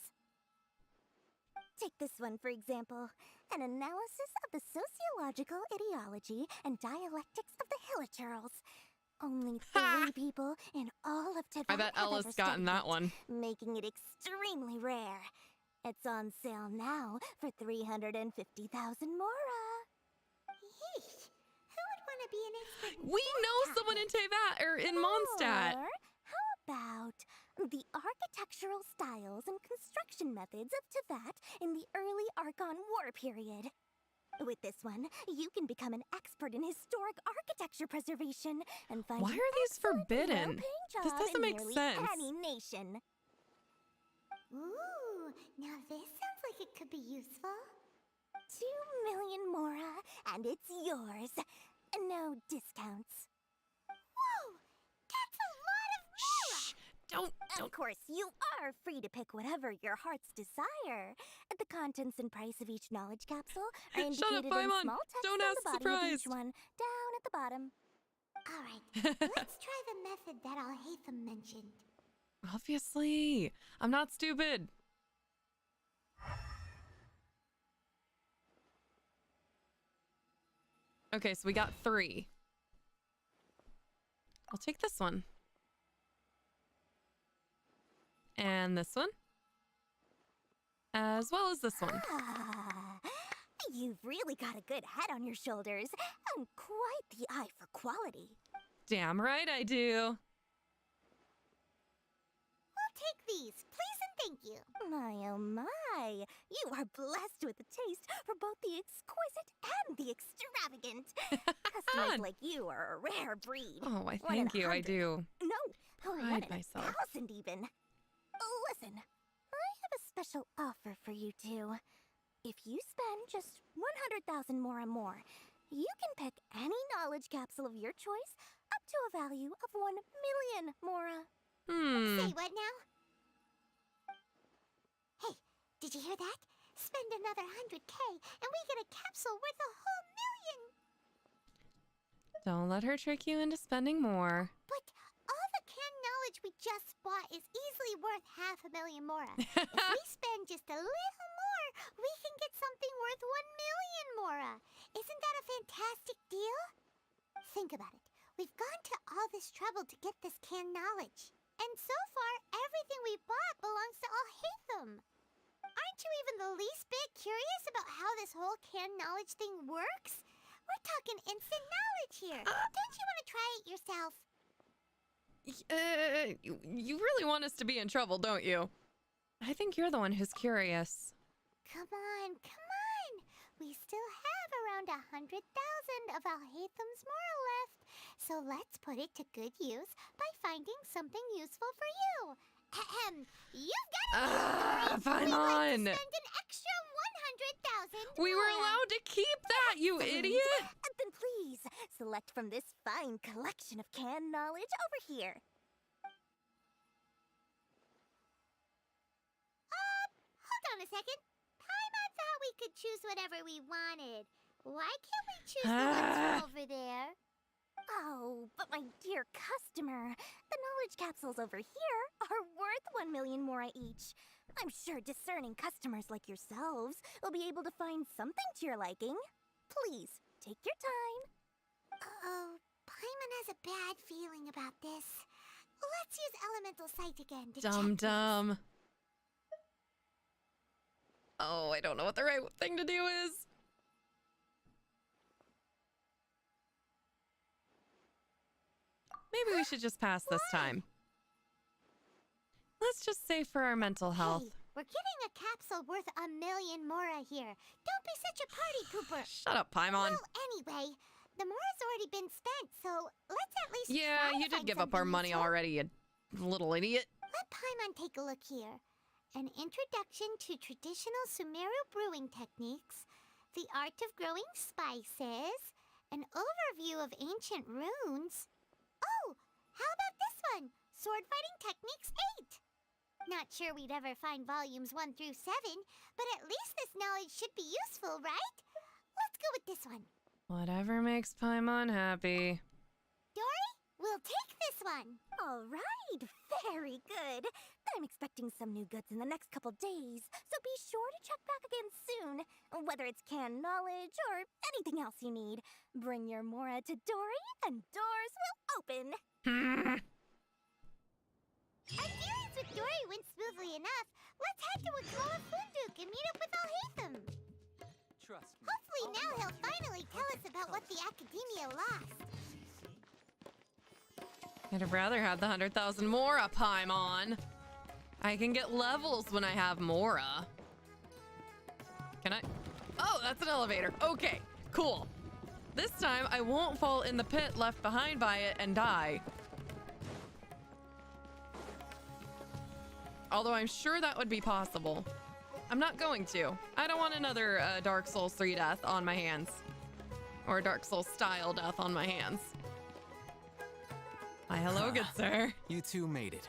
Take this one, for example. An analysis of the sociological ideology and dialectics of the Hilichurls. Only 3 people in all of Teyvat I bet have Ella's ever gotten studied that it, one. making it extremely rare. It's on sale now for 350,000 Mora. want to be an expert in We know someone in Teyvat or in Mondstadt. Or how about the architectural styles and construction methods of Teyvat in the early Archon War period? With this one, you can become an expert in historic architecture preservation and find Why an are these excellent, forbidden? well-paying This job doesn't in make nearly sense. any nation. Ooh, now this sounds like it could be useful. 2 million mora, and it's yours. No discounts. Whoa! That's a lot of mora! Don't. Of course, you are free to pick whatever your heart's desire. The contents and price of each knowledge capsule are Shut indicated up, in Paimon. small text Don't on ask the body of each surprised. one, down at the bottom. All right, let's try the method that Alhaitham mentioned. Obviously. I'm not stupid. Okay, so we got 3. I'll take this one. And this one. As well as this one. Ah, you've really got a good head on your shoulders and quite the eye for quality. Damn right I do. I'll take these, please and thank you. My oh my, you are blessed with a taste for both the exquisite and the extravagant. Customers like you are a rare breed. Oh, I One in thank you. I 100. do. No, one Pride in myself. 1,000 even. Listen, I have a special offer for you two. If you spend just 100,000 more, you can pick any knowledge capsule of your choice up to a value of 1 million mora. Say what now? Hey, did you hear that? Spend another 100K and we get a capsule worth a whole million. Don't let her trick you into spending more. But all the canned knowledge we just bought is easily worth 500,000 mora. If we spend just a little more, we can get something worth 1 million mora. Isn't that a fantastic deal? Think about it. We've gone to all this trouble to get this canned knowledge. And so far, everything we bought belongs to Alhaitham. Aren't you even the least bit curious about how this whole canned knowledge thing works? We're talking instant knowledge here. Don't you want to try it yourself? You really want us to be in trouble, don't you? I think you're the one who's curious. Come on, come on. We still have around 100,000 of Alhaitham's moral left. So let's put it to good use by finding something useful for you. Ahem. You've got it, Fine We'd like to on. spend an extra 100,000 We were mora. allowed to keep that, you Excellent. idiot! Then please, select from this fine collection of canned knowledge over here. Hold on a second. Paimon thought we could choose whatever we wanted. Why can't we choose the ones from over there? Oh, but my dear customer, the knowledge capsules over here are worth 1 million mora each. I'm sure discerning customers like yourselves will be able to find something to your liking. Please, take your time. Uh-oh, Paimon has a bad feeling about this. Let's use Elemental Sight again to check. Dum. Oh, I don't know what the right thing to do is. Maybe we should just pass this time. Let's just say for our mental health. Hey, we're getting a capsule worth 1 million mora here. Don't be such a party pooper. Shut up, Paimon. Well, anyway, the mora's already been spent, so let's at least Yeah, try you to did find give up our something money useful. already, you little idiot. Let Paimon take a look here. An introduction to traditional Sumeru brewing techniques, the art of growing spices, an overview of ancient runes. Oh, how about this one? Sword fighting techniques 8. Not sure we'd ever find volumes 1 through 7, but at least this knowledge should be useful, right? Let's go with this one. Whatever makes Paimon happy. Dory, we'll take this one. All right, very good. I'm expecting some new goods in the next couple days, so be sure to check back again soon. Whether it's canned knowledge or anything else you need, bring your mora to Dory and doors will open. Our dealings with Dory went smoothly enough. Let's head to Wakala Funduk and meet up with Alhaitham. Trust me. Hopefully now he'll finally you tell us about what the Academia lost? I'd have rather had the 100,000 Mora Paimon. I can get levels when I have Mora. Can I? Oh, that's an elevator. Okay, cool. This time I won't fall in the pit left behind by it and die. Although I'm sure that would be possible. I'm not going to. I don't want another Dark Souls 3 death on my hands. Or a Dark Souls style death on my hands. Why, hello, good sir. You two made it.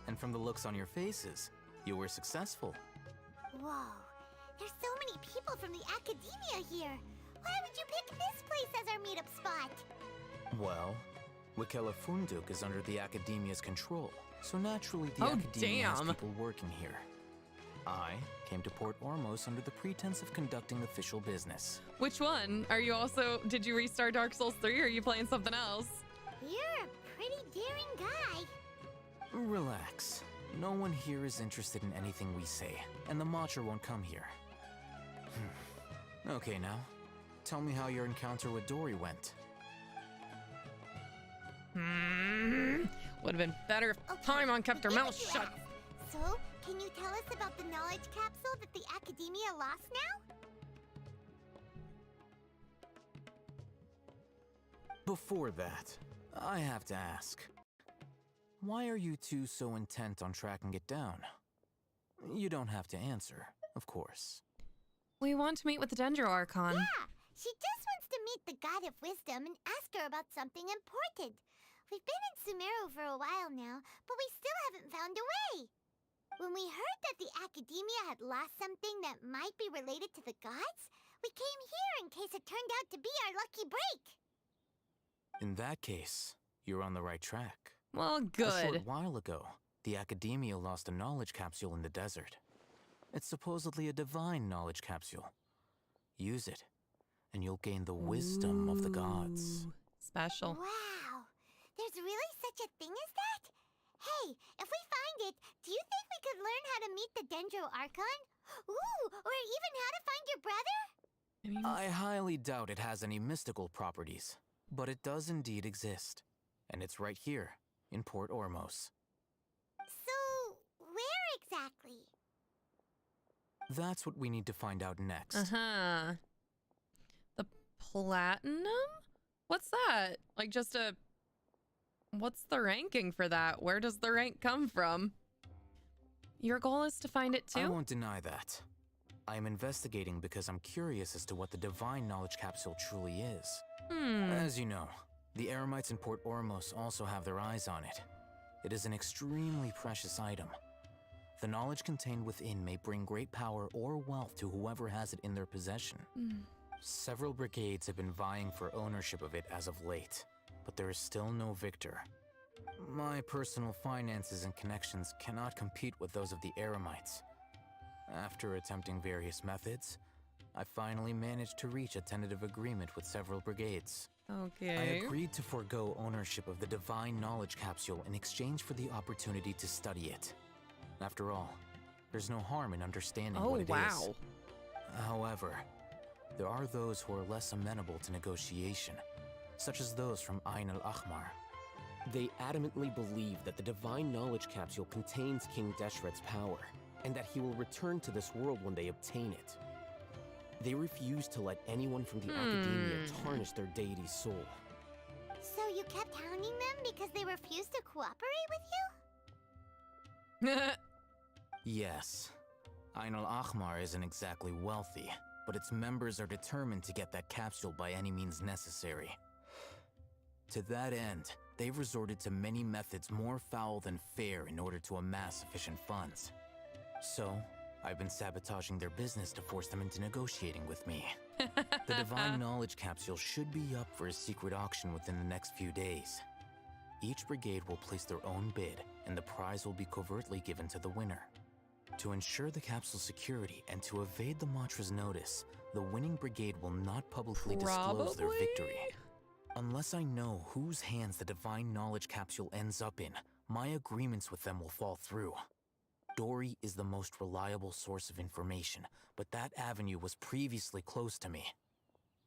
And from the looks on your faces, you were successful. Whoa, there's so many people from the Academia here. Why would you pick this place as our meetup spot? Well, Wikela Funduk is under the Academia's control, so naturally the Academia has people working here. I came to Port Ormos under the pretense of conducting official business. Which one? Are you also, did you restart Dark Souls 3 or are you playing something else? You're a pretty daring guy. Relax. No one here is interested in anything we say, and the Matcha won't come here. Okay, now, tell me how your encounter with Dory went. Would have been better if Paimon kept her mouth shut. So, can you tell us about the knowledge capsule that the Academia lost now? Before that, I have to ask. Why are you two so intent on tracking it down? You don't have to answer, of course. We want to meet with the Dendro Archon. Yeah, she just wants to meet the God of Wisdom and ask her about something important. We've been in Sumeru for a while now, but we still haven't found a way. When we heard that the Academia had lost something that might be related to the gods, we came here in case it turned out to be our lucky break. In that case, you're on the right track. Well, A good. short while ago, the Academia lost a knowledge capsule in the desert. It's supposedly a divine knowledge capsule. Use it, and you'll gain the wisdom of the gods. Special. Wow, there's really such a thing as that? Hey, if we find it, do you think we could learn how to meet the Dendro Archon? Ooh, or even how to find your brother? I highly doubt it has any mystical properties, but it does indeed exist. And it's right here, in Port Ormos. So, where exactly? That's what we need to find out next. Uh-huh. The platinum? What's that? Like just a... What's the ranking for that? Where does the rank come from? Your goal is to find it too? I won't deny that. I am investigating because I'm curious as to what the divine knowledge capsule truly is. As you know, the Eremites in Port Ormos also have their eyes on it. It is an extremely precious item. The knowledge contained within may bring great power or wealth to whoever has it in their possession. Several brigades have been vying for ownership of it as of late, but there is still no victor. My personal finances and connections cannot compete with those of the Eremites. After attempting various methods, I finally managed to reach a tentative agreement with several brigades. Okay. I agreed to forego ownership of the divine knowledge capsule in exchange for the opportunity to study it. After all, there's no harm in understanding what it is. However, there are those who are less amenable to negotiation, such as those from Ain al-Ahmar. They adamantly believe that the divine knowledge capsule contains King Deshret's power, and that he will return to this world when they obtain it. They refuse to let anyone from the Academia tarnish their deity's soul. So you kept hounding them because they refused to cooperate with you? Yes. Ain al-Ahmar isn't exactly wealthy, but its members are determined to get that capsule by any means necessary. To that end, they've resorted to many methods more foul than fair in order to amass sufficient funds. So, I've been sabotaging their business to force them into negotiating with me. The divine knowledge capsule should be up for a secret auction within the next few days. Each brigade will place their own bid, and the prize will be covertly given to the winner. To ensure the capsule's security and to evade the Matra's notice, the winning brigade will not publicly disclose their victory. Unless I know whose hands the divine knowledge capsule ends up in, my agreements with them will fall through. Dory is the most reliable source of information, but that avenue was previously closed to me.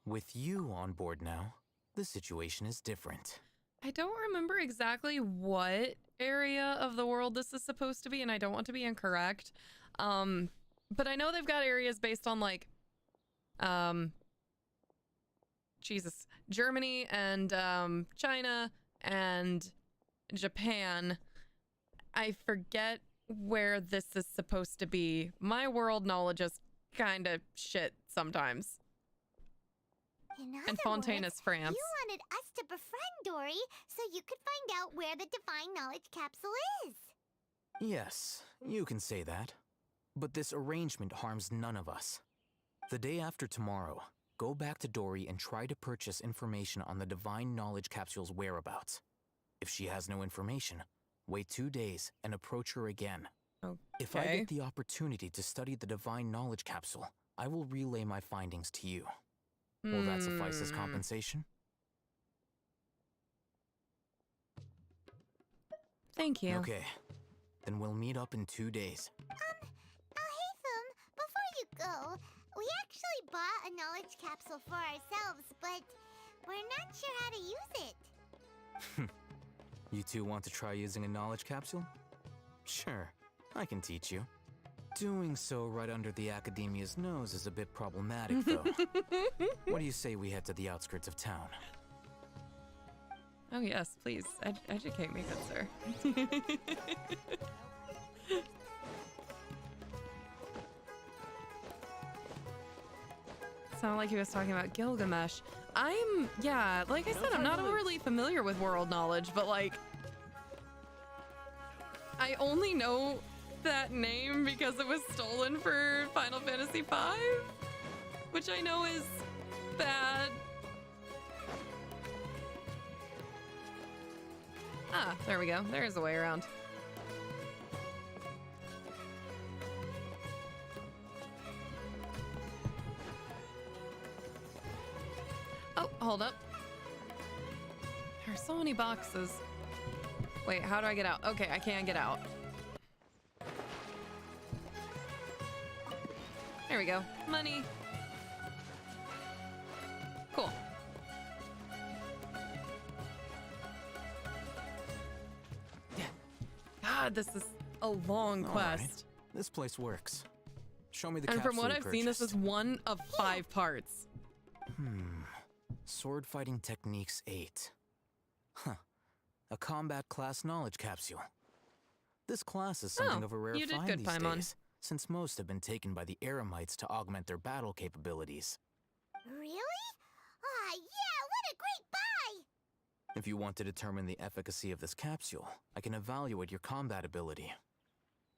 With you on board now, the situation is different. I don't remember exactly what area of the world this is supposed to be, and I don't want to be incorrect. But I know they've got areas based on like, Jesus, Germany and China and Japan. I forget where this is supposed to be. My world knowledge is kind of shit sometimes. And Fontaine is France. You wanted us to befriend Dory so you could find out where the Divine Knowledge Capsule is. Yes, you can say that. But this arrangement harms none of us. The day after tomorrow, go back to Dory and try to purchase information on the Divine Knowledge Capsule's whereabouts. If she has no information, wait 2 days and approach her again. Okay. If I get the opportunity to study the Divine Knowledge Capsule, I will relay my findings to you. Will that suffice as compensation? Thank you. Okay, then we'll meet up in 2 days. Haytham, before you go, we actually bought a knowledge capsule for ourselves, but we're not sure how to use it. You two want to try using a knowledge capsule? Sure, I can teach you. Doing so right under the Academia's nose is a bit problematic, though. What do you say we head to the outskirts of town? Oh yes, please, educate me, good sir. Sounded like he was talking about Gilgamesh. Yeah, like I said, I'm not overly familiar with world knowledge, but like, I only know that name because it was stolen for Final Fantasy V, which I know is bad. Ah, there we go. There's a way around. Oh, hold up. There are so many boxes. Wait, how do I get out? Okay, I can't get out. There we go. Money. Cool. God, this is a long quest. Right. This place works. Show me the And capsule from what you I've seen, this is purchased. 1 of 5 parts. Sword Fighting Techniques 8. Huh. A combat class knowledge capsule. This class is something of a rare you did find good, these Paimon. days, since most have been taken by the Eremites to augment their battle capabilities. Really? Ah, yeah, what a great buy! If you want to determine the efficacy of this capsule, I can evaluate your combat ability.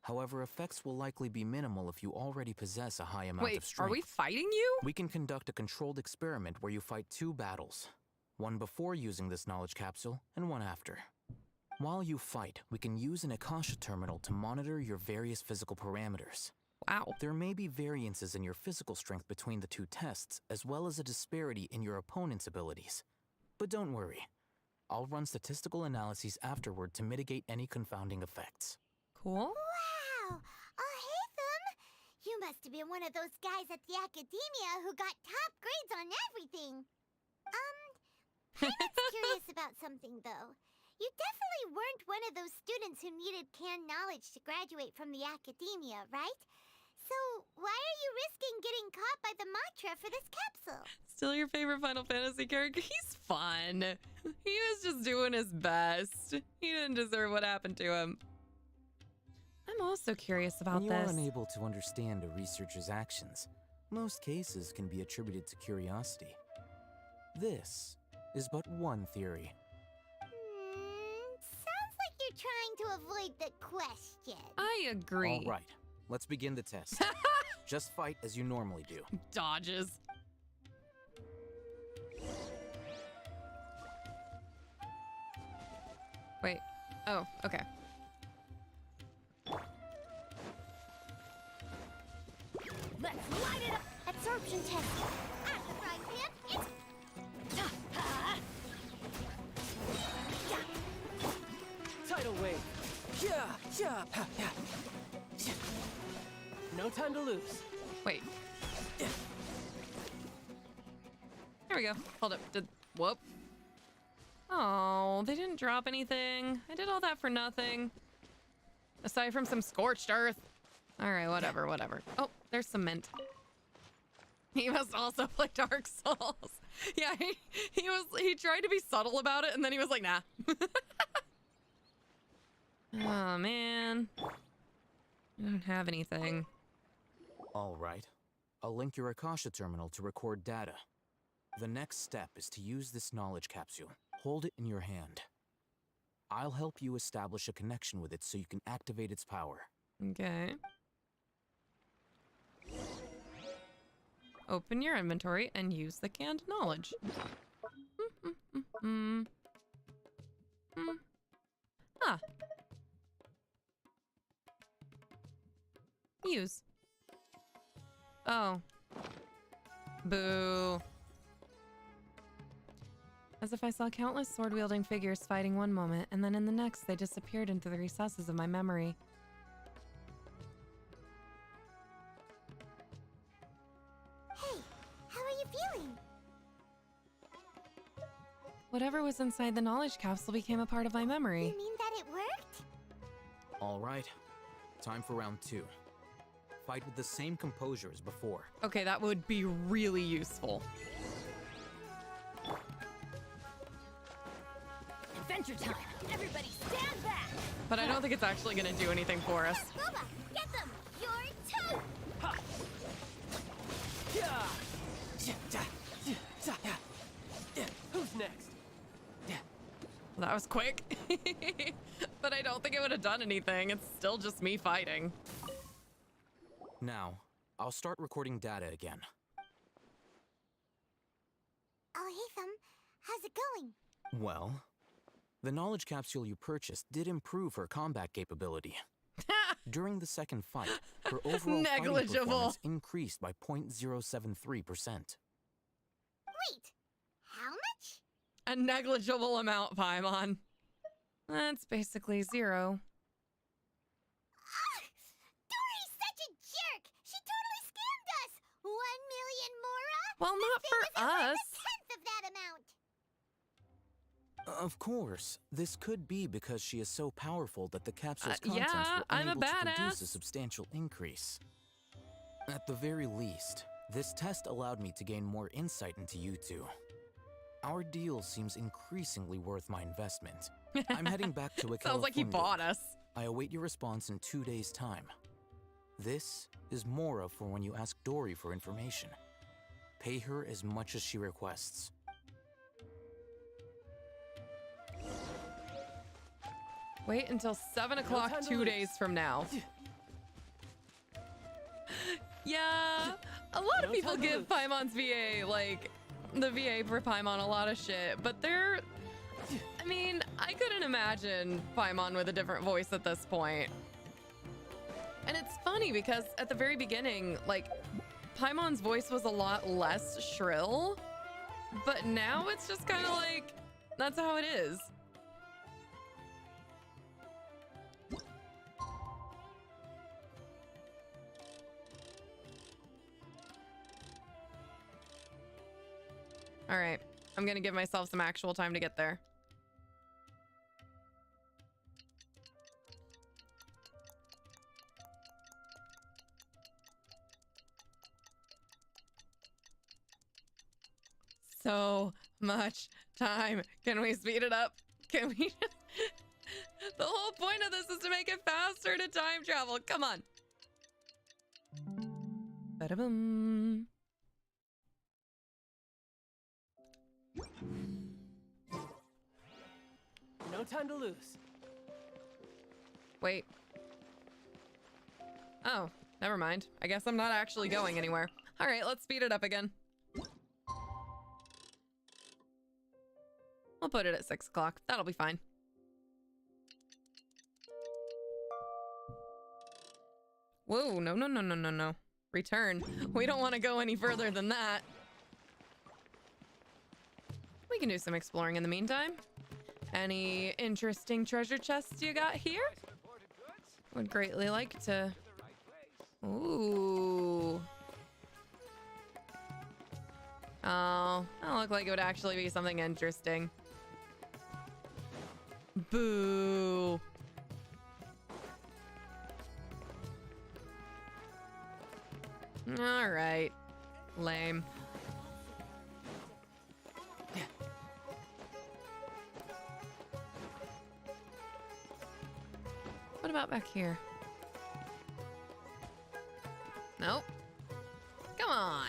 However, effects will likely be minimal if you already possess a high amount of strength. Are we fighting you? We can conduct a controlled experiment where you fight 2 battles. One before using this knowledge capsule, and one after. While you fight, we can use an Akasha terminal to monitor your various physical parameters. Wow. There may be variances in your physical strength between the 2 tests, as well as a disparity in your opponent's abilities. But don't worry. I'll run statistical analyses afterward to mitigate any confounding effects. Cool. Wow! Haytham! You must have been one of those guys at the Academia who got top grades on everything. I'm curious about something, though. You definitely weren't one of those students who needed canned knowledge to graduate from the Academia, right? So why are you risking getting caught by the Matra for this capsule? Still your favorite Final Fantasy character? He's fun. He was just doing his best. He didn't deserve what happened to him. I'm also curious about When you are this. unable to understand a researcher's actions, most cases can be attributed to curiosity. This is but one theory. Sounds like you're trying to avoid the question. I agree. All right, let's begin the test. Just fight as you normally do. Dodges. Wait. Oh, okay. Let's light it up! Absorption test. At the frying pan, it's... Tidal wave. No time to lose. Wait. There we go. Hold up. Whoop. Oh, they didn't drop anything. I did all that for nothing. Aside from some scorched earth. All right, whatever. Oh, there's some mint. He must also play Dark Souls. Yeah, he tried to be subtle about it, and then he was like, nah. Oh, man. I don't have anything. All right. I'll link your Akasha terminal to record data. The next step is to use this knowledge capsule. Hold it in your hand. I'll help you establish a connection with it so you can activate its power. Okay. Open your inventory and use the canned knowledge. Ah. Use. Oh. Boo. As if I saw countless sword-wielding figures fighting one moment, and then in the next they disappeared into the recesses of my memory. Hey, how are you feeling? Whatever was inside the knowledge capsule became a part of my memory. You mean that it worked? All right. Time for round 2. Fight with the same composure as before. Okay, that would be really useful. Adventure time! Everybody stand back! But I don't think it's actually going to do anything for us. Boba, get them! Your turn! Who's next? Well, that was quick. But I don't think it would have done anything. It's still just me fighting. Now, I'll start recording data again. Oh, hey, Thumb. How's it going? Well, the knowledge capsule you purchased did improve her combat capability. During the second fight, her overall fighting performance increased by 0.073%. Wait, how much? A negligible amount, Paimon. That's basically 0. Dory's such a jerk! She totally scammed us! 1 million mora? Well, not for us. A tenth of that amount! Of course, this could be because she is so powerful that the capsule's contents yeah, were I'm a unable to produce badass. a substantial increase. At the very least, this test allowed me to gain more insight into you two. Our deal seems increasingly worth my investment. I'm heading back to Akela. Sounds like he bought us. I await your response in 2 days' time. This is Mora for when you ask Dory for information. Pay her as much as she requests. Wait until 7 o'clock 2 days from now. Yeah, a lot of people give Paimon's VA, like, the VA for Paimon a lot of shit, but they're... I mean, I couldn't imagine Paimon with a different voice at this point. And it's funny because at the very beginning, like, Paimon's voice was a lot less shrill, but now it's just kind of like, that's how it is. All right, I'm gonna give myself some actual time to get there. So much time. Can we speed it up? Can we? The whole point of this is to make it faster to time travel. Come on. Ba-da-boom. No time to lose. Wait. Oh, never mind. I guess I'm not actually going anywhere. All right, let's speed it up again. We'll put it at 6 o'clock. That'll be fine. Whoa, no, no, no, no, no, no. Return. We don't want to go any further than that. We can do some exploring in the meantime. Any interesting treasure chests you got here? Would greatly like to... Ooh. Oh, that looked like it would actually be something interesting. Boo. All right. Lame. What about back here? Nope. Come on.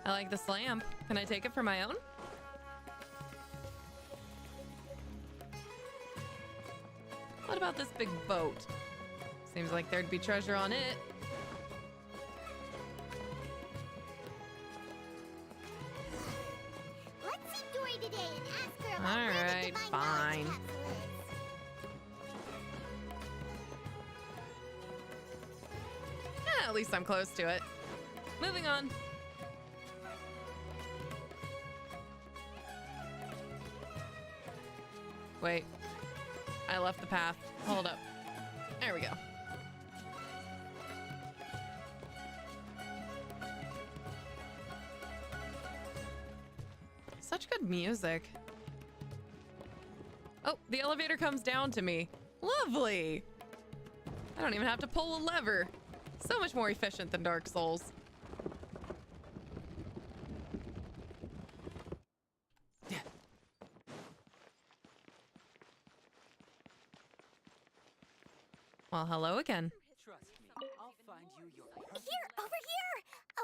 I like this lamp. Can I take it for my own? What about this big boat? Seems like there'd be treasure on it. Let's see Dory today and ask her about All where the right, divine fine. knowledge capsule is. Yeah, at least I'm close to it. Moving on. Wait. I left the path. Hold up. There we go. Such good music. Oh, the elevator comes down to me. Lovely. I don't even have to pull a lever. So much more efficient than Dark Souls. Well, hello again. Trust me, I'll find you your Here, over here!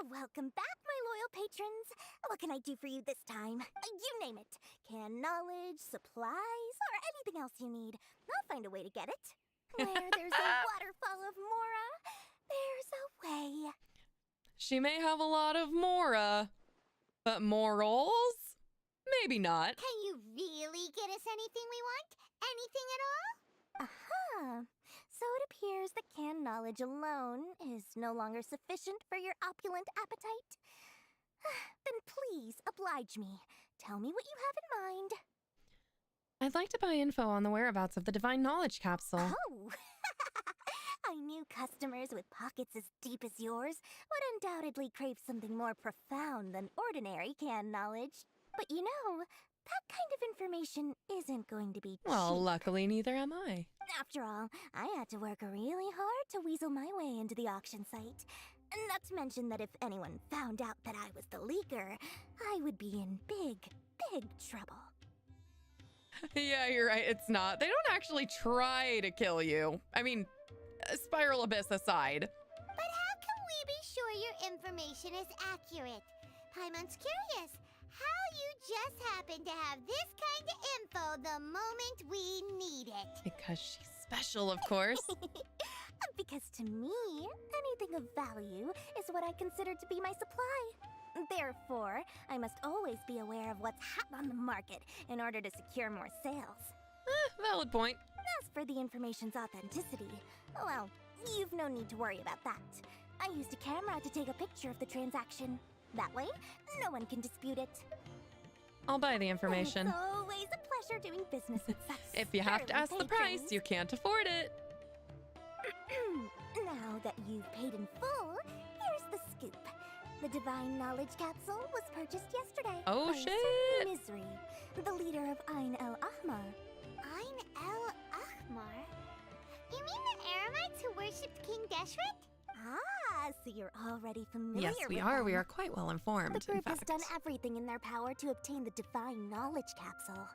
Welcome back, my loyal patrons. What can I do for you this time? You name it. Can knowledge, supplies, or anything else you need. I'll find a way to get it. Where there's a waterfall of Mora, there's a way. She may have a lot of mora, but morals? Maybe not. Can you really get us anything we want? Anything at all? Uh-huh. So it appears that canned knowledge alone is no longer sufficient for your opulent appetite. Then please oblige me. Tell me what you have in mind. I'd like to buy info on the whereabouts of the divine knowledge capsule. Oh! I knew customers with pockets as deep as yours would undoubtedly crave something more profound than ordinary canned knowledge. But you know, that kind of information isn't going to be Well, cheap. luckily neither am I. After all, I had to work really hard to weasel my way into the auction site. Not to mention that if anyone found out that I was the leaker, I would be in big, big trouble. Yeah, you're right. It's not. They don't actually try to kill you. I mean, Spiral Abyss aside. But how can we be sure your information is accurate? Paimon's curious how you just happen to have this kind of info the moment we need it. Because she's special, of course. Because to me, anything of value is what I consider to be my supply. Therefore, I must always be aware of what's hot on the market in order to secure more sales. Valid point. As for the information's authenticity, well, you've no need to worry about that. I used a camera to take a picture of the transaction. That way, no one can dispute it. I'll buy the information. It's always a pleasure doing business with such If you have to ask the price, patrons. you can't afford it. Now that you've paid in full, here's the scoop. The Divine Knowledge Capsule was purchased yesterday. Oh, by a shit. certain Misery, the leader of Ain el Ahmar. Ain el Ahmar? You mean the Aramites who worshipped King Deshret? Ah, so you're already familiar Yes, we with are. them. We are quite well informed. The group in has fact. done everything in their power to obtain the Divine Knowledge Capsule.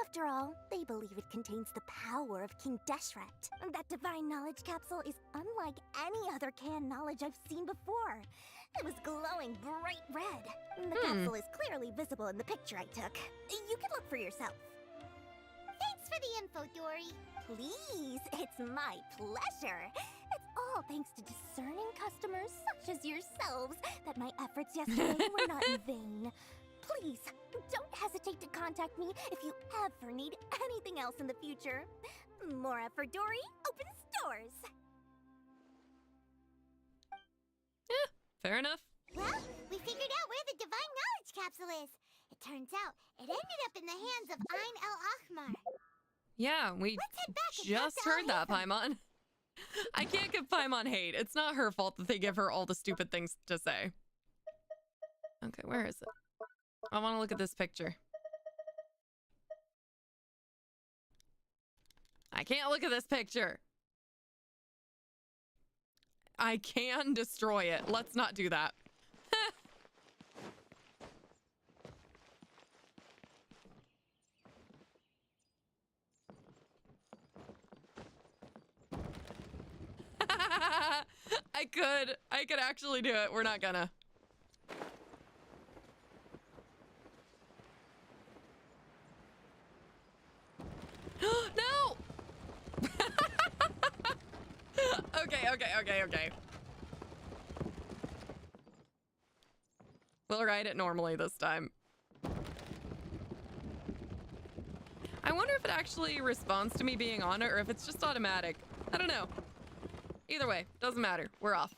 After all, they believe it contains the power of King Deshret. That Divine Knowledge Capsule is unlike any other canned knowledge I've seen before. It was glowing bright red. The capsule is clearly visible in the picture I took. You can look for yourself. Thanks for the info, Dory. Please, it's my pleasure. It's all thanks to discerning customers such as yourselves that my efforts yesterday were not in vain. Please, don't hesitate to contact me if you ever need anything else in the future. Mora for Dory opens doors. Yeah, fair enough. Well, we figured out where the Divine Knowledge Capsule is. It turns out it ended up in the hands of Ain el Ahmar. Yeah, we just heard that, Paimon. I can't give Paimon hate. It's not her fault that they give her all the stupid things to say. Okay, where is it? I want to look at this picture. I can't look at this picture. I can destroy it. Let's not do that. I could actually do it. We're not gonna. No! Okay. We'll ride it normally this time. I wonder if it actually responds to me being on it or if it's just automatic. I don't know. Either way, doesn't matter. We're off.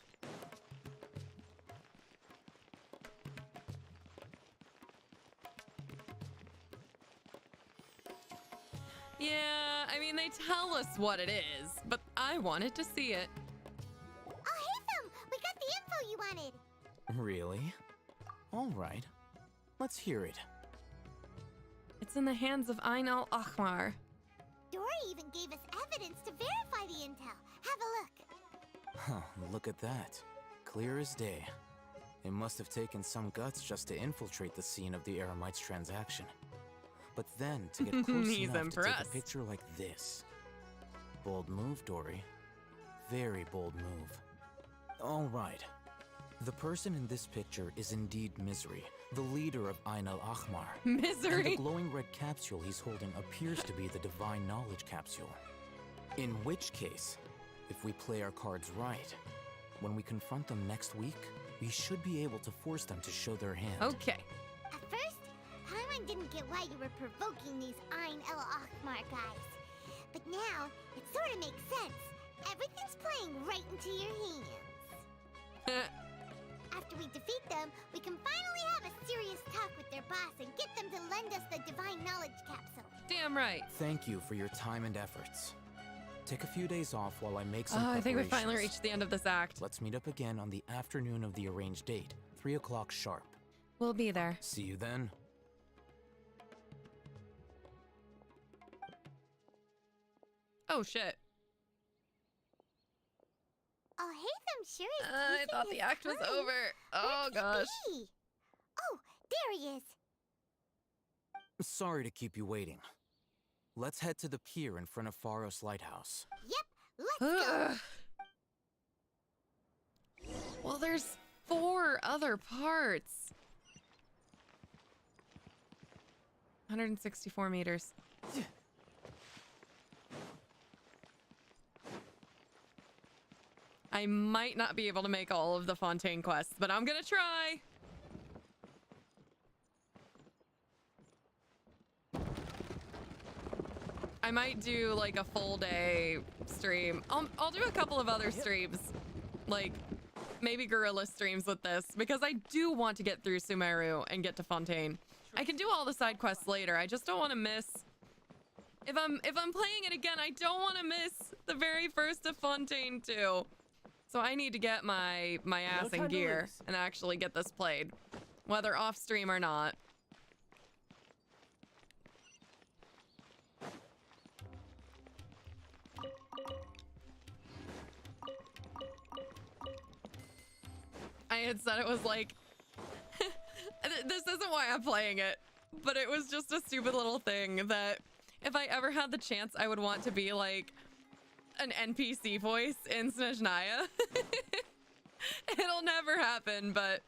Yeah, I mean, they tell us what it is, but I wanted to see it. Oh, hey, Thumb! We got the info you wanted! Really? All right. Let's hear it. It's in the hands of Ain al-Ahmar. Dory even gave us evidence to verify the intel. Have a look. Huh, look at that. Clear as day. It must have taken some guts just to infiltrate the scene of the Eremites transaction. But then, to get close He's enough to take impressed. a picture like this. Bold move, Dory. Very bold move. All right. The person in this picture is indeed Misery, the leader of Ain al-Ahmar. Misery? And the glowing red capsule he's holding appears to be the Divine Knowledge Capsule. In which case, if we play our cards right, when we confront them next week, we should be able to force them to show their hand. Okay. At first, Paimon didn't get why you were provoking these Ain al-Ahmar guys. But now, it sort of makes sense. Everything's playing right into your hands. After we defeat them, we can finally have a serious talk with their boss and get them to lend us the Divine Knowledge Capsule. Damn right. Thank you for your time and efforts. Take a few days off while I make some I think we preparations. finally reached the end of this act. Let's meet up again on the afternoon of the arranged date, 3 o'clock sharp. We'll be there. See you then. Oh, shit. Oh, Haytham sure is I taking thought his the act was time. over. Oh, Where could gosh. he be? Oh, there he is. Sorry to keep you waiting. Let's head to the pier in front of Pharos Lighthouse. Yep, let's go. Well, there's 4 other parts. 164 meters. I might not be able to make all of the Fontaine quests, but I'm gonna try. I might do like a full day stream. I'll do a couple of other streams, like maybe guerrilla streams with this, because I do want to get through Sumeru and get to Fontaine. I can do all the side quests later. I just don't want to miss. If I'm playing it again, I don't want to miss the very first of Fontaine 2. So I need to get my ass in gear and actually get this played, whether off stream or not. I had said it was like, this isn't why I'm playing it, but it was just a stupid little thing that if I ever had the chance, I would want to be like an NPC voice in Snezhnaya. It'll never happen, but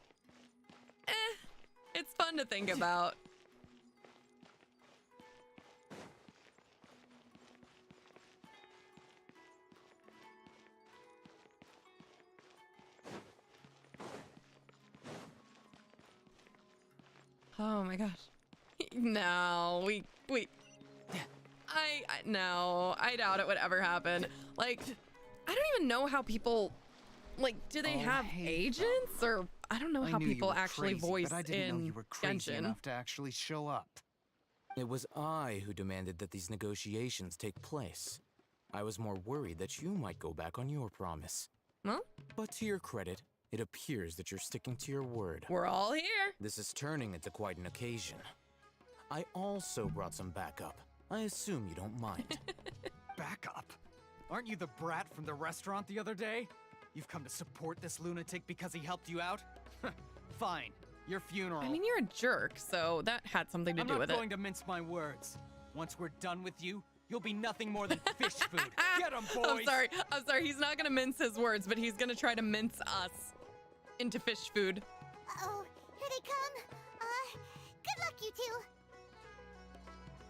it's fun to think about. Oh my gosh. No, no, I doubt it would ever happen. Like, I don't even know how people, like, do they have agents? Or I don't know how people actually voice but I didn't know in you were crazy Genshin. enough to actually show up. It was I who demanded that these negotiations take place. I was more worried that you might go back on your promise. Well? But to your credit, It appears that you're sticking to your word. We're all here. This is turning into quite an occasion. I also brought some backup. I assume you don't mind. Backup? Aren't you the brat from the restaurant the other day? You've come to support this lunatic because he helped you out? Fine. Your funeral. I mean, you're a jerk, so that had something to do with it. I'm not going to mince my words. Once we're done with you, you'll be nothing more than fish food. Get 'em, boys! I'm sorry. He's not gonna mince his words, but he's gonna try to mince us into fish food. Uh-oh, here they come. Good luck, you two.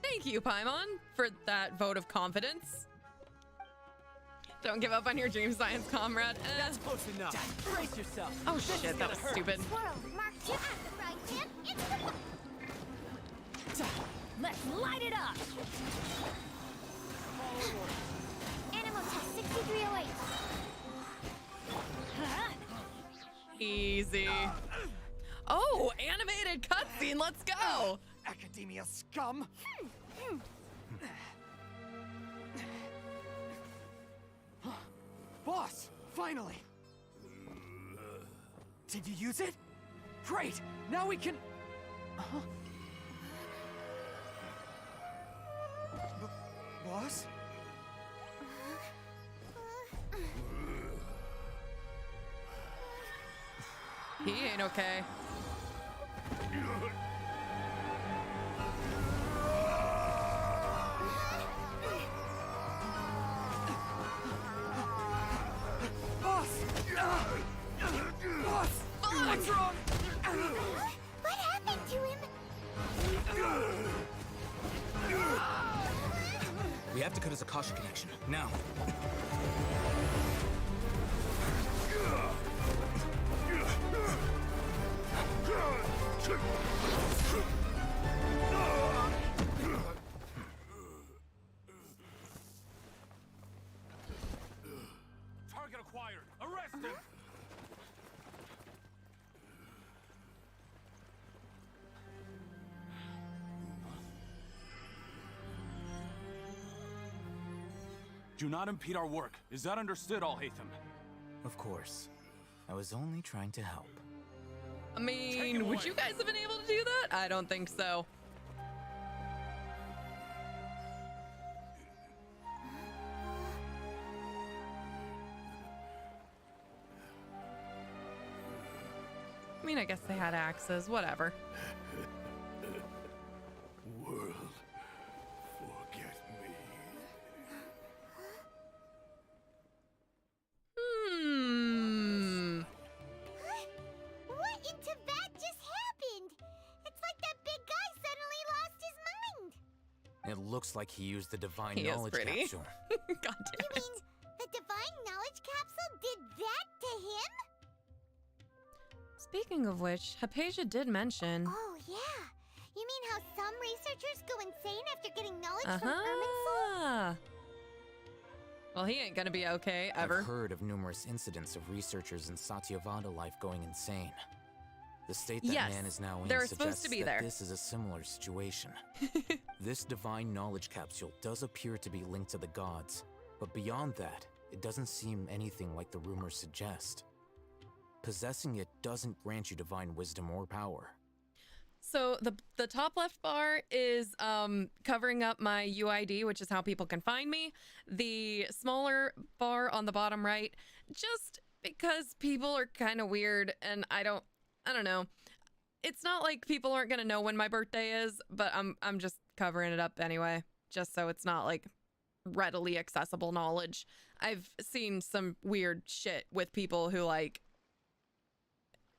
Thank you, Paimon, for that vote of confidence. Don't give up on your dream, science comrade. That's close enough. Brace yourself. Oh shit, that was stupid. Swirl, mark two at the frying pan. Into the... Let's light it up. Animal test 6308. Easy. Oh, animated cutscene. Let's go. Academia scum. Boss, finally. Did you use it? Great. Now we can. Boss? He ain't okay. Boss! Boss! What's wrong? What happened to him? We have to cut his Akasha connection, now. Target acquired. Arrest him. Do not impede our work. Is that understood, Alhaitham? Of course. I was only trying to help. I mean, would you guys have been able to do that? I don't think so. I mean, I guess they had axes, whatever. World, forget me. What in Tibet just happened? It's like that big guy suddenly lost his mind. It looks like he used the divine He is knowledge pretty. capsule. God damn it. The divine knowledge capsule did that to him? Speaking of which, Hypatia did mention. Oh, yeah. You mean how some researchers go insane after getting knowledge from Irminsul? Well, he ain't gonna be okay, ever. I've heard of numerous incidents of researchers in Satyavada life going insane. The state that Yes, man is now in they're suggests supposed to be that there. this is a similar situation. This divine knowledge capsule does appear to be linked to the gods, but beyond that, it doesn't seem anything like the rumors suggest. Possessing it doesn't grant you divine wisdom or power. So the top left bar is covering up my UID, which is how people can find me. The smaller bar on the bottom right, just because people are kind of weird and I don't know. It's not like people aren't gonna know when my birthday is, but I'm just covering it up anyway, just so it's not like readily accessible knowledge. I've seen some weird shit with people who like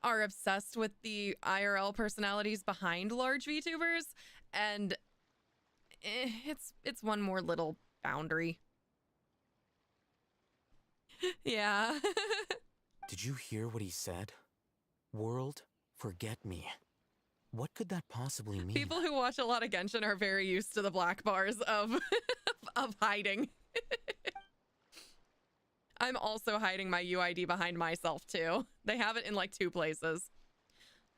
are obsessed with the IRL personalities behind large VTubers, and it's one more little boundary. Yeah. Did you hear what he said? World, forget me. What could that possibly mean? People who watch a lot of Genshin are very used to the black bars of of hiding. I'm also hiding my UID behind myself too. They have it in like 2 places.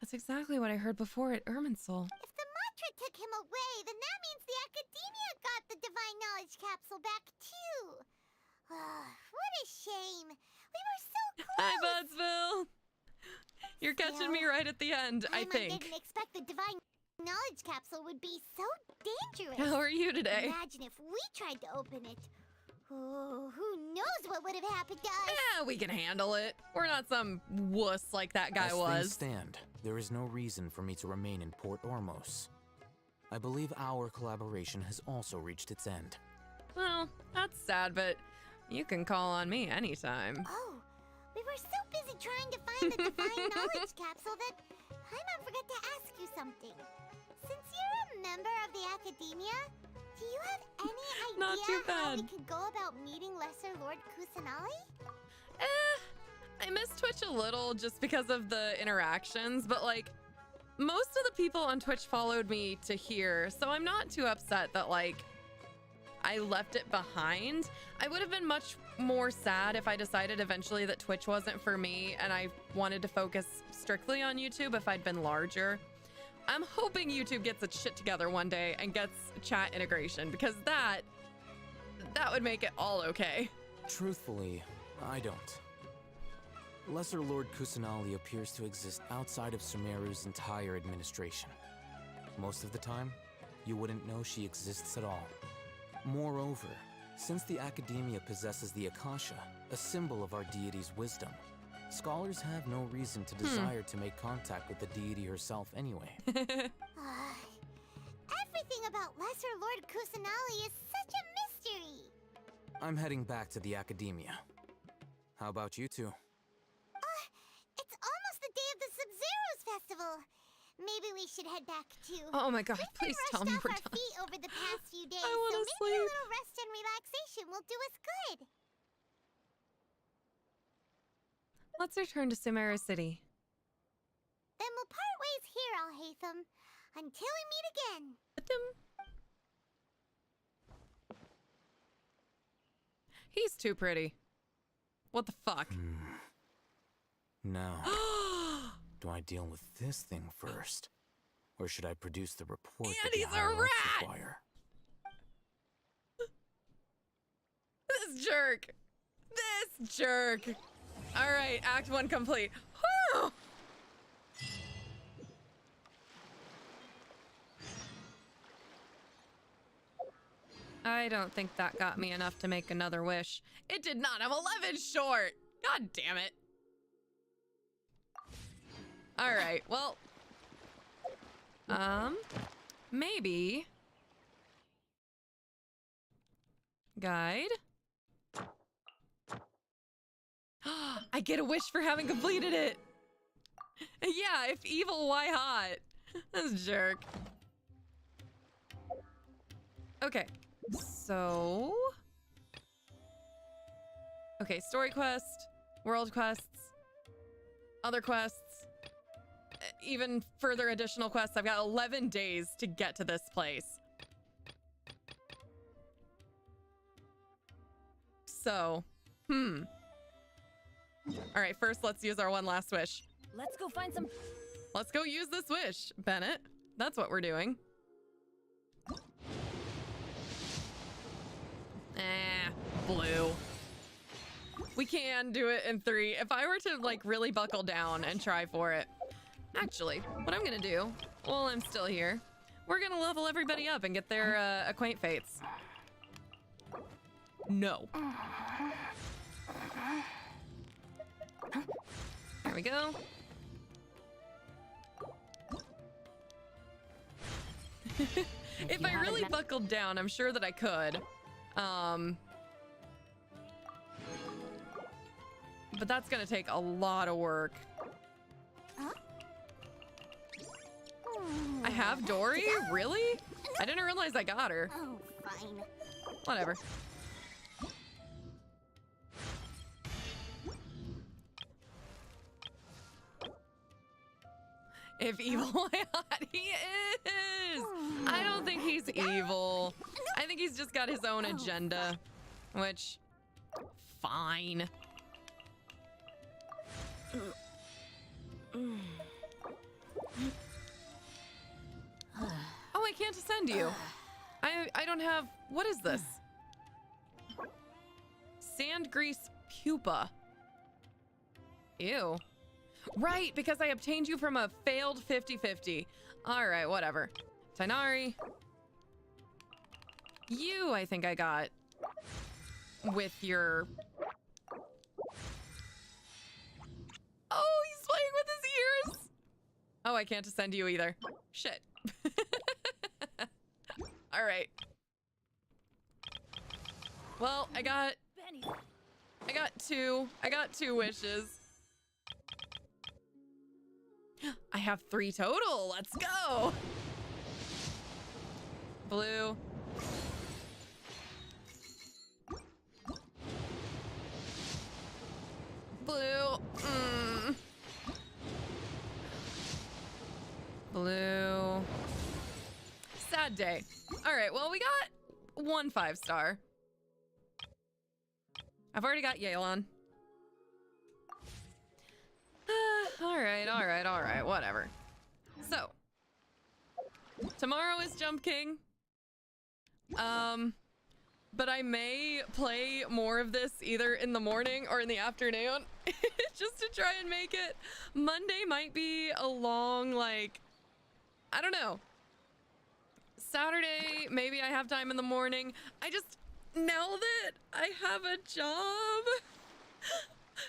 That's exactly what I heard before at Irminsul. If the mantra took him away, then that means the Academia got the divine knowledge capsule back too. What a shame. We were so close. Hi, Budsville. You're catching me right at the end, I think. didn't expect the divine knowledge capsule would be so dangerous. How are you today? Imagine if we tried to open it. Oh, who knows what would have happened to us? Yeah, we can handle it. We're not some wuss like that guy As was. things stand, there is no reason for me to remain in Port Ormos. I believe our collaboration has also reached its end. Well, that's sad, but you can call on me anytime. Oh, we were so busy trying to find the divine knowledge capsule that Paimon forgot to ask you something. Since you're a member of the Academia, do you have any idea Not too how we bad. could go about meeting Lesser Lord Kusanali? I miss Twitch a little just because of the interactions, but like, most of the people on Twitch followed me to here, so I'm not too upset that like, I left it behind. I would have been much more sad if I decided eventually that Twitch wasn't for me and I wanted to focus strictly on YouTube if I'd been larger. I'm hoping YouTube gets its shit together one day and gets chat integration, because that would make it all okay. Truthfully, I don't. Lesser Lord Kusanali appears to exist outside of Sumeru's entire administration. Most of the time, you wouldn't know she exists at all. Moreover, since the Academia possesses the Akasha, a symbol of our deity's wisdom, scholars have no reason to desire to make contact with the deity herself anyway. Everything about Lesser Lord Kusanali is such a mystery. I'm heading back to the Academia. How about you two? It's almost the day of the Sub-Zero's festival. Maybe we should head back too. Oh my god, please tell me we're our done. feet over the past few days, I wanna so maybe sleep. a little rest and relaxation will do us good. Let's return to Sumeru City. Then we'll part ways here, Alhaitham, until we meet again. He's too pretty. What the fuck? Now, do I deal with this thing first? Or should I produce the report that the he's a higher ups rat! require? This jerk. This jerk. All right, Act 1 complete. Whew. I don't think that got me enough to make another wish. It did not. I'm 11 short. God damn it. All right, well. Maybe. Guide. I get a wish for having completed it. Yeah, if evil, why hot? This jerk. Okay, so... Okay, story quest, world quests, other quests, even further additional quests. I've got 11 days to get to this place. So, all right, first let's use our one last wish. Let's go find some... Let's go use this wish, Bennett. That's what we're doing. Blue. We can do it in 3. If I were to like really buckle down and try for it. Actually, what I'm gonna do while I'm still here, we're gonna level everybody up and get their acquaint fates. No. There we go. If I really buckled down, I'm sure that I could. But that's gonna take a lot of work. I have Dory? Really? I didn't realize I got her. Oh, fine. Whatever. If evil, why hot? He is! I don't think he's evil. I think he's just got his own agenda. Which, fine. Oh, I can't ascend you. I don't have... What is this? Sand grease pupa. Ew. Right, because I obtained you from a failed 50-50. All right, whatever. Tainari. You, I think I got with your... Oh, he's playing with his ears. Oh, I can't ascend you either. Shit. All right. Well, I got two wishes. I have 3 total. Let's go. Blue. Blue. Blue. Sad day. All right, well, we got 1 5-star. I've already got Yelan. All right, whatever. So, tomorrow is Jump King. But I may play more of this either in the morning or in the afternoon just to try and make it. Monday might be a long, like, I don't know. Saturday, maybe I have time in the morning. I just, now that I have a job,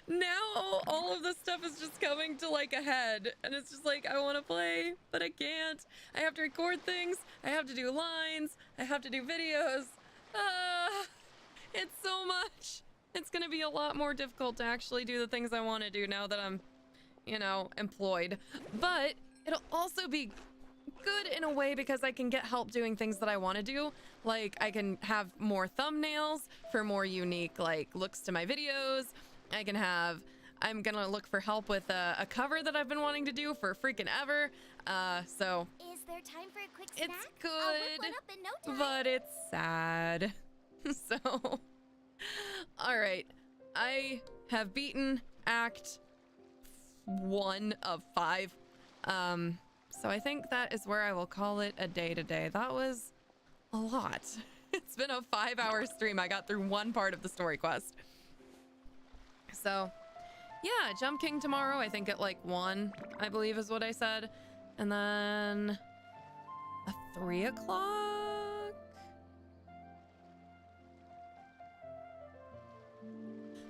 now all of this stuff is just coming to like a head, and it's just like, I want to play, but I can't. I have to record things, I have to do lines, I have to do videos. It's so much. It's gonna be a lot more difficult to actually do the things I want to do now that I'm, you know, employed. But it'll also be good in a way because I can get help doing things that I want to do. Like, I can have more thumbnails for more unique, like, looks to my videos. I can have, I'm gonna look for help with a cover that I've been wanting to do for freaking ever. So Is there time for a quick snack? It's I'll whip one up in no time. but it's sad. So, all right. I have beaten Act 1 of 5. So I think that is where I will call it a day today. That was a lot. It's been a 5-hour stream. I got through 1 part of the story quest. So, yeah, Jump King tomorrow, I think at like 1, I believe is what I said. And then a 3 o'clock?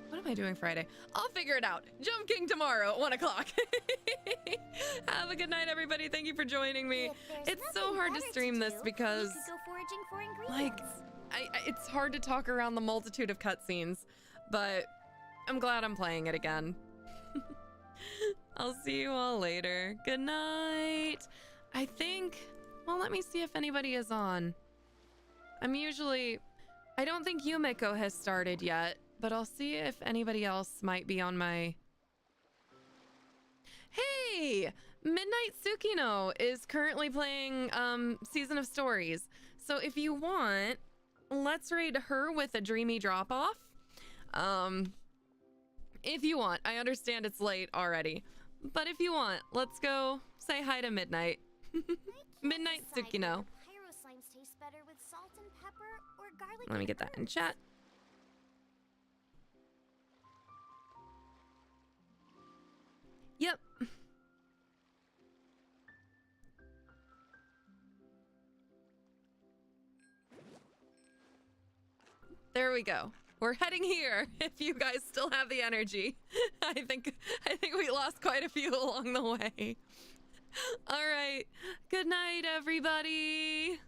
What am I doing Friday? I'll figure it out. Jump King tomorrow at 1 o'clock. Have a good night, everybody. Thank you for joining me. It's so hard to stream this because, like, it's hard to talk around the multitude of cutscenes, but I'm glad I'm playing it again. I'll see you all later. Good night. I think, well, let me see if anybody is on. I don't think Yumiko has started yet, but I'll see if anybody else might be on my... Hey! Midnight Tsukino is currently playing Season of Stories. So if you want, let's raid her with a dreamy drop-off. If you want. I understand it's late already. But if you want, let's go say hi to Midnight. Midnight Tsukino. Pyro slimes taste better with salt and pepper or garlic. Let me get that in chat. Yep. There we go. We're heading here if you guys still have the energy. I think we lost quite a few along the way. All right. Good night, everybody.